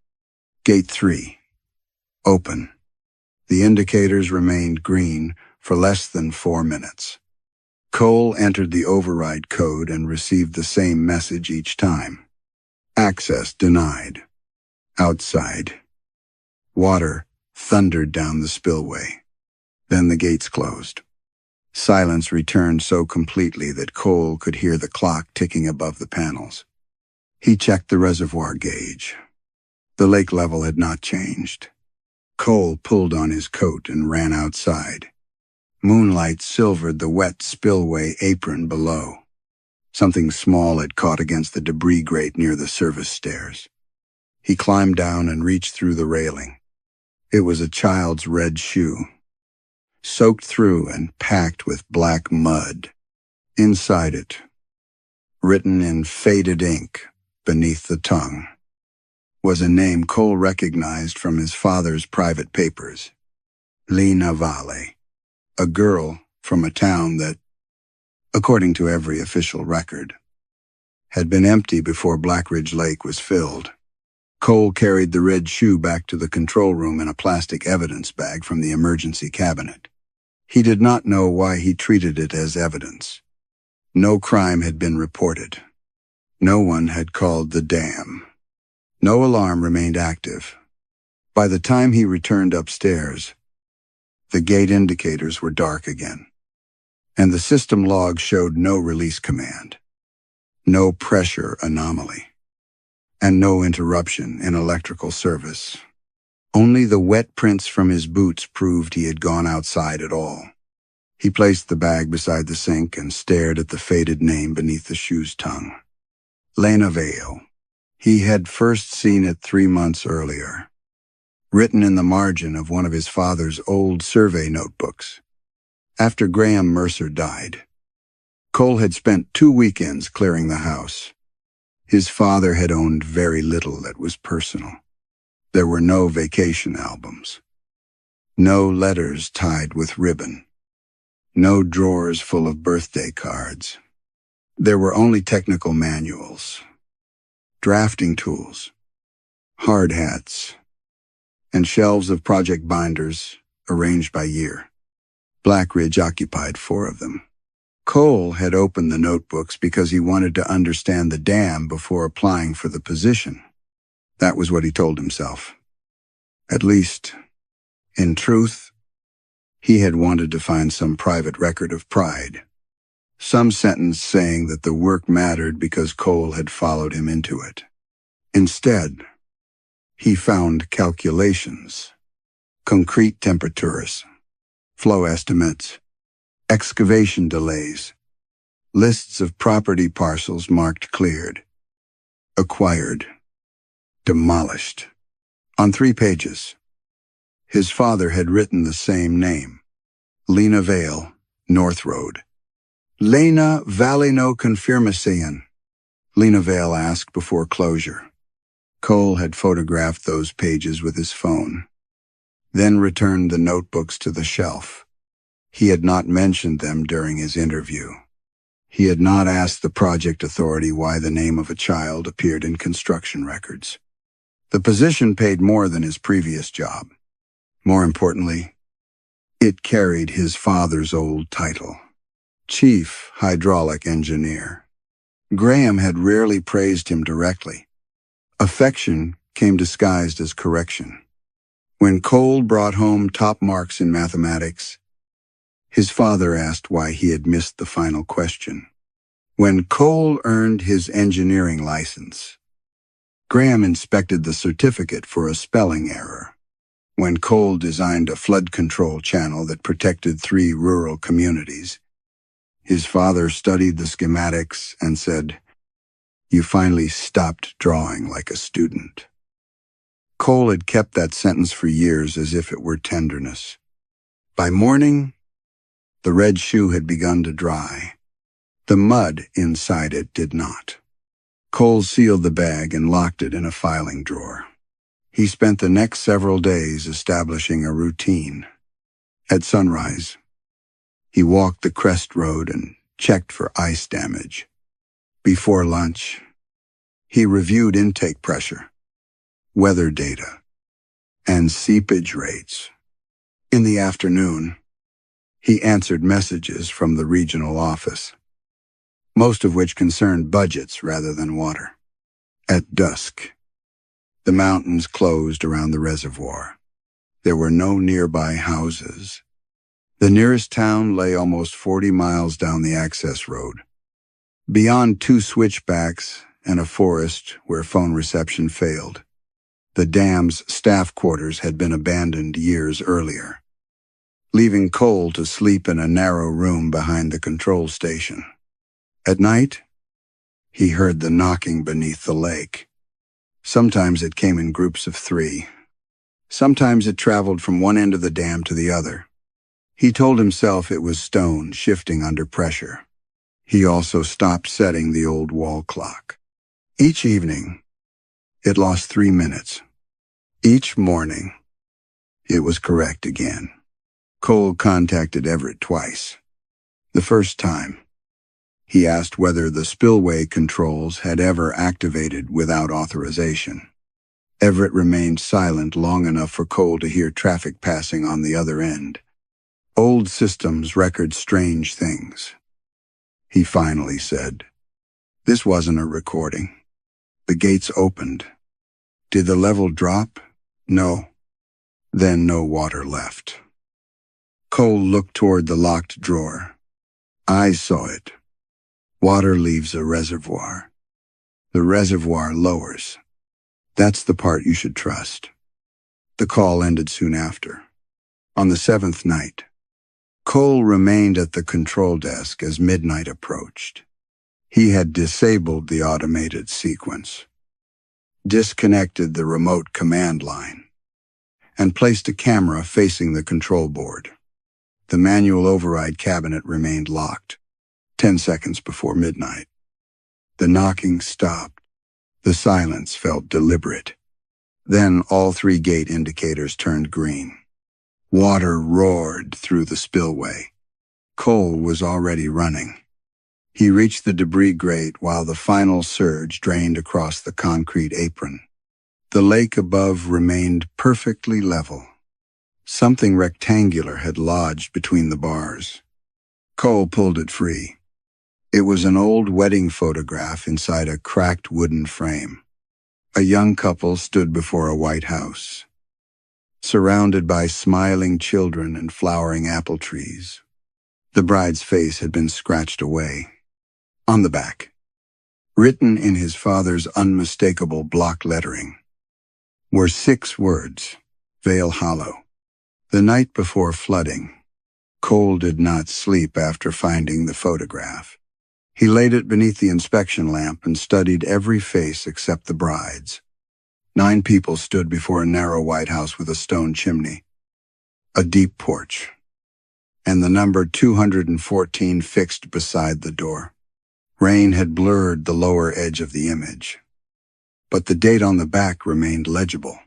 Gate 3, open. The indicators remained green for less than 4 minutes. Cole entered the override code and received the same message each time. Access denied. Outside. Water thundered down the spillway. Then the gates closed. Silence returned so completely that Cole could hear the clock ticking above the panels. He checked the reservoir gauge. The lake level had not changed. Cole pulled on his coat and ran outside. Moonlight silvered the wet spillway apron below. Something small had caught against the debris grate near the service stairs. He climbed down and reached through the railing. It was a child's red shoe, soaked through and packed with black mud. Inside it, written in faded ink beneath the tongue, was a name Cole recognized from his father's private papers. Leanh, a girl from a town that, according to every official record, had been empty before Blackridge Lake was filled. Cole carried the red shoe back to the control room in a plastic evidence bag from the emergency cabinet. He did not know why he treated it as evidence. No crime had been reported. No one had called the dam. No alarm remained active. By the time he returned upstairs, the gate indicators were dark again, and the system log showed no release command, no pressure anomaly, and no interruption in electrical service. Only the wet prints from his boots proved he had gone outside at all. He placed the bag beside the sink and stared at the faded name beneath the shoe's tongue. Leanh. He had first seen it 3 months earlier. written in the margin of one of his father's old survey notebooks. After Graham Mercer died, Cole had spent 2 weekends clearing the house. His father had owned very little that was personal. There were no vacation albums, no letters tied with ribbon, no drawers full of birthday cards. There were only technical manuals, drafting tools, hard hats, and shelves of project binders arranged by year. Blackridge occupied 4 of them. Cole had opened the notebooks because he wanted to understand the dam before applying for the position. That was what he told himself. At least, in truth, he had wanted to find some private record of pride. Some sentence saying that the work mattered because Cole had followed him into it. Instead, he found calculations, concrete temperatures, flow estimates, excavation delays, lists of property parcels marked cleared, acquired, demolished. On 3 pages, his father had written the same name, Lena Vale, North Road. Lena Vale no confirmación, Lena Vale asked before closure. Cole had photographed those pages with his phone, then returned the notebooks to the shelf. He had not mentioned them during his interview. He had not asked the project authority why the name of a child appeared in construction records. The position paid more than his previous job. More importantly, it carried his father's old title, Chief Hydraulic Engineer. Graham had rarely praised him directly. Affection came disguised as correction. When Cole brought home top marks in mathematics, his father asked why he had missed the final question. When Cole earned his engineering license, Graham inspected the certificate for a spelling error. When Cole designed a flood control channel that protected 3 rural communities, his father studied the schematics and said, "You finally stopped drawing like a student." Cole had kept that sentence for years as if it were tenderness. By morning, the red shoe had begun to dry. The mud inside it did not. Cole sealed the bag and locked it in a filing drawer. He spent the next several days establishing a routine. At sunrise, he walked the crest road and checked for ice damage. Before lunch, he reviewed intake pressure, weather data, and seepage rates. In the afternoon, he answered messages from the regional office, most of which concerned budgets rather than water. At dusk, the mountains closed around the reservoir. There were no nearby houses. The nearest town lay almost 40 miles down the access road. Beyond 2 switchbacks and a forest where phone reception failed, the dam's staff quarters had been abandoned years earlier, leaving Cole to sleep in a narrow room behind the control station. At night, he heard the knocking beneath the lake. Sometimes it came in groups of 3. Sometimes it traveled from one end of the dam to the other. He told himself it was stone shifting under pressure. He also stopped setting the old wall clock. Each evening, it lost 3 minutes. Each morning, it was correct again. Cole contacted Everett twice. The first time, he asked whether the spillway controls had ever activated without authorization. Everett remained silent long enough for Cole to hear traffic passing on the other end. Old systems record strange things. He finally said, "This wasn't a recording. The gates opened. Did the level drop? No. Then no water left." Cole looked toward the locked drawer. "I saw it. Water leaves a reservoir. The reservoir lowers. That's the part you should trust." The call ended soon after. On the 7th night, Cole remained at the control desk as midnight approached. He had disabled the automated sequence, disconnected the remote command line, and placed a camera facing the control board. The manual override cabinet remained locked. 10 seconds before midnight. The knocking stopped. The silence felt deliberate. Then all 3 gate indicators turned green. Water roared through the spillway. Cole was already running. He reached the debris grate while the final surge drained across the concrete apron. The lake above remained perfectly level. Something rectangular had lodged between the bars. Cole pulled it free. It was an old wedding photograph inside a cracked wooden frame. A young couple stood before a white house, surrounded by smiling children and flowering apple trees. The bride's face had been scratched away. On the back, written in his father's unmistakable block lettering, were 6 words: Vale Hollow. The night before flooding, Cole did not sleep after finding the photograph. He laid it beneath the inspection lamp and studied every face except the bride's. 9 people stood before a narrow white house with a stone chimney, a deep porch, and the number 214 fixed beside the door. Rain had blurred the lower edge of the image, but the date on the back remained legible.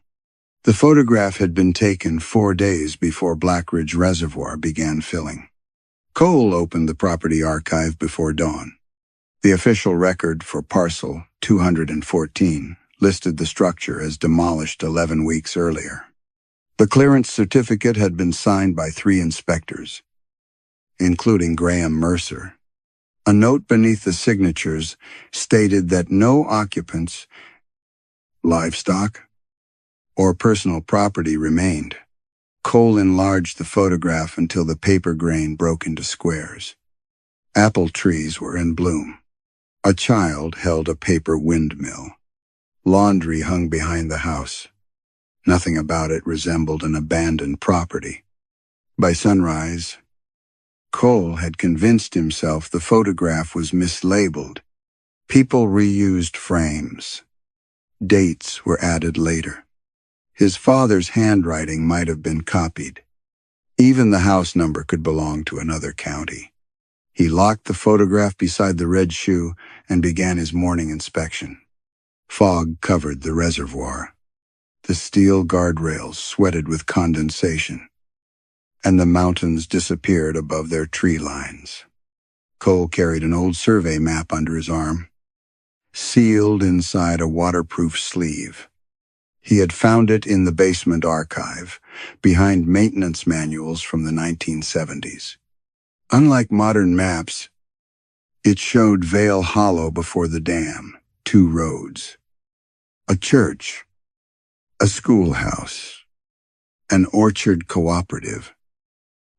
The photograph had been taken 4 days before Black Ridge Reservoir began filling. Cole opened the property archive before dawn. The official record for parcel 214 listed the structure as demolished 11 weeks earlier. The clearance certificate had been signed by 3 inspectors, including Graham Mercer. A note beneath the signatures stated that no occupants, livestock, or personal property remained. Cole enlarged the photograph until the paper grain broke into squares. Apple trees were in bloom. A child held a paper windmill. Laundry hung behind the house. Nothing about it resembled an abandoned property. By sunrise, Cole had convinced himself the photograph was mislabeled. People reused frames. Dates were added later. His father's handwriting might have been copied. Even the house number could belong to another county. He locked the photograph beside the red shoe and began his morning inspection. Fog covered the reservoir. The steel guardrails sweated with condensation, and the mountains disappeared above their tree lines. Cole carried an old survey map under his arm, sealed inside a waterproof sleeve. He had found it in the basement archive, behind maintenance manuals from the 1970s. Unlike modern maps, it showed Vale Hollow before the dam, 2 roads, a church, a schoolhouse, an orchard cooperative,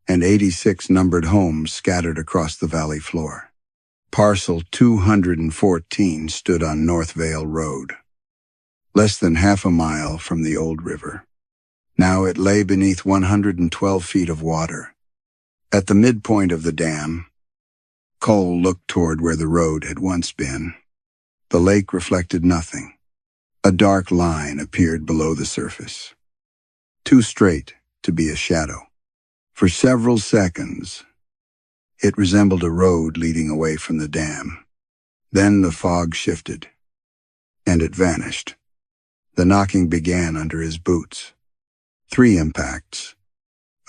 and 86 numbered homes scattered across the valley floor. Parcel 214 stood on North Vale Road, less than half a mile from the old river. Now it lay beneath 112 feet of water. At the midpoint of the dam, Cole looked toward where the road had once been. The lake reflected nothing. A dark line appeared below the surface, too straight to be a shadow. For several seconds, it resembled a road leading away from the dam. Then the fog shifted, and it vanished. The knocking began under his boots. 3 impacts.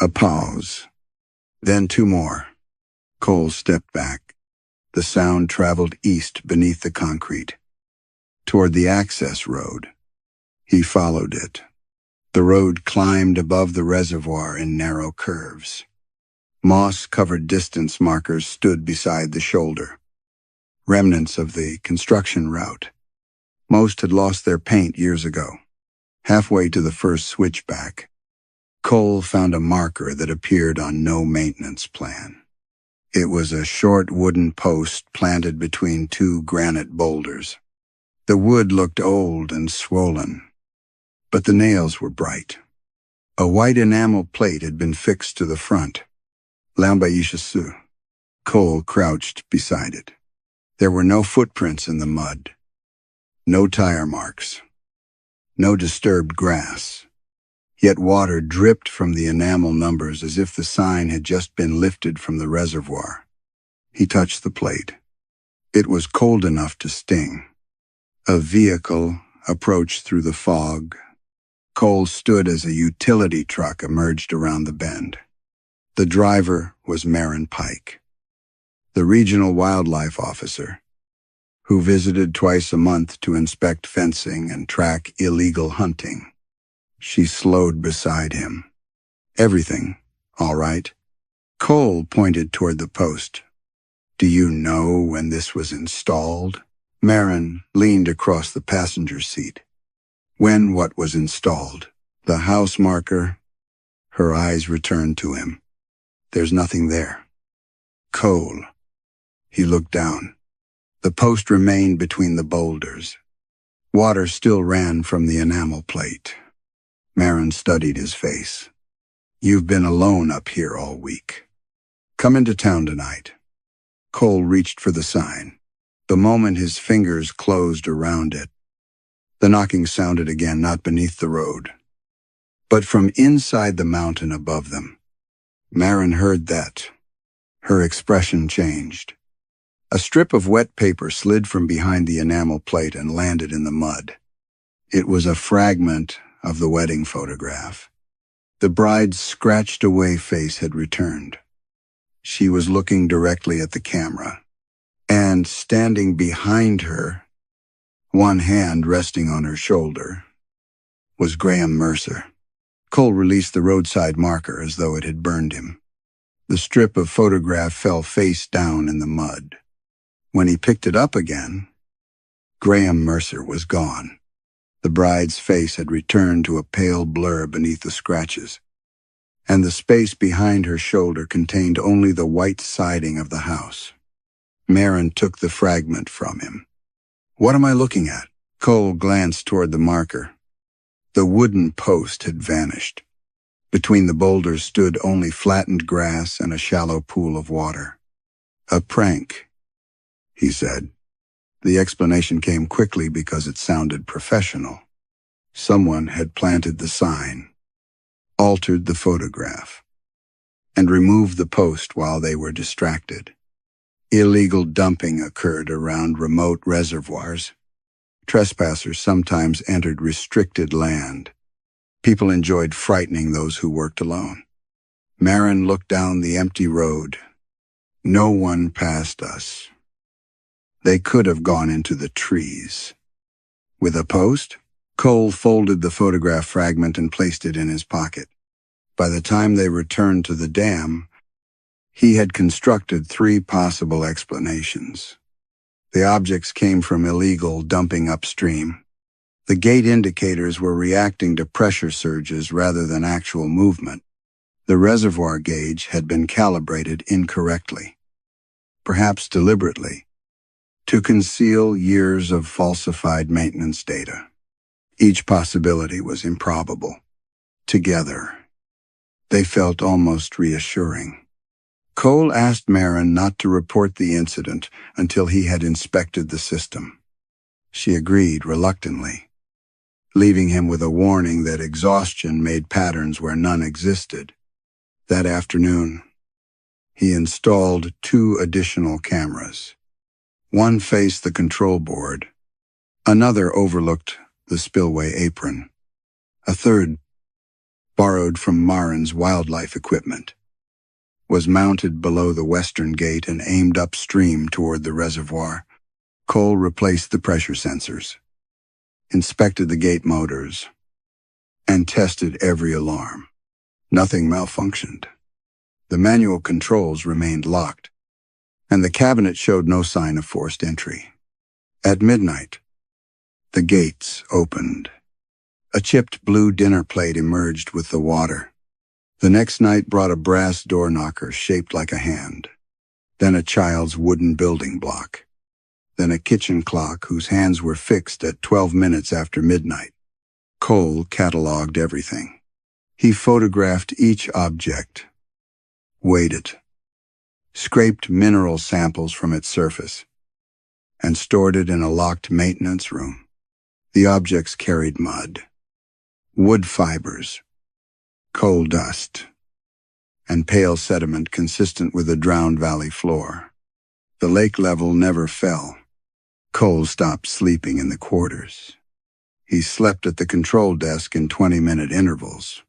A pause. Then 2 more. Cole stepped back. The sound traveled east beneath the concrete, toward the access road. He followed it. The road climbed above the reservoir in narrow curves. Moss-covered distance markers stood beside the shoulder, remnants of the construction route. Most had lost their paint years ago. Halfway to the first switchback, Cole found a marker that appeared on no maintenance plan. It was a short wooden post planted between 2 granite boulders. The wood looked old and swollen, but the nails were bright. A white enamel plate had been fixed to the front. Lambaishasu. Cole crouched beside it. There were no footprints in the mud. No tire marks. No disturbed grass. Yet water dripped from the enamel numbers as if the sign had just been lifted from the reservoir. He touched the plate. It was cold enough to sting. A vehicle approached through the fog. Cole stood as a utility truck emerged around the bend. The driver was Marin Pike, the regional wildlife officer, who visited twice a month to inspect fencing and track illegal hunting. She slowed beside him. "Everything, all right?" Cole pointed toward the post. "Do you know when this was installed?" Marin leaned across the passenger seat. "When what was installed?" "The house marker." Her eyes returned to him. "There's nothing there." "Cole." He looked down. The post remained between the boulders. Water still ran from the enamel plate. Marin studied his face. "You've been alone up here all week. Come into town tonight." Cole reached for the sign. The moment his fingers closed around it, the knocking sounded again, not beneath the road, but from inside the mountain above them. Marin heard that. Her expression changed. A strip of wet paper slid from behind the enamel plate and landed in the mud. It was a fragment of the wedding photograph. The bride's scratched-away face had returned. She was looking directly at the camera, and standing behind her, one hand resting on her shoulder, was Graham Mercer. Cole released the roadside marker as though it had burned him. The strip of photograph fell face down in the mud. When he picked it up again, Graham Mercer was gone. The bride's face had returned to a pale blur beneath the scratches, and the space behind her shoulder contained only the white siding of the house. Marin took the fragment from him. "What am I looking at?" Cole glanced toward the marker. The wooden post had vanished. Between the boulders stood only flattened grass and a shallow pool of water. "A prank," he said. The explanation came quickly because it sounded professional. Someone had planted the sign, altered the photograph, and removed the post while they were distracted. Illegal dumping occurred around remote reservoirs. Trespassers sometimes entered restricted land. People enjoyed frightening those who worked alone. Marin looked down the empty road. No one passed us. They could have gone into the trees. With a post, Cole folded the photograph fragment and placed it in his pocket. By the time they returned to the dam, he had constructed 3 possible explanations. The objects came from illegal dumping upstream. The gate indicators were reacting to pressure surges rather than actual movement. The reservoir gauge had been calibrated incorrectly, perhaps deliberately, to conceal years of falsified maintenance data. Each possibility was improbable. Together, they felt almost reassuring. Cole asked Marin not to report the incident until he had inspected the system. She agreed reluctantly, leaving him with a warning that exhaustion made patterns where none existed. That afternoon, he installed 2 additional cameras. One faced the control board. Another overlooked the spillway apron. A third, borrowed from Marin's wildlife equipment, was mounted below the western gate and aimed upstream toward the reservoir. Cole replaced the pressure sensors, inspected the gate motors, and tested every alarm. Nothing malfunctioned. The manual controls remained locked, and the cabinet showed no sign of forced entry. At midnight, the gates opened. A chipped blue dinner plate emerged with the water. The next night brought a brass door knocker shaped like a hand, then a child's wooden building block, then a kitchen clock whose hands were fixed at 12 minutes after midnight. Cole cataloged everything. He photographed each object, weighed it, scraped mineral samples from its surface, and stored it in a locked maintenance room. The objects carried mud, wood fibers, coal dust, and pale sediment consistent with the drowned valley floor. The lake level never fell. Cole stopped sleeping in the quarters. He slept at the control desk in 20-minute intervals,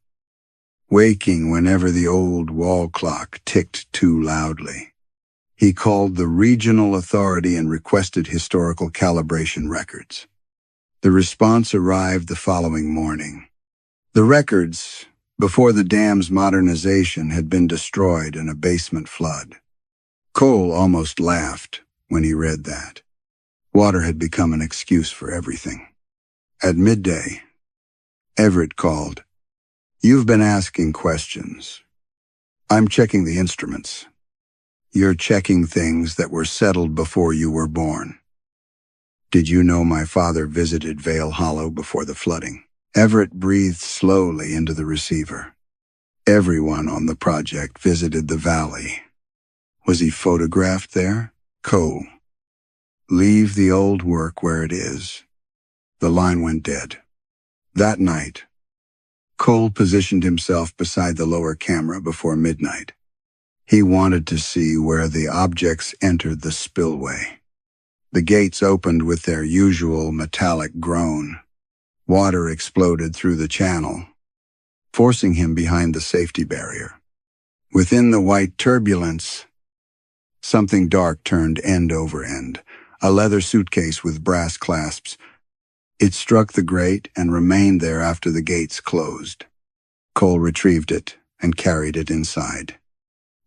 waking whenever the old wall clock ticked too loudly. He called the regional authority and requested historical calibration records. The response arrived the following morning. The records, before the dam's modernization, had been destroyed in a basement flood. Cole almost laughed when he read that. Water had become an excuse for everything. At midday, Everett called. "You've been asking questions. I'm checking the instruments. You're checking things that were settled before you were born. Did you know my father visited Vale Hollow before the flooding?" Everett breathed slowly into the receiver. Everyone on the project visited the valley. Was he photographed there? Cole. Leave the old work where it is. The line went dead. That night, Cole positioned himself beside the lower camera before midnight. He wanted to see where the objects entered the spillway. The gates opened with their usual metallic groan. Water exploded through the channel, forcing him behind the safety barrier. Within the white turbulence, something dark turned end over end, a leather suitcase with brass clasps. It struck the grate and remained there after the gates closed. Cole retrieved it and carried it inside.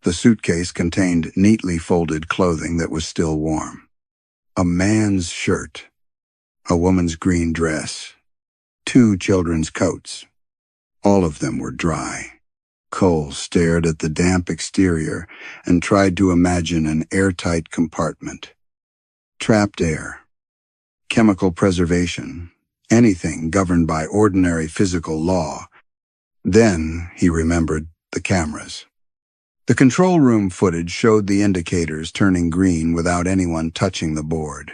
The suitcase contained neatly folded clothing that was still warm. A man's shirt, a woman's green dress, 2 children's coats. All of them were dry. Cole stared at the damp exterior and tried to imagine an airtight compartment. Trapped air, chemical preservation, anything governed by ordinary physical law. Then he remembered the cameras. The control room footage showed the indicators turning green without anyone touching the board.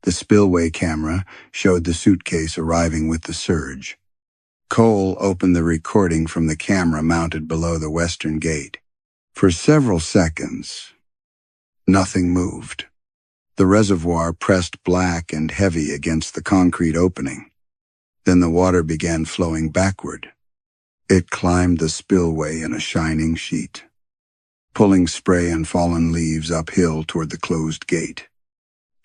The spillway camera showed the suitcase arriving with the surge. Cole opened the recording from the camera mounted below the western gate. For several seconds, nothing moved. The reservoir pressed black and heavy against the concrete opening. Then the water began flowing backward. It climbed the spillway in a shining sheet, pulling spray and fallen leaves uphill toward the closed gate.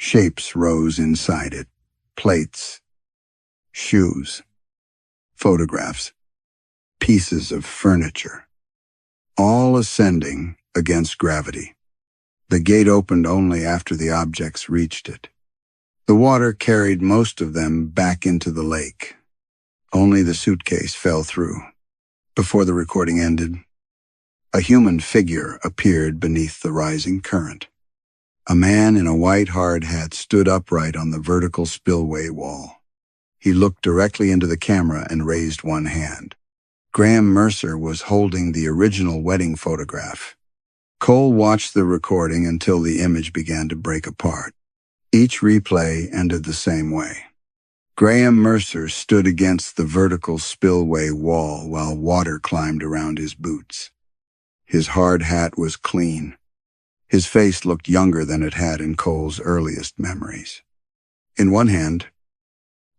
Shapes rose inside it, plates, shoes, photographs, pieces of furniture, all ascending against gravity. The gate opened only after the objects reached it. The water carried most of them back into the lake. Only the suitcase fell through. Before the recording ended, a human figure appeared beneath the rising current. A man in a white hard hat stood upright on the vertical spillway wall. He looked directly into the camera and raised one hand. Graham Mercer was holding the original wedding photograph. Cole watched the recording until the image began to break apart. Each replay ended the same way. Graham Mercer stood against the vertical spillway wall while water climbed around his boots. His hard hat was clean. His face looked younger than it had in Cole's earliest memories. In one hand,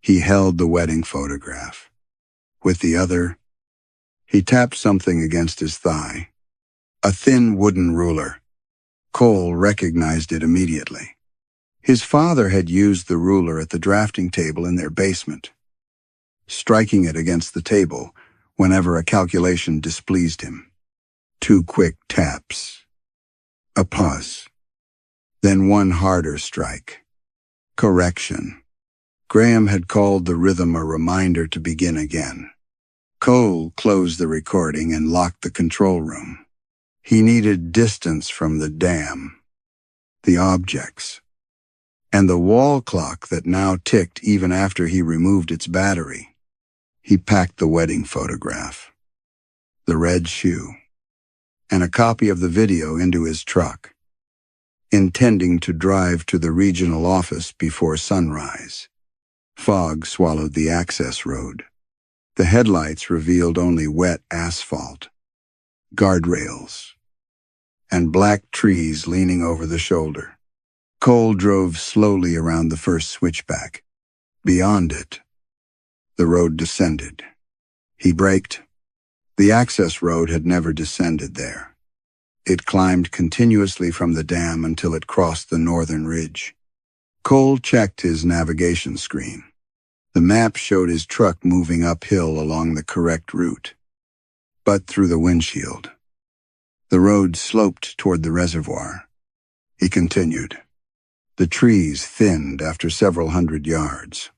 he held the wedding photograph. With the other, he tapped something against his thigh. A thin wooden ruler. Cole recognized it immediately. His father had used the ruler at the drafting table in their basement, striking it against the table whenever a calculation displeased him. 2 quick taps. A pause. Then one harder strike. Correction. Graham had called the rhythm a reminder to begin again. Cole closed the recording and locked the control room. He needed distance from the dam, the objects, and the wall clock that now ticked even after he removed its battery. He packed the wedding photograph, the red shoe, and a copy of the video into his truck, intending to drive to the regional office before sunrise. Fog swallowed the access road. The headlights revealed only wet asphalt, guardrails, and black trees leaning over the shoulder. Cole drove slowly around the first switchback. Beyond it, the road descended. He braked. The access road had never descended there. It climbed continuously from the dam until it crossed the northern ridge. Cole checked his navigation screen. The map showed his truck moving uphill along the correct route, but through the windshield. The road sloped toward the reservoir. He continued. The trees thinned after several hundred yards.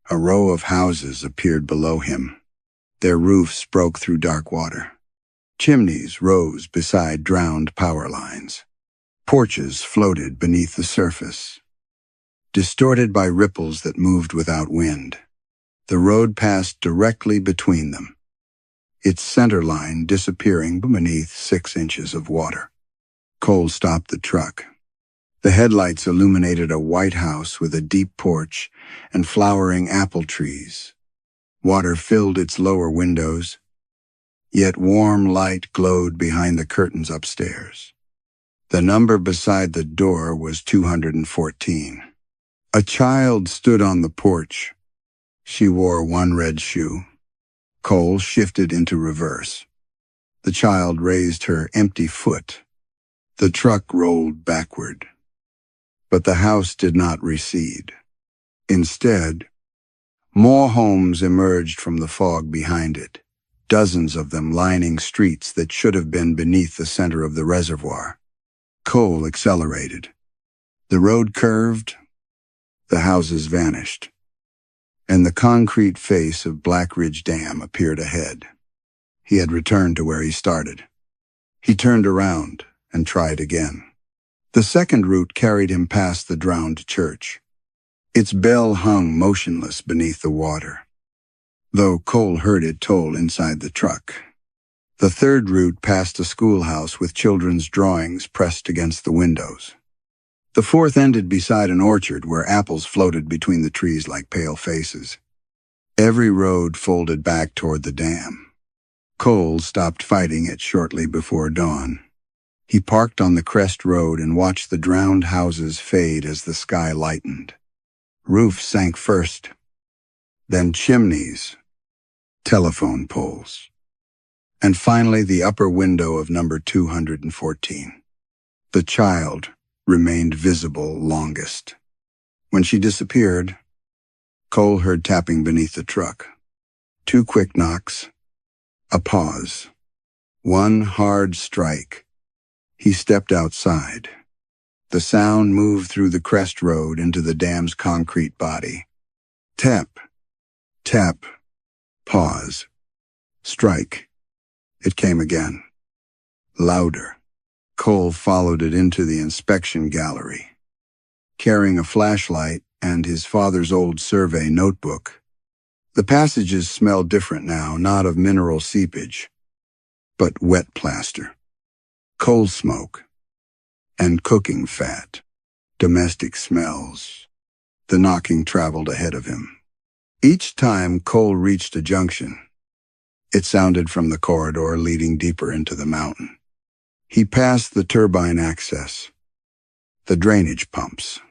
A row of houses appeared below him. Their roofs broke through dark water. Chimneys rose beside drowned power lines. Porches floated beneath the surface, distorted by ripples that moved without wind. The road passed directly between them, its center line disappearing beneath 6 inches of water. Cole stopped the truck. The headlights illuminated a white house with a deep porch and flowering apple trees. Water filled its lower windows, yet warm light glowed behind the curtains upstairs. The number beside the door was 214. A child stood on the porch. She wore one red shoe. Cole shifted into reverse. The child raised her empty foot. The truck rolled backward. But the house did not recede. Instead, more homes emerged from the fog behind it, dozens of them lining streets that should have been beneath the center of the reservoir. Cole accelerated. The road curved, the houses vanished, and the concrete face of Black Ridge Dam appeared ahead. He had returned to where he started. He turned around and tried again. The second route carried him past the drowned church. Its bell hung motionless beneath the water, though Cole heard it toll inside the truck. The third route passed a schoolhouse with children's drawings pressed against the windows. The fourth ended beside an orchard where apples floated between the trees like pale faces. Every road folded back toward the dam. Cole stopped fighting it shortly before dawn. He parked on the crest road and watched the drowned houses fade as the sky lightened. Roofs sank first, then chimneys, telephone poles, and finally the upper window of number 214. The child remained visible longest. When she disappeared, Cole heard tapping beneath the truck. 2 quick knocks, a pause, 1 hard strike. He stepped outside. The sound moved through the crest road into the dam's concrete body. Tap, tap, pause, strike. It came again, louder. Cole followed it into the inspection gallery. Carrying a flashlight and his father's old survey notebook, the passages smelled different now, not of mineral seepage, but wet plaster, coal smoke, and cooking fat. Domestic smells. The knocking traveled ahead of him. Each time Cole reached a junction, it sounded from the corridor leading deeper into the mountain. He passed the turbine access, the drainage pumps,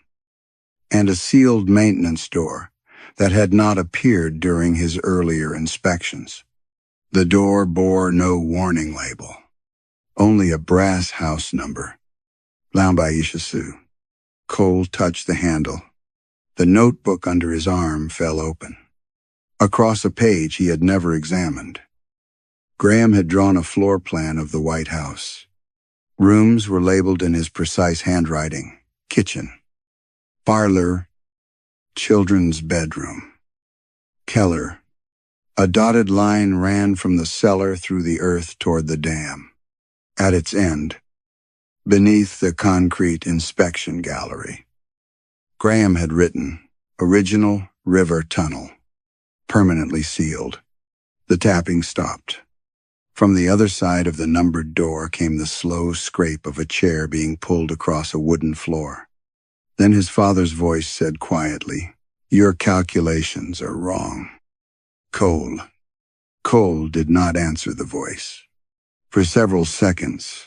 and a sealed maintenance door that had not appeared during his earlier inspections. The door bore no warning label, only a brass house number. Leanh. Cole touched the handle. The notebook under his arm fell open. Across a page he had never examined, Graham had drawn a floor plan of the White House. Rooms were labeled in his precise handwriting: kitchen, parlor, children's bedroom, cellar. A dotted line ran from the cellar through the earth toward the dam. At its end, beneath the concrete inspection gallery, Graham had written, "Original River Tunnel, permanently sealed." The tapping stopped. From the other side of the numbered door came the slow scrape of a chair being pulled across a wooden floor. Then his father's voice said quietly, "Your calculations are wrong, Cole." Cole did not answer the voice. For several seconds,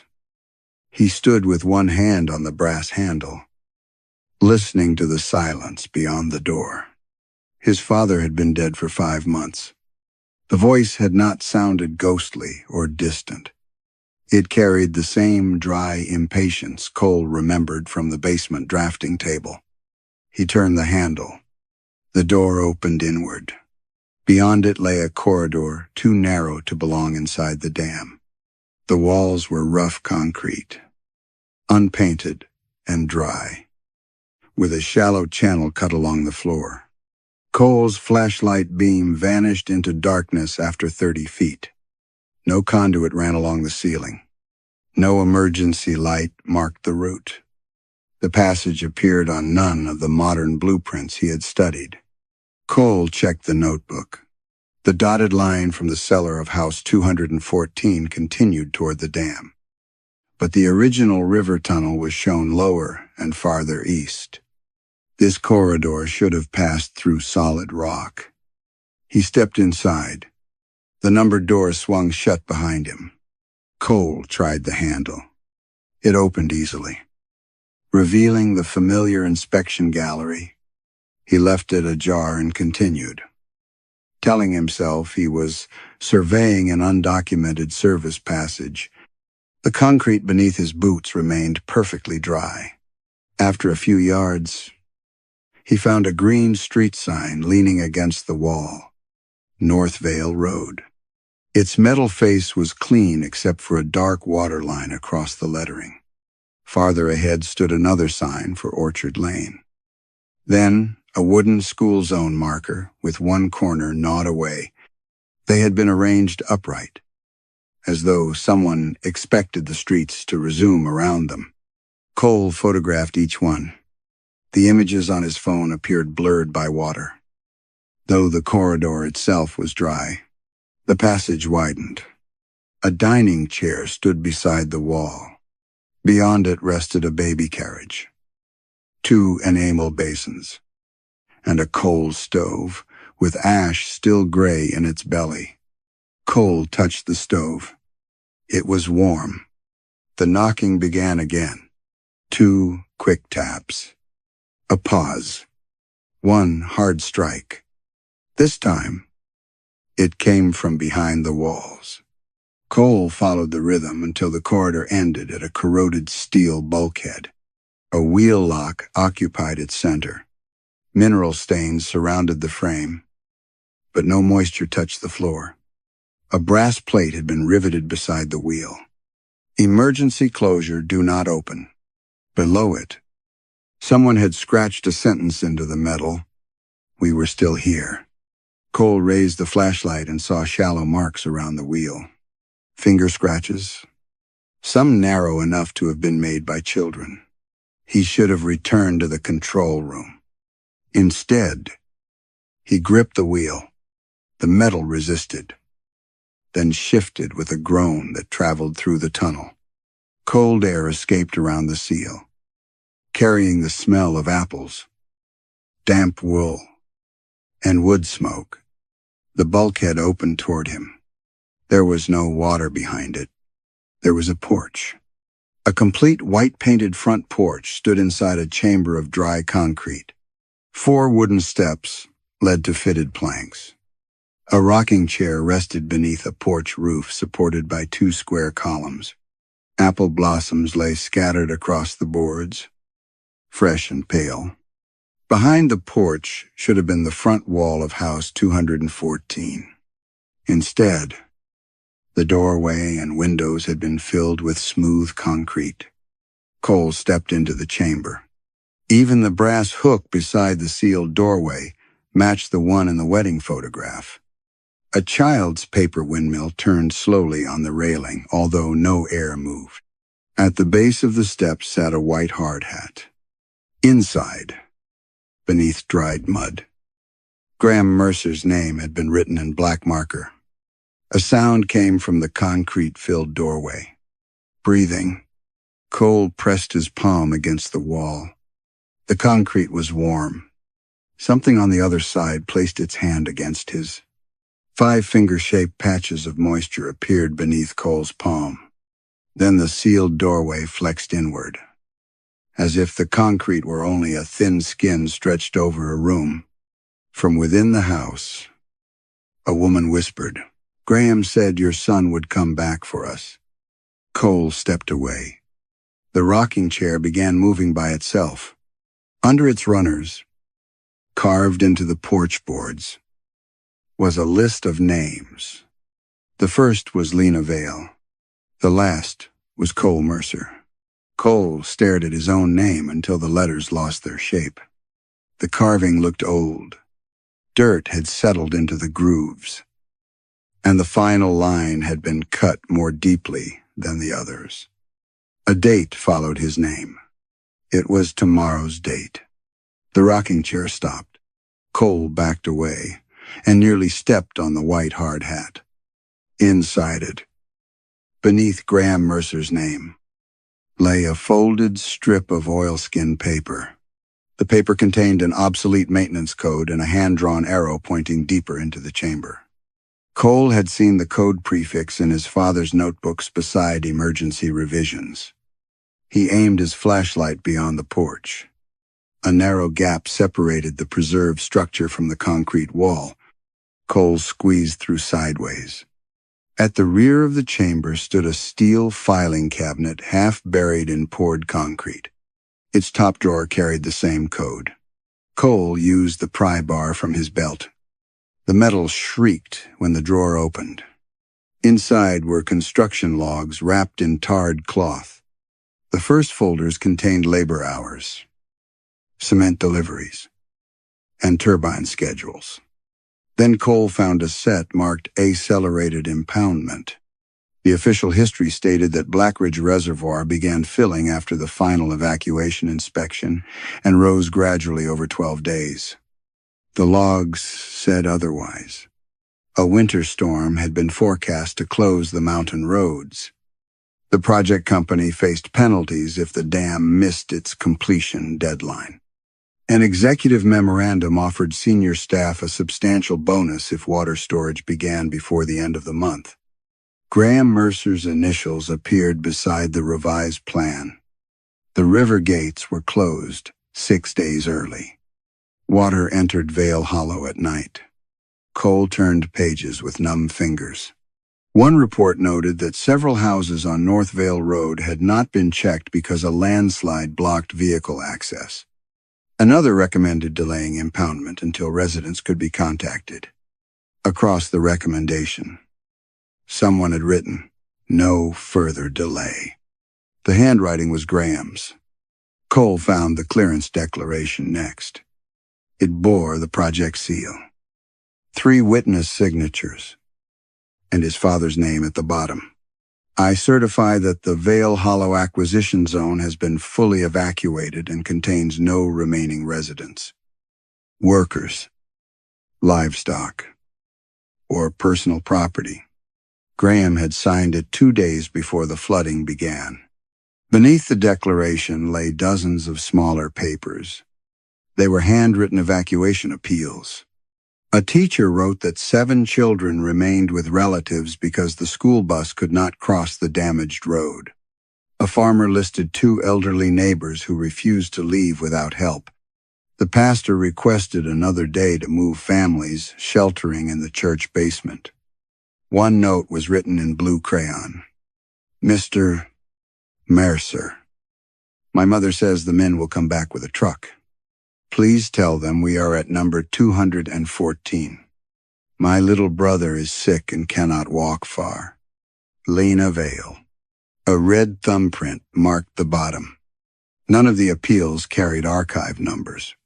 he stood with one hand on the brass handle, listening to the silence beyond the door. His father had been dead for 5 months. The voice had not sounded ghostly or distant. It carried the same dry impatience Cole remembered from the basement drafting table. He turned the handle. The door opened inward. Beyond it lay a corridor too narrow to belong inside the dam. The walls were rough concrete, unpainted and dry, with a shallow channel cut along the floor. Cole's flashlight beam vanished into darkness after 30 feet. No conduit ran along the ceiling. No emergency light marked the route. The passage appeared on none of the modern blueprints he had studied. Cole checked the notebook. The dotted line from the cellar of House 214 continued toward the dam. But the original river tunnel was shown lower and farther east. This corridor should have passed through solid rock. He stepped inside. The numbered door swung shut behind him. Cole tried the handle. It opened easily, revealing the familiar inspection gallery. He left it ajar and continued, telling himself he was surveying an undocumented service passage. The concrete beneath his boots remained perfectly dry. After a few yards, he found a green street sign leaning against the wall, North Vale Road. Its metal face was clean except for a dark waterline across the lettering. Farther ahead stood another sign for Orchard Lane. Then, a wooden school zone marker with one corner gnawed away. They had been arranged upright, as though someone expected the streets to resume around them. Cole photographed each one. The images on his phone appeared blurred by water. Though the corridor itself was dry, the passage widened. A dining chair stood beside the wall. Beyond it rested a baby carriage, 2 enamel basins, and a coal stove with ash still gray in its belly. Cole touched the stove. It was warm. The knocking began again. 2 quick taps. A pause. 1 hard strike. This time, it came from behind the walls. Cole followed the rhythm until the corridor ended at a corroded steel bulkhead. A wheel lock occupied its center. Mineral stains surrounded the frame, but no moisture touched the floor. A brass plate had been riveted beside the wheel. Emergency closure, do not open. Below it, someone had scratched a sentence into the metal. We were still here. Cole raised the flashlight and saw shallow marks around the wheel. Finger scratches, some narrow enough to have been made by children. He should have returned to the control room. Instead, he gripped the wheel. The metal resisted, then shifted with a groan that traveled through the tunnel. Cold air escaped around the seal, carrying the smell of apples, damp wool, and wood smoke. The bulkhead opened toward him. There was no water behind it. There was a porch. A complete white-painted front porch stood inside a chamber of dry concrete. 4 wooden steps led to fitted planks. A rocking chair rested beneath a porch roof supported by 2 square columns. Apple blossoms lay scattered across the boards, fresh and pale. Behind the porch should have been the front wall of House 214. Instead, the doorway and windows had been filled with smooth concrete. Cole stepped into the chamber. Even the brass hook beside the sealed doorway matched the one in the wedding photograph. A child's paper windmill turned slowly on the railing, although no air moved. At the base of the steps sat a white hard hat. Inside, beneath dried mud, Graham Mercer's name had been written in black marker. A sound came from the concrete-filled doorway. Breathing, Cole pressed his palm against the wall. The concrete was warm. Something on the other side placed its hand against his. 5 finger-shaped patches of moisture appeared beneath Cole's palm. Then the sealed doorway flexed inward, as if the concrete were only a thin skin stretched over a room. From within the house, a woman whispered, "Graham said your son would come back for us." Cole stepped away. The rocking chair began moving by itself. Under its runners, carved into the porch boards, was a list of names. The first was Lena Vale. The last was Cole Mercer. Cole stared at his own name until the letters lost their shape. The carving looked old. Dirt had settled into the grooves, and the final line had been cut more deeply than the others. A date followed his name. It was tomorrow's date. The rocking chair stopped. Cole backed away and nearly stepped on the white hard hat. Inside it, beneath Graham Mercer's name, lay a folded strip of oilskin paper. The paper contained an obsolete maintenance code and a hand-drawn arrow pointing deeper into the chamber. Cole had seen the code prefix in his father's notebooks beside emergency revisions. He aimed his flashlight beyond the porch. A narrow gap separated the preserved structure from the concrete wall. Cole squeezed through sideways. At the rear of the chamber stood a steel filing cabinet half buried in poured concrete. Its top drawer carried the same code. Cole used the pry bar from his belt. The metal shrieked when the drawer opened. Inside were construction logs wrapped in tarred cloth. The first folders contained labor hours, cement deliveries, and turbine schedules. Then Cole found a set marked Accelerated Impoundment. The official history stated that Blackridge Reservoir began filling after the final evacuation inspection and rose gradually over 12 days. The logs said otherwise. A winter storm had been forecast to close the mountain roads. The project company faced penalties if the dam missed its completion deadline. An executive memorandum offered senior staff a substantial bonus if water storage began before the end of the month. Graham Mercer's initials appeared beside the revised plan. The river gates were closed 6 days early. Water entered Vale Hollow at night. Cole turned pages with numb fingers. One report noted that several houses on North Vale Road had not been checked because a landslide blocked vehicle access. Another recommended delaying impoundment until residents could be contacted. Across the recommendation, someone had written, "No further delay." The handwriting was Graham's. Cole found the clearance declaration next. It bore the project seal, 3 witness signatures, and his father's name at the bottom. "I certify that the Vale Hollow acquisition zone has been fully evacuated and contains no remaining residents, workers, livestock, or personal property." Graham had signed it 2 days before the flooding began. Beneath the declaration lay dozens of smaller papers. They were handwritten evacuation appeals. A teacher wrote that 7 children remained with relatives because the school bus could not cross the damaged road. A farmer listed 2 elderly neighbors who refused to leave without help. The pastor requested another day to move families sheltering in the church basement. One note was written in blue crayon. "Mr. Mercer, my mother says the men will come back with a truck. Please tell them we are at number 214. My little brother is sick and cannot walk far. Lena Vale." A red thumbprint marked the bottom. None of the appeals carried archive numbers.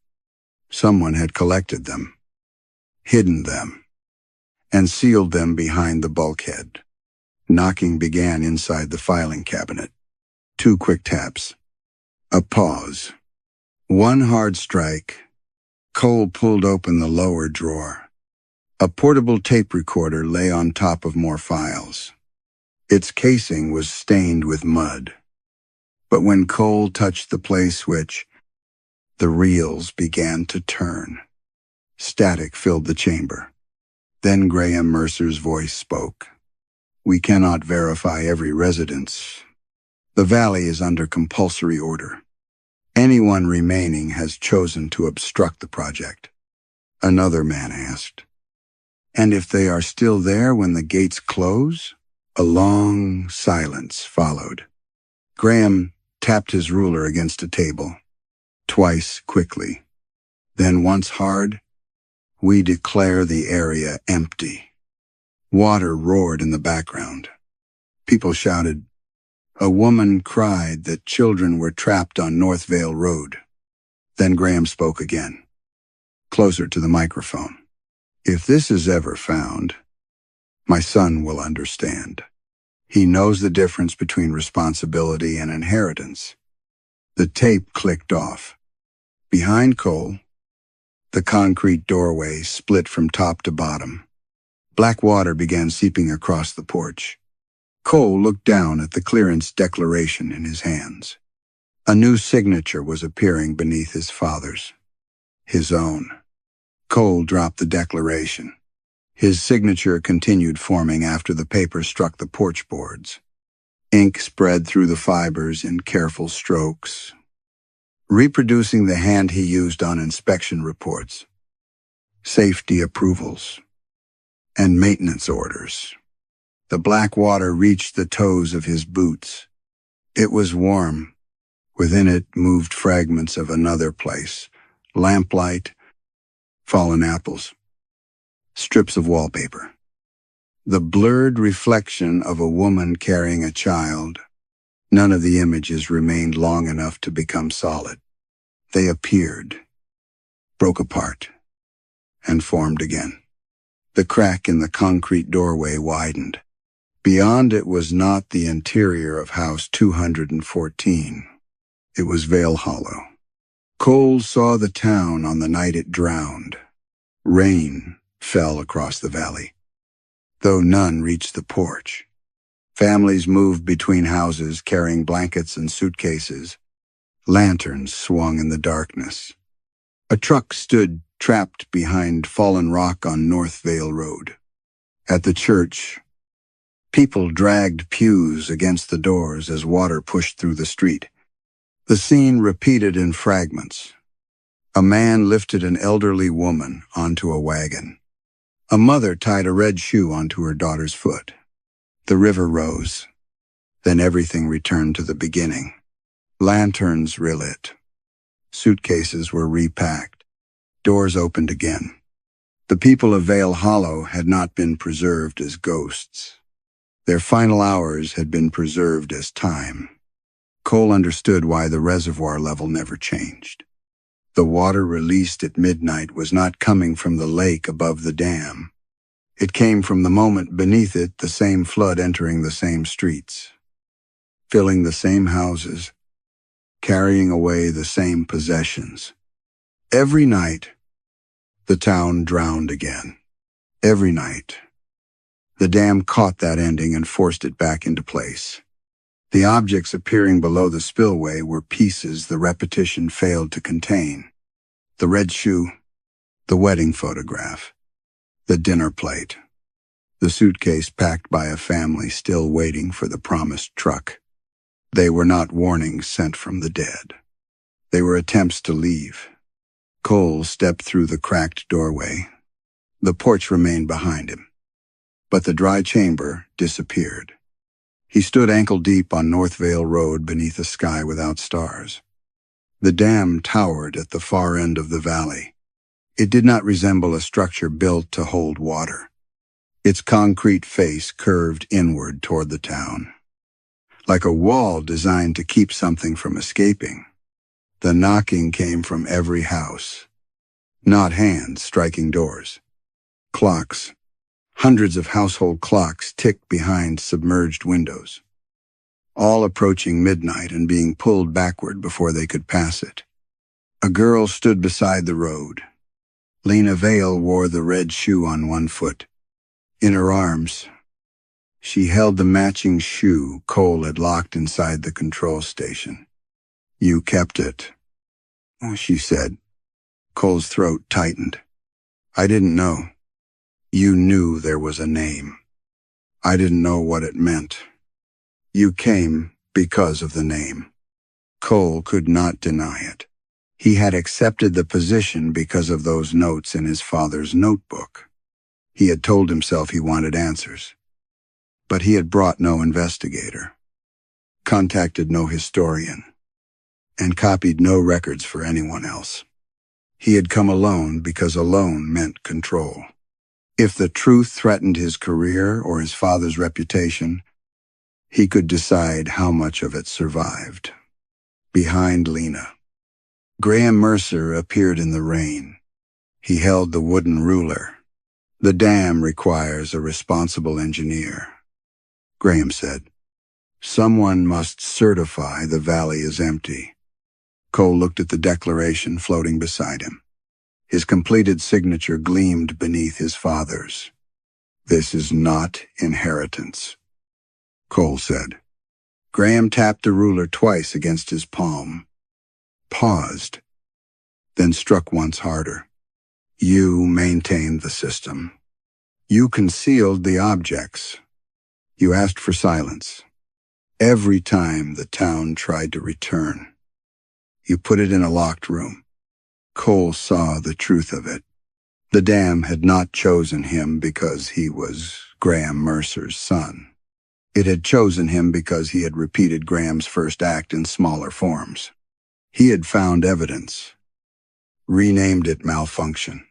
Someone had collected them, hidden them, and sealed them behind the bulkhead. Knocking began inside the filing cabinet. 2 quick taps. A pause. 1 hard strike. Cole pulled open the lower drawer. A portable tape recorder lay on top of more files. Its casing was stained with mud. But when Cole touched the play switch, the reels began to turn. Static filled the chamber. Then Graham Mercer's voice spoke. "We cannot verify every residence. The valley is under compulsory order. Anyone remaining has chosen to obstruct the project." Another man asked, "And if they are still there when the gates close?" A long silence followed. Graham tapped his ruler against a table, twice quickly. Then once hard, "We declare the area empty." Water roared in the background. People shouted. A woman cried that children were trapped on North Vale Road. Then Graham spoke again, closer to the microphone. "If this is ever found, my son will understand. He knows the difference between responsibility and inheritance." The tape clicked off. Behind Cole, the concrete doorway split from top to bottom. Black water began seeping across the porch. Cole looked down at the clearance declaration in his hands. A new signature was appearing beneath his father's. His own. Cole dropped the declaration. His signature continued forming after the paper struck the porch boards. Ink spread through the fibers in careful strokes, reproducing the hand he used on inspection reports, safety approvals, and maintenance orders. The black water reached the toes of his boots. It was warm. Within it moved fragments of another place, lamplight, fallen apples, strips of wallpaper. The blurred reflection of a woman carrying a child. None of the images remained long enough to become solid. They appeared, broke apart, and formed again. The crack in the concrete doorway widened. Beyond it was not the interior of House 214. It was Vale Hollow. Cole saw the town on the night it drowned. Rain fell across the valley, though none reached the porch. Families moved between houses carrying blankets and suitcases. Lanterns swung in the darkness. A truck stood trapped behind fallen rock on North Vale Road. At the church, people dragged pews against the doors as water pushed through the street. The scene repeated in fragments. A man lifted an elderly woman onto a wagon. A mother tied a red shoe onto her daughter's foot. The river rose. Then everything returned to the beginning. Lanterns relit. Suitcases were repacked. Doors opened again. The people of Vale Hollow had not been preserved as ghosts. Their final hours had been preserved as time. Cole understood why the reservoir level never changed. The water released at midnight was not coming from the lake above the dam. It came from the moment beneath it, the same flood entering the same streets, filling the same houses, carrying away the same possessions. Every night, the town drowned again. Every night, the dam caught that ending and forced it back into place. The objects appearing below the spillway were pieces the repetition failed to contain. The red shoe, the wedding photograph, the dinner plate, the suitcase packed by a family still waiting for the promised truck. They were not warnings sent from the dead. They were attempts to leave. Cole stepped through the cracked doorway. The porch remained behind him, but the dry chamber disappeared. He stood ankle-deep on North Vale Road beneath a sky without stars. The dam towered at the far end of the valley. It did not resemble a structure built to hold water. Its concrete face curved inward toward the town, like a wall designed to keep something from escaping. The knocking came from every house, not hands striking doors. Clocks, hundreds of household clocks ticked behind submerged windows, all approaching midnight and being pulled backward before they could pass it. A girl stood beside the road. Lena Vale wore the red shoe on one foot. In her arms, she held the matching shoe Cole had locked inside the control station. "You kept it," she said. Cole's throat tightened. "I didn't know." You knew there was a name. I didn't know what it meant. You came because of the name. Cole could not deny it. He had accepted the position because of those notes in his father's notebook. He had told himself he wanted answers. But he had brought no investigator, contacted no historian, and copied no records for anyone else. He had come alone because alone meant control. If the truth threatened his career or his father's reputation, he could decide how much of it survived. Behind Leanh, Graham Mercer appeared in the rain. He held the wooden ruler. The dam requires a responsible engineer, Graham said. Someone must certify the valley is empty. Cole looked at the declaration floating beside him. His completed signature gleamed beneath his father's. This is not inheritance, Cole said. Graham tapped the ruler twice against his palm, paused, then struck once harder. You maintained the system. You concealed the objects. You asked for silence. Every time the town tried to return, you put it in a locked room. Cole saw the truth of it. The dam had not chosen him because he was Graham Mercer's son. It had chosen him because he had repeated Graham's first act in smaller forms. He had found evidence, renamed it malfunction,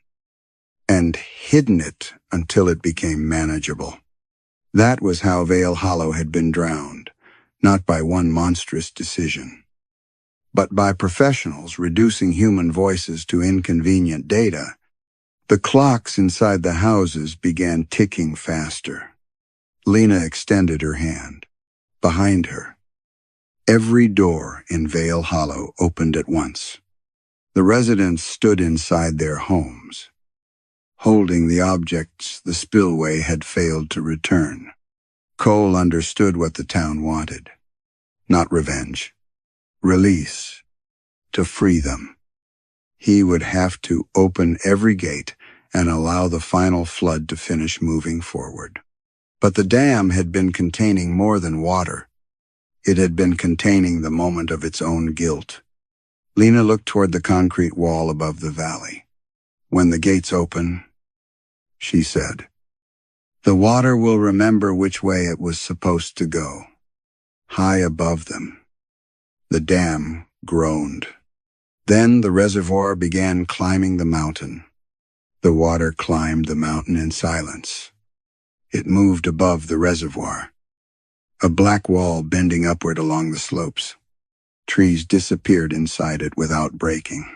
and hidden it until it became manageable. That was how Vale Hollow had been drowned, not by one monstrous decision, but by professionals reducing human voices to inconvenient data. The clocks inside the houses began ticking faster. Leanh extended her hand. Behind her, every door in Vale Hollow opened at once. The residents stood inside their homes, holding the objects the spillway had failed to return. Cole understood what the town wanted. Not revenge. Release. To free them. He would have to open every gate and allow the final flood to finish moving forward. But the dam had been containing more than water. It had been containing the moment of its own guilt. Leanh looked toward the concrete wall above the valley. When the gates open, she said, the water will remember which way it was supposed to go. High above them, the dam groaned. Then the reservoir began climbing the mountain. The water climbed the mountain in silence. It moved above the reservoir, a black wall bending upward along the slopes. Trees disappeared inside it without breaking.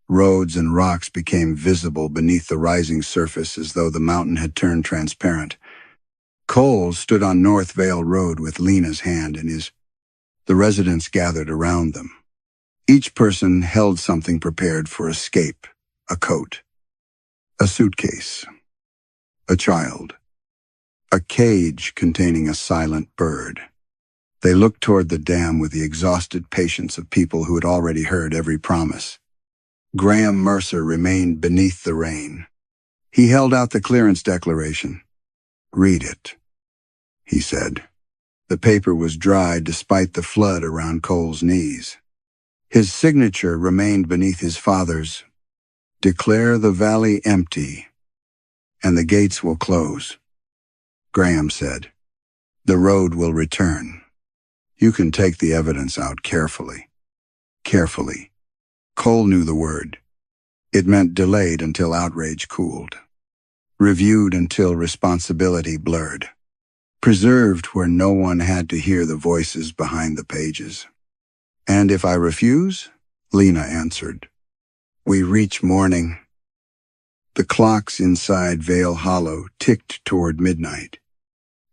Roads and rocks became visible beneath the rising surface as though the mountain had turned transparent. Cole stood on North Vale Road with Lena's hand in his. The residents gathered around them. Each person held something prepared for escape: a coat, a suitcase, a child, a cage containing a silent bird. They looked toward the dam with the exhausted patience of people who had already heard every promise. Graham Mercer remained beneath the rain. He held out the clearance declaration. Read it, he said. The paper was dry despite the flood around Cole's knees. His signature remained beneath his father's. Declare the valley empty, and the gates will close. Graham said, the road will return. You can take the evidence out carefully. Carefully. Cole knew the word. It meant delayed until outrage cooled. Reviewed until responsibility blurred. Preserved where no one had to hear the voices behind the pages. And if I refuse? Leanh answered. We reach morning. The clocks inside Vale Hollow ticked toward midnight.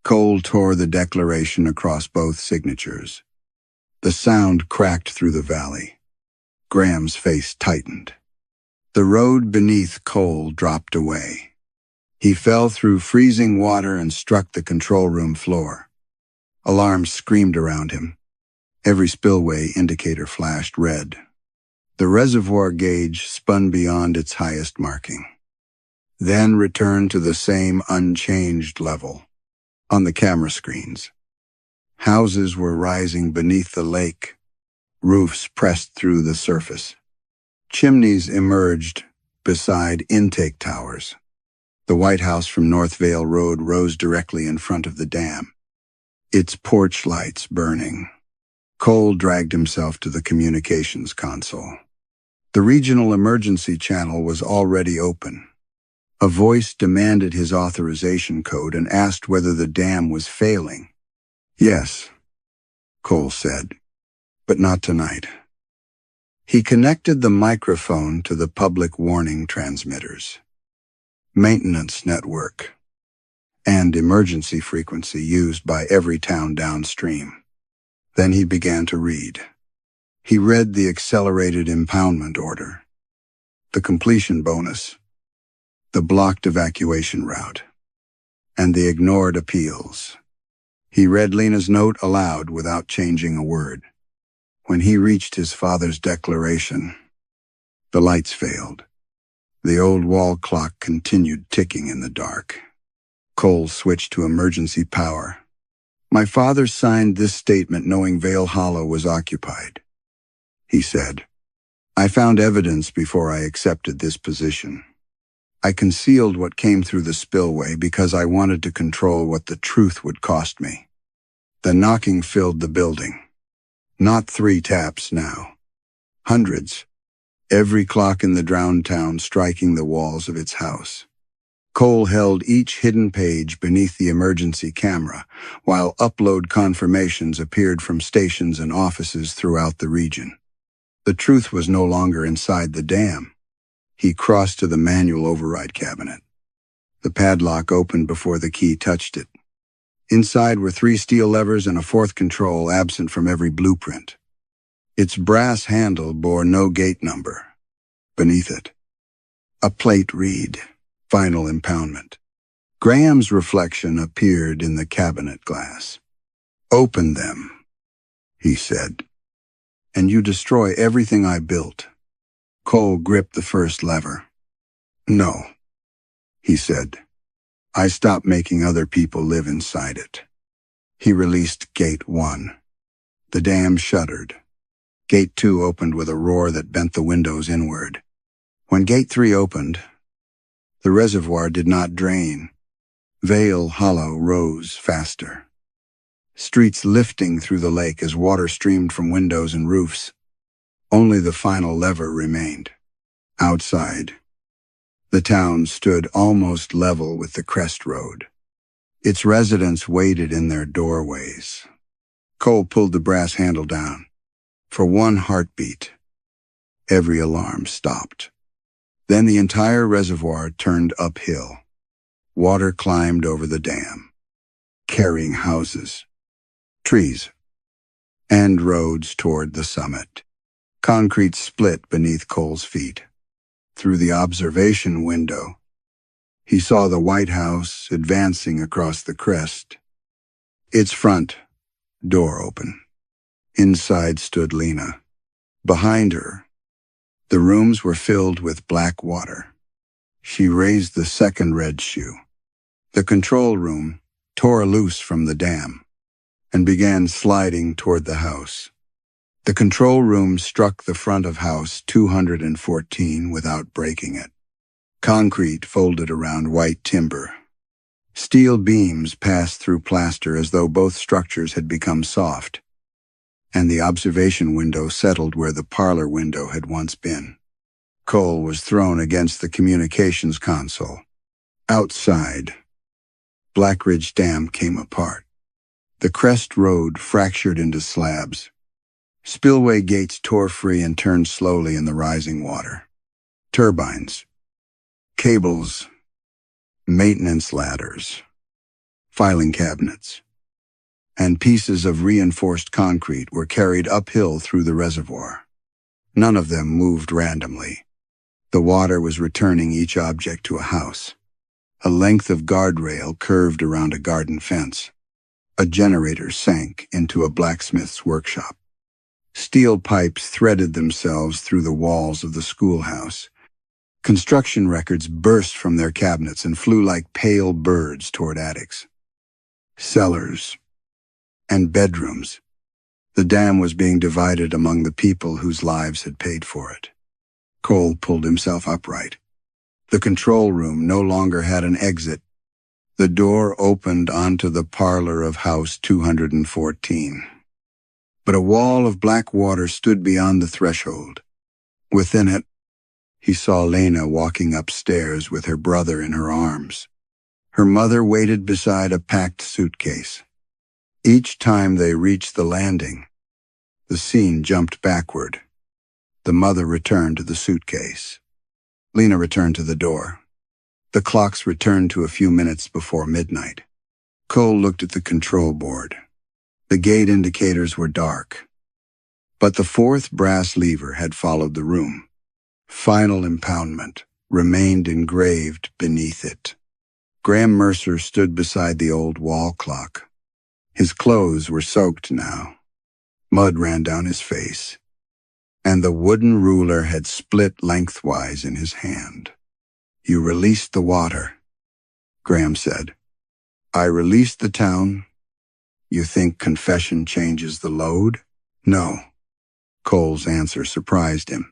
Cole tore the declaration across both signatures. The sound cracked through the valley. Graham's face tightened. The road beneath Cole dropped away. He fell through freezing water and struck the control room floor. Alarms screamed around him. Every spillway indicator flashed red. The reservoir gauge spun beyond its highest marking. then returned to the same unchanged level. On the camera screens, houses were rising beneath the lake, roofs pressed through the surface. Chimneys emerged beside intake towers. The White House from North Vale Road rose directly in front of the dam, its porch lights burning. Cole dragged himself to the communications console. The regional emergency channel was already open. A voice demanded his authorization code and asked whether the dam was failing. "Yes," Cole said, "but not tonight." He connected the microphone to the public warning transmitters. Maintenance network, and emergency frequency used by every town downstream. Then he began to read. He read the accelerated impoundment order, the completion bonus, the blocked evacuation route, and the ignored appeals. He read Lena's note aloud without changing a word. When he reached his father's declaration, the lights failed. The old wall clock continued ticking in the dark. Cole switched to emergency power. "My father signed this statement knowing Vale Hollow was occupied," he said. "I found evidence before I accepted this position. I concealed what came through the spillway because I wanted to control what the truth would cost me." The knocking filled the building. Not 3 taps now. Hundreds. Every clock in the drowned town striking the walls of its house. Cole held each hidden page beneath the emergency camera, while upload confirmations appeared from stations and offices throughout the region. The truth was no longer inside the dam. He crossed to the manual override cabinet. The padlock opened before the key touched it. Inside were 3 steel levers and a 4th control absent from every blueprint. Its brass handle bore no gate number. Beneath it, a plate read, "Final Impoundment." Graham's reflection appeared in the cabinet glass. "Open them," he said, "and you destroy everything I built." Cole gripped the first lever. "No," he said. "I stopped making other people live inside it." He released Gate 1. The dam shuddered. Gate 2 opened with a roar that bent the windows inward. When Gate 3 opened, the reservoir did not drain. Vale Hollow rose faster. Streets lifting through the lake as water streamed from windows and roofs. Only the final lever remained. Outside, the town stood almost level with the crest road. Its residents waited in their doorways. Cole pulled the brass handle down. For one heartbeat, every alarm stopped. Then the entire reservoir turned uphill. Water climbed over the dam, carrying houses, trees, and roads toward the summit. Concrete split beneath Cole's feet. Through the observation window, he saw the White House advancing across the crest, its front door open. Inside stood Lena. Behind her, the rooms were filled with black water. She raised the second red shoe. The control room tore loose from the dam and began sliding toward the house. The control room struck the front of house 214 without breaking it. Concrete folded around white timber. Steel beams passed through plaster as though both structures had become soft, and the observation window settled where the parlor window had once been. Cole was thrown against the communications console. Outside, Black Ridge Dam came apart. The crest road fractured into slabs. Spillway gates tore free and turned slowly in the rising water. Turbines, cables, maintenance ladders, filing cabinets, and pieces of reinforced concrete were carried uphill through the reservoir. None of them moved randomly. The water was returning each object to a house. A length of guardrail curved around a garden fence. A generator sank into a blacksmith's workshop. Steel pipes threaded themselves through the walls of the schoolhouse. Construction records burst from their cabinets and flew like pale birds toward attics, cellars, and bedrooms. The dam was being divided among the people whose lives had paid for it. Cole pulled himself upright. The control room no longer had an exit. The door opened onto the parlor of House 214. But a wall of black water stood beyond the threshold. Within it, he saw Leanh walking upstairs with her brother in her arms. Her mother waited beside a packed suitcase. Each time they reached the landing, the scene jumped backward. The mother returned to the suitcase. Leanh returned to the door. The clocks returned to a few minutes before midnight. Cole looked at the control board. The gate indicators were dark, but the fourth brass lever had followed the room. Final impoundment remained engraved beneath it. Graham Mercer stood beside the old wall clock. His clothes were soaked now. Mud ran down his face, and the wooden ruler had split lengthwise in his hand. "You released the water," Graham said. "I released the town. You think confession changes the load?" "No." Cole's answer surprised him.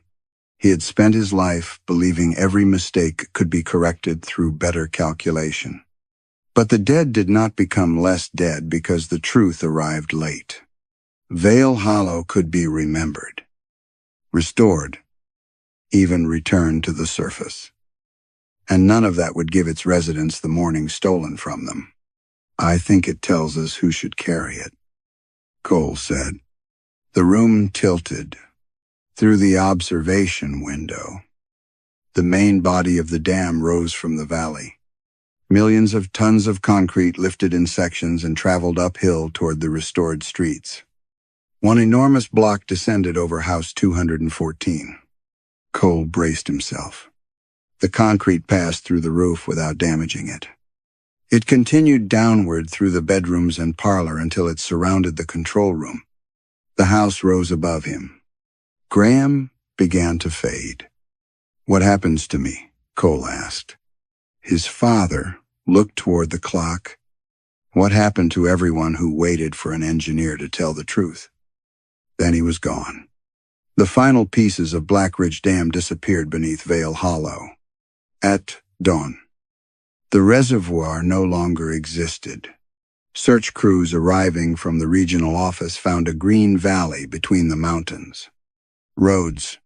He had spent his life believing every mistake could be corrected through better calculation. But the dead did not become less dead because the truth arrived late. Vale Hollow could be remembered, restored, even returned to the surface. And none of that would give its residents the morning stolen from them. "I think it tells us who should carry it," Cole said. The room tilted. Through the observation window, the main body of the dam rose from the valley. Millions of tons of concrete lifted in sections and traveled uphill toward the restored streets. One enormous block descended over House 214. Cole braced himself. The concrete passed through the roof without damaging it. It continued downward through the bedrooms and parlor until it surrounded the control room. The house rose above him. Graham began to fade. "What happens to me?" Cole asked. His father looked toward the clock. What happened to everyone who waited for an engineer to tell the truth? Then he was gone. The final pieces of Black Ridge Dam disappeared beneath Vale Hollow. At dawn, the reservoir no longer existed. Search crews arriving from the regional office found a green valley between the mountains. Roads,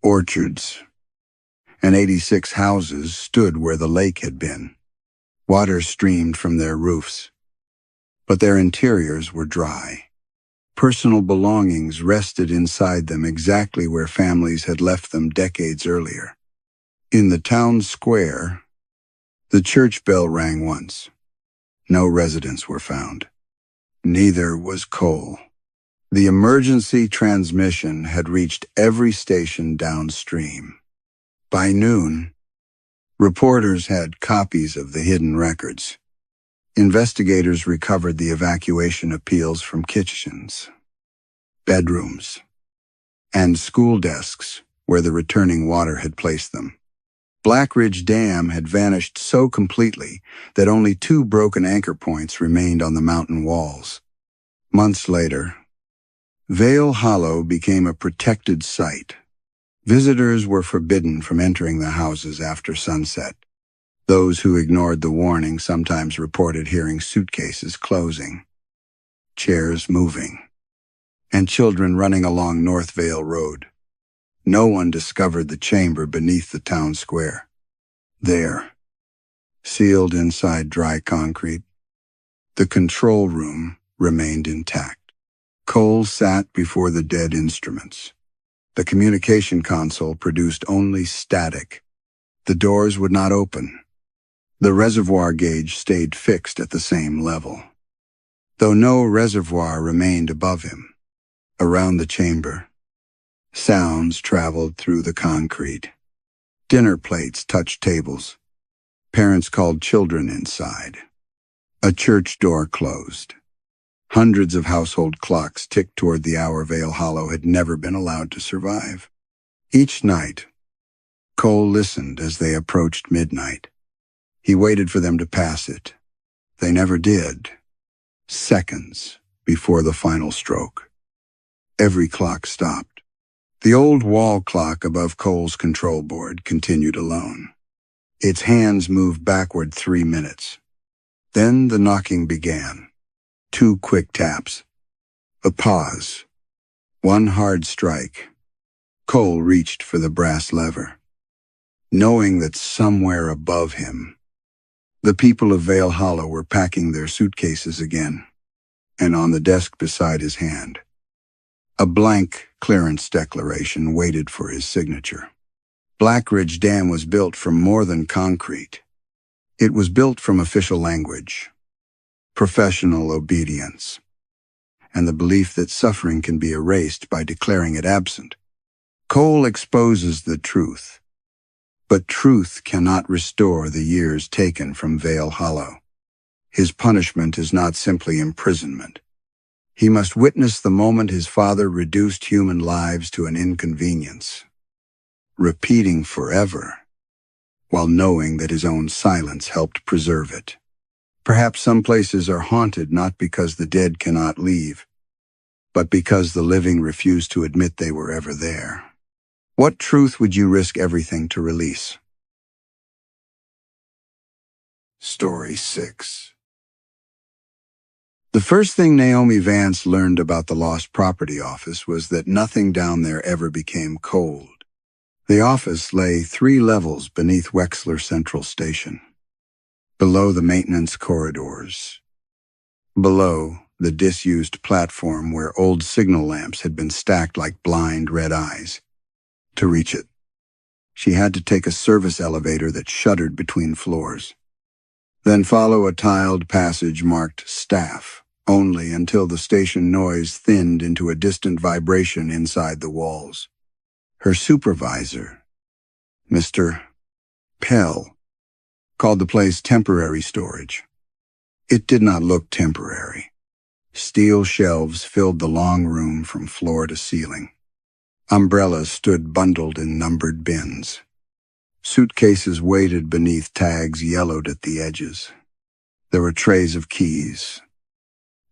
orchards, and 86 houses stood where the lake had been. Water streamed from their roofs, but their interiors were dry. Personal belongings rested inside them exactly where families had left them decades earlier. In the town square, the church bell rang once. No residents were found. Neither was Cole. The emergency transmission had reached every station downstream. By noon, reporters had copies of the hidden records. Investigators recovered the evacuation appeals from kitchens, bedrooms, and school desks where the returning water had placed them. Black Ridge Dam had vanished so completely that only 2 broken anchor points remained on the mountain walls. Months later, Vale Hollow became a protected site. Visitors were forbidden from entering the houses after sunset. Those who ignored the warning sometimes reported hearing suitcases closing, chairs moving, and children running along North Vale Road. No one discovered the chamber beneath the town square. There, sealed inside dry concrete, the control room remained intact. Cole sat before the dead instruments. The communication console produced only static. The doors would not open. The reservoir gauge stayed fixed at the same level, though no reservoir remained above him. Around the chamber, sounds traveled through the concrete. Dinner plates touched tables. Parents called children inside. A church door closed. Hundreds of household clocks ticked toward the hour Vale Hollow had never been allowed to survive. Each night, Cole listened as they approached midnight. He waited for them to pass it. They never did. Seconds before the final stroke. Every clock stopped. The old wall clock above Cole's control board continued alone. Its hands moved backward 3 minutes. Then the knocking began. 2 quick taps. A pause. 1 hard strike. Cole reached for the brass lever, knowing that somewhere above him, the people of Vale Hollow were packing their suitcases again, and on the desk beside his hand, a blank clearance declaration waited for his signature. Blackridge Dam was built from more than concrete. It was built from official language, professional obedience, and the belief that suffering can be erased by declaring it absent. Cole exposes the truth, but truth cannot restore the years taken from Vale Hollow. His punishment is not simply imprisonment. He must witness the moment his father reduced human lives to an inconvenience, repeating forever, while knowing that his own silence helped preserve it. Perhaps some places are haunted not because the dead cannot leave, but because the living refuse to admit they were ever there. What truth would you risk everything to release? Story 6. The first thing Naomi Vance learned about the Lost Property Office was that nothing down there ever became cold. The office lay 3 levels beneath Wexler Central Station. Below the maintenance corridors. Below the disused platform where old signal lamps had been stacked like blind red eyes. To reach it, she had to take a service elevator that shuddered between floors, then follow a tiled passage marked Staff only until the station noise thinned into a distant vibration inside the walls. Her supervisor, Mr. Pell, called the place temporary storage. It did not look temporary. Steel shelves filled the long room from floor to ceiling. Umbrellas stood bundled in numbered bins. Suitcases waited beneath tags yellowed at the edges. There were trays of keys,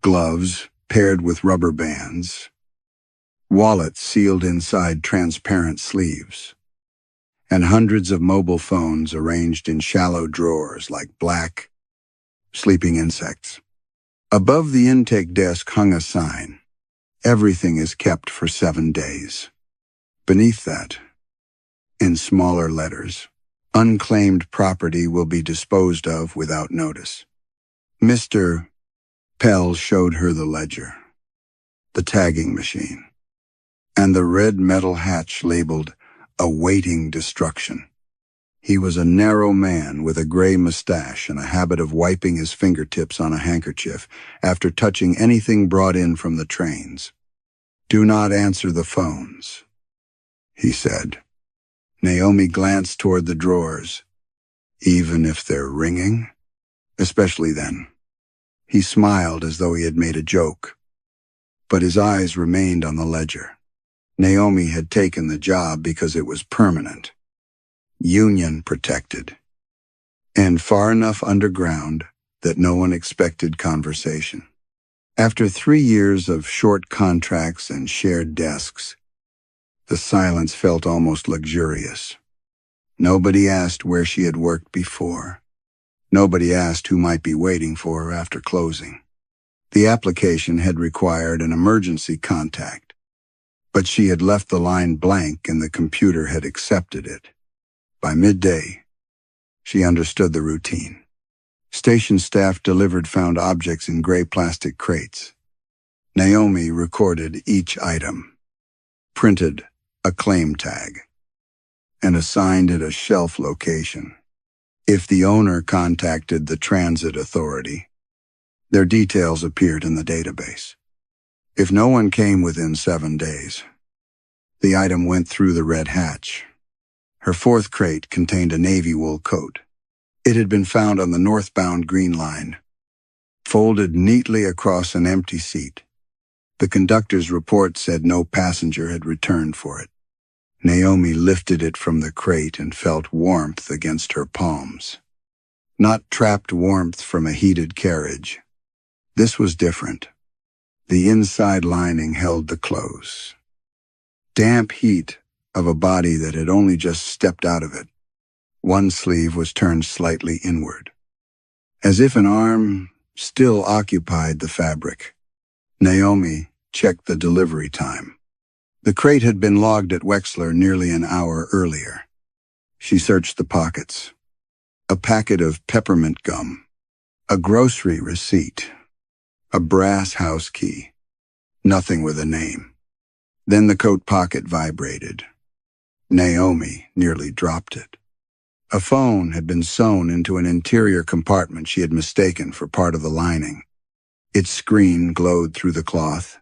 gloves paired with rubber bands, wallets sealed inside transparent sleeves, and hundreds of mobile phones arranged in shallow drawers like black, sleeping insects. Above the intake desk hung a sign, "Everything is kept for 7 days." Beneath that, in smaller letters, "Unclaimed property will be disposed of without notice." Mr. Pell showed her the ledger, the tagging machine, and the red metal hatch labeled "Awaiting Destruction." He was a narrow man with a gray mustache and a habit of wiping his fingertips on a handkerchief after touching anything brought in from the trains. "Do not answer the phones," he said. Naomi glanced toward the drawers. "Even if they're ringing?" "Especially then." He smiled as though he had made a joke, but his eyes remained on the ledger. Naomi had taken the job because it was permanent, union protected, and far enough underground that no one expected conversation. After 3 years of short contracts and shared desks, the silence felt almost luxurious. Nobody asked where she had worked before. Nobody asked who might be waiting for her after closing. The application had required an emergency contact, but she had left the line blank and the computer had accepted it. By midday, she understood the routine. Station staff delivered found objects in gray plastic crates. Naomi recorded each item, printed a claim tag, and assigned it a shelf location. If the owner contacted the transit authority, their details appeared in the database. If no one came within 7 days, the item went through the red hatch. Her 4th crate contained a navy wool coat. It had been found on the northbound Green Line, folded neatly across an empty seat. The conductor's report said no passenger had returned for it. Naomi lifted it from the crate and felt warmth against her palms. Not trapped warmth from a heated carriage. This was different. The inside lining held the clothes. Damp heat of a body that had only just stepped out of it. One sleeve was turned slightly inward, as if an arm still occupied the fabric. Naomi checked the delivery time. The crate had been logged at Wexler nearly an hour earlier. She searched the pockets. A packet of peppermint gum, a grocery receipt, a brass house key, nothing with a name. Then the coat pocket vibrated. Naomi nearly dropped it. A phone had been sewn into an interior compartment she had mistaken for part of the lining. Its screen glowed through the cloth.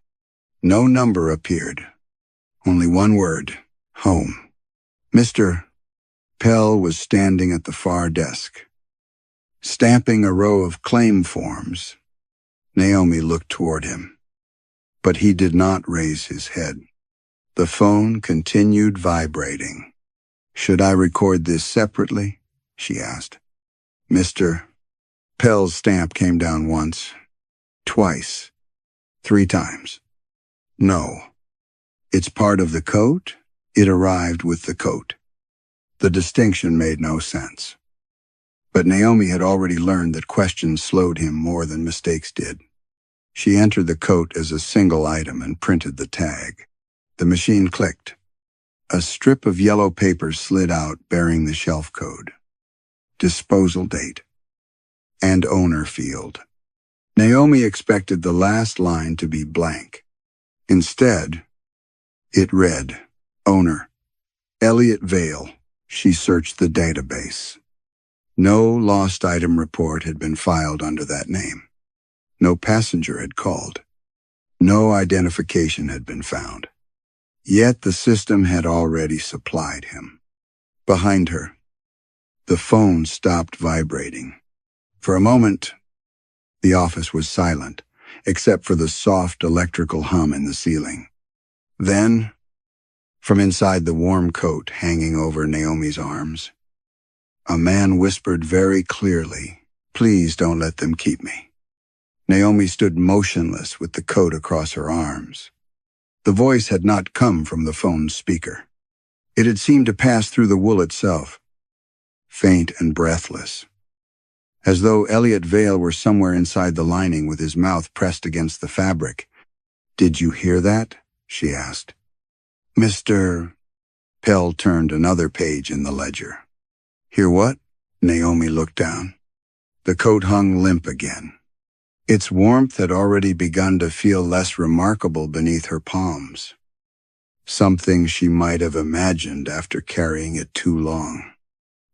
No number appeared. Only one word, home. Mr. Pell was standing at the far desk, stamping a row of claim forms. Naomi looked toward him, but he did not raise his head. The phone continued vibrating. "Should I record this separately?" she asked. Mr. Pell's stamp came down once, twice, 3 times. "No. It's part of the coat? It arrived with the coat." The distinction made no sense. But Naomi had already learned that questions slowed him more than mistakes did. She entered the coat as a single item and printed the tag. The machine clicked. A strip of yellow paper slid out bearing the shelf code, disposal date, and owner field. Naomi expected the last line to be blank. Instead, it read, owner, Elliot Vale. She searched the database. No lost item report had been filed under that name. No passenger had called. No identification had been found. Yet the system had already supplied him. Behind her, the phone stopped vibrating. For a moment, the office was silent, except for the soft electrical hum in the ceiling. Then, from inside the warm coat hanging over Naomi's arms, a man whispered very clearly, "Please don't let them keep me." Naomi stood motionless with the coat across her arms. The voice had not come from the phone's speaker. It had seemed to pass through the wool itself, faint and breathless, as though Elliot Vale were somewhere inside the lining with his mouth pressed against the fabric. "Did you hear that?" she asked. Mr. Pell turned another page in the ledger. "Hear what?" Naomi looked down. The coat hung limp again. Its warmth had already begun to feel less remarkable beneath her palms. Something she might have imagined after carrying it too long.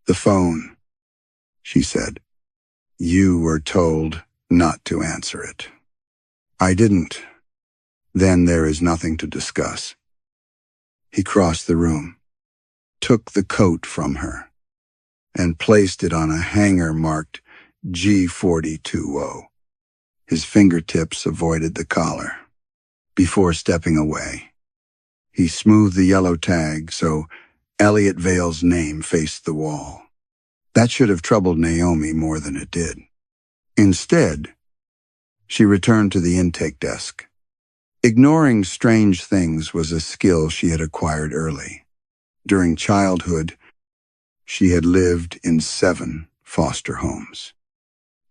"The phone," she said. "You were told not to answer it." "I didn't." "Then there is nothing to discuss." He crossed the room, took the coat from her, and placed it on a hanger marked G42O. His fingertips avoided the collar. Before stepping away, he smoothed the yellow tag so Elliot Vale's name faced the wall. That should have troubled Naomi more than it did. Instead, she returned to the intake desk. Ignoring strange things was a skill she had acquired early. During childhood, she had lived in 7 foster homes.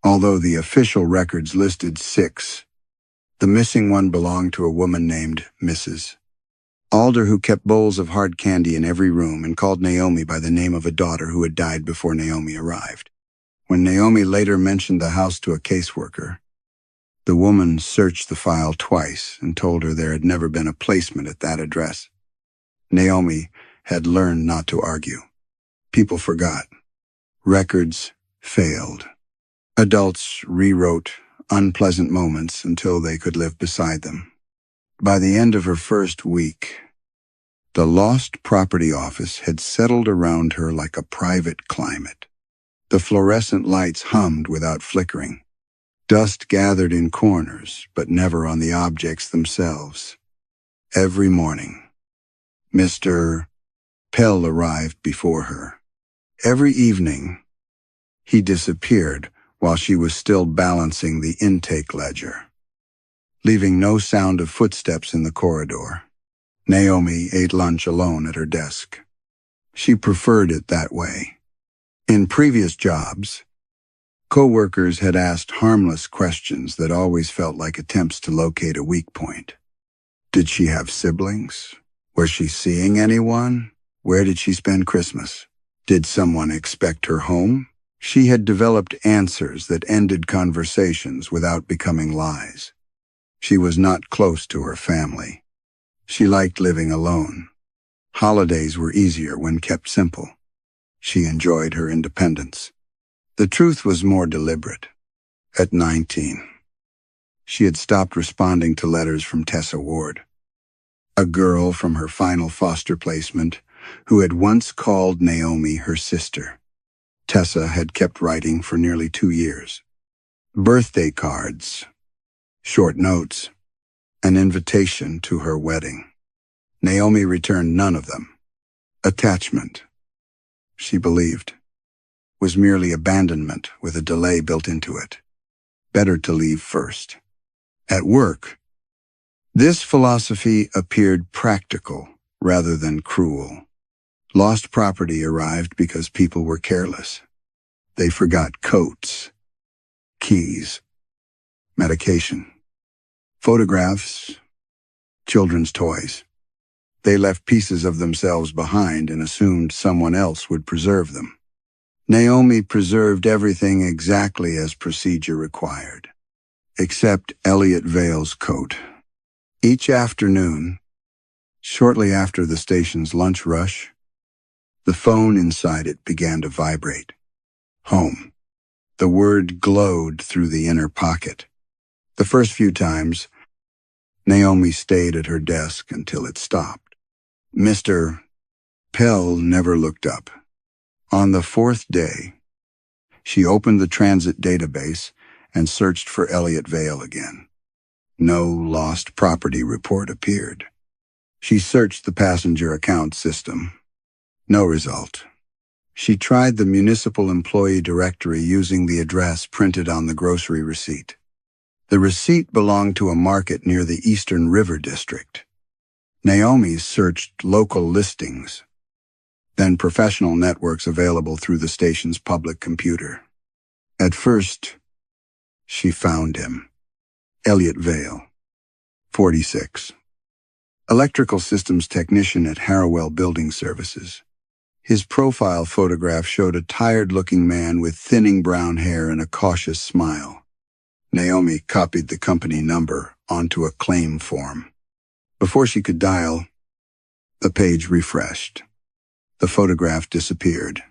Although the official records listed 6, the missing one belonged to a woman named Mrs. Alder, who kept bowls of hard candy in every room and called Naomi by the name of a daughter who had died before Naomi arrived. When Naomi later mentioned the house to a caseworker, the woman searched the file twice and told her there had never been a placement at that address. Naomi had learned not to argue. People forgot. Records failed. Adults rewrote unpleasant moments until they could live beside them. By the end of her first week, the lost property office had settled around her like a private climate. The fluorescent lights hummed without flickering. Dust gathered in corners, but never on the objects themselves. Every morning, Mr. Pell arrived before her. Every evening, he disappeared while she was still balancing the intake ledger, leaving no sound of footsteps in the corridor. Naomi ate lunch alone at her desk. She preferred it that way. In previous jobs, co-workers had asked harmless questions that always felt like attempts to locate a weak point. Did she have siblings? Was she seeing anyone? Where did she spend Christmas? Did someone expect her home? She had developed answers that ended conversations without becoming lies. She was not close to her family. She liked living alone. Holidays were easier when kept simple. She enjoyed her independence. The truth was more deliberate. At 19, she had stopped responding to letters from Tessa Ward, a girl from her final foster placement who had once called Naomi her sister. Tessa had kept writing for nearly 2 years. Birthday cards, short notes, an invitation to her wedding. Naomi returned none of them. Attachment, she believed, was merely abandonment with a delay built into it. Better to leave first. At work, this philosophy appeared practical rather than cruel. Lost property arrived because people were careless. They forgot coats, keys, medication, photographs, children's toys. They left pieces of themselves behind and assumed someone else would preserve them. Naomi preserved everything exactly as procedure required, except Elliot Vale's coat. Each afternoon, shortly after the station's lunch rush, the phone inside it began to vibrate. Home. The word glowed through the inner pocket. The first few times, Naomi stayed at her desk until it stopped. Mr. Pell never looked up. On the 4th day, she opened the transit database and searched for Elliot Vale again. No lost property report appeared. She searched the passenger account system. No result. She tried the municipal employee directory using the address printed on the grocery receipt. The receipt belonged to a market near the Eastern River District. Naomi searched local listings, then professional networks available through the station's public computer. At first, she found him. Elliot Vale, 46. Electrical systems technician at Harrowell Building Services. His profile photograph showed a tired-looking man with thinning brown hair and a cautious smile. Naomi copied the company number onto a claim form. Before she could dial, the page refreshed. The photograph disappeared.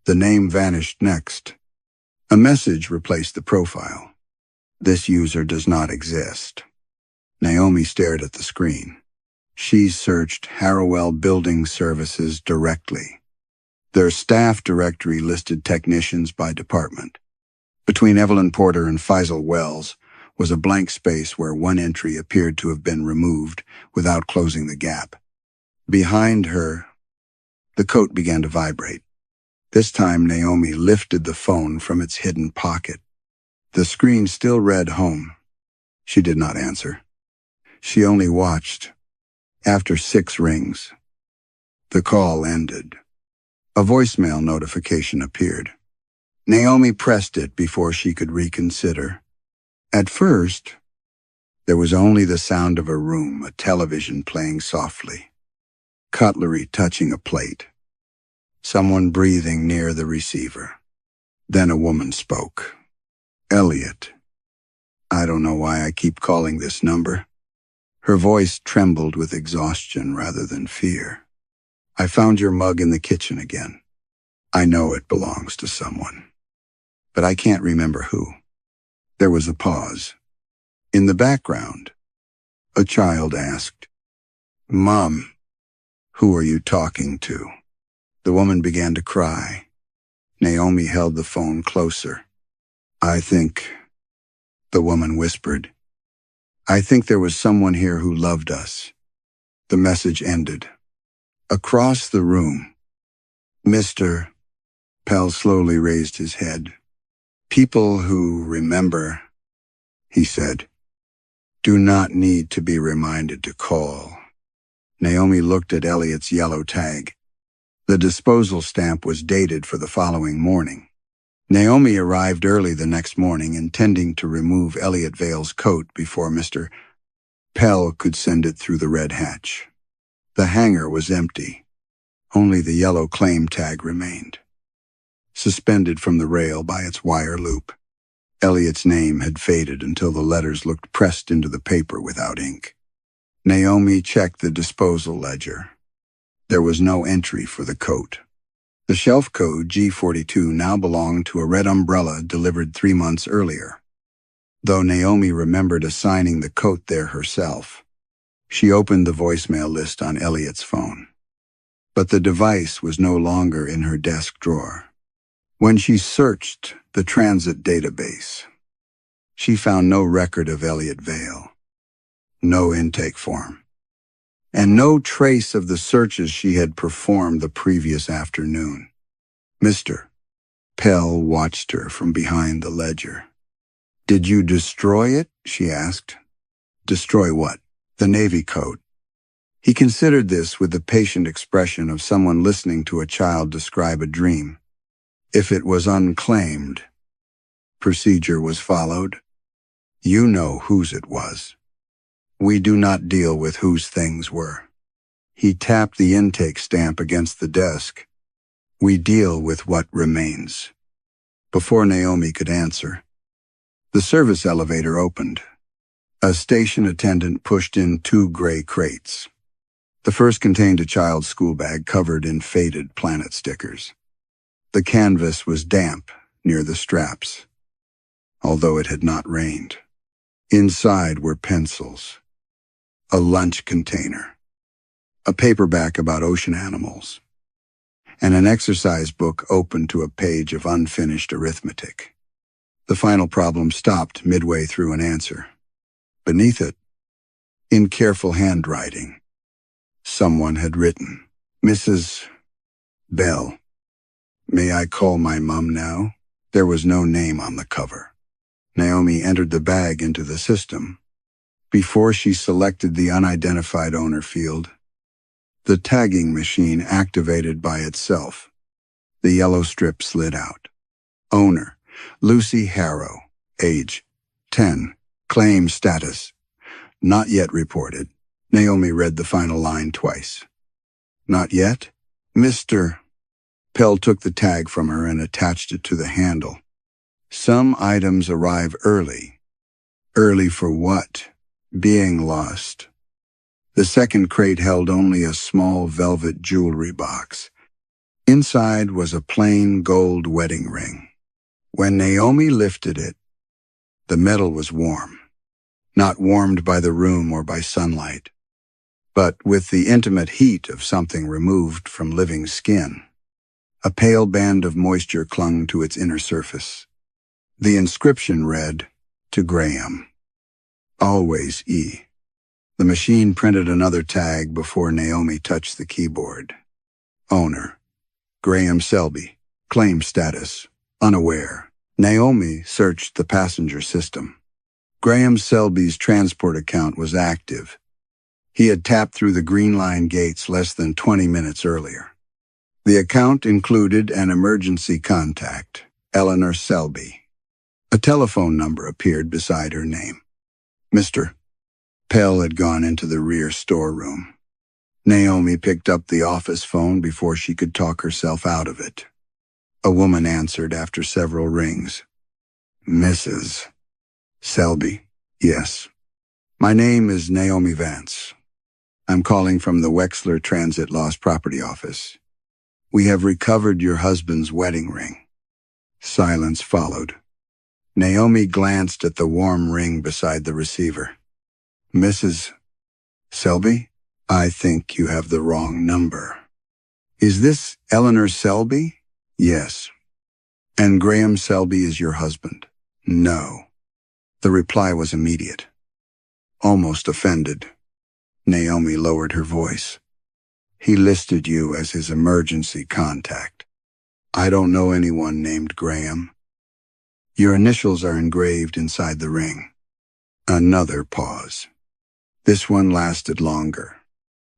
The name vanished next. A message replaced the profile. This user does not exist. Naomi stared at the screen. She searched Harrowell Building Services directly. Their staff directory listed technicians by department. Between Evelyn Porter and Faisal Wells was a blank space where one entry appeared to have been removed without closing the gap. Behind her, the coat began to vibrate. This time Naomi lifted the phone from its hidden pocket. The screen still read home. She did not answer. She only watched. After 6 rings, the call ended. A voicemail notification appeared. Naomi pressed it before she could reconsider. At first, there was only the sound of a room, a television playing softly, cutlery touching a plate, someone breathing near the receiver. Then a woman spoke. Elliot. I don't know why I keep calling this number. Her voice trembled with exhaustion rather than fear. I found your mug in the kitchen again. I know it belongs to someone, but I can't remember who. There was a pause. In the background, a child asked, Mom, who are you talking to? The woman began to cry. Naomi held the phone closer. I think, the woman whispered, I think there was someone here who loved us. The message ended. Across the room, Mr. Pell slowly raised his head. People who remember, he said, do not need to be reminded to call. Naomi looked at Elliot's yellow tag. The disposal stamp was dated for the following morning. Naomi arrived early the next morning, intending to remove Elliot Vale's coat before Mr. Pell could send it through the red hatch. The hangar was empty. Only the yellow claim tag remained, suspended from the rail by its wire loop. Elliot's name had faded until the letters looked pressed into the paper without ink. Naomi checked the disposal ledger. There was no entry for the coat. The shelf code G42 now belonged to a red umbrella delivered 3 months earlier. Though Naomi remembered assigning the coat there herself, she opened the voicemail list on Elliot's phone. But the device was no longer in her desk drawer. When she searched the transit database, she found no record of Elliot Vale, no intake form, and no trace of the searches she had performed the previous afternoon. Mr. Pell watched her from behind the ledger. "Did you destroy it?" she asked. "Destroy what?" "The Navy coat." He considered this with the patient expression of someone listening to a child describe a dream. If it was unclaimed, procedure was followed. You know whose it was. We do not deal with whose things were. He tapped the intake stamp against the desk. We deal with what remains. Before Naomi could answer, the service elevator opened. A station attendant pushed in 2 gray crates. The first contained a child's school bag covered in faded planet stickers. The canvas was damp near the straps, although it had not rained. Inside were pencils, a lunch container, a paperback about ocean animals, and an exercise book open to a page of unfinished arithmetic. The final problem stopped midway through an answer. Beneath it, in careful handwriting, someone had written, "Mrs. Bell. May I call my mum now?" There was no name on the cover. Naomi entered the bag into the system. Before she selected the unidentified owner field, the tagging machine activated by itself. The yellow strip slid out. Owner, Lucy Harrow, age 10, claim status, not yet reported. Naomi read the final line twice. Not yet? Mr. Pell took the tag from her and attached it to the handle. Some items arrive early. Early for what? Being lost. The second crate held only a small velvet jewelry box. Inside was a plain gold wedding ring. When Naomi lifted it, the metal was warm, not warmed by the room or by sunlight, but with the intimate heat of something removed from living skin. A pale band of moisture clung to its inner surface. The inscription read, "To Graham. Always E." The machine printed another tag before Naomi touched the keyboard. Owner, Graham Selby. Claim status, unaware. Naomi searched the passenger system. Graham Selby's transport account was active. He had tapped through the Green Line gates less than 20 minutes earlier. The account included an emergency contact, Eleanor Selby. A telephone number appeared beside her name. Mr. Pell had gone into the rear storeroom. Naomi picked up the office phone before she could talk herself out of it. A woman answered after several rings. "Mrs. Selby?" "Yes. My name is Naomi Vance. I'm calling from the Wexler Transit Lost Property Office. We have recovered your husband's wedding ring." Silence followed. Naomi glanced at the warm ring beside the receiver. "Mrs. Selby? I think you have the wrong number." "Is this Eleanor Selby?" "Yes." "And Graham Selby is your husband?" "No." The reply was immediate. Almost offended, Naomi lowered her voice. He listed you as his emergency contact. I don't know anyone named Graham. Your initials are engraved inside the ring. Another pause. This one lasted longer.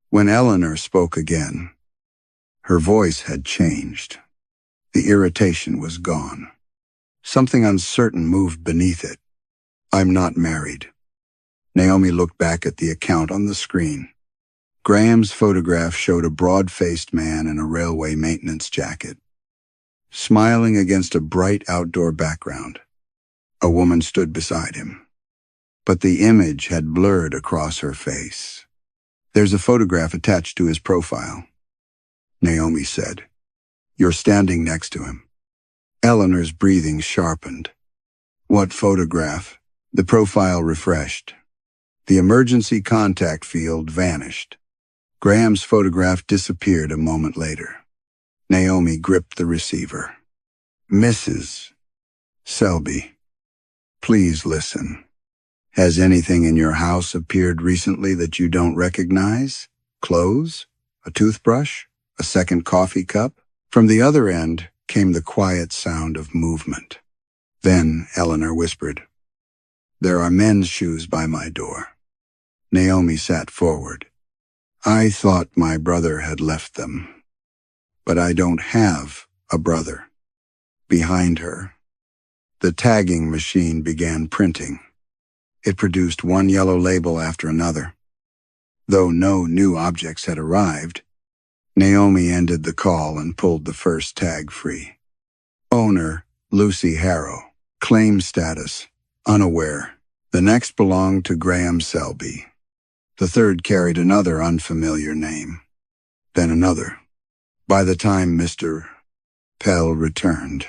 When Eleanor spoke again, her voice had changed. The irritation was gone. Something uncertain moved beneath it. I'm not married. Naomi looked back at the account on the screen. Graham's photograph showed a broad-faced man in a railway maintenance jacket, smiling against a bright outdoor background. A woman stood beside him, but the image had blurred across her face. There's a photograph attached to his profile, Naomi said. You're standing next to him. Eleanor's breathing sharpened. What photograph? The profile refreshed. The emergency contact field vanished. Graham's photograph disappeared a moment later. Naomi gripped the receiver. Mrs. Selby, please listen. Has anything in your house appeared recently that you don't recognize? Clothes? A toothbrush? A second coffee cup? From the other end came the quiet sound of movement. Then Eleanor whispered, There are men's shoes by my door. Naomi sat forward. I thought my brother had left them. But I don't have a brother. Behind her, the tagging machine began printing. It produced one yellow label after another. Though no new objects had arrived, Naomi ended the call and pulled the first tag free. Owner, Lucy Harrow. Claim status, unaware. The next belonged to Graham Selby. The third carried another unfamiliar name. Then another. By the time Mr. Pell returned,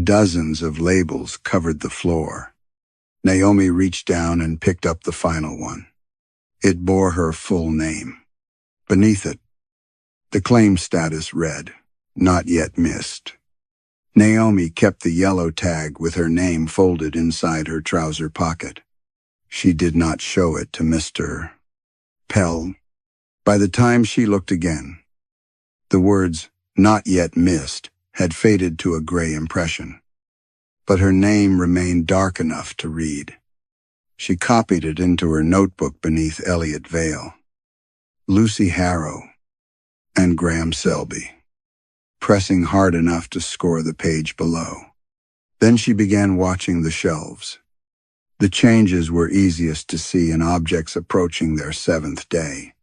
dozens of labels covered the floor. Naomi reached down and picked up the final one. It bore her full name. Beneath it, the claim status read, Not yet missed. Naomi kept the yellow tag with her name folded inside her trouser pocket. She did not show it to Mr. Pell. By the time she looked again, the words, Not yet missed, had faded to a gray impression. But her name remained dark enough to read. She copied it into her notebook beneath Elliot Vale. Lucy Harrow and Graham Selby, pressing hard enough to score the page below. Then she began watching the shelves. The changes were easiest to see in objects approaching their 7th day.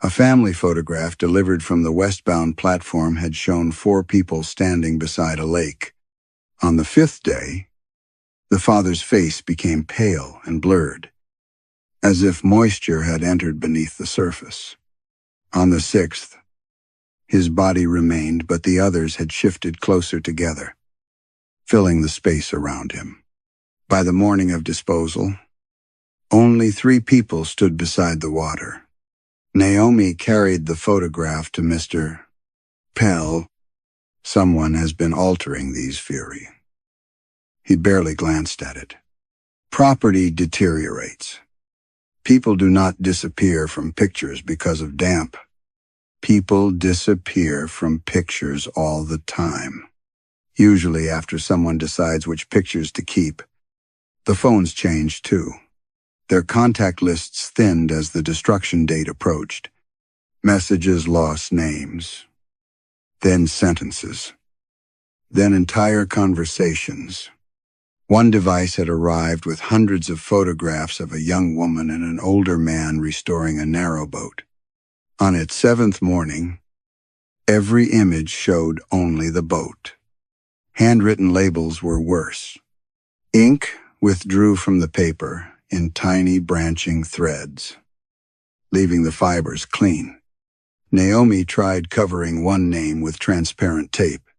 A family photograph delivered from the westbound platform had shown 4 people standing beside a lake. On the 5th day, the father's face became pale and blurred, as if moisture had entered beneath the surface. On the 6th, his body remained, but the others had shifted closer together, filling the space around him. By the morning of disposal, only 3 people stood beside the water. Naomi carried the photograph to Mr. Pell. Someone has been altering these, Fury. He barely glanced at it. Property deteriorates. People do not disappear from pictures because of damp. People disappear from pictures all the time. Usually after someone decides which pictures to keep. The phones changed too. Their contact lists thinned as the destruction date approached. Messages lost names. Then sentences. Then entire conversations. One device had arrived with hundreds of photographs of a young woman and an older man restoring a narrowboat. On its 7th morning, every image showed only the boat. Handwritten labels were worse. Ink withdrew from the paper in tiny branching threads, leaving the fibers clean. Naomi tried covering one name with transparent tape.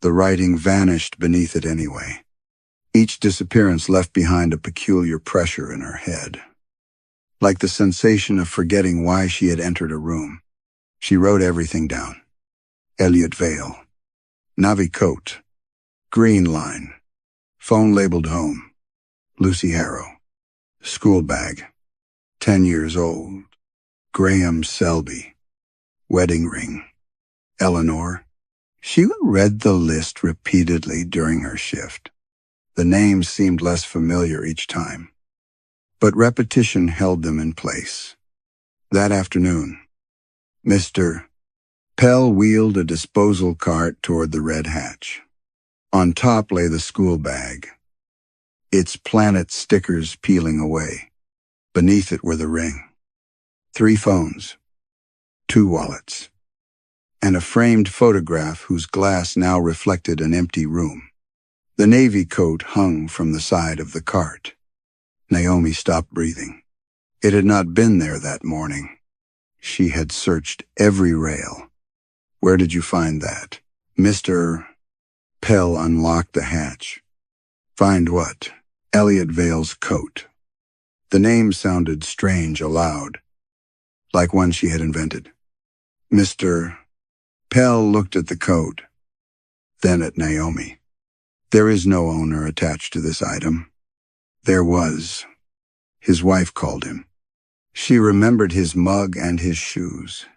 The writing vanished beneath it anyway. Each disappearance left behind a peculiar pressure in her head, like the sensation of forgetting why she had entered a room. She wrote everything down. Elliot Vale, navy coat, green line, phone labeled home, Lucy Harrow, school bag, 10 years old, Graham Selby. Wedding ring. Eleanor. Sheila read the list repeatedly during her shift. The names seemed less familiar each time, but repetition held them in place. That afternoon, Mr. Pell wheeled a disposal cart toward the red hatch. On top lay the school bag, its planet stickers peeling away. Beneath it were the ring, 3 phones, 2 wallets, and a framed photograph whose glass now reflected an empty room. The navy coat hung from the side of the cart. Naomi stopped breathing. It had not been there that morning. She had searched every rail. Where did you find that? Mr. Pell unlocked the hatch. Find what? Elliot Vale's coat. The name sounded strange aloud, like one she had invented. Mr. Pell looked at the coat, then at Naomi. There is no owner attached to this item. There was. His wife called him. She remembered his mug and his shoes.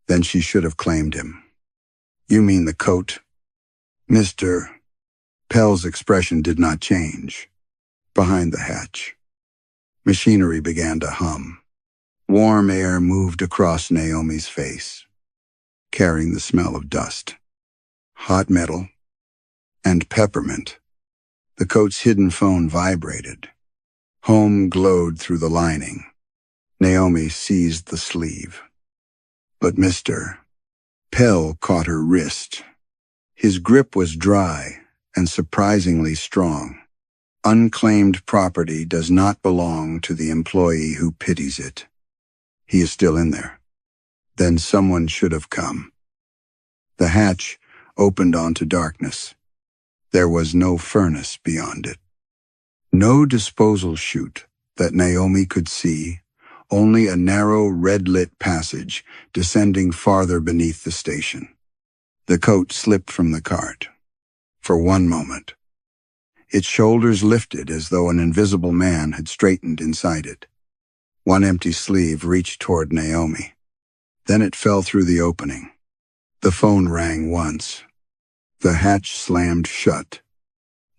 Then she should have claimed him. You mean the coat? Mr. Pell's expression did not change. Behind the hatch, machinery began to hum. Warm air moved across Naomi's face, carrying the smell of dust, hot metal, and peppermint. The coat's hidden phone vibrated. Home glowed through the lining. Naomi seized the sleeve. But Mr. Pell caught her wrist. His grip was dry and surprisingly strong. Unclaimed property does not belong to the employee who pities it. He is still in there. Then someone should have come. The hatch opened onto darkness. There was no furnace beyond it. No disposal chute that Naomi could see, only a narrow red-lit passage descending farther beneath the station. The coat slipped from the cart. For one moment, its shoulders lifted as though an invisible man had straightened inside it. One empty sleeve reached toward Naomi. Then it fell through the opening. The phone rang once. The hatch slammed shut.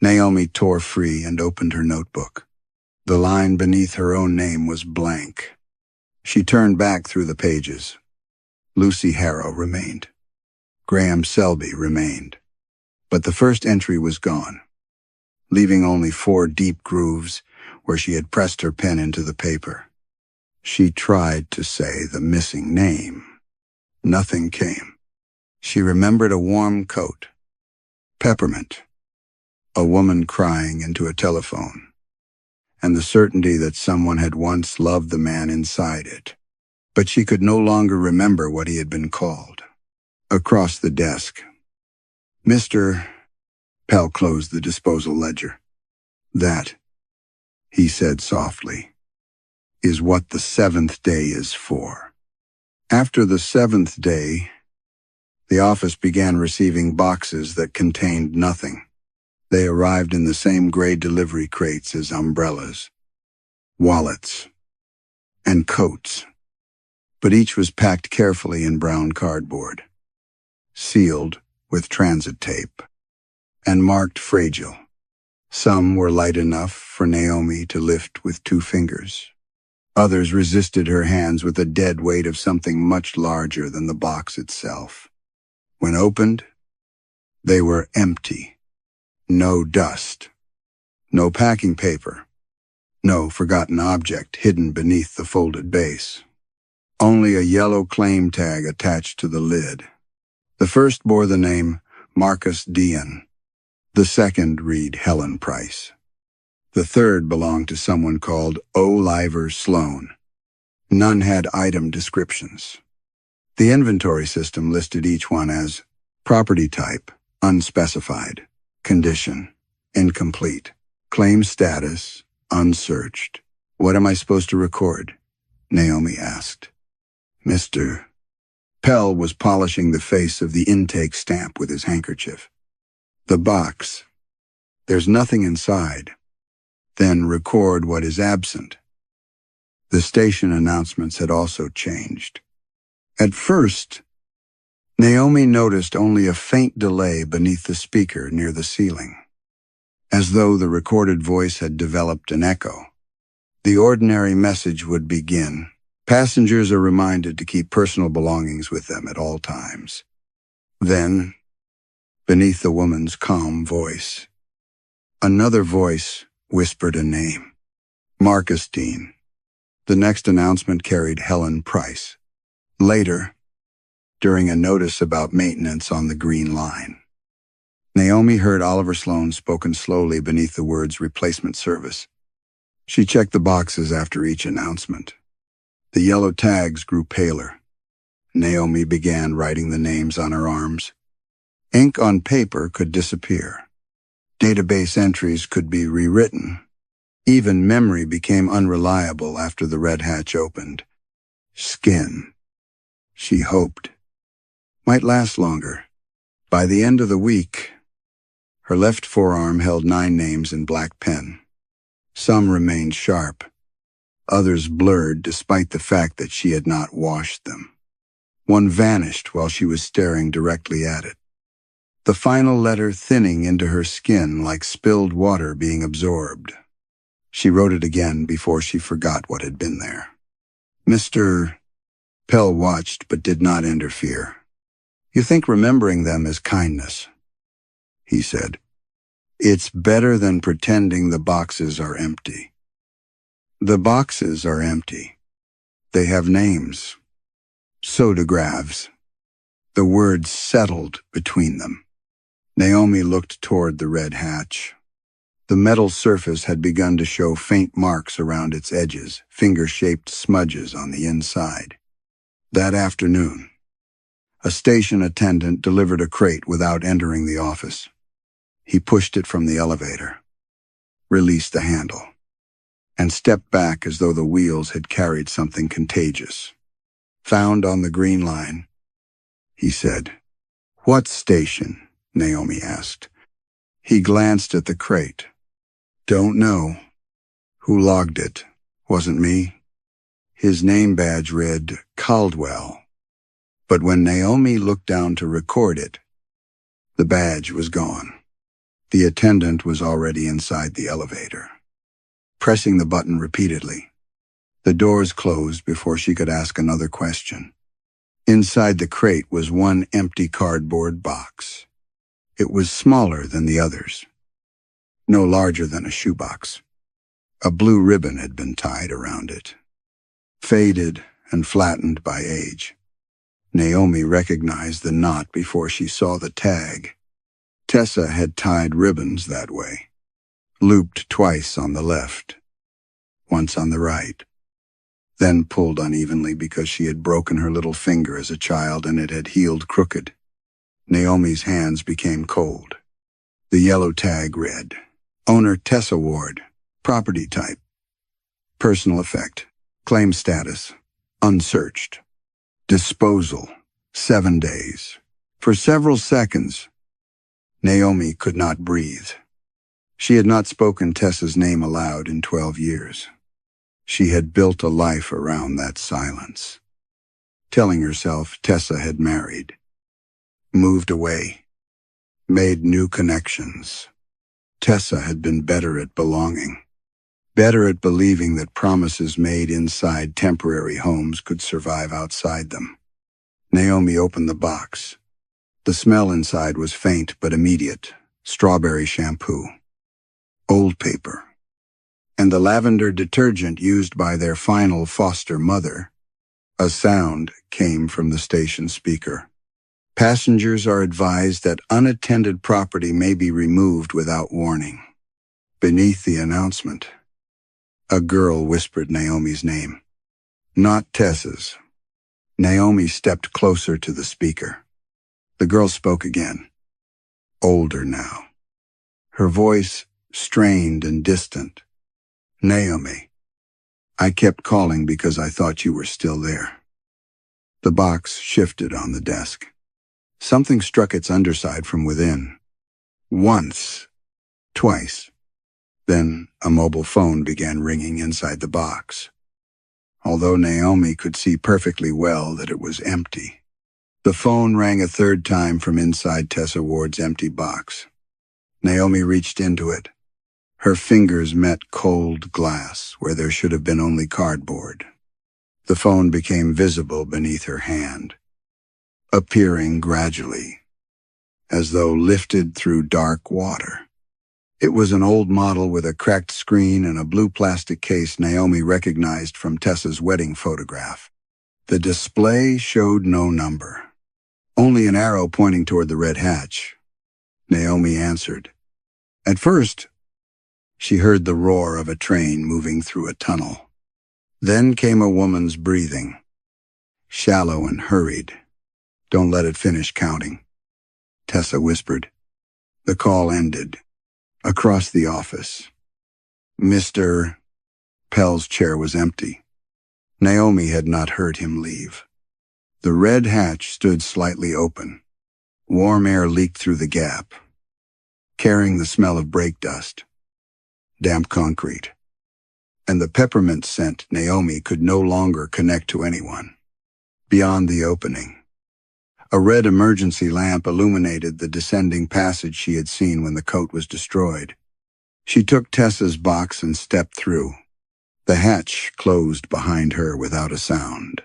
Naomi tore free and opened her notebook. The line beneath her own name was blank. She turned back through the pages. Lucy Harrow remained. Graham Selby remained. But the first entry was gone, leaving only 4 deep grooves where she had pressed her pen into the paper. She tried to say the missing name. Nothing came. She remembered a warm coat, peppermint, a woman crying into a telephone, and the certainty that someone had once loved the man inside it. But she could no longer remember what he had been called. Across the desk, Mr. Pell closed the disposal ledger. That, he said softly, is what the 7th day is for. After the 7th day, the office began receiving boxes that contained nothing. They arrived in the same gray delivery crates as umbrellas, wallets, and coats, but each was packed carefully in brown cardboard, sealed with transit tape, and marked fragile. Some were light enough for Naomi to lift with 2 fingers. Others resisted her hands with a dead weight of something much larger than the box itself. When opened, they were empty. No dust, no packing paper, no forgotten object hidden beneath the folded base. Only a yellow claim tag attached to the lid. The first bore the name Marcus Dean. The second read Helen Price. The third belonged to someone called Oliver Sloan. None had item descriptions. The inventory system listed each one as property type, unspecified, condition, incomplete, claim status, unsearched. What am I supposed to record? Naomi asked. Mr. Pell was polishing the face of the intake stamp with his handkerchief. The box. There's nothing inside. Then record what is absent. The station announcements had also changed. At first, Naomi noticed only a faint delay beneath the speaker near the ceiling, as though the recorded voice had developed an echo. The ordinary message would begin. Passengers are reminded to keep personal belongings with them at all times. Then, beneath the woman's calm voice, another voice whispered a name. Marcus Dean. The next announcement carried Helen Price. Later, during a notice about maintenance on the Green Line, Naomi heard Oliver Sloane spoken slowly beneath the words replacement service. She checked the boxes after each announcement. The yellow tags grew paler. Naomi began writing the names on her arms. Ink on paper could disappear. Database entries could be rewritten. Even memory became unreliable after the red hatch opened. Skin, she hoped, might last longer. By the end of the week, her left forearm held 9 names in black pen. Some remained sharp, others blurred despite the fact that she had not washed them. One vanished while she was staring directly at it, the final letter thinning into her skin like spilled water being absorbed. She wrote it again before she forgot what had been there. Mr. Pell watched but did not interfere. You think remembering them is kindness, he said. It's better than pretending the boxes are empty. The boxes are empty. They have names. Sodagraphs. The words settled between them. Naomi looked toward the red hatch. The metal surface had begun to show faint marks around its edges, finger-shaped smudges on the inside. That afternoon, a station attendant delivered a crate without entering the office. He pushed it from the elevator, released the handle, and stepped back as though the wheels had carried something contagious. Found on the Green Line, he said. What station? Naomi asked. He glanced at the crate. Don't know. Who logged it? Wasn't me. His name badge read Caldwell. But when Naomi looked down to record it, the badge was gone. The attendant was already inside the elevator, pressing the button repeatedly. The doors closed before she could ask another question. Inside the crate was one empty cardboard box. It was smaller than the others, no larger than a shoebox. A blue ribbon had been tied around it, faded and flattened by age. Naomi recognized the knot before she saw the tag. Tessa had tied ribbons that way, looped twice on the left, once on the right, then pulled unevenly because she had broken her little finger as a child and it had healed crooked. Naomi's hands became cold. The yellow tag read, Owner Tessa Ward, Property Type, Personal Effect, Claim Status, Unsearched, Disposal, 7 days. For several seconds, Naomi could not breathe. She had not spoken Tessa's name aloud in 12 years. She had built a life around that silence, telling herself Tessa had married, moved away, made new connections. Tessa had been better at belonging, better at believing that promises made inside temporary homes could survive outside them. Naomi opened the box. The smell inside was faint but immediate. Strawberry shampoo, old paper, and the lavender detergent used by their final foster mother. A sound came from the station speaker. Passengers are advised that unattended property may be removed without warning. Beneath the announcement, a girl whispered Naomi's name. Not Tessa's. Naomi stepped closer to the speaker. The girl spoke again. Older now. Her voice strained and distant. Naomi, I kept calling because I thought you were still there. The box shifted on the desk. Something struck its underside from within. Once. Twice. Then a mobile phone began ringing inside the box. although Naomi could see perfectly well that it was empty. The phone rang a third time from inside Tessa Ward's empty box. Naomi reached into it. Her fingers met cold glass where there should have been only cardboard. The phone became visible beneath her hand, appearing gradually, as though lifted through dark water. It was an old model with a cracked screen and a blue plastic case Naomi recognized from Tessa's wedding photograph. The display showed no number, only an arrow pointing toward the red hatch. Naomi answered. At first, she heard the roar of a train moving through a tunnel. Then came a woman's breathing, shallow and hurried. Don't let it finish counting, Tessa whispered. The call ended. Across the office, Mr. Pell's chair was empty. Naomi had not heard him leave. The red hatch stood slightly open. Warm air leaked through the gap, carrying the smell of brake dust, damp concrete, and the peppermint scent Naomi could no longer connect to anyone. Beyond the opening, a red emergency lamp illuminated the descending passage she had seen when the coat was destroyed. She took Tessa's box and stepped through. The hatch closed behind her without a sound.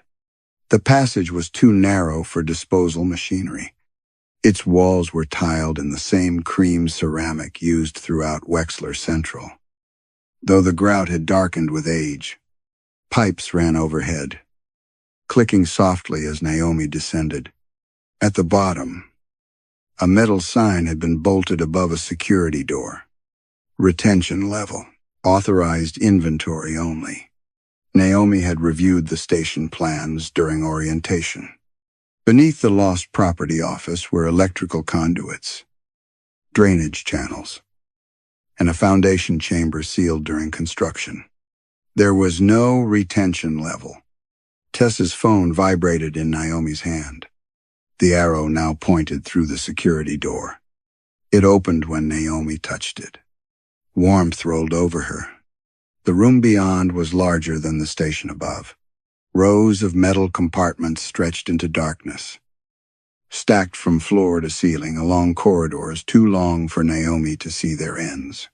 The passage was too narrow for disposal machinery. Its walls were tiled in the same cream ceramic used throughout Wexler Central. Though the grout had darkened with age, pipes ran overhead, clicking softly as Naomi descended. At the bottom, a metal sign had been bolted above a security door. Retention level. Authorized inventory only. Naomi had reviewed the station plans during orientation. Beneath the lost property office were electrical conduits, drainage channels, and a foundation chamber sealed during construction. There was no retention level. Tessa's phone vibrated in Naomi's hand. The arrow now pointed through the security door. It opened when Naomi touched it. Warmth rolled over her. The room beyond was larger than the station above. Rows of metal compartments stretched into darkness, stacked from floor to ceiling along corridors too long for Naomi to see their ends.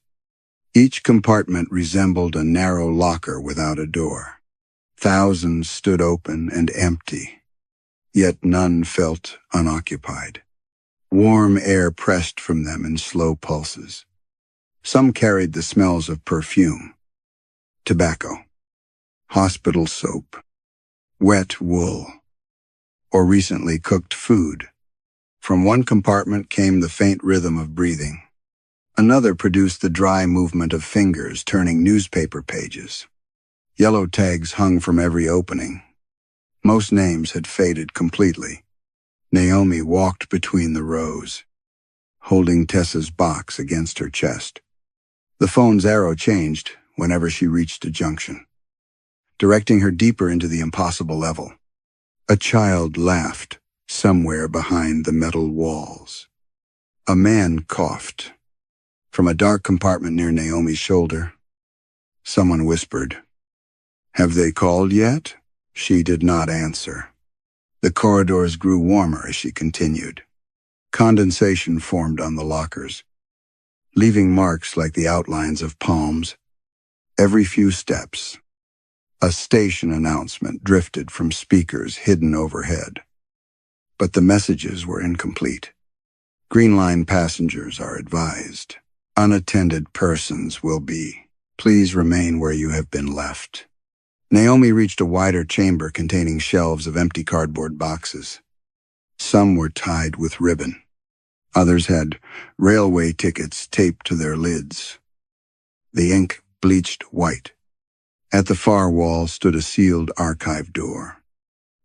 Each compartment resembled a narrow locker without a door. Thousands stood open and empty, yet none felt unoccupied. Warm air pressed from them in slow pulses. Some carried the smells of perfume, tobacco, hospital soap, wet wool, or recently cooked food. From one compartment came the faint rhythm of breathing. Another produced the dry movement of fingers turning newspaper pages. Yellow tags hung from every opening. Most names had faded completely. Naomi walked between the rows, holding Tessa's box against her chest. The phone's arrow changed whenever she reached a junction, directing her deeper into the impossible level. A child laughed somewhere behind the metal walls. A man coughed. From a dark compartment near Naomi's shoulder, someone whispered, "Have they called yet?" She did not answer. The corridors grew warmer as she continued. Condensation formed on the lockers, leaving marks like the outlines of palms. Every few steps, a station announcement drifted from speakers hidden overhead. But the messages were incomplete. Green Line passengers are advised. Unattended persons will be. Please remain where you have been left. Naomi reached a wider chamber containing shelves of empty cardboard boxes. Some were tied with ribbon. Others had railway tickets taped to their lids. The ink bleached white. At the far wall stood a sealed archive door.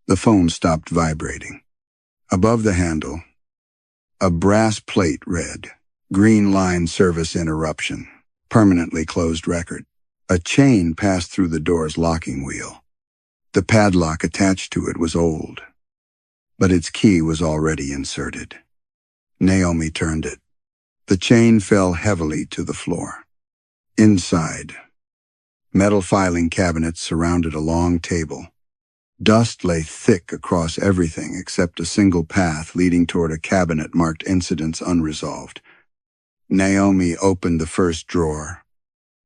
The phone stopped vibrating. Above the handle, a brass plate read, "Green Line service interruption. Permanently closed record." A chain passed through the door's locking wheel. The padlock attached to it was old, but its key was already inserted. Naomi turned it. The chain fell heavily to the floor. Inside, Metal filing cabinets surrounded a long table. Dust lay thick across everything except a single path leading toward a cabinet marked Incidents Unresolved. Naomi opened the first drawer.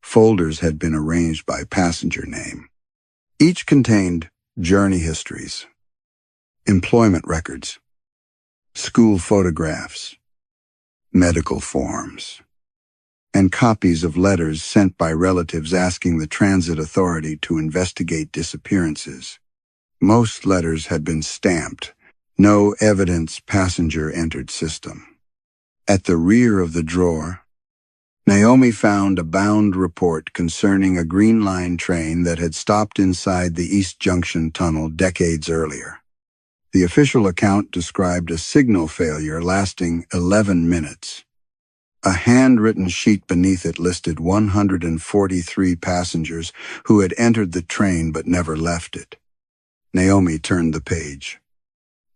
Folders had been arranged by passenger name. Each contained journey histories, employment records, school photographs, medical forms, and copies of letters sent by relatives asking the transit authority to investigate disappearances. Most letters had been stamped. No evidence passenger entered system. At the rear of the drawer, Naomi found a bound report concerning a Green Line train that had stopped inside the East Junction tunnel decades earlier. The official account described a signal failure lasting 11 minutes. A handwritten sheet beneath it listed 143 passengers who had entered the train but never left it. Naomi turned the page.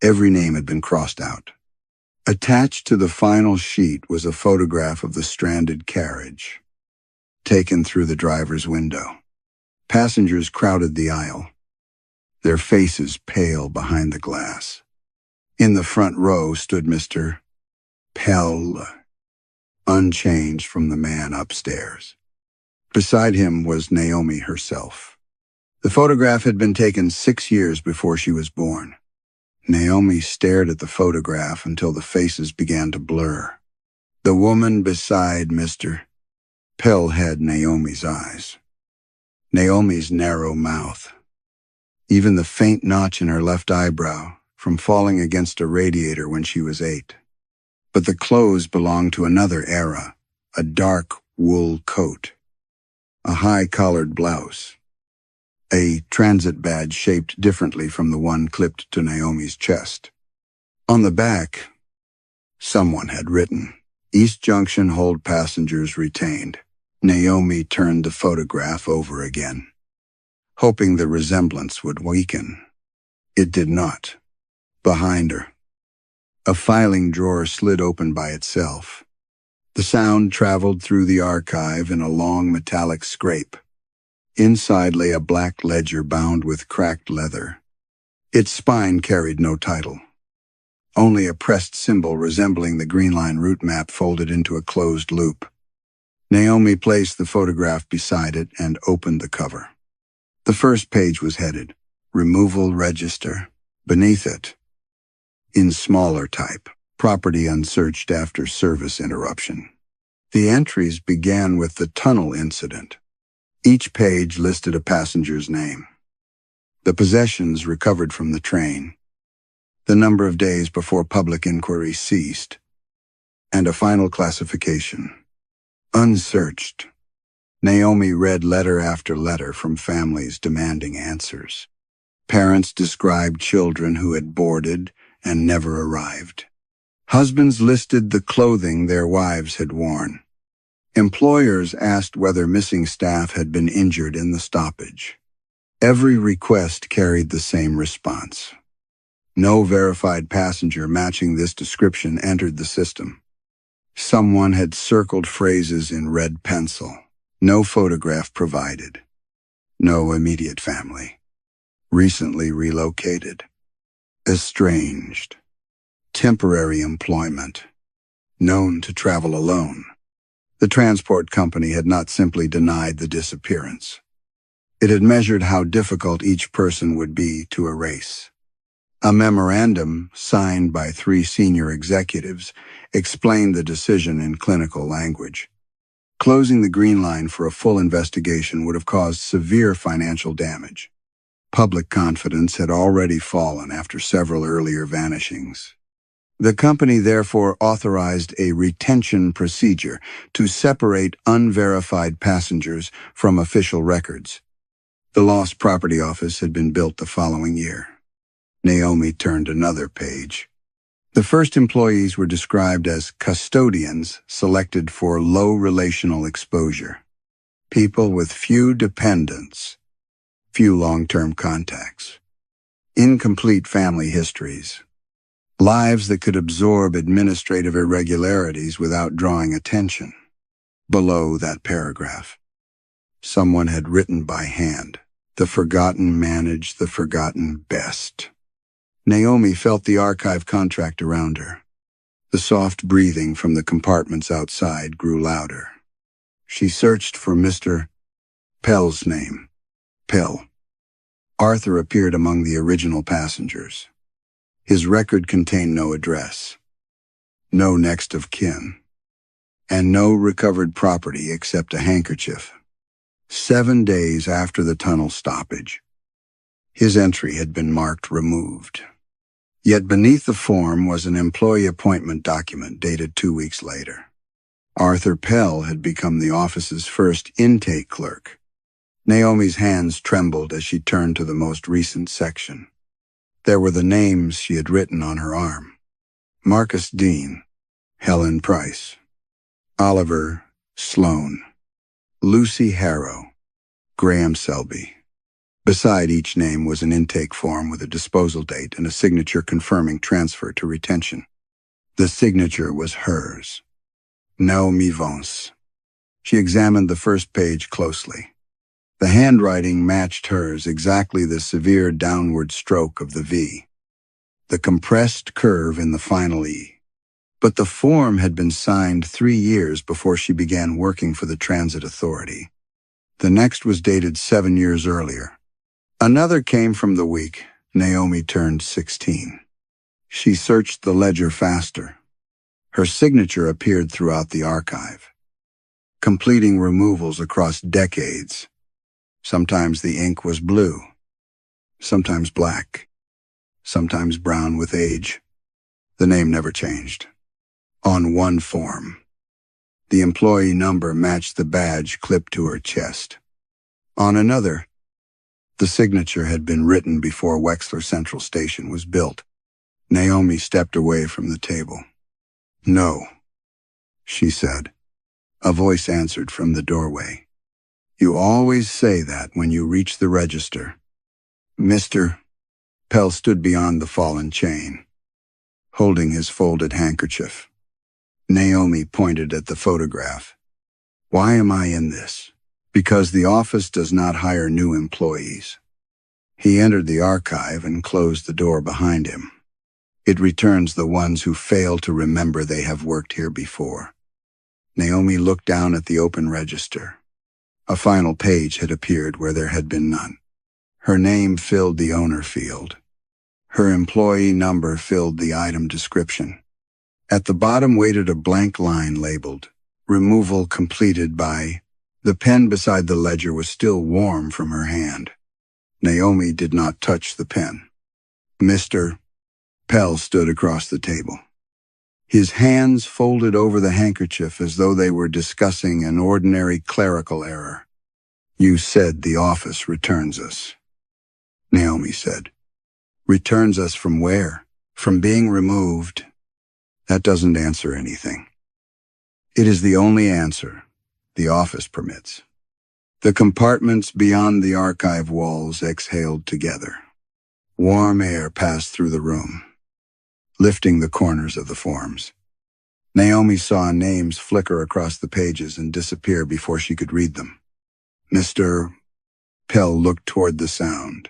Every name had been crossed out. Attached to the final sheet was a photograph of the stranded carriage, taken through the driver's window. Passengers crowded the aisle, their faces pale behind the glass. In the front row stood Mr. Pell, unchanged from the man upstairs. Beside him was Naomi herself. The photograph had been taken 6 years before she was born. Naomi stared at the photograph until the faces began to blur. The woman beside Mr. Pell had Naomi's eyes, Naomi's narrow mouth, even the faint notch in her left eyebrow from falling against a radiator when she was 8. But the clothes belonged to another era, a dark wool coat, a high-collared blouse, a transit badge shaped differently from the one clipped to Naomi's chest. On the back, someone had written, "East Junction hold passengers retained." Naomi turned the photograph over again, hoping the resemblance would weaken. It did not. Behind her, a filing drawer slid open by itself. The sound traveled through the archive in a long metallic scrape. Inside lay a black ledger bound with cracked leather. Its spine carried no title, only a pressed symbol resembling the Green Line route map folded into a closed loop. Naomi placed the photograph beside it and opened the cover. The first page was headed, "Removal Register." Beneath it, in smaller type, "Property unsearched after service interruption." The entries began with the tunnel incident. Each page listed a passenger's name, the possessions recovered from the train, the number of days before public inquiry ceased, and a final classification, unsearched. Naomi read letter after letter from families demanding answers. Parents described children who had boarded and never arrived. Husbands listed the clothing their wives had worn. Employers asked whether missing staff had been injured in the stoppage. Every request carried the same response. No verified passenger matching this description entered the system. Someone had circled phrases in red pencil. No photograph provided. No immediate family. Recently relocated. Estranged. Temporary employment. Known to travel alone. The transport company had not simply denied the disappearance. It had measured how difficult each person would be to erase. A memorandum, signed by 3 senior executives, explained the decision in clinical language. Closing the Green Line for a full investigation would have caused severe financial damage. Public confidence had already fallen after several earlier vanishings. The company therefore authorized a retention procedure to separate unverified passengers from official records. The Lost Property Office had been built the following year. Naomi turned another page. The first employees were described as custodians selected for low relational exposure. People with few dependents, few long-term contacts, incomplete family histories. Lives that could absorb administrative irregularities without drawing attention. Below that paragraph, Someone had written by hand, "The forgotten manage the forgotten best." Naomi felt the archive contract around her. The soft breathing from the compartments outside grew louder. She searched for Mr. Pell's name. Pell. Arthur appeared among the original passengers. His record contained no address, no next of kin, and no recovered property except a handkerchief. 7 days after the tunnel stoppage, his entry had been marked removed. Yet beneath the form was an employee appointment document dated 2 weeks later. Arthur Pell had become the office's first intake clerk. Naomi's hands trembled as she turned to the most recent section. There were the names she had written on her arm: Marcus Dean, Helen Price, Oliver Sloan, Lucy Harrow, Graham Selby. Beside each name was an intake form with a disposal date and a signature confirming transfer to retention. The signature was hers. Naomi Vance. She examined the first page closely. The handwriting matched hers, exactly the severe downward stroke of the V, the compressed curve in the final E. But the form had been signed 3 years before she began working for the Transit Authority. The next was dated 7 years earlier. Another came from the week Naomi turned 16. She searched the ledger faster. Her signature appeared throughout the archive, completing removals across decades. Sometimes the ink was blue, sometimes black, sometimes brown with age. The name never changed. On one form, the employee number matched the badge clipped to her chest. On another, the signature had been written before Wexler Central Station was built. Naomi stepped away from the table. "No," she said. A voice answered from the doorway. "You always say that when you reach the register." Mr. Pell stood beyond the fallen chain, holding his folded handkerchief. Naomi pointed at the photograph. "Why am I in this?" "Because the office does not hire new employees." He entered the archive and closed the door behind him. "It returns the ones who fail to remember they have worked here before." Naomi looked down at the open register. A final page had appeared where there had been none. Her name filled the owner field. Her employee number filled the item description. At the bottom waited a blank line labeled, "Removal completed by." The pen beside the ledger was still warm from her hand. Naomi did not touch the pen. Mr. Pell stood across the table, his hands folded over the handkerchief as though they were discussing an ordinary clerical error. "You said the office returns us," Naomi said. "Returns us from where? From being removed." "That doesn't answer anything." "It is the only answer the office permits." The compartments beyond the archive walls exhaled together. Warm air passed through the room, lifting the corners of the forms. Naomi saw names flicker across the pages and disappear before she could read them. Mr. Pell looked toward the sound.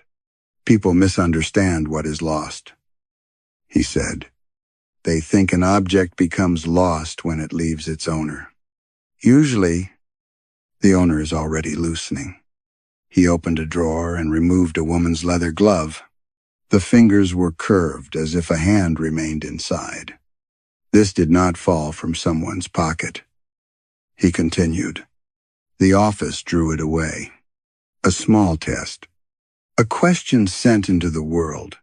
"People misunderstand what is lost," he said. "They think an object becomes lost when it leaves its owner. Usually, the owner is already loosening." He opened a drawer and removed a woman's leather glove. The fingers were curved as if a hand remained inside. "This did not fall from someone's pocket," he continued. "The office drew it away. A small test. A question sent into the world."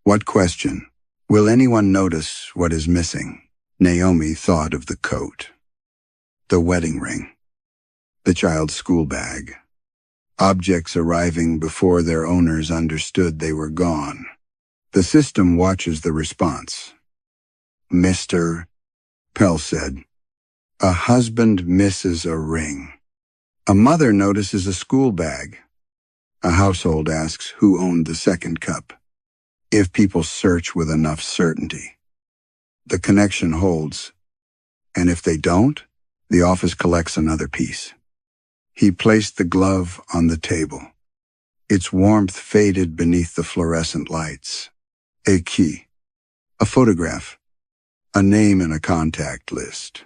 What question? Will anyone notice what is missing? Naomi thought of the coat, the wedding ring, the child's school bag. Objects arriving before their owners understood they were gone. The system watches the response. Mr. Pell said, "A husband misses a ring. A mother notices a school bag. A household asks who owned the second cup. If people search with enough certainty, the connection holds. And if they don't, the office collects another piece. He placed the glove on the table. Its warmth faded beneath the fluorescent lights. A key, a photograph, a name in a contact list.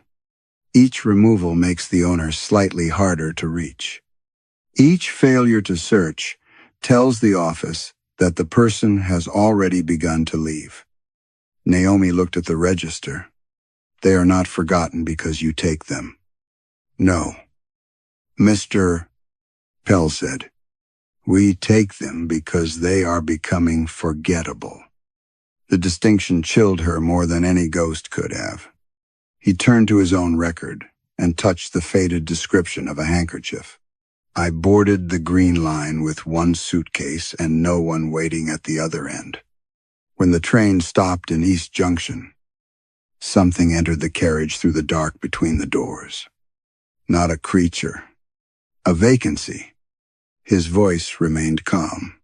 Each removal makes the owner slightly harder to reach. Each failure to search tells the office that the person has already begun to leave. Naomi looked at the register. They are not forgotten because you take them. No. Mr. Pell said, we take them because they are becoming forgettable. The distinction chilled her more than any ghost could have. He turned to his own record and touched the faded description of a handkerchief. I boarded the Green Line with one suitcase and no one waiting at the other end. When the train stopped in East Junction, something entered the carriage through the dark between the doors. Not a creature. A vacancy. His voice remained calm,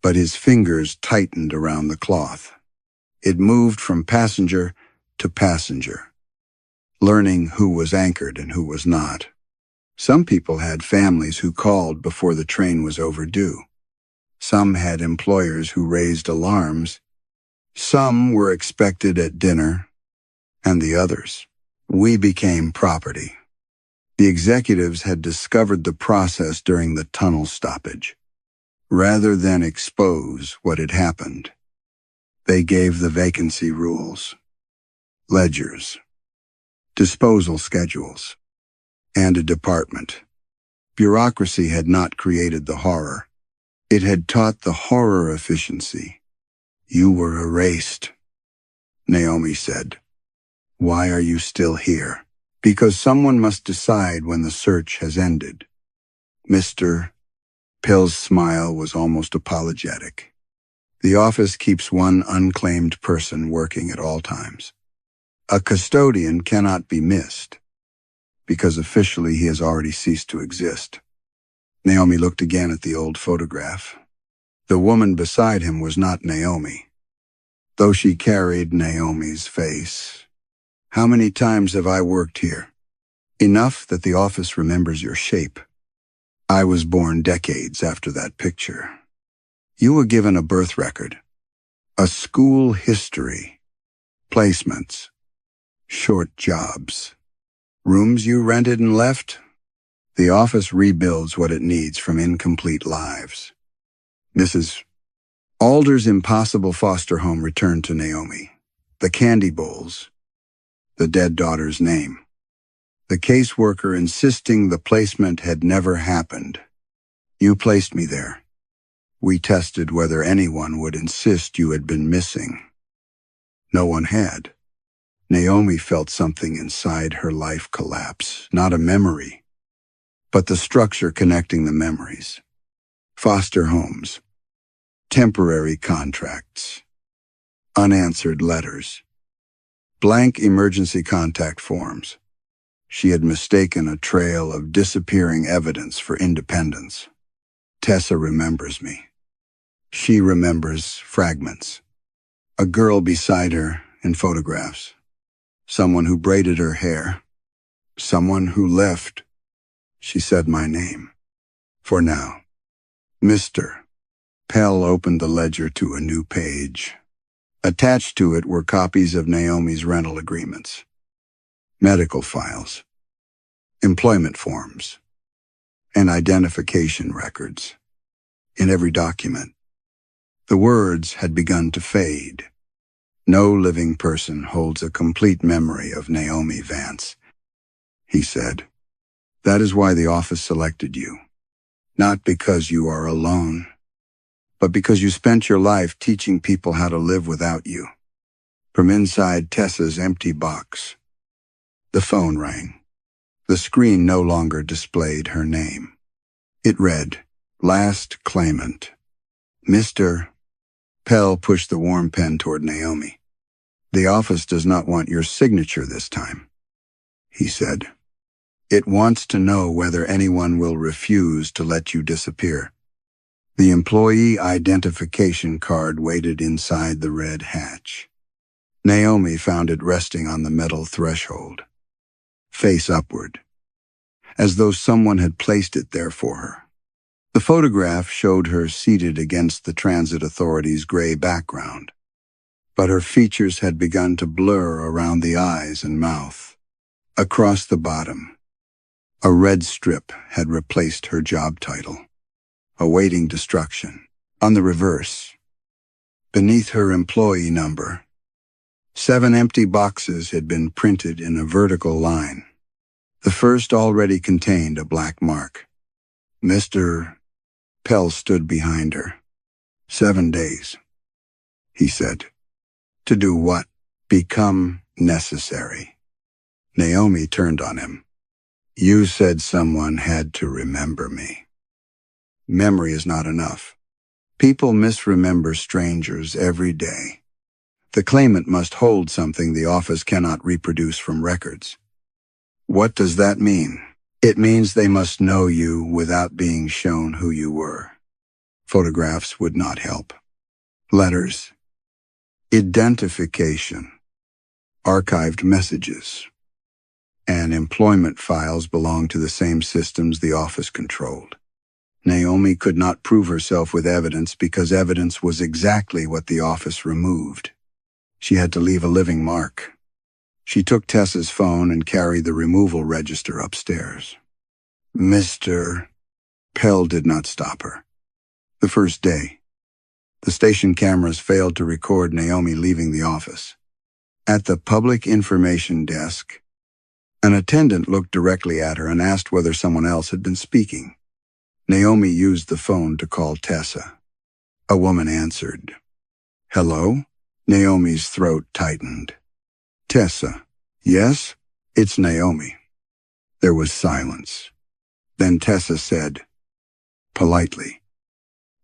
but his fingers tightened around the cloth. It moved from passenger to passenger, learning who was anchored and who was not. Some people had families who called before the train was overdue. Some had employers who raised alarms. Some were expected at dinner, and the others. We became property. The executives had discovered the process during the tunnel stoppage. Rather than expose what had happened, they gave the vacancy rules, ledgers, disposal schedules, and a department. Bureaucracy had not created the horror. It had taught the horror efficiency. You were erased, Naomi said. Why are you still here? Because someone must decide when the search has ended. Mr. Pell's smile was almost apologetic. The office keeps one unclaimed person working at all times. A custodian cannot be missed, because officially he has already ceased to exist. Naomi looked again at the old photograph. The woman beside him was not Naomi, though she carried Naomi's face. How many times have I worked here? Enough that the office remembers your shape. I was born decades after that picture. You were given a birth record, a school history, placements, short jobs, rooms you rented and left. The office rebuilds what it needs from incomplete lives. Mrs. Alder's impossible foster home returned to Naomi. The candy bowls, the dead daughter's name. The caseworker insisting the placement had never happened. You placed me there. We tested whether anyone would insist you had been missing. No one had. Naomi felt something inside her life collapse, not a memory, but the structure connecting the memories. Foster homes, temporary contracts, unanswered letters, blank emergency contact forms. She had mistaken a trail of disappearing evidence for independence. Tessa remembers me. She remembers fragments. A girl beside her in photographs. Someone who braided her hair. Someone who left. She said my name. For now. Mr. Pell opened the ledger to a new page. Attached to it were copies of Naomi's rental agreements, medical files, employment forms, and identification records. In every document, the words had begun to fade. No living person holds a complete memory of Naomi Vance, he said. That is why the office selected you. Not because you are alone, but because you spent your life teaching people how to live without you. From inside Tessa's empty box, the phone rang. The screen no longer displayed her name. It read, Last Claimant. Mr. Pell pushed the warm pen toward Naomi. The office does not want your signature this time, he said. It wants to know whether anyone will refuse to let you disappear. The employee identification card waited inside the red hatch. Naomi found it resting on the metal threshold, face upward. as though someone had placed it there for her. The photograph showed her seated against the transit authority's gray background, but her features had begun to blur around the eyes and mouth. Across the bottom, a red strip had replaced her job title, awaiting destruction. On the reverse, beneath her employee number, 7 empty boxes had been printed in a vertical line. The first already contained a black mark. Mr. Pell stood behind her. 7 days, he said. To do what? Become necessary. Naomi turned on him. You said someone had to remember me. Memory is not enough. People misremember strangers every day. The claimant must hold something the office cannot reproduce from records. What does that mean? It means they must know you without being shown who you were. Photographs would not help. Letters. Identification. Archived messages. And employment files belong to the same systems the office controlled. Naomi could not prove herself with evidence because evidence was exactly what the office removed. She had to leave a living mark. She took Tessa's phone and carried the removal register upstairs. Mr. Pell did not stop her. The first day, the station cameras failed to record Naomi leaving the office. At the public information desk, an attendant looked directly at her and asked whether someone else had been speaking. Naomi used the phone to call Tessa. A woman answered. Hello? Naomi's throat tightened. Tessa. Yes? It's Naomi. There was silence. Then Tessa said, politely,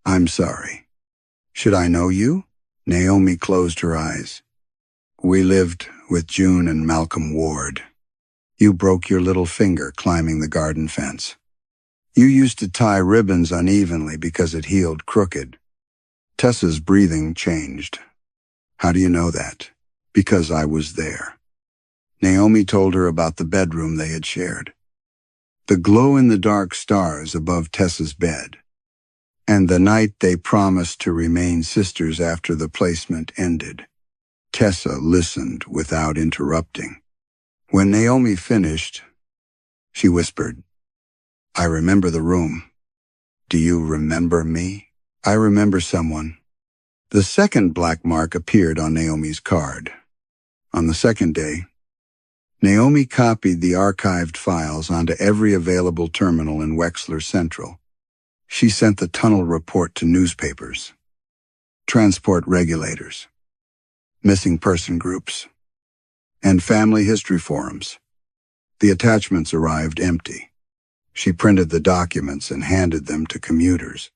I'm sorry. Should I know you? Naomi closed her eyes. We lived with June and Malcolm Ward. You broke your little finger climbing the garden fence. You used to tie ribbons unevenly because it healed crooked. Tessa's breathing changed. How do you know that? Because I was there. Naomi told her about the bedroom they had shared. The glow-in-the-dark stars above Tessa's bed. And the night they promised to remain sisters after the placement ended. Tessa listened without interrupting. When Naomi finished, she whispered, I remember the room. Do you remember me? I remember someone. The second black mark appeared on Naomi's card. On the second day, Naomi copied the archived files onto every available terminal in Wexler Central. She sent the tunnel report to newspapers, transport regulators, missing person groups, and family history forums. The attachments arrived empty. She printed the documents and handed them to commuters.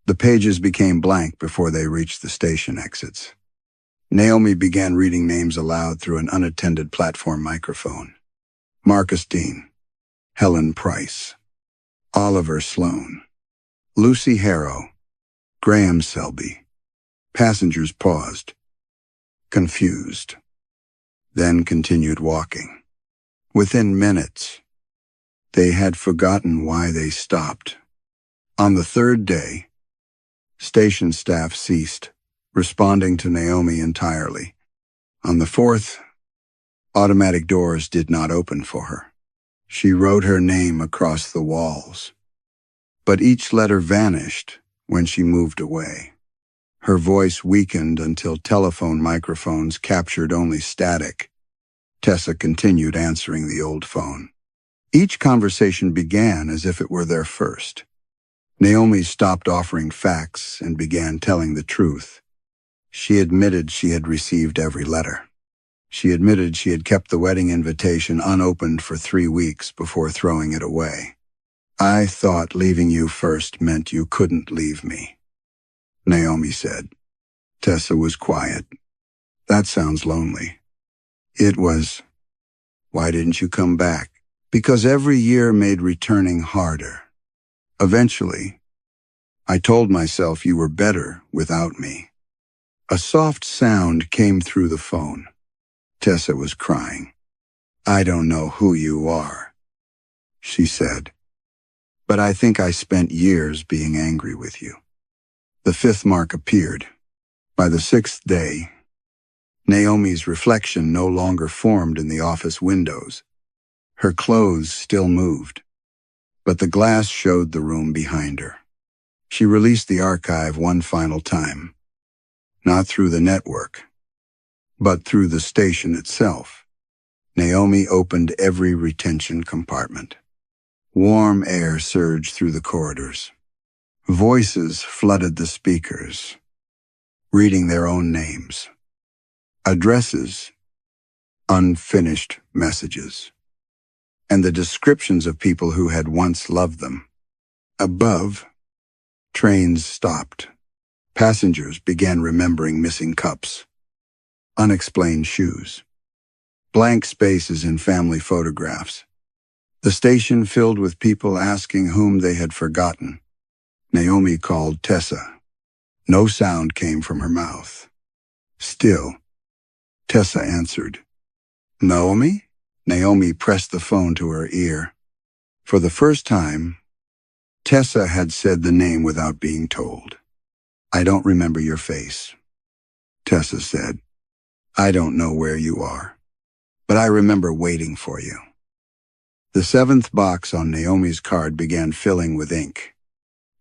The pages became blank before they reached the station exits. Naomi began reading names aloud through an unattended platform microphone. Marcus Dean, Helen Price, Oliver Sloan, Lucy Harrow, Graham Selby. Passengers paused, confused, then continued walking. Within minutes, they had forgotten why they stopped. On the third day, station staff ceased, responding to Naomi entirely. On the fourth, automatic doors did not open for her. She wrote her name across the walls, but each letter vanished when she moved away. Her voice weakened until telephone microphones captured only static. Tessa continued answering the old phone. Each conversation began as if it were their first. Naomi stopped offering facts and began telling the truth. She admitted she had received every letter. She admitted she had kept the wedding invitation unopened for 3 weeks before throwing it away. I thought leaving you first meant you couldn't leave me, Naomi said. Tessa was quiet. That sounds lonely. It was. Why didn't you come back? Because every year made returning harder. Eventually, I told myself you were better without me. A soft sound came through the phone. Tessa was crying. I don't know who you are. she said. But I think I spent years being angry with you. The fifth mark appeared. By the sixth day, Naomi's reflection no longer formed in the office windows. Her clothes still moved, but the glass showed the room behind her. She released the archive one final time, not through the network, but through the station itself. Naomi opened every retention compartment. Warm air surged through the corridors. Voices flooded the speakers, reading their own names. Addresses, unfinished messages, and the descriptions of people who had once loved them. Above, trains stopped. Passengers began remembering missing cups, unexplained shoes, blank spaces in family photographs. The station filled with people asking whom they had forgotten. Naomi called Tessa. No sound came from her mouth. Still, Tessa answered. Naomi? Naomi pressed the phone to her ear. For the first time, Tessa had said the name without being told. I don't remember your face, Tessa said. I don't know where you are, but I remember waiting for you. The seventh box on Naomi's card began filling with ink.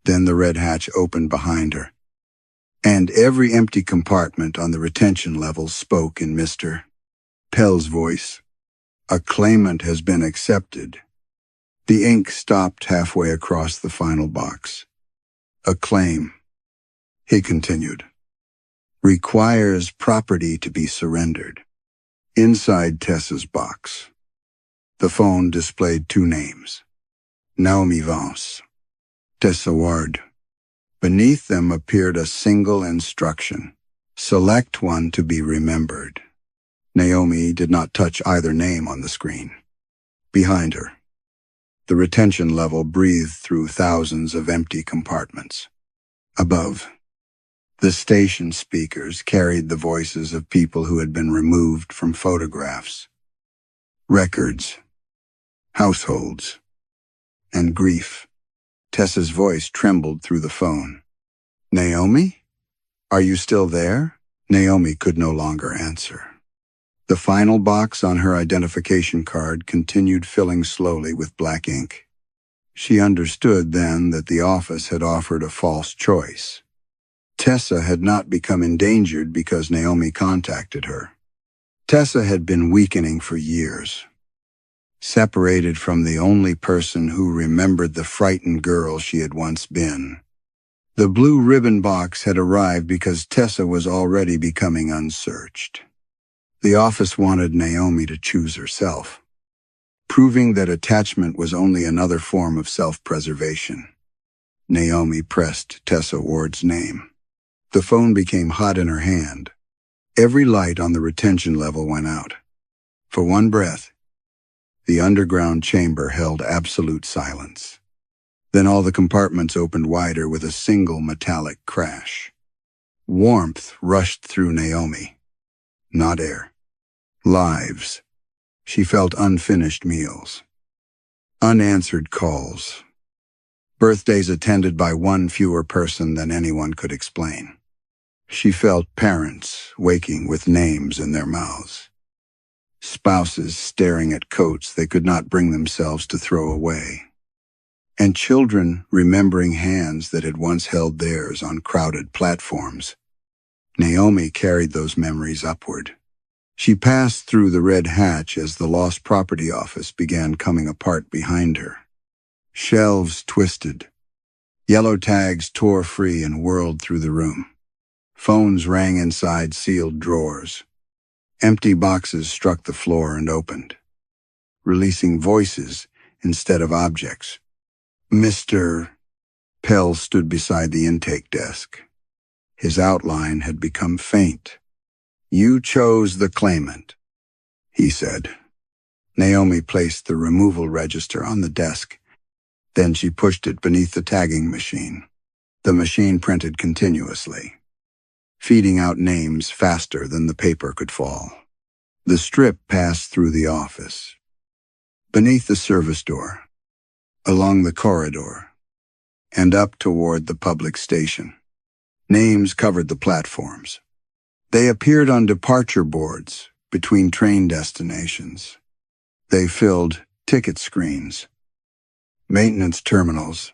Then the red hatch opened behind her, and every empty compartment on the retention level spoke in Mr. Pell's voice. A claimant has been accepted. The ink stopped halfway across the final box. A claim, he continued, requires property to be surrendered. Inside Tessa's box, the phone displayed two names, Naomi Vance, Tessa Ward. Beneath them appeared a single instruction, select one to be remembered. Naomi did not touch either name on the screen. Behind her, the retention level breathed through thousands of empty compartments. Above, the station speakers carried the voices of people who had been removed from photographs, records, households, and grief. Tessa's voice trembled through the phone. Naomi? Are you still there? Naomi could no longer answer. The final box on her identification card continued filling slowly with black ink. She understood then that the office had offered a false choice. Tessa had not become endangered because Naomi contacted her. Tessa had been weakening for years, separated from the only person who remembered the frightened girl she had once been. The blue ribbon box had arrived because Tessa was already becoming unsearched. The office wanted Naomi to choose herself, proving that attachment was only another form of self-preservation. Naomi pressed Tessa Ward's name. The phone became hot in her hand. Every light on the retention level went out. For one breath, the underground chamber held absolute silence. Then all the compartments opened wider with a single metallic crash. Warmth rushed through Naomi. Not air. Lives. She felt unfinished meals, unanswered calls, birthdays attended by one fewer person than anyone could explain. She felt parents waking with names in their mouths, spouses staring at coats they could not bring themselves to throw away, and children remembering hands that had once held theirs on crowded platforms. Naomi carried those memories upward. She passed through the red hatch as the lost property office began coming apart behind her. Shelves twisted. Yellow tags tore free and whirled through the room. Phones rang inside sealed drawers. Empty boxes struck the floor and opened, releasing voices instead of objects. Mr. Pell stood beside the intake desk. His outline had become faint. You chose the claimant, he said. Naomi placed the removal register on the desk. Then she pushed it beneath the tagging machine. The machine printed continuously, feeding out names faster than the paper could fall. The strip passed through the office. Beneath the service door, along the corridor, and up toward the public station. Names covered the platforms. They appeared on departure boards between train destinations. They filled ticket screens, maintenance terminals,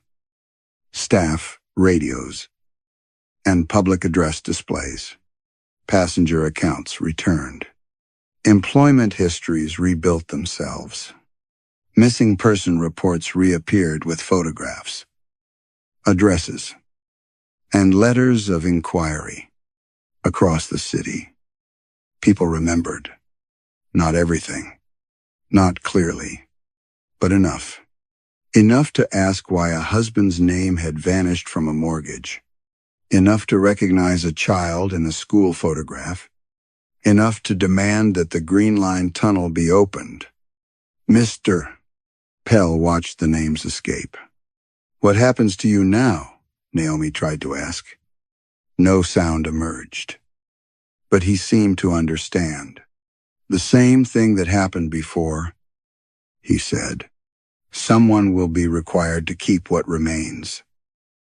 staff radios, and public address displays. Passenger accounts returned. Employment histories rebuilt themselves. Missing person reports reappeared with photographs, addresses, and letters of inquiry. Across the city, people remembered. Not everything, not clearly, but enough. Enough to ask why a husband's name had vanished from a mortgage. Enough to recognize a child in a school photograph. Enough to demand that the Green Line tunnel be opened. Mr. Pell watched the names escape. "What happens to you now?" Naomi tried to ask. No sound emerged. But he seemed to understand. "The same thing that happened before," he said. "Someone will be required to keep what remains."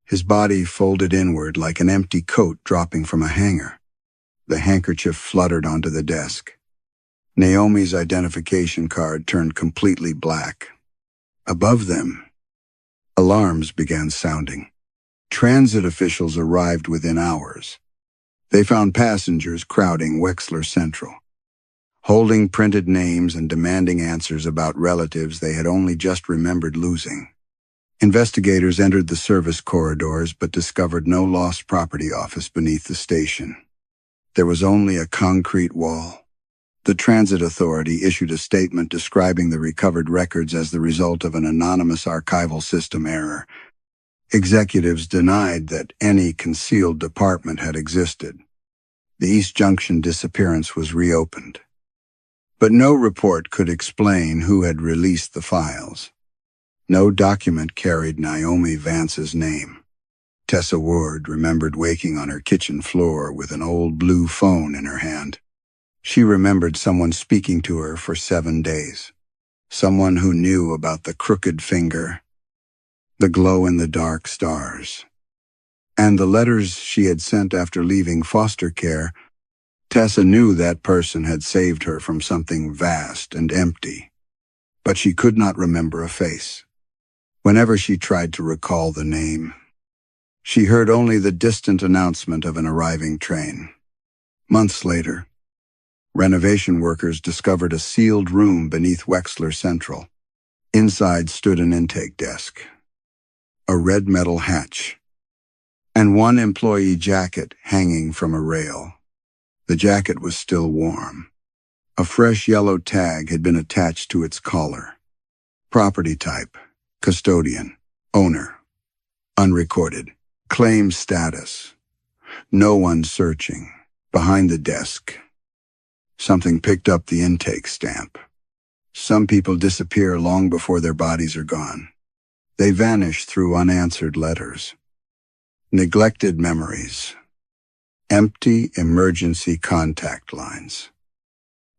His body folded inward like an empty coat dropping from a hanger. The handkerchief fluttered onto the desk. Naomi's identification card turned completely black. Above them, alarms began sounding. Transit officials arrived within hours. They found passengers crowding Wexler Central, holding printed names and demanding answers about relatives they had only just remembered losing. Investigators entered the service corridors but discovered no lost property office beneath the station. There was only a concrete wall. The Transit Authority issued a statement describing the recovered records as the result of an anonymous archival system error. Executives denied that any concealed department had existed. The East Junction disappearance was reopened. But no report could explain who had released the files. No document carried Naomi Vance's name. Tessa Ward remembered waking on her kitchen floor with an old blue phone in her hand. She remembered someone speaking to her for 7 days. Someone who knew about the crooked finger, the glow-in-the-dark stars, and the letters she had sent after leaving foster care. Tessa knew that person had saved her from something vast and empty, but she could not remember a face. Whenever she tried to recall the name, she heard only the distant announcement of an arriving train. Months later, renovation workers discovered a sealed room beneath Wexler Central. Inside stood an intake desk, a red metal hatch, and one employee jacket hanging from a rail. The jacket was still warm. A fresh yellow tag had been attached to its collar. Property type: custodian, owner, unrecorded. Claim status: no one searching. Behind the desk, something picked up the intake stamp. Some people disappear long before their bodies are gone. They vanish through unanswered letters, neglected memories, empty emergency contact lines,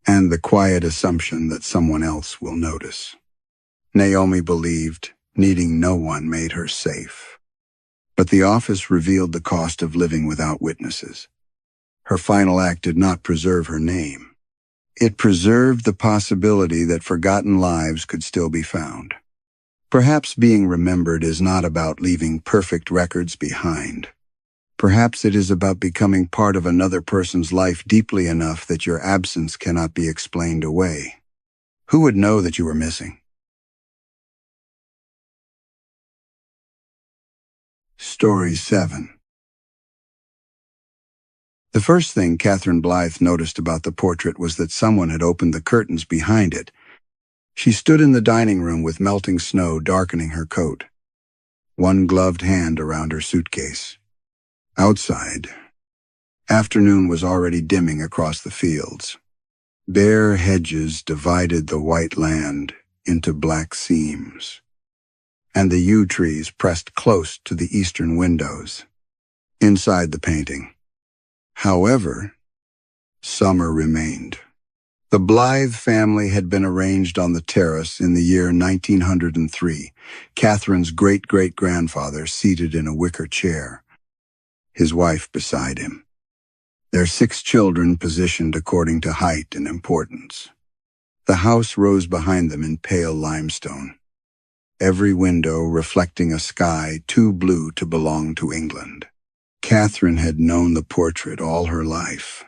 and the quiet assumption that someone else will notice. Naomi believed needing no one made her safe. But the office revealed the cost of living without witnesses. Her final act did not preserve her name. It preserved the possibility that forgotten lives could still be found. Perhaps being remembered is not about leaving perfect records behind. Perhaps it is about becoming part of another person's life deeply enough that your absence cannot be explained away. Who would know that you were missing? Story 7. The first thing Catherine Blythe noticed about the portrait was that someone had opened the curtains behind it. She stood in the dining room with melting snow darkening her coat, one gloved hand around her suitcase. Outside, afternoon was already dimming across the fields. Bare hedges divided the white land into black seams, and the yew trees pressed close to the eastern windows. Inside the painting, however, summer remained. The Blythe family had been arranged on the terrace in the year 1903, Catherine's great-great-grandfather seated in a wicker chair, his wife beside him. Their 6 children positioned according to height and importance. The house rose behind them in pale limestone, every window reflecting a sky too blue to belong to England. Catherine had known the portrait all her life.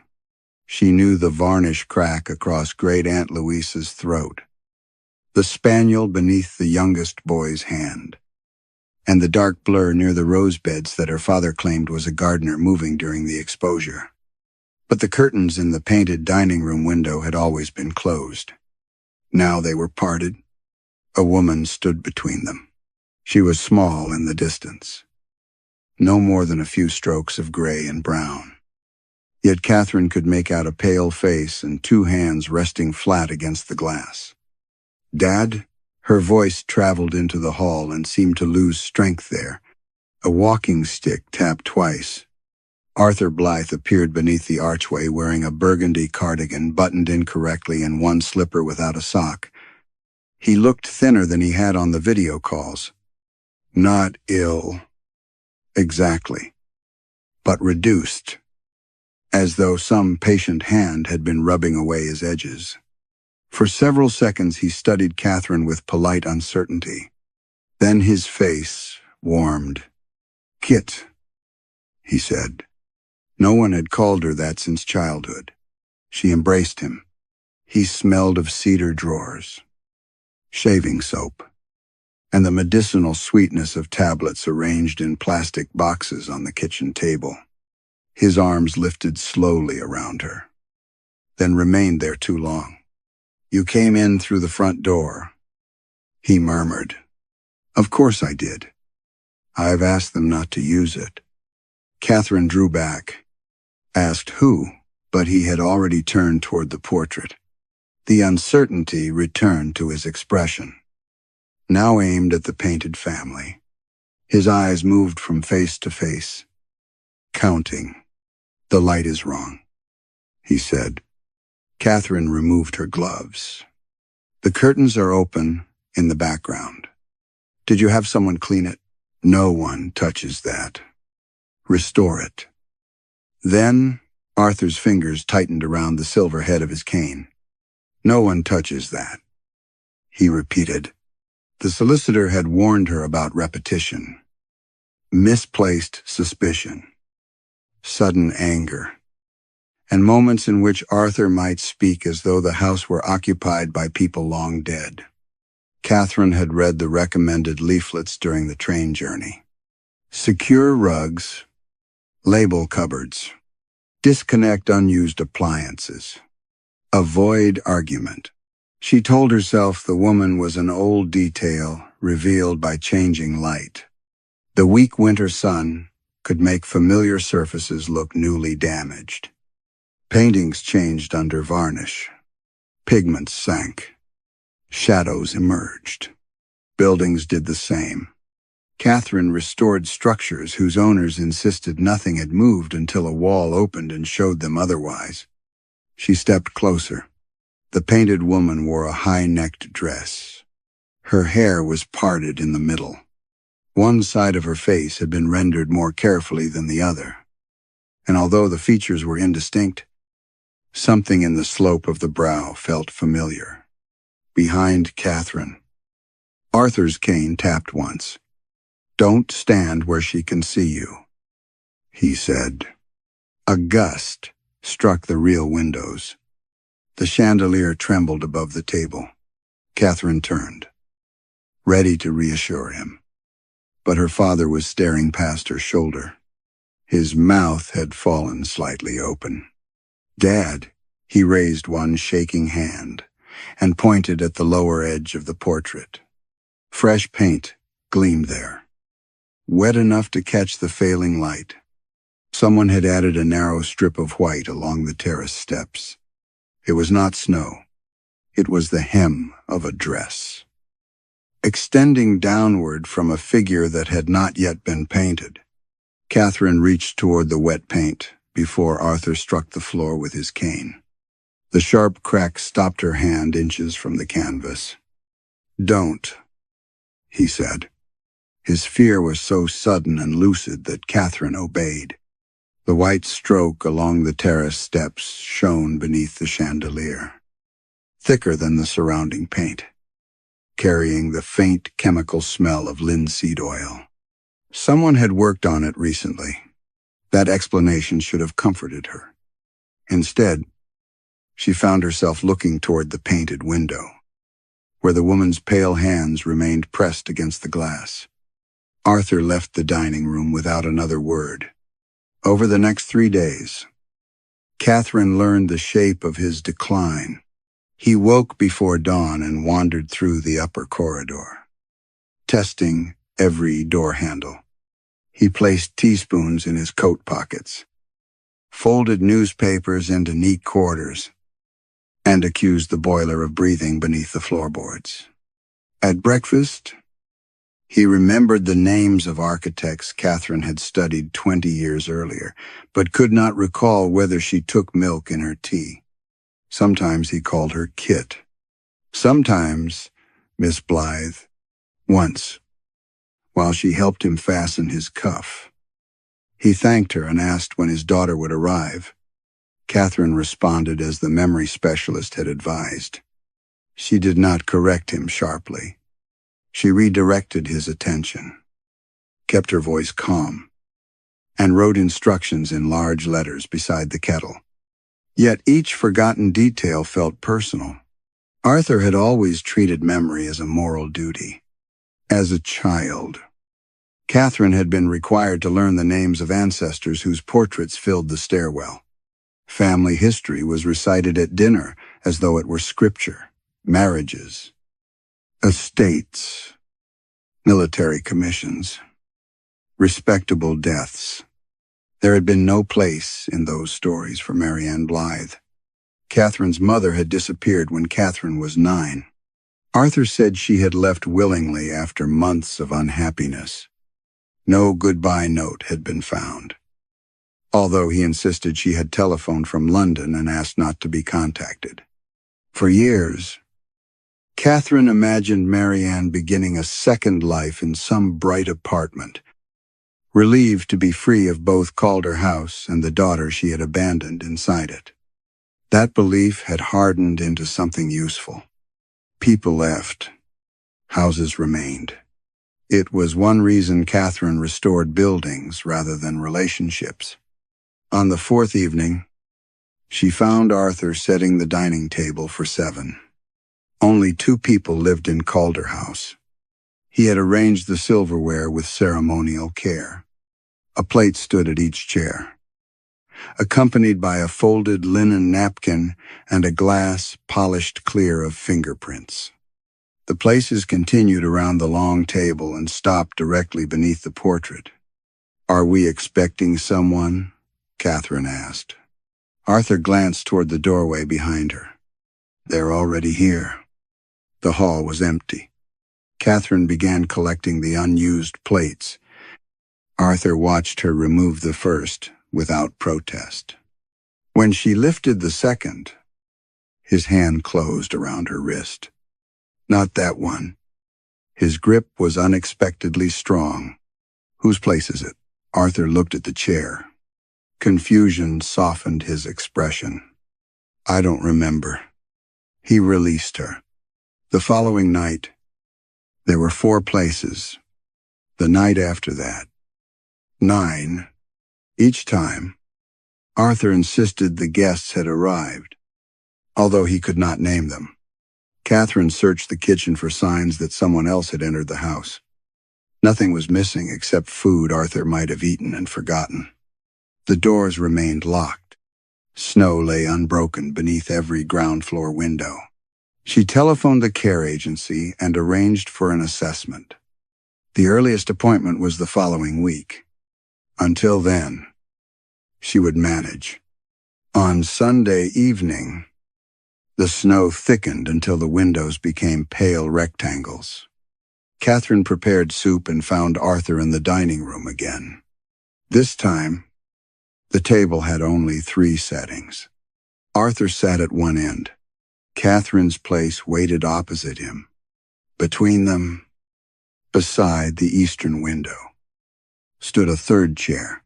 She knew the varnish crack across Great-Aunt Louisa's throat, the spaniel beneath the youngest boy's hand, and the dark blur near the rose beds that her father claimed was a gardener moving during the exposure. But the curtains in the painted dining room window had always been closed. Now they were parted. A woman stood between them. She was small in the distance, no more than a few strokes of gray and brown. Yet Catherine could make out a pale face and 2 hands resting flat against the glass. "Dad?" Her voice traveled into the hall and seemed to lose strength there. A walking stick tapped twice. Arthur Blythe appeared beneath the archway wearing a burgundy cardigan buttoned incorrectly and 1 slipper without a sock. He looked thinner than he had on the video calls. Not ill, exactly, but reduced, as though some patient hand had been rubbing away his edges. For several seconds he studied Catherine with polite uncertainty. Then his face warmed. "Kit," he said. No one had called her that since childhood. She embraced him. He smelled of cedar drawers, shaving soap, and the medicinal sweetness of tablets arranged in plastic boxes on the kitchen table. His arms lifted slowly around her, then remained there too long. "You came in through the front door," he murmured. "Of course I did. I've asked them not to use it." Catherine drew back, asked who, but he had already turned toward the portrait. The uncertainty returned to his expression, now aimed at the painted family. His eyes moved from face to face, counting. "The light is wrong," he said. Catherine removed her gloves. "The curtains are open in the background. Did you have someone clean it?" "No one touches that. Restore it." Then Arthur's fingers tightened around the silver head of his cane. "No one touches that," he repeated. The solicitor had warned her about repetition, misplaced suspicion, sudden anger, and moments in which Arthur might speak as though the house were occupied by people long dead. Catherine had read the recommended leaflets during the train journey. Secure rugs, label cupboards, disconnect unused appliances, avoid argument. She told herself the woman was an old detail revealed by changing light. The weak winter sun could make familiar surfaces look newly damaged. Paintings changed under varnish. Pigments sank. Shadows emerged. Buildings did the same. Catherine restored structures whose owners insisted nothing had moved until a wall opened and showed them otherwise. She stepped closer. The painted woman wore a high-necked dress. Her hair was parted in the middle. One side of her face had been rendered more carefully than the other, and although the features were indistinct, something in the slope of the brow felt familiar. Behind Catherine, Arthur's cane tapped once. "Don't stand where she can see you," he said. A gust struck the real windows. The chandelier trembled above the table. Catherine turned, ready to reassure him. But her father was staring past her shoulder. His mouth had fallen slightly open. "Dad," he raised one shaking hand and pointed at the lower edge of the portrait. Fresh paint gleamed there, wet enough to catch the failing light. Someone had added a narrow strip of white along the terrace steps. It was not snow. It was the hem of a dress, extending downward from a figure that had not yet been painted. Catherine reached toward the wet paint before Arthur struck the floor with his cane. The sharp crack stopped her hand inches from the canvas. "Don't," he said. His fear was so sudden and lucid that Catherine obeyed. The white stroke along the terrace steps shone beneath the chandelier, thicker than the surrounding paint, carrying the faint chemical smell of linseed oil. Someone had worked on it recently. That explanation should have comforted her. Instead, she found herself looking toward the painted window, where the woman's pale hands remained pressed against the glass. Arthur left the dining room without another word. Over the next 3 days, Catherine learned the shape of his decline. He woke before dawn and wandered through the upper corridor, testing every door handle. He placed teaspoons in his coat pockets, folded newspapers into neat quarters, and accused the boiler of breathing beneath the floorboards. At breakfast, he remembered the names of architects Catherine had studied 20 years earlier, but could not recall whether she took milk in her tea. Sometimes he called her Kit. Sometimes Miss Blythe. Once, while she helped him fasten his cuff, he thanked her and asked when his daughter would arrive. Catherine responded as the memory specialist had advised. She did not correct him sharply. She redirected his attention, kept her voice calm, and wrote instructions in large letters beside the kettle. Yet each forgotten detail felt personal. Arthur had always treated memory as a moral duty. As a child, Catherine had been required to learn the names of ancestors whose portraits filled the stairwell. Family history was recited at dinner as though it were scripture. Marriages, estates, military commissions, respectable deaths. There had been no place in those stories for Marianne Blythe. Catherine's mother had disappeared when Catherine was 9. Arthur said she had left willingly after months of unhappiness. No goodbye note had been found, although he insisted she had telephoned from London and asked not to be contacted. For years, Catherine imagined Marianne beginning a second life in some bright apartment, relieved to be free of both Calder House and the daughter she had abandoned inside it. That belief had hardened into something useful. People left. Houses remained. It was one reason Catherine restored buildings rather than relationships. On the 4th evening, she found Arthur setting the dining table for 7. Only 2 people lived in Calder House. He had arranged the silverware with ceremonial care. A plate stood at each chair, accompanied by a folded linen napkin and a glass polished clear of fingerprints. The places continued around the long table and stopped directly beneath the portrait. "Are we expecting someone?" Catherine asked. Arthur glanced toward the doorway behind her. "They're already here." The hall was empty. Catherine began collecting the unused plates. Arthur watched her remove the first without protest. When she lifted the second, his hand closed around her wrist. "Not that one." His grip was unexpectedly strong. "Whose place is it?" Arthur looked at the chair. Confusion softened his expression. "I don't remember." He released her. The following night, there were 4 places. The night after that, 9. Each time, Arthur insisted the guests had arrived, although he could not name them. Catherine searched the kitchen for signs that someone else had entered the house. Nothing was missing except food Arthur might have eaten and forgotten. The doors remained locked. Snow lay unbroken beneath every ground-floor window. She telephoned the care agency and arranged for an assessment. The earliest appointment was the following week. Until then, she would manage. On Sunday evening, the snow thickened until the windows became pale rectangles. Catherine prepared soup and found Arthur in the dining room again. This time, the table had only 3 settings. Arthur sat at one end. Catherine's place waited opposite him. Between them, beside the eastern window, stood a third chair.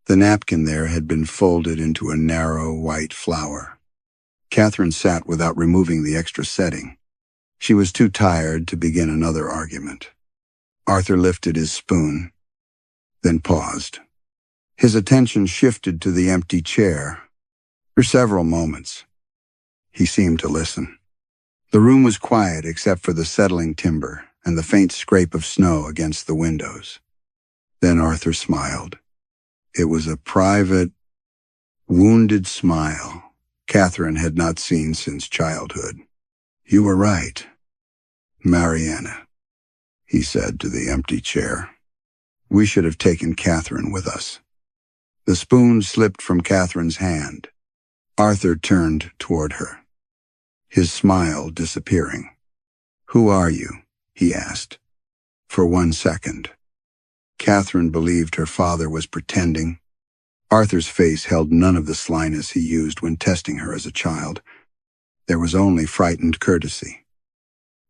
The napkin there had been folded into a narrow white flower. Catherine sat without removing the extra setting. She was too tired to begin another argument. Arthur lifted his spoon, then paused. His attention shifted to the empty chair. For several moments, he seemed to listen. The room was quiet except for the settling timber and the faint scrape of snow against the windows. Then Arthur smiled. It was a private, wounded smile Catherine had not seen since childhood. "You were right, Mariana," he said to the empty chair. "We should have taken Catherine with us." The spoon slipped from Catherine's hand. Arthur turned toward her, his smile disappearing. "Who are you?" he asked. For 1 second, Catherine believed her father was pretending. Arthur's face held none of the slyness he used when testing her as a child. There was only frightened courtesy,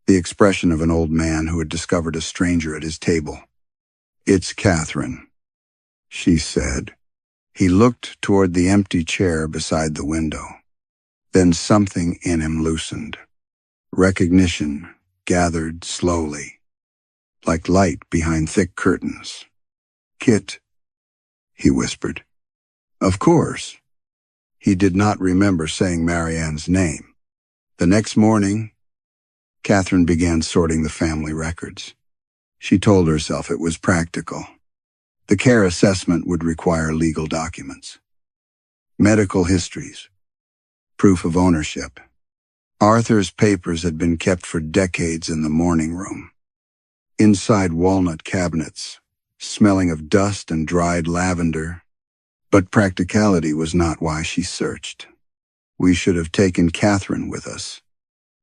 the expression of an old man who had discovered a stranger at his table. "It's Catherine," she said. He looked toward the empty chair beside the window. Then something in him loosened. Recognition gathered slowly, like light behind thick curtains. "Kit," he whispered. "Of course." He did not remember saying Marianne's name. The next morning, Catherine began sorting the family records. She told herself it was practical. The care assessment would require legal documents, medical histories, proof of ownership. Arthur's papers had been kept for decades in the morning room, inside walnut cabinets, smelling of dust and dried lavender. But practicality was not why she searched. "We should have taken Catherine with us."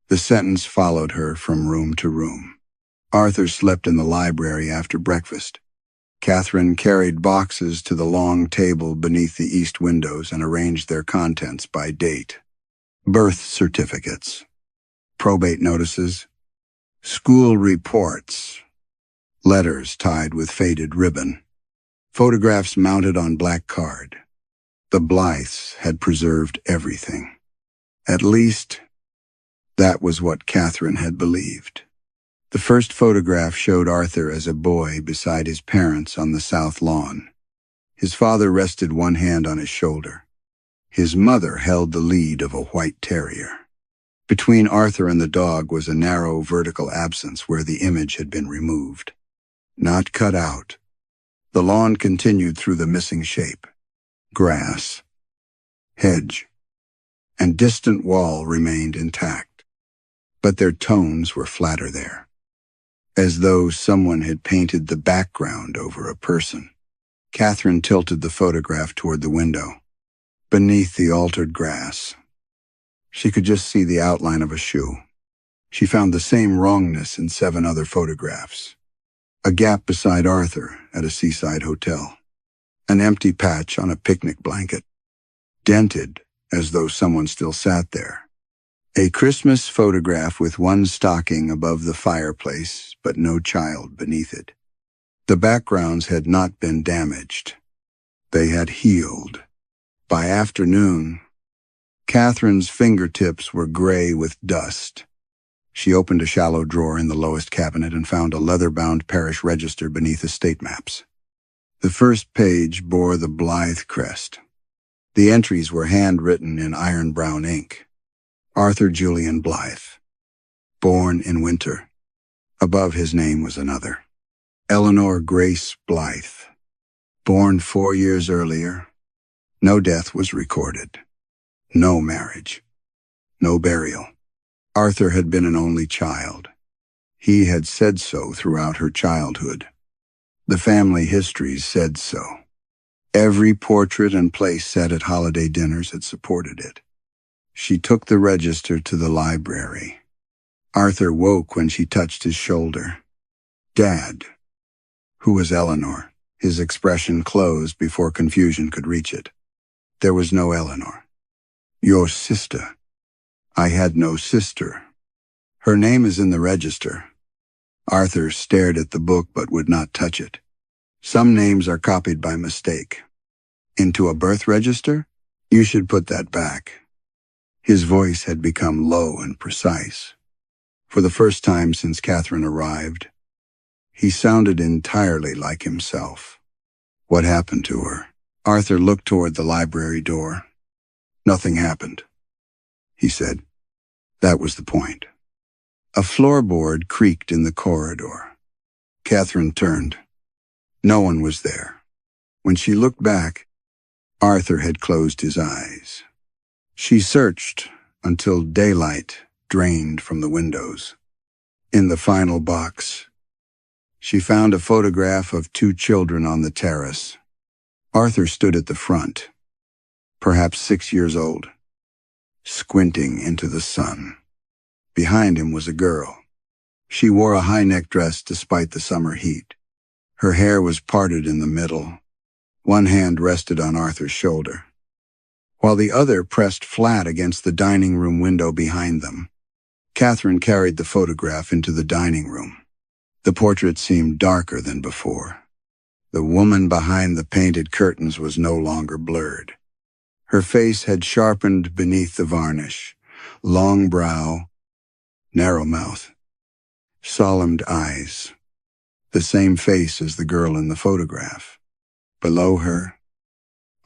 The sentence followed her from room to room. Arthur slept in the library after breakfast. Catherine carried boxes to the long table beneath the east windows and arranged their contents by date. Birth certificates, probate notices, school reports, letters tied with faded ribbon, photographs mounted on black card. The Blythes had preserved everything. At least, that was what Catherine had believed. The first photograph showed Arthur as a boy beside his parents on the south lawn. His father rested one hand on his shoulder. His mother held the lead of a white terrier. Between Arthur and the dog was a narrow vertical absence where the image had been removed. Not cut out. The lawn continued through the missing shape. Grass, hedge, and distant wall remained intact, but their tones were flatter there, as though someone had painted the background over a person. Catherine tilted the photograph toward the window. Beneath the altered grass, she could just see the outline of a shoe. She found the same wrongness in 7 other photographs. A gap beside Arthur at a seaside hotel. An empty patch on a picnic blanket, dented as though someone still sat there. A Christmas photograph with one stocking above the fireplace, but no child beneath it. The backgrounds had not been damaged. They had healed. By afternoon, Catherine's fingertips were gray with dust. She opened a shallow drawer in the lowest cabinet and found a leather-bound parish register beneath estate maps. The first page bore the Blythe crest. The entries were handwritten in iron-brown ink. Arthur Julian Blythe, born in winter. Above his name was another. Eleanor Grace Blythe, born 4 years earlier. No death was recorded. No marriage. No burial. Arthur had been an only child. He had said so throughout her childhood. The family histories said so. Every portrait and place set at holiday dinners had supported it. She took the register to the library. Arthur woke when she touched his shoulder. "Dad." Who was Eleanor? His expression closed before confusion could reach it. There was no Eleanor. Your sister. I had no sister. Her name is in the register. Arthur stared at the book but would not touch it. Some names are copied by mistake. Into a birth register? You should put that back. His voice had become low and precise. For the first time since Catherine arrived, he sounded entirely like himself. What happened to her? Arthur looked toward the library door. Nothing happened, he said. That was the point. A floorboard creaked in the corridor. Catherine turned. No one was there. When she looked back, Arthur had closed his eyes. She searched until daylight drained from the windows. In the final box, she found a photograph of 2 children on the terrace. Arthur stood at the front, perhaps 6 years old, squinting into the sun. Behind him was a girl. She wore a high-neck dress despite the summer heat. Her hair was parted in the middle. One hand rested on Arthur's shoulder, while the other pressed flat against the dining room window behind them. Catherine carried the photograph into the dining room. The portrait seemed darker than before. The woman behind the painted curtains was no longer blurred. Her face had sharpened beneath the varnish, long brow, narrow mouth, solemn eyes, the same face as the girl in the photograph. Below her,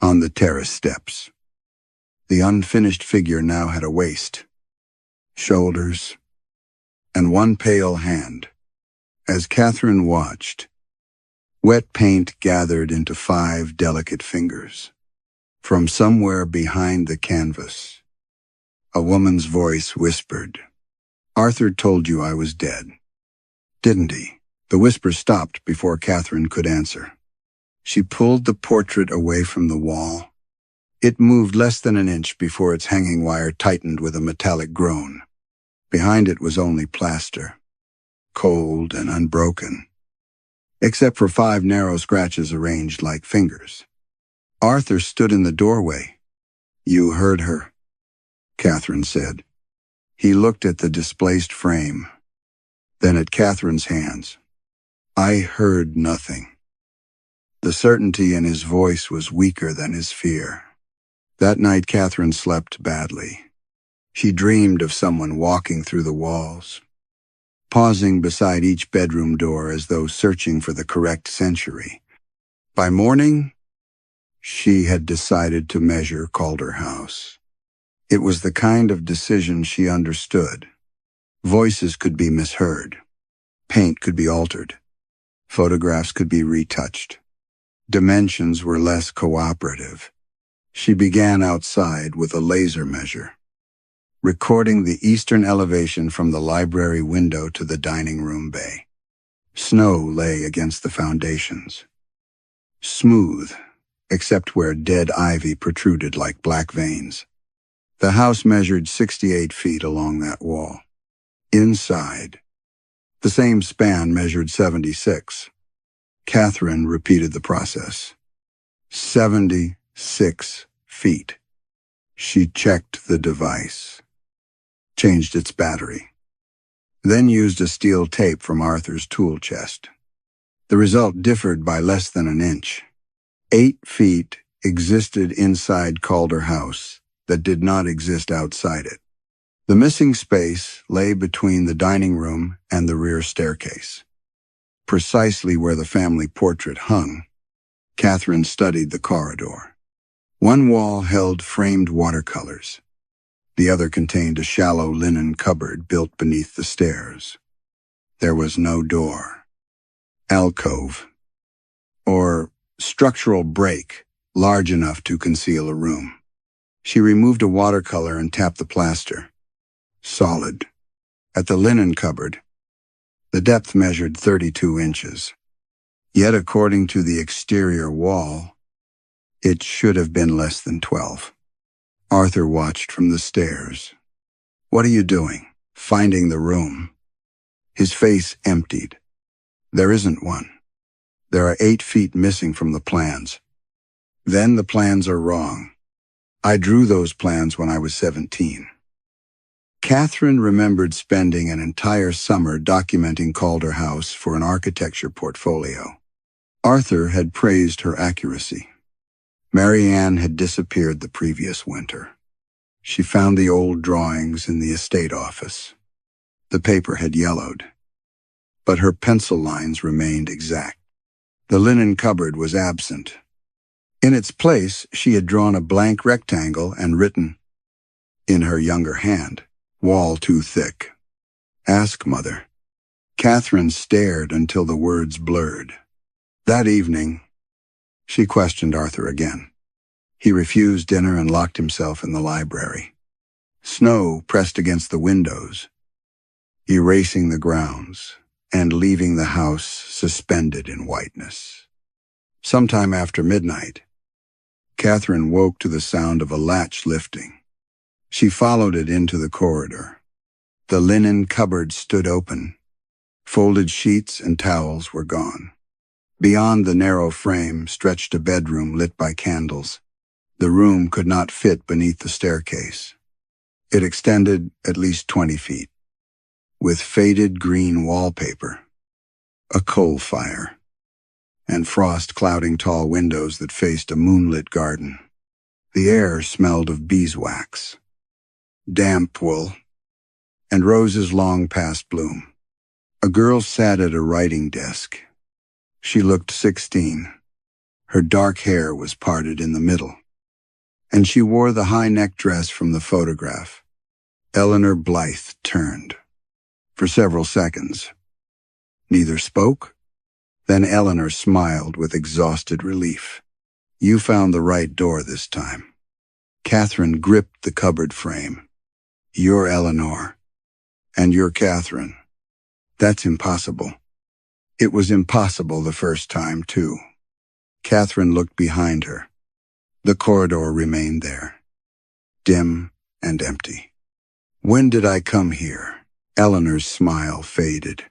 on the terrace steps, the unfinished figure now had a waist, shoulders, and one pale hand. As Catherine watched, wet paint gathered into 5 delicate fingers. From somewhere behind the canvas, a woman's voice whispered, "Arthur told you I was dead, didn't he?" The whisper stopped before Catherine could answer. She pulled the portrait away from the wall. It moved less than an inch before its hanging wire tightened with a metallic groan. Behind it was only plaster, cold and unbroken, except for 5 narrow scratches arranged like fingers. Arthur stood in the doorway. "You heard her," Catherine said. He looked at the displaced frame, then at Catherine's hands. "I heard nothing." The certainty in his voice was weaker than his fear. That night Catherine slept badly. She dreamed of someone walking through the walls, pausing beside each bedroom door as though searching for the correct century. By morning, she had decided to measure Courthouse. It was the kind of decision she understood. Voices could be misheard. Paint could be altered. Photographs could be retouched. Dimensions were less cooperative. She began outside with a laser measure, recording the eastern elevation from the library window to the dining room bay. Snow lay against the foundations, smooth, except where dead ivy protruded like black veins. The house measured 68 feet along that wall. Inside, the same span measured 76. Catherine repeated the process. 76 feet. She checked the device, changed its battery, then used a steel tape from Arthur's tool chest. The result differed by less than an inch. 8 feet existed inside Courthouse that did not exist outside it. The missing space lay between the dining room and the rear staircase, precisely where the family portrait hung. Catherine studied the corridor. One wall held framed watercolors. The other contained a shallow linen cupboard built beneath the stairs. There was no door, alcove, or structural break large enough to conceal a room. She removed a watercolor and tapped the plaster. Solid. At the linen cupboard, the depth measured 32 inches. Yet according to the exterior wall, it should have been less than 12. Arthur watched from the stairs. "What are you doing?" "Finding the room." His face emptied. "There isn't one. There are 8 feet missing from the plans. Then the plans are wrong." I drew those plans when I was 17. Catherine remembered spending an entire summer documenting Calder House for an architecture portfolio. Arthur had praised her accuracy. Marianne had disappeared the previous winter. She found the old drawings in the estate office. The paper had yellowed, but her pencil lines remained exact. The linen cupboard was absent. In its place, she had drawn a blank rectangle and written, in her younger hand, "Wall too thick. Ask mother." Catherine stared until the words blurred. That evening, she questioned Arthur again. He refused dinner and locked himself in the library. Snow pressed against the windows, erasing the grounds and leaving the house suspended in whiteness. Sometime after midnight, Catherine woke to the sound of a latch lifting. She followed it into the corridor. The linen cupboard stood open. Folded sheets and towels were gone. Beyond the narrow frame stretched a bedroom lit by candles. The room could not fit beneath the staircase. It extended at least 20 feet, with faded green wallpaper, a coal fire, and frost clouding tall windows that faced a moonlit garden. The air smelled of beeswax, damp wool, and roses long past bloom. A girl sat at a writing desk. She looked 16. Her dark hair was parted in the middle, and she wore the high-neck dress from the photograph. Eleanor Blythe turned. For several seconds, neither spoke. Then Eleanor smiled with exhausted relief. "You found the right door this time." Catherine gripped the cupboard frame. "You're Eleanor, and you're Catherine. That's impossible." It was impossible the first time, too. Catherine looked behind her. The corridor remained there, dim and empty. "When did I come here?" Eleanor's smile faded.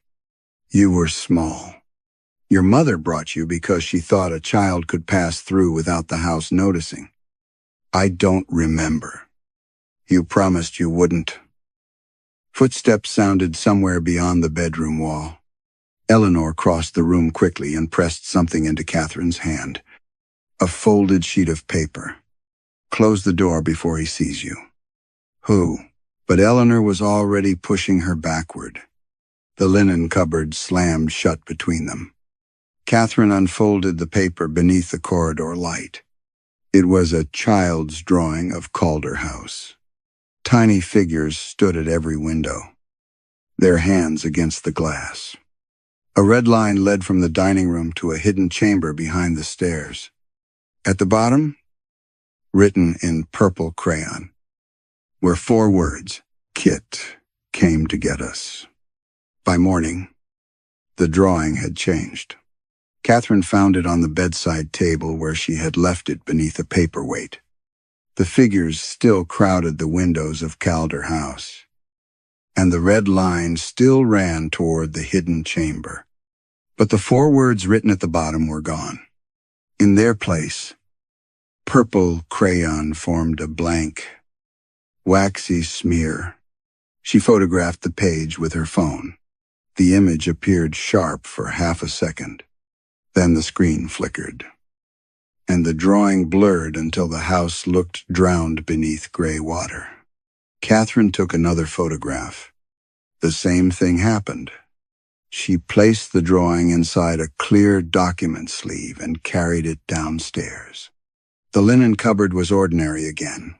"You were small. Your mother brought you because she thought a child could pass through without the house noticing." "I don't remember. You promised you wouldn't." Footsteps sounded somewhere beyond the bedroom wall. Eleanor crossed the room quickly and pressed something into Catherine's hand. "A folded sheet of paper. Close the door before he sees you." "Who?" But Eleanor was already pushing her backward. The linen cupboard slammed shut between them. Catherine unfolded the paper beneath the corridor light. It was a child's drawing of Calder House. Tiny figures stood at every window, their hands against the glass. A red line led from the dining room to a hidden chamber behind the stairs. At the bottom, written in purple crayon, were 4 words: "Kit came to get us." By morning, the drawing had changed. Catherine found it on the bedside table where she had left it beneath a paperweight. The figures still crowded the windows of Calder House, and the red line still ran toward the hidden chamber. But the 4 words written at the bottom were gone. In their place, purple crayon formed a blank, waxy smear. She photographed the page with her phone. The image appeared sharp for half a second. Then the screen flickered, and the drawing blurred until the house looked drowned beneath gray water. Catherine took another photograph. The same thing happened. She placed the drawing inside a clear document sleeve and carried it downstairs. The linen cupboard was ordinary again.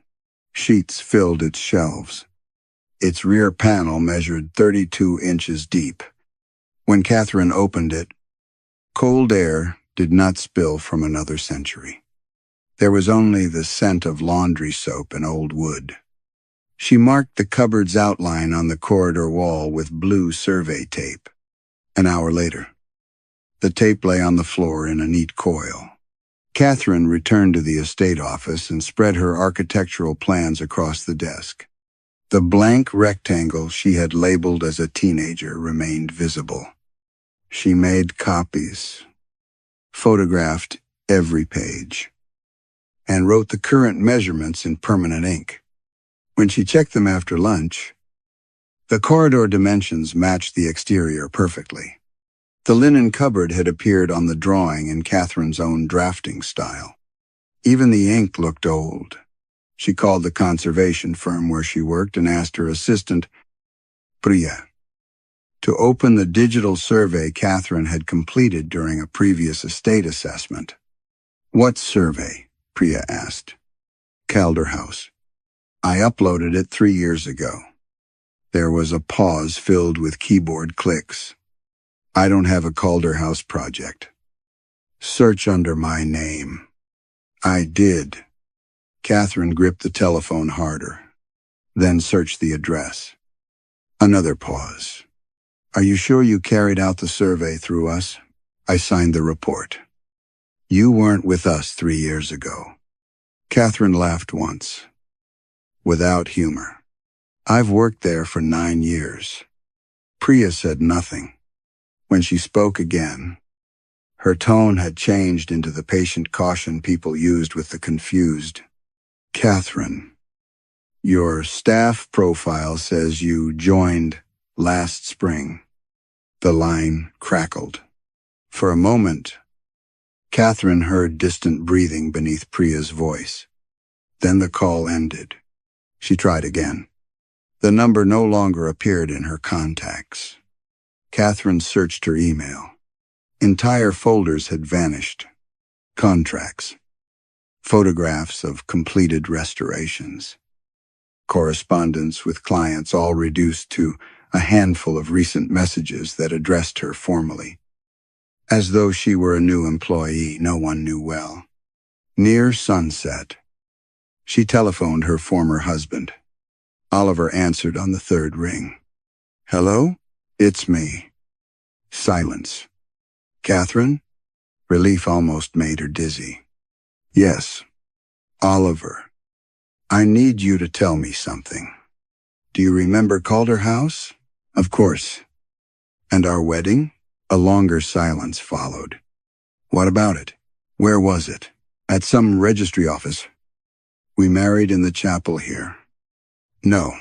Sheets filled its shelves. Its rear panel measured 32 inches deep. When Catherine opened it, cold air did not spill from another century. There was only the scent of laundry soap and old wood. She marked the cupboard's outline on the corridor wall with blue survey tape. An hour later, the tape lay on the floor in a neat coil. Catherine returned to the estate office and spread her architectural plans across the desk. The blank rectangle she had labeled as a teenager remained visible. She made copies, photographed every page, and wrote the current measurements in permanent ink. When she checked them after lunch, the corridor dimensions matched the exterior perfectly. The linen cupboard had appeared on the drawing in Catherine's own drafting style. Even the ink looked old. She called the conservation firm where she worked and asked her assistant, Priya, to open the digital survey Catherine had completed during a previous estate assessment. What survey? Priya asked. Courthouse. I uploaded it 3 years ago. There was a pause filled with keyboard clicks. I don't have a Courthouse project. Search under my name. I did. Catherine gripped the telephone harder, then searched the address. Another pause. Are you sure you carried out the survey through us? I signed the report. You weren't with us 3 years ago. Catherine laughed once, without humor. I've worked there for 9 years. Priya said nothing. When she spoke again, her tone had changed into the patient caution people used with the confused. Catherine, your staff profile says you joined last spring. The line crackled. For a moment, Catherine heard distant breathing beneath Priya's voice. Then the call ended. She tried again. The number no longer appeared in her contacts. Catherine searched her email. Entire folders had vanished. Contracts. Photographs of completed restorations. Correspondence with clients all reduced to a handful of recent messages that addressed her formally. As though she were a new employee no one knew well. Near sunset, she telephoned her former husband. Oliver answered on the third ring. Hello? It's me. Silence. Catherine? Relief almost made her dizzy. Yes. Oliver. I need you to tell me something. Do you remember Courthouse? Of course. And our wedding? A longer silence followed. What about it? Where was it? At some registry office. We married in the chapel here. No,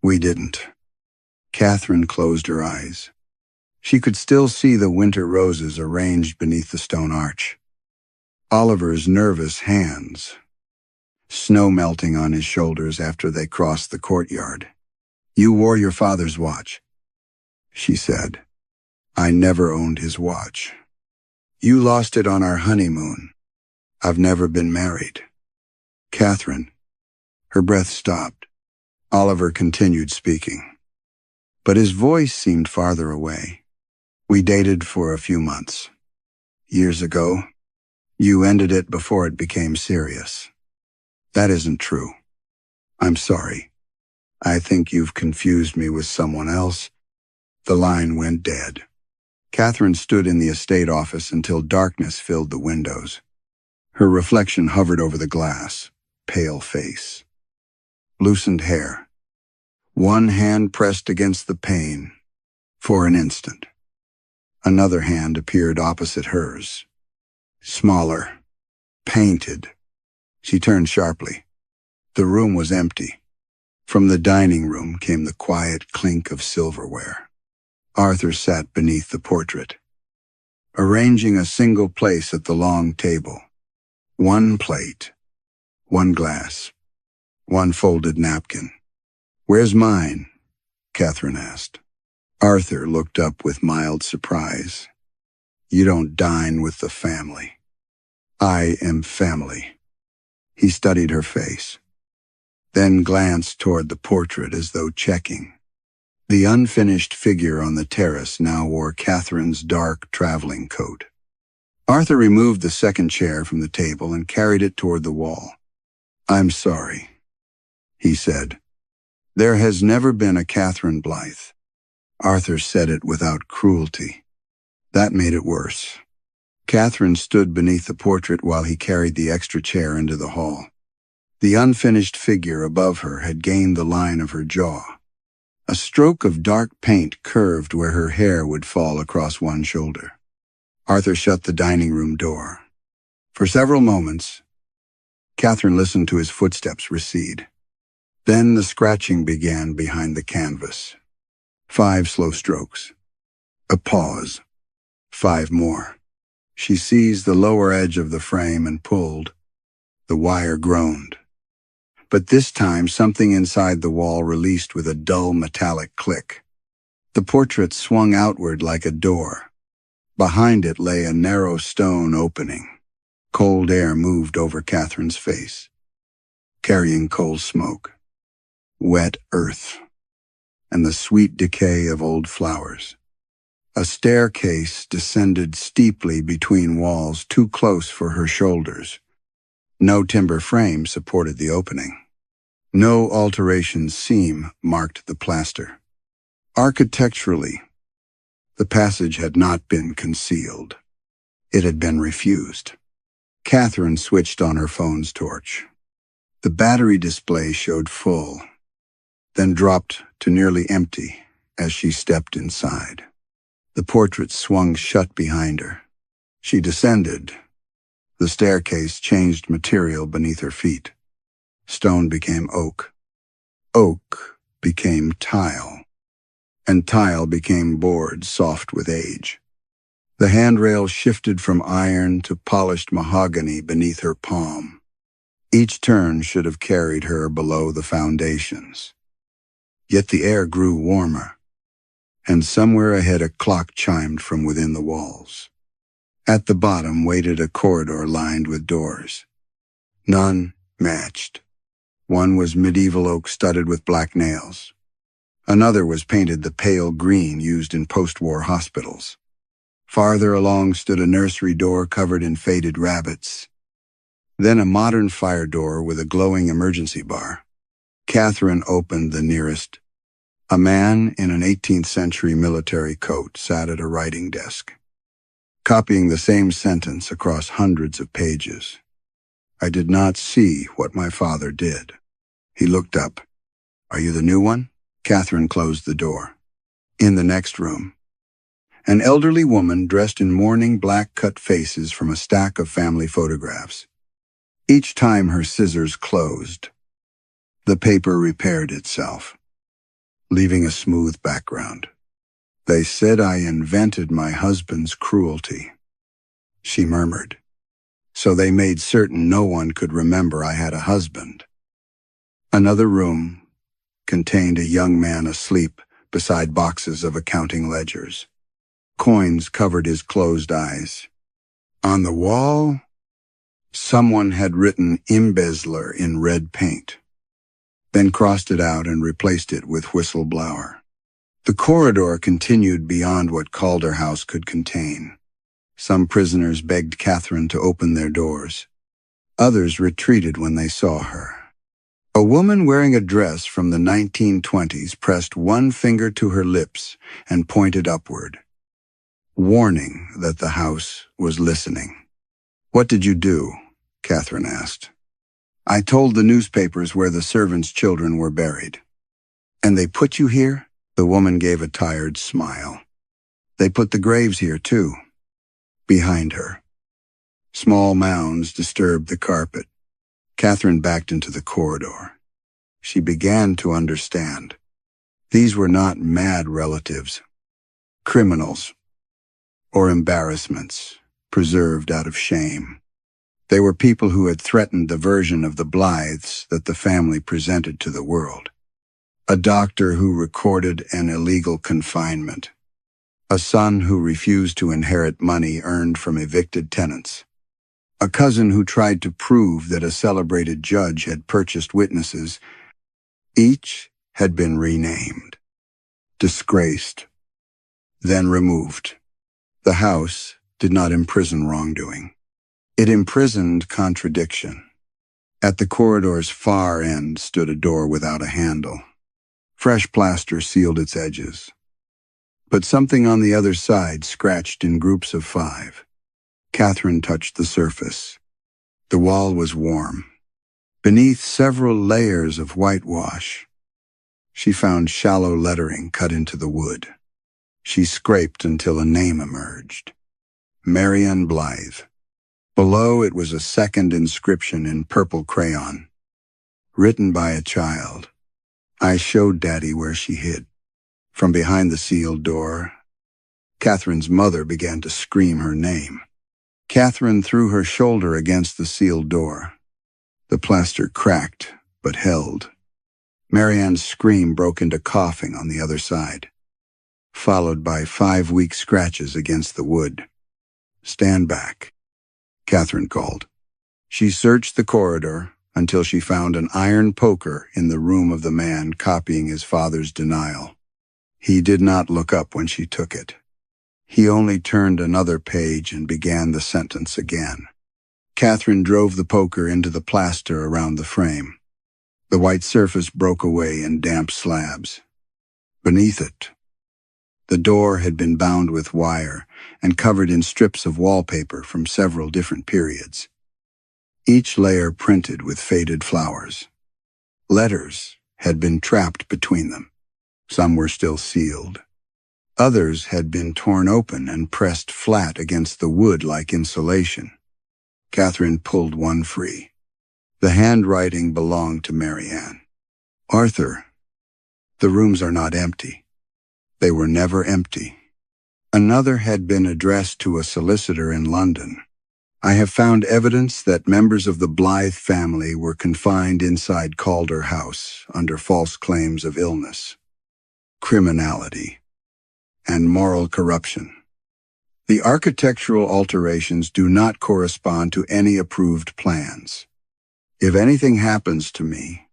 we didn't. Catherine closed her eyes. She could still see the winter roses arranged beneath the stone arch. Oliver's nervous hands, snow melting on his shoulders after they crossed the courtyard. You wore your father's watch, she said. I never owned his watch. You lost it on our honeymoon. I've never been married. Catherine. Her breath stopped. Oliver continued speaking, but his voice seemed farther away. We dated for a few months. Years ago, you ended it before it became serious. That isn't true. I'm sorry. I think you've confused me with someone else. The line went dead. Catherine stood in the estate office until darkness filled the windows. Her reflection hovered over the glass, pale face, loosened hair. One hand pressed against the pane for an instant. Another hand appeared opposite hers, smaller, painted. She turned sharply. The room was empty. From the dining room came the quiet clink of silverware. Arthur sat beneath the portrait, arranging a single place at the long table. One plate, one glass, one folded napkin. Where's mine? Catherine asked. Arthur looked up with mild surprise. You don't dine with the family. I am family. He studied her face, then glanced toward the portrait as though checking. The unfinished figure on the terrace now wore Catherine's dark traveling coat. Arthur removed the second chair from the table and carried it toward the wall. I'm sorry, he said. There has never been a Catherine Blythe. Arthur said it without cruelty. That made it worse. Catherine stood beneath the portrait while he carried the extra chair into the hall. The unfinished figure above her had gained the line of her jaw. A stroke of dark paint curved where her hair would fall across one shoulder. Arthur shut the dining room door. For several moments, Catherine listened to his footsteps recede. Then the scratching began behind the canvas. 5 slow strokes. A pause. 5 more. She seized the lower edge of the frame and pulled. The wire groaned. But this time something inside the wall released with a dull metallic click. The portrait swung outward like a door. Behind it lay a narrow stone opening. Cold air moved over Catherine's face, carrying coal smoke, wet earth, and the sweet decay of old flowers. A staircase descended steeply between walls too close for her shoulders. No timber frame supported the opening. No alteration seam marked the plaster. Architecturally, the passage had not been concealed. It had been refused. Catherine switched on her phone's torch. The battery display showed full, then dropped to nearly empty as she stepped inside. The portrait swung shut behind her. She descended. The staircase changed material beneath her feet. Stone became oak. Oak became tile. And tile became board soft with age. The handrail shifted from iron to polished mahogany beneath her palm. Each turn should have carried her below the foundations. Yet the air grew warmer, and somewhere ahead a clock chimed from within the walls. At the bottom waited a corridor lined with doors. None matched. One was medieval oak studded with black nails. Another was painted the pale green used in post-war hospitals. Farther along stood a nursery door covered in faded rabbits. Then a modern fire door with a glowing emergency bar. Catherine opened the nearest. A man in an 18th century military coat sat at a writing desk, copying the same sentence across hundreds of pages. I did not see what my father did. He looked up. Are you the new one? Catherine closed the door. In the next room, an elderly woman dressed in mourning black cut faces from a stack of family photographs. Each time her scissors closed, the paper repaired itself, leaving a smooth background. They said I invented my husband's cruelty, she murmured. So they made certain no one could remember I had a husband. Another room contained a young man asleep beside boxes of accounting ledgers. Coins covered his closed eyes. On the wall, someone had written embezzler in red paint, then crossed it out and replaced it with whistleblower. The corridor continued beyond what Calder House could contain. Some prisoners begged Catherine to open their doors. Others retreated when they saw her. A woman wearing a dress from the 1920s pressed one finger to her lips and pointed upward, warning that the house was listening. What did you do? Catherine asked. I told the newspapers where the servants' children were buried. And they put you here? The woman gave a tired smile. They put the graves here too. Behind her. Small mounds disturbed the carpet. Catherine backed into the corridor. She began to understand. These were not mad relatives, criminals, or embarrassments preserved out of shame. They were people who had threatened the version of the Blythes that the family presented to the world. A doctor who recorded an illegal confinement. A son who refused to inherit money earned from evicted tenants. A cousin who tried to prove that a celebrated judge had purchased witnesses. Each had been renamed, disgraced, then removed. The house did not imprison wrongdoing. It imprisoned contradiction. At the corridor's far end stood a door without a handle. Fresh plaster sealed its edges. But something on the other side scratched in groups of 5. Catherine touched the surface. The wall was warm. Beneath several layers of whitewash, she found shallow lettering cut into the wood. She scraped until a name emerged. Marianne Blythe. Below it was a second inscription in purple crayon, written by a child. I showed Daddy where she hid. From behind the sealed door, Catherine's mother began to scream her name. Catherine threw her shoulder against the sealed door. The plaster cracked, but held. Marianne's scream broke into coughing on the other side, followed by 5 weak scratches against the wood. "Stand back," Catherine called. She searched the corridor until she found an iron poker in the room of the man copying his father's denial. He did not look up when she took it. He only turned another page and began the sentence again. Catherine drove the poker into the plaster around the frame. The white surface broke away in damp slabs. Beneath it, the door had been bound with wire and covered in strips of wallpaper from several different periods, each layer printed with faded flowers. Letters had been trapped between them. Some were still sealed. Others had been torn open and pressed flat against the wood like insulation. Catherine pulled one free. The handwriting belonged to Marianne. "Arthur, the rooms are not empty. They were never empty." Another had been addressed to a solicitor in London. "I have found evidence that members of the Blythe family were confined inside Calder House under false claims of illness, criminality, and moral corruption. The architectural alterations do not correspond to any approved plans. If anything happens to me,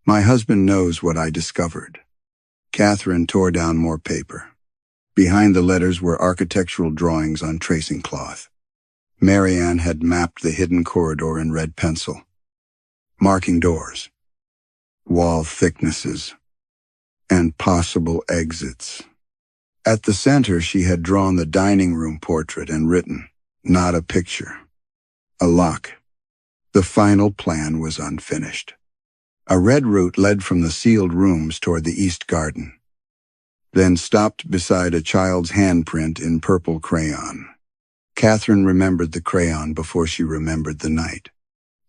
my husband knows what I discovered." Catherine tore down more paper. Behind the letters were architectural drawings on tracing cloth. Marianne had mapped the hidden corridor in red pencil, marking doors, wall thicknesses, and possible exits. At the center, she had drawn the dining room portrait and written, "Not a picture, a lock." The final plan was unfinished. A red route led from the sealed rooms toward the east garden, then stopped beside a child's handprint in purple crayon. Catherine remembered the crayon before she remembered the night.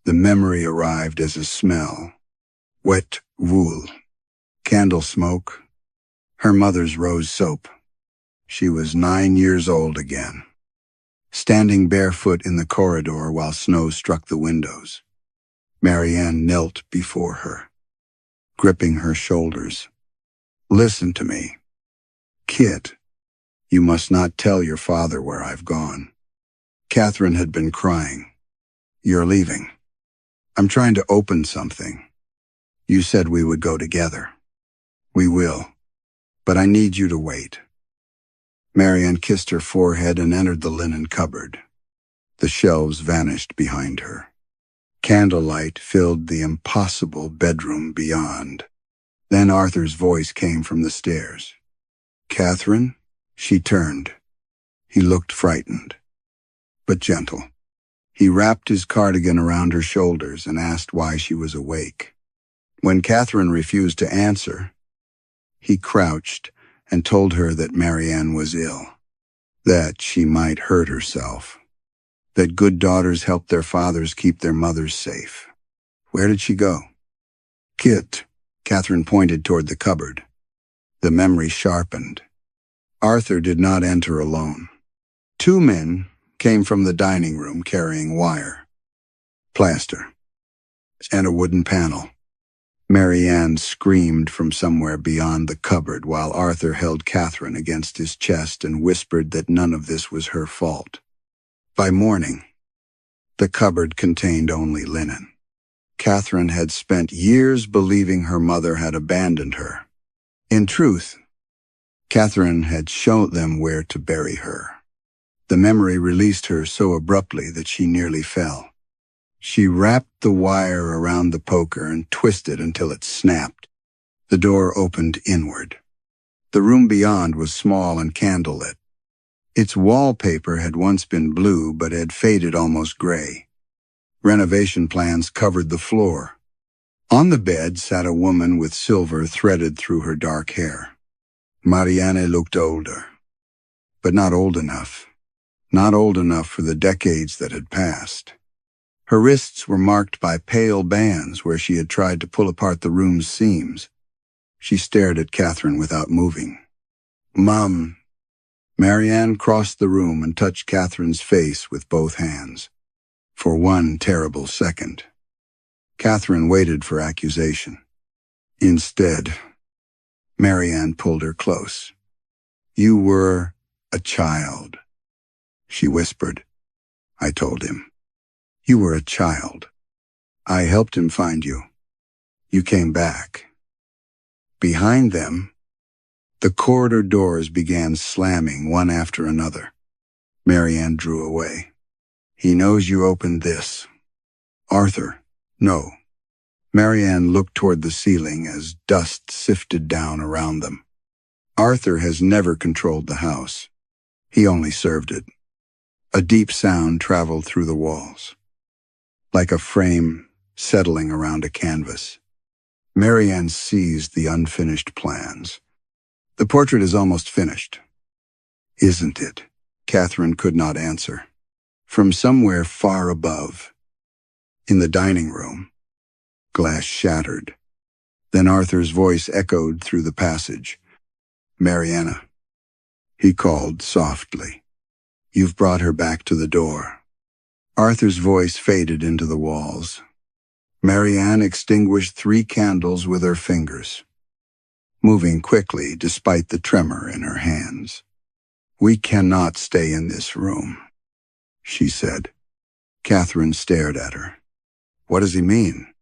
The memory arrived as a smell: wet wool, candle smoke, her mother's rose soap. She was 9 years old again, standing barefoot in the corridor while snow struck the windows. Marianne knelt before her, gripping her shoulders. "Listen to me. Kit, you must not tell your father where I've gone." Catherine had been crying. "You're leaving. I'm trying to open something. You said we would go together. We will, but I need you to wait." Marianne kissed her forehead and entered the linen cupboard. The shelves vanished behind her. Candlelight filled the impossible bedroom beyond. Then Arthur's voice came from the stairs. "Catherine?" She turned. He looked frightened, but gentle. He wrapped his cardigan around her shoulders and asked why she was awake. When Catherine refused to answer, he crouched and told her that Marianne was ill, that she might hurt herself, that good daughters help their fathers keep their mothers safe. Where did she go? "Kit." Catherine pointed toward the cupboard. The memory sharpened. Arthur did not enter alone. 2 men came from the dining room carrying wire, plaster, and a wooden panel. Marianne screamed from somewhere beyond the cupboard while Arthur held Catherine against his chest and whispered that none of this was her fault. By morning, the cupboard contained only linen. Catherine had spent years believing her mother had abandoned her. In truth, Catherine had shown them where to bury her. The memory released her so abruptly that she nearly fell. She wrapped the wire around the poker and twisted until it snapped. The door opened inward. The room beyond was small and candlelit. Its wallpaper had once been blue but had faded almost gray. Renovation plans covered the floor. On the bed sat a woman with silver threaded through her dark hair. Marianne looked older, but not old enough. not old enough for the decades that had passed. Her wrists were marked by pale bands where she had tried to pull apart the room's seams. She stared at Catherine without moving. "Mom." Marianne crossed the room and touched Catherine's face with both hands. For one terrible second, Catherine waited for accusation. Instead, Marianne pulled her close. "You were a child," she whispered. "I told him. You were a child. I helped him find you. You came back." Behind them, the corridor doors began slamming one after another. Marianne drew away. "He knows you opened this." "Arthur, no." Marianne looked toward the ceiling as dust sifted down around them. "Arthur has never controlled the house. He only served it." A deep sound traveled through the walls, like a frame settling around a canvas. Marianne seized the unfinished plans. "The portrait is almost finished." "Isn't it?" Catherine could not answer. From somewhere far above, in the dining room, glass shattered. Then Arthur's voice echoed through the passage. "Mariana," he called softly. "You've brought her back to the door." Arthur's voice faded into the walls. Marianne extinguished 3 candles with her fingers, moving quickly despite the tremor in her hands. "We cannot stay in this room," she said. Catherine stared at her. "What does he mean?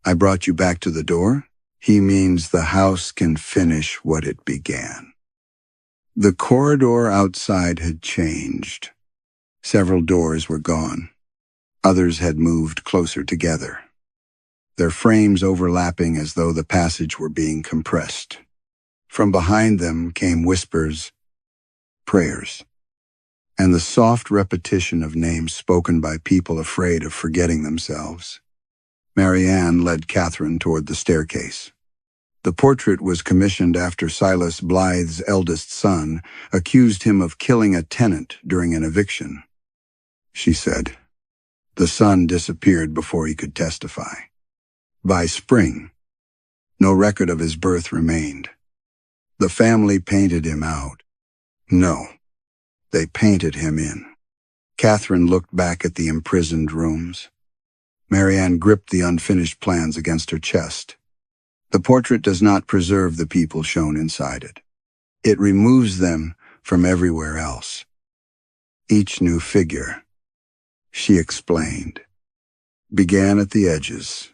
I brought you back to the door?" "He means the house can finish what it began." The corridor outside had changed. Several doors were gone. Others had moved closer together, their frames overlapping as though the passage were being compressed. From behind them came whispers, prayers, and the soft repetition of names spoken by people afraid of forgetting themselves. Marianne led Catherine toward the staircase. The portrait was commissioned after Silas Blythe's eldest son accused him of killing a tenant during an eviction, she said. The son disappeared before he could testify. By spring, no record of his birth remained. The family painted him out. No, they painted him in. Catherine looked back at the imprisoned rooms. Marianne gripped the unfinished plans against her chest. The portrait does not preserve the people shown inside it. It removes them from everywhere else. Each new figure, she explained, began at the edges.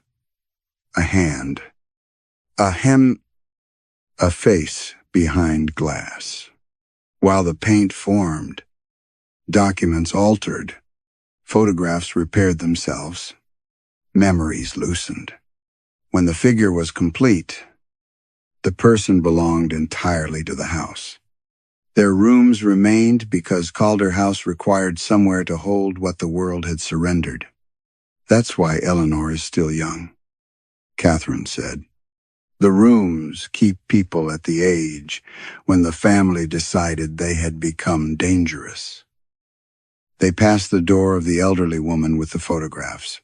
A hand, a hem, a face behind glass. While the paint formed, documents altered, photographs repaired themselves, memories loosened. When the figure was complete, the person belonged entirely to the house. Their rooms remained because Calder House required somewhere to hold what the world had surrendered. "That's why Eleanor is still young," Catherine said. "The rooms keep people at the age when the family decided they had become dangerous." They passed the door of the elderly woman with the photographs.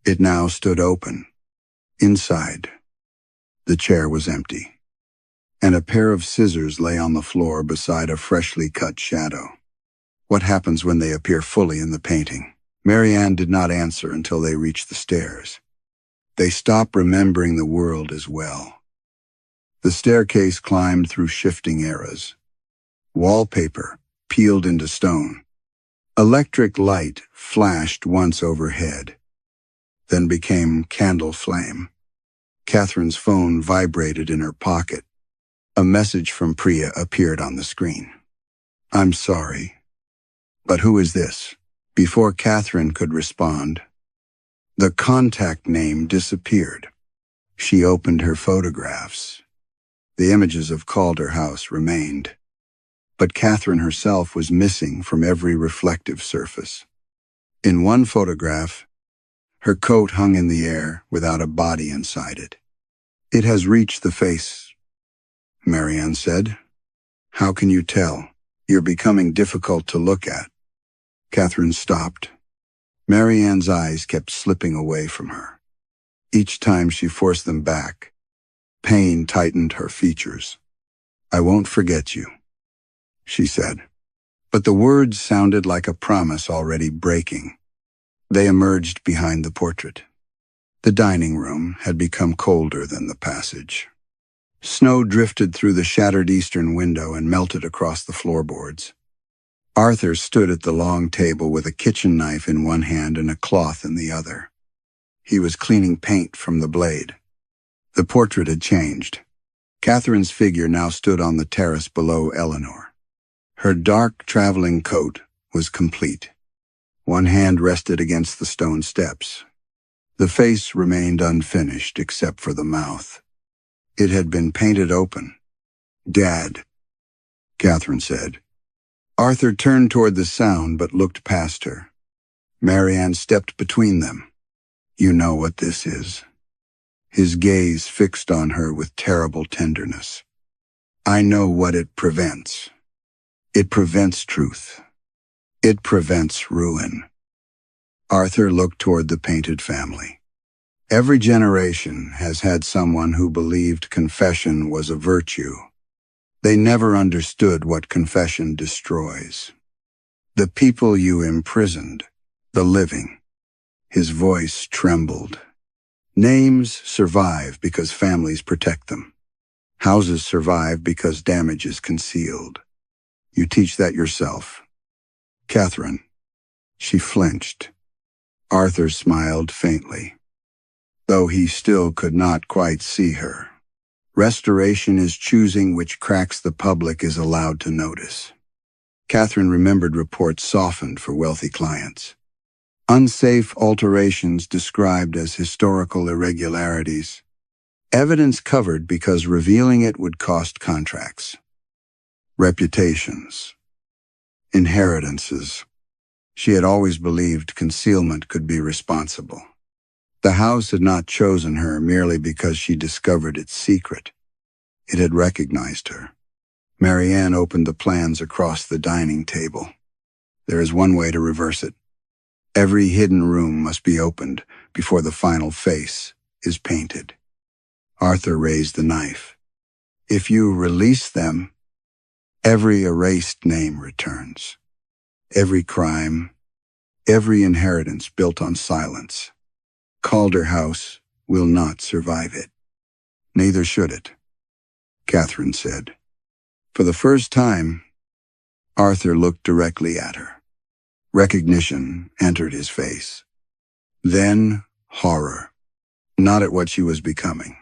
It now stood open. Inside, the chair was empty, and a pair of scissors lay on the floor beside a freshly cut shadow. "What happens when they appear fully in the painting?" Marianne did not answer until they reached the stairs. They stopped remembering the world as well. The staircase climbed through shifting eras. Wallpaper peeled into stone. Electric light flashed once overhead, then became candle flame. Catherine's phone vibrated in her pocket. A message from Priya appeared on the screen. "I'm sorry, but who is this?" Before Catherine could respond, the contact name disappeared. She opened her photographs. The images of Calder House remained, but Catherine herself was missing from every reflective surface. In one photograph, her coat hung in the air without a body inside it. "It has reached the face," Marianne said. "How can you tell? You're becoming difficult to look at." Catherine stopped. Marianne's eyes kept slipping away from her. Each time she forced them back, pain tightened her features. "I won't forget you," she said. But the words sounded like a promise already breaking. They emerged behind the portrait. The dining room had become colder than the passage. Snow drifted through the shattered eastern window and melted across the floorboards. Arthur stood at the long table with a kitchen knife in one hand and a cloth in the other. He was cleaning paint from the blade. The portrait had changed. Catherine's figure now stood on the terrace below Eleanor. Her dark traveling coat was complete. One hand rested against the stone steps. The face remained unfinished except for the mouth. It had been painted open. "Dad," Catherine said. Arthur turned toward the sound but looked past her. Marianne stepped between them. "You know what this is." His gaze fixed on her with terrible tenderness. "I know what it prevents. It prevents truth. It prevents ruin." Arthur looked toward the painted family. Every generation has had someone who believed confession was a virtue. They never understood what confession destroys. "The people you imprisoned, the living." His voice trembled. "Names survive because families protect them. Houses survive because damage is concealed. You teach that yourself." "Catherine." She flinched. Arthur smiled faintly, though he still could not quite see her. Restoration is choosing which cracks the public is allowed to notice. Catherine remembered reports softened for wealthy clients. Unsafe alterations described as historical irregularities. Evidence covered because revealing it would cost contracts. Reputations. Inheritances. She had always believed concealment could be responsible. The house had not chosen her merely because she discovered its secret. It had recognized her. Marianne opened the plans across the dining table. "There is one way to reverse it. Every hidden room must be opened before the final face is painted." Arthur raised the knife. "If you release them, every erased name returns. Every crime, every inheritance built on silence. Courthouse will not survive it." "Neither should it," Catherine said. For the first time, Arthur looked directly at her. Recognition entered his face. Then horror, not at what she was becoming,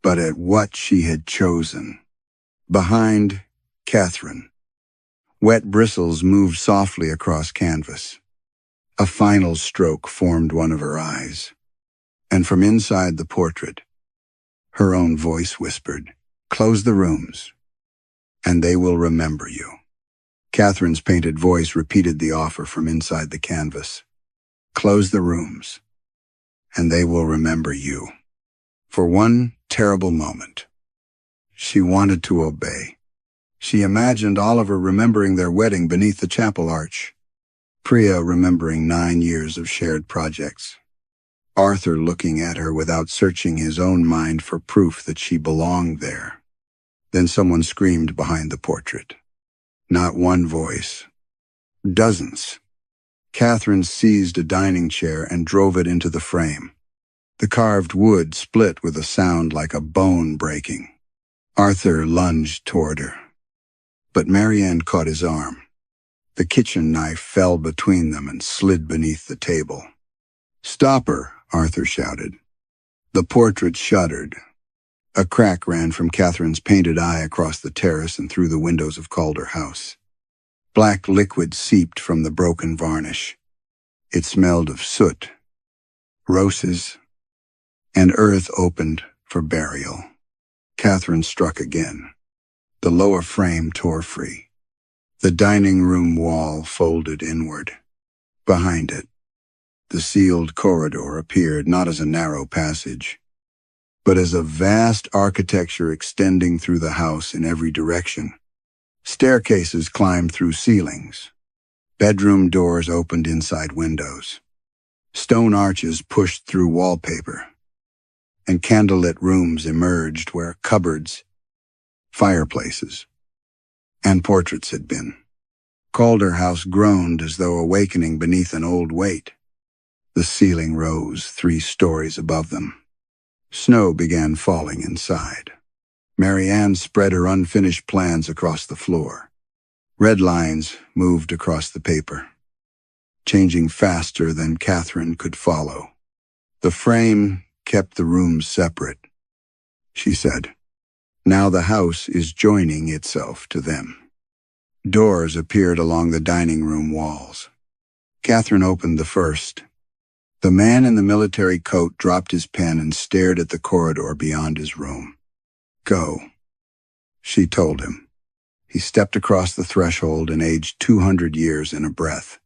but at what she had chosen. Behind Catherine, wet bristles moved softly across canvas. A final stroke formed one of her eyes, and from inside the portrait, her own voice whispered, "Close the rooms, and they will remember you." Catherine's painted voice repeated the offer from inside the canvas. "Close the rooms, and they will remember you." For one terrible moment, she wanted to obey. She imagined Oliver remembering their wedding beneath the chapel arch. Priya remembering 9 years of shared projects. Arthur looking at her without searching his own mind for proof that she belonged there. Then someone screamed behind the portrait. Not one voice. Dozens. Catherine seized a dining chair and drove it into the frame. The carved wood split with a sound like a bone breaking. Arthur lunged toward her, but Marianne caught his arm. The kitchen knife fell between them and slid beneath the table. "Stop her," Arthur shouted. The portrait shuddered. A crack ran from Catherine's painted eye across the terrace and through the windows of Courthouse. Black liquid seeped from the broken varnish. It smelled of soot, roses, and earth opened for burial. Catherine struck again. The lower frame tore free. The dining room wall folded inward. Behind it, the sealed corridor appeared not as a narrow passage, but as a vast architecture extending through the house in every direction. Staircases climbed through ceilings. Bedroom doors opened inside windows. Stone arches pushed through wallpaper, and candlelit rooms emerged where cupboards, fireplaces, and portraits had been. Courthouse groaned as though awakening beneath an old weight. The ceiling rose 3 stories above them. Snow began falling inside. Marianne spread her unfinished plans across the floor. Red lines moved across the paper, changing faster than Catherine could follow. The frame kept the rooms separate, she said. Now the house is joining itself to them. Doors appeared along the dining room walls. Catherine opened the first. The man in the military coat dropped his pen and stared at the corridor beyond his room. "Go," she told him. He stepped across the threshold and aged 200 years in a breath.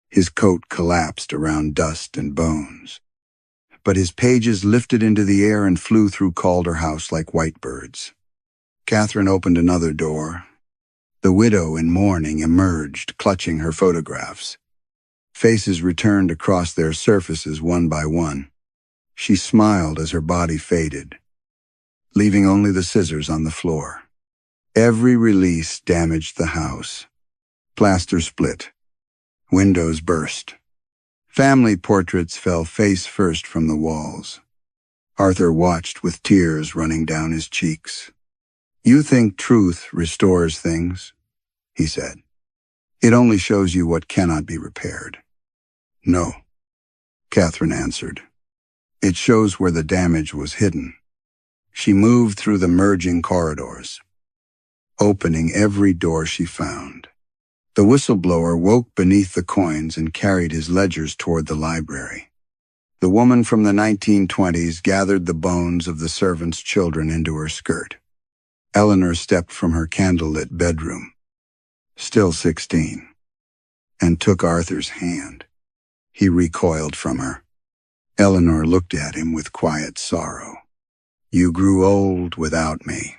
His coat collapsed around dust and bones, but his pages lifted into the air and flew through Courthouse like white birds. Catherine opened another door. The widow in mourning emerged, clutching her photographs. Faces returned across their surfaces one by one. She smiled as her body faded, leaving only the scissors on the floor. Every release damaged the house. Plaster split. Windows burst. Family portraits fell face first from the walls. Arthur watched with tears running down his cheeks. "You think truth restores things," he said. "It only shows you what cannot be repaired." "No," Catherine answered. "It shows where the damage was hidden." She moved through the merging corridors, opening every door she found. The whistleblower woke beneath the coins and carried his ledgers toward the library. The woman from the 1920s gathered the bones of the servants' children into her skirt. Eleanor stepped from her candlelit bedroom, still 16, and took Arthur's hand. He recoiled from her. Eleanor looked at him with quiet sorrow. "You grew old without me."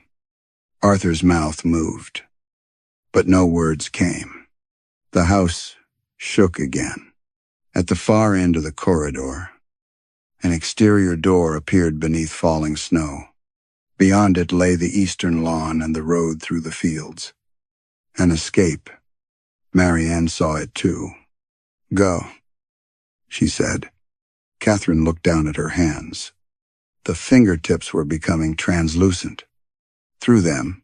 Arthur's mouth moved, but no words came. The house shook again. At the far end of the corridor, an exterior door appeared beneath falling snow. Beyond it lay the eastern lawn and the road through the fields. An escape. Marianne saw it too. "Go," she said. Catherine looked down at her hands. The fingertips were becoming translucent. Through them,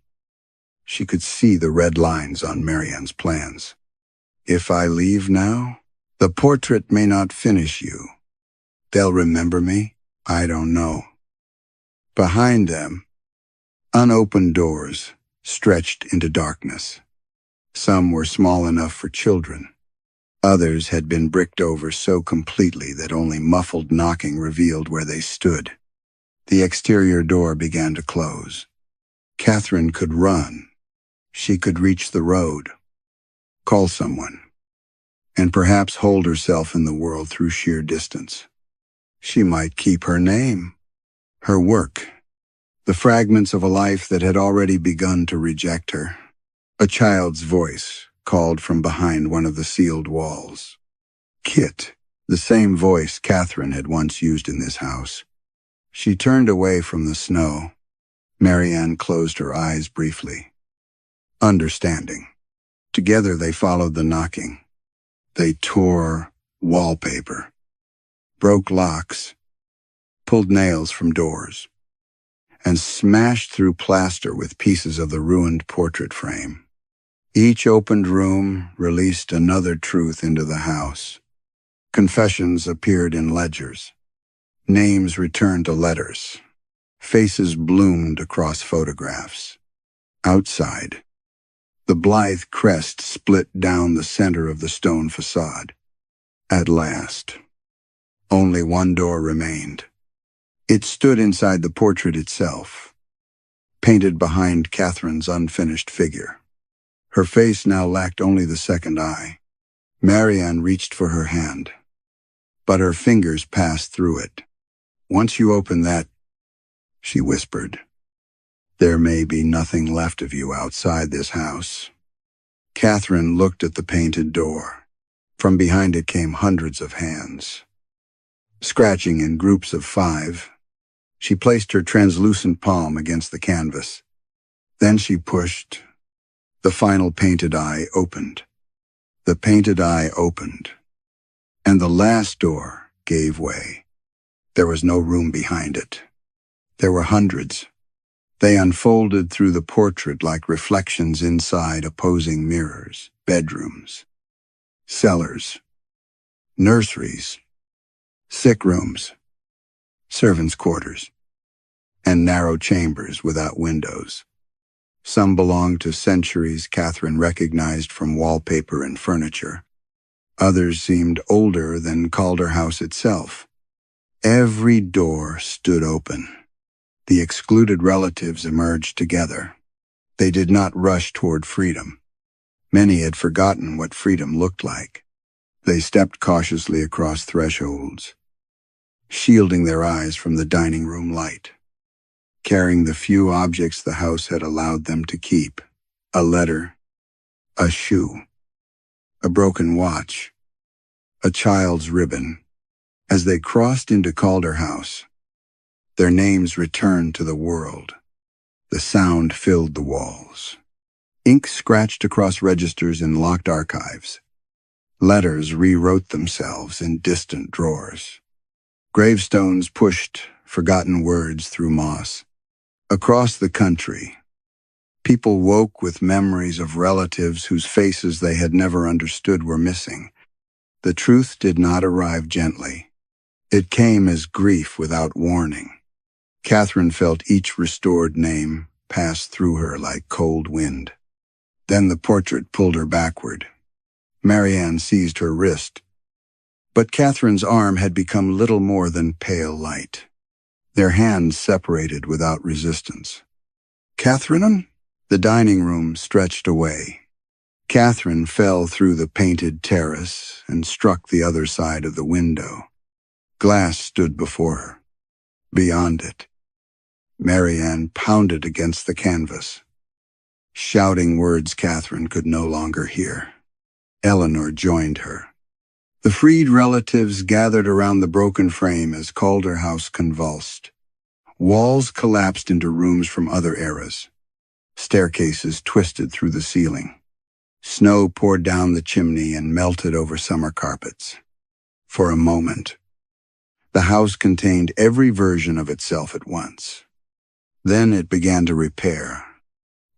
she could see the red lines on Marianne's plans. "If I leave now, the portrait may not finish you. They'll remember me? I don't know." Behind them, unopened doors stretched into darkness. Some were small enough for children. Others had been bricked over so completely that only muffled knocking revealed where they stood. The exterior door began to close. Catherine could run. She could reach the road, call someone, and perhaps hold herself in the world through sheer distance. She might keep her name, her work, the fragments of a life that had already begun to reject her. A child's voice called from behind one of the sealed walls. "Kit," the same voice Catherine had once used in this house. She turned away from the snow. Marianne closed her eyes briefly, understanding. Together they followed the knocking. They tore wallpaper, broke locks, pulled nails from doors, and smashed through plaster with pieces of the ruined portrait frame. Each opened room released another truth into the house. Confessions appeared in ledgers. Names returned to letters. Faces bloomed across photographs. Outside, the blithe crest split down the center of the stone facade. At last, only one door remained. It stood inside the portrait itself, painted behind Catherine's unfinished figure. Her face now lacked only the second eye. Marianne reached for her hand, but her fingers passed through it. "Once you open that," she whispered, "there may be nothing left of you outside this house." Catherine looked at the painted door. From behind it came hundreds of hands. Scratching in groups of 5, she placed her translucent palm against the canvas. Then she pushed. The final painted eye opened. The painted eye opened, and the last door gave way. There was no room behind it. There were hundreds. They unfolded through the portrait like reflections inside opposing mirrors, bedrooms, cellars, nurseries, sick rooms, servants' quarters, and narrow chambers without windows. Some belonged to centuries Catherine recognized from wallpaper and furniture. Others seemed older than Courthouse itself. Every door stood open. The excluded relatives emerged together. They did not rush toward freedom. Many had forgotten what freedom looked like. They stepped cautiously across thresholds, shielding their eyes from the dining room light, carrying the few objects the house had allowed them to keep: a letter, a shoe, a broken watch, a child's ribbon. As they crossed into Courthouse, their names returned to the world. The sound filled the walls. Ink scratched across registers in locked archives. Letters rewrote themselves in distant drawers. Gravestones pushed forgotten words through moss. Across the country, people woke with memories of relatives whose faces they had never understood were missing. The truth did not arrive gently. It came as grief without warning. Catherine felt each restored name pass through her like cold wind. Then the portrait pulled her backward. Marianne seized her wrist, but Catherine's arm had become little more than pale light. Their hands separated without resistance. "Catherine?" The dining room stretched away. Catherine fell through the painted terrace and struck the other side of the window. Glass stood before her. Beyond it, Marianne pounded against the canvas, shouting words Catherine could no longer hear. Eleanor joined her. The freed relatives gathered around the broken frame as Courthouse convulsed. Walls collapsed into rooms from other eras. Staircases twisted through the ceiling. Snow poured down the chimney and melted over summer carpets. For a moment, the house contained every version of itself at once. Then it began to repair,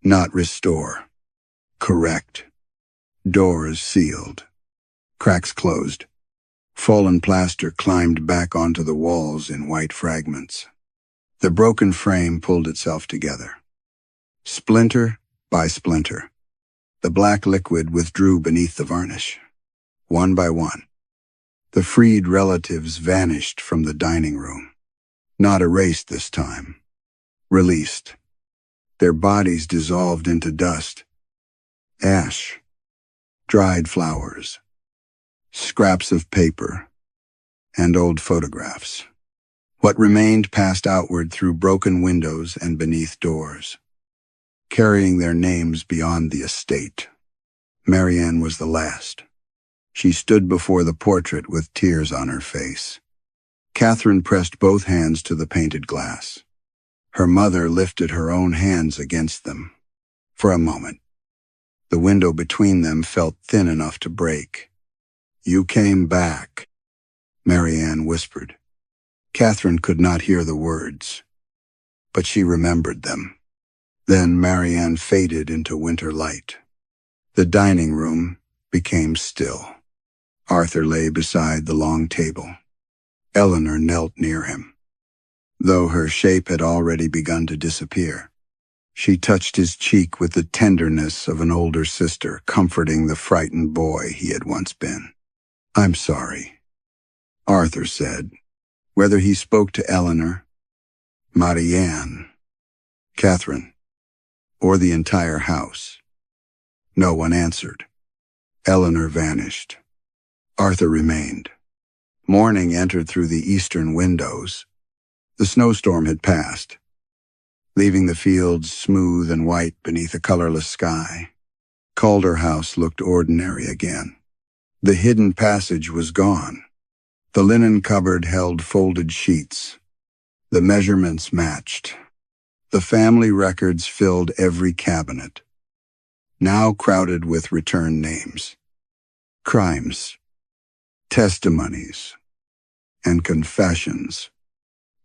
not restore. Correct. Doors sealed. Cracks closed. Fallen plaster climbed back onto the walls in white fragments. The broken frame pulled itself together. Splinter by splinter, the black liquid withdrew beneath the varnish. One by one, the freed relatives vanished from the dining room. Not erased this time. Released. Their bodies dissolved into dust. Ash. Dried flowers. Scraps of paper. And old photographs. What remained passed outward through broken windows and beneath doors, carrying their names beyond the estate. Marianne was the last. She stood before the portrait with tears on her face. Catherine pressed both hands to the painted glass. Her mother lifted her own hands against them. For a moment, the window between them felt thin enough to break. "You came back," Marianne whispered. Catherine could not hear the words, but she remembered them. Then Marianne faded into winter light. The dining room became still. Arthur lay beside the long table. Eleanor knelt near him. Though her shape had already begun to disappear, she touched his cheek with the tenderness of an older sister comforting the frightened boy he had once been. "I'm sorry," Arthur said. Whether he spoke to Eleanor, Marianne, Catherine, or the entire house, no one answered. Eleanor vanished. Arthur remained. Morning entered through the eastern windows. The snowstorm had passed, leaving the fields smooth and white beneath a colorless sky. Courthouse looked ordinary again. The hidden passage was gone. The linen cupboard held folded sheets. The measurements matched. The family records filled every cabinet, now crowded with return names, crimes, testimonies, and confessions.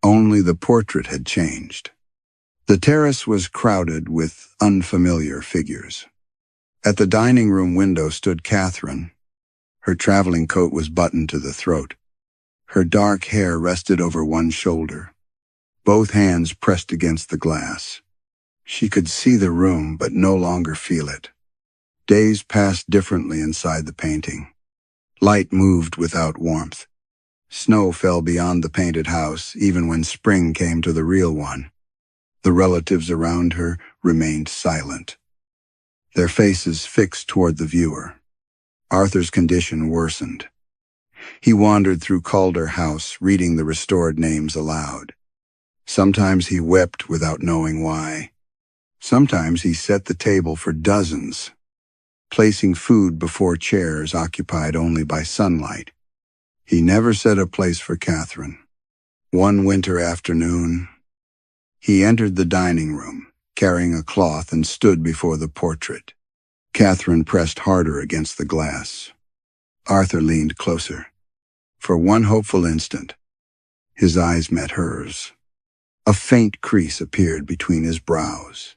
Only the portrait had changed. The terrace was crowded with unfamiliar figures. At the dining room window stood Catherine. Her traveling coat was buttoned to the throat. Her dark hair rested over one shoulder, both hands pressed against the glass. She could see the room, but no longer feel it. Days passed differently inside the painting. Light moved without warmth. Snow fell beyond the painted house, even when spring came to the real one. The relatives around her remained silent, their faces fixed toward the viewer. Arthur's condition worsened. He wandered through Calder House, reading the restored names aloud. Sometimes he wept without knowing why. Sometimes he set the table for dozens, placing food before chairs occupied only by sunlight. He never set a place for Catherine. One winter afternoon, he entered the dining room, carrying a cloth, and stood before the portrait. Catherine pressed harder against the glass. Arthur leaned closer. For one hopeful instant, his eyes met hers. A faint crease appeared between his brows.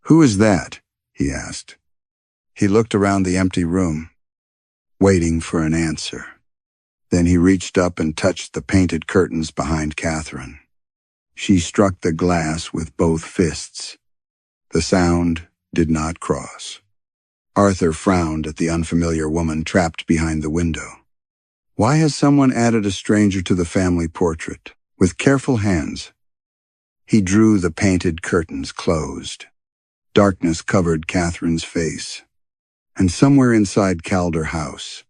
"Who is that?" he asked. He looked around the empty room, waiting for an answer. Then he reached up and touched the painted curtains behind Catherine. She struck the glass with both fists. The sound did not cross. Arthur frowned at the unfamiliar woman trapped behind the window. Why has someone added a stranger to the family portrait? With careful hands, he drew the painted curtains closed. Darkness covered Catherine's face, and somewhere inside Calder House,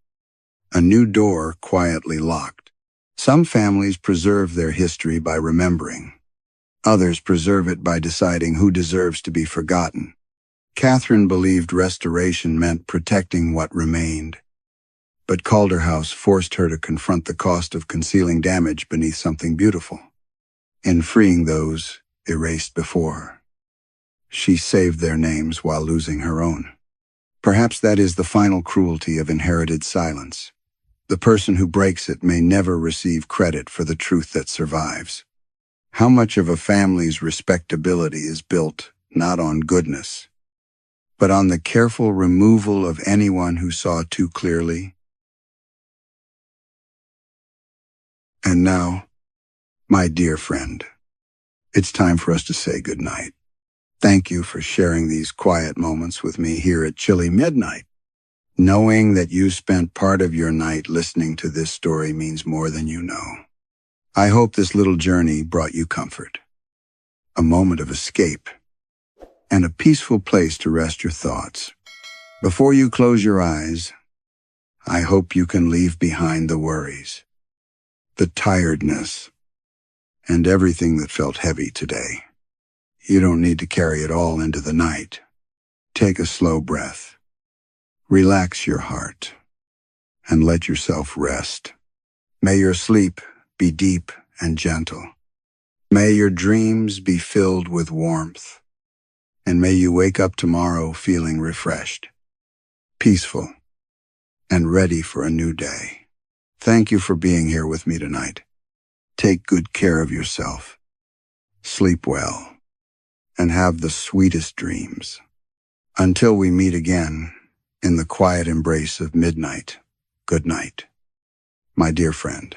a new door quietly locked. Some families preserve their history by remembering. Others preserve it by deciding who deserves to be forgotten. Catherine believed restoration meant protecting what remained, but Calder House forced her to confront the cost of concealing damage beneath something beautiful, and freeing those erased before. She saved their names while losing her own. Perhaps that is the final cruelty of inherited silence. The person who breaks it may never receive credit for the truth that survives. How much of a family's respectability is built not on goodness, but on the careful removal of anyone who saw too clearly? And now, my dear friend, it's time for us to say goodnight. Thank you for sharing these quiet moments with me here at chilly midnight. Knowing that you spent part of your night listening to this story means more than you know. I hope this little journey brought you comfort, a moment of escape, and a peaceful place to rest your thoughts. Before you close your eyes, I hope you can leave behind the worries, the tiredness, and everything that felt heavy today. You don't need to carry it all into the night. Take a slow breath. Relax your heart and let yourself rest. May your sleep be deep and gentle. May your dreams be filled with warmth. And may you wake up tomorrow feeling refreshed, peaceful, and ready for a new day. Thank you for being here with me tonight. Take good care of yourself. Sleep well, and have the sweetest dreams. Until we meet again in the quiet embrace of midnight, good night, my dear friend.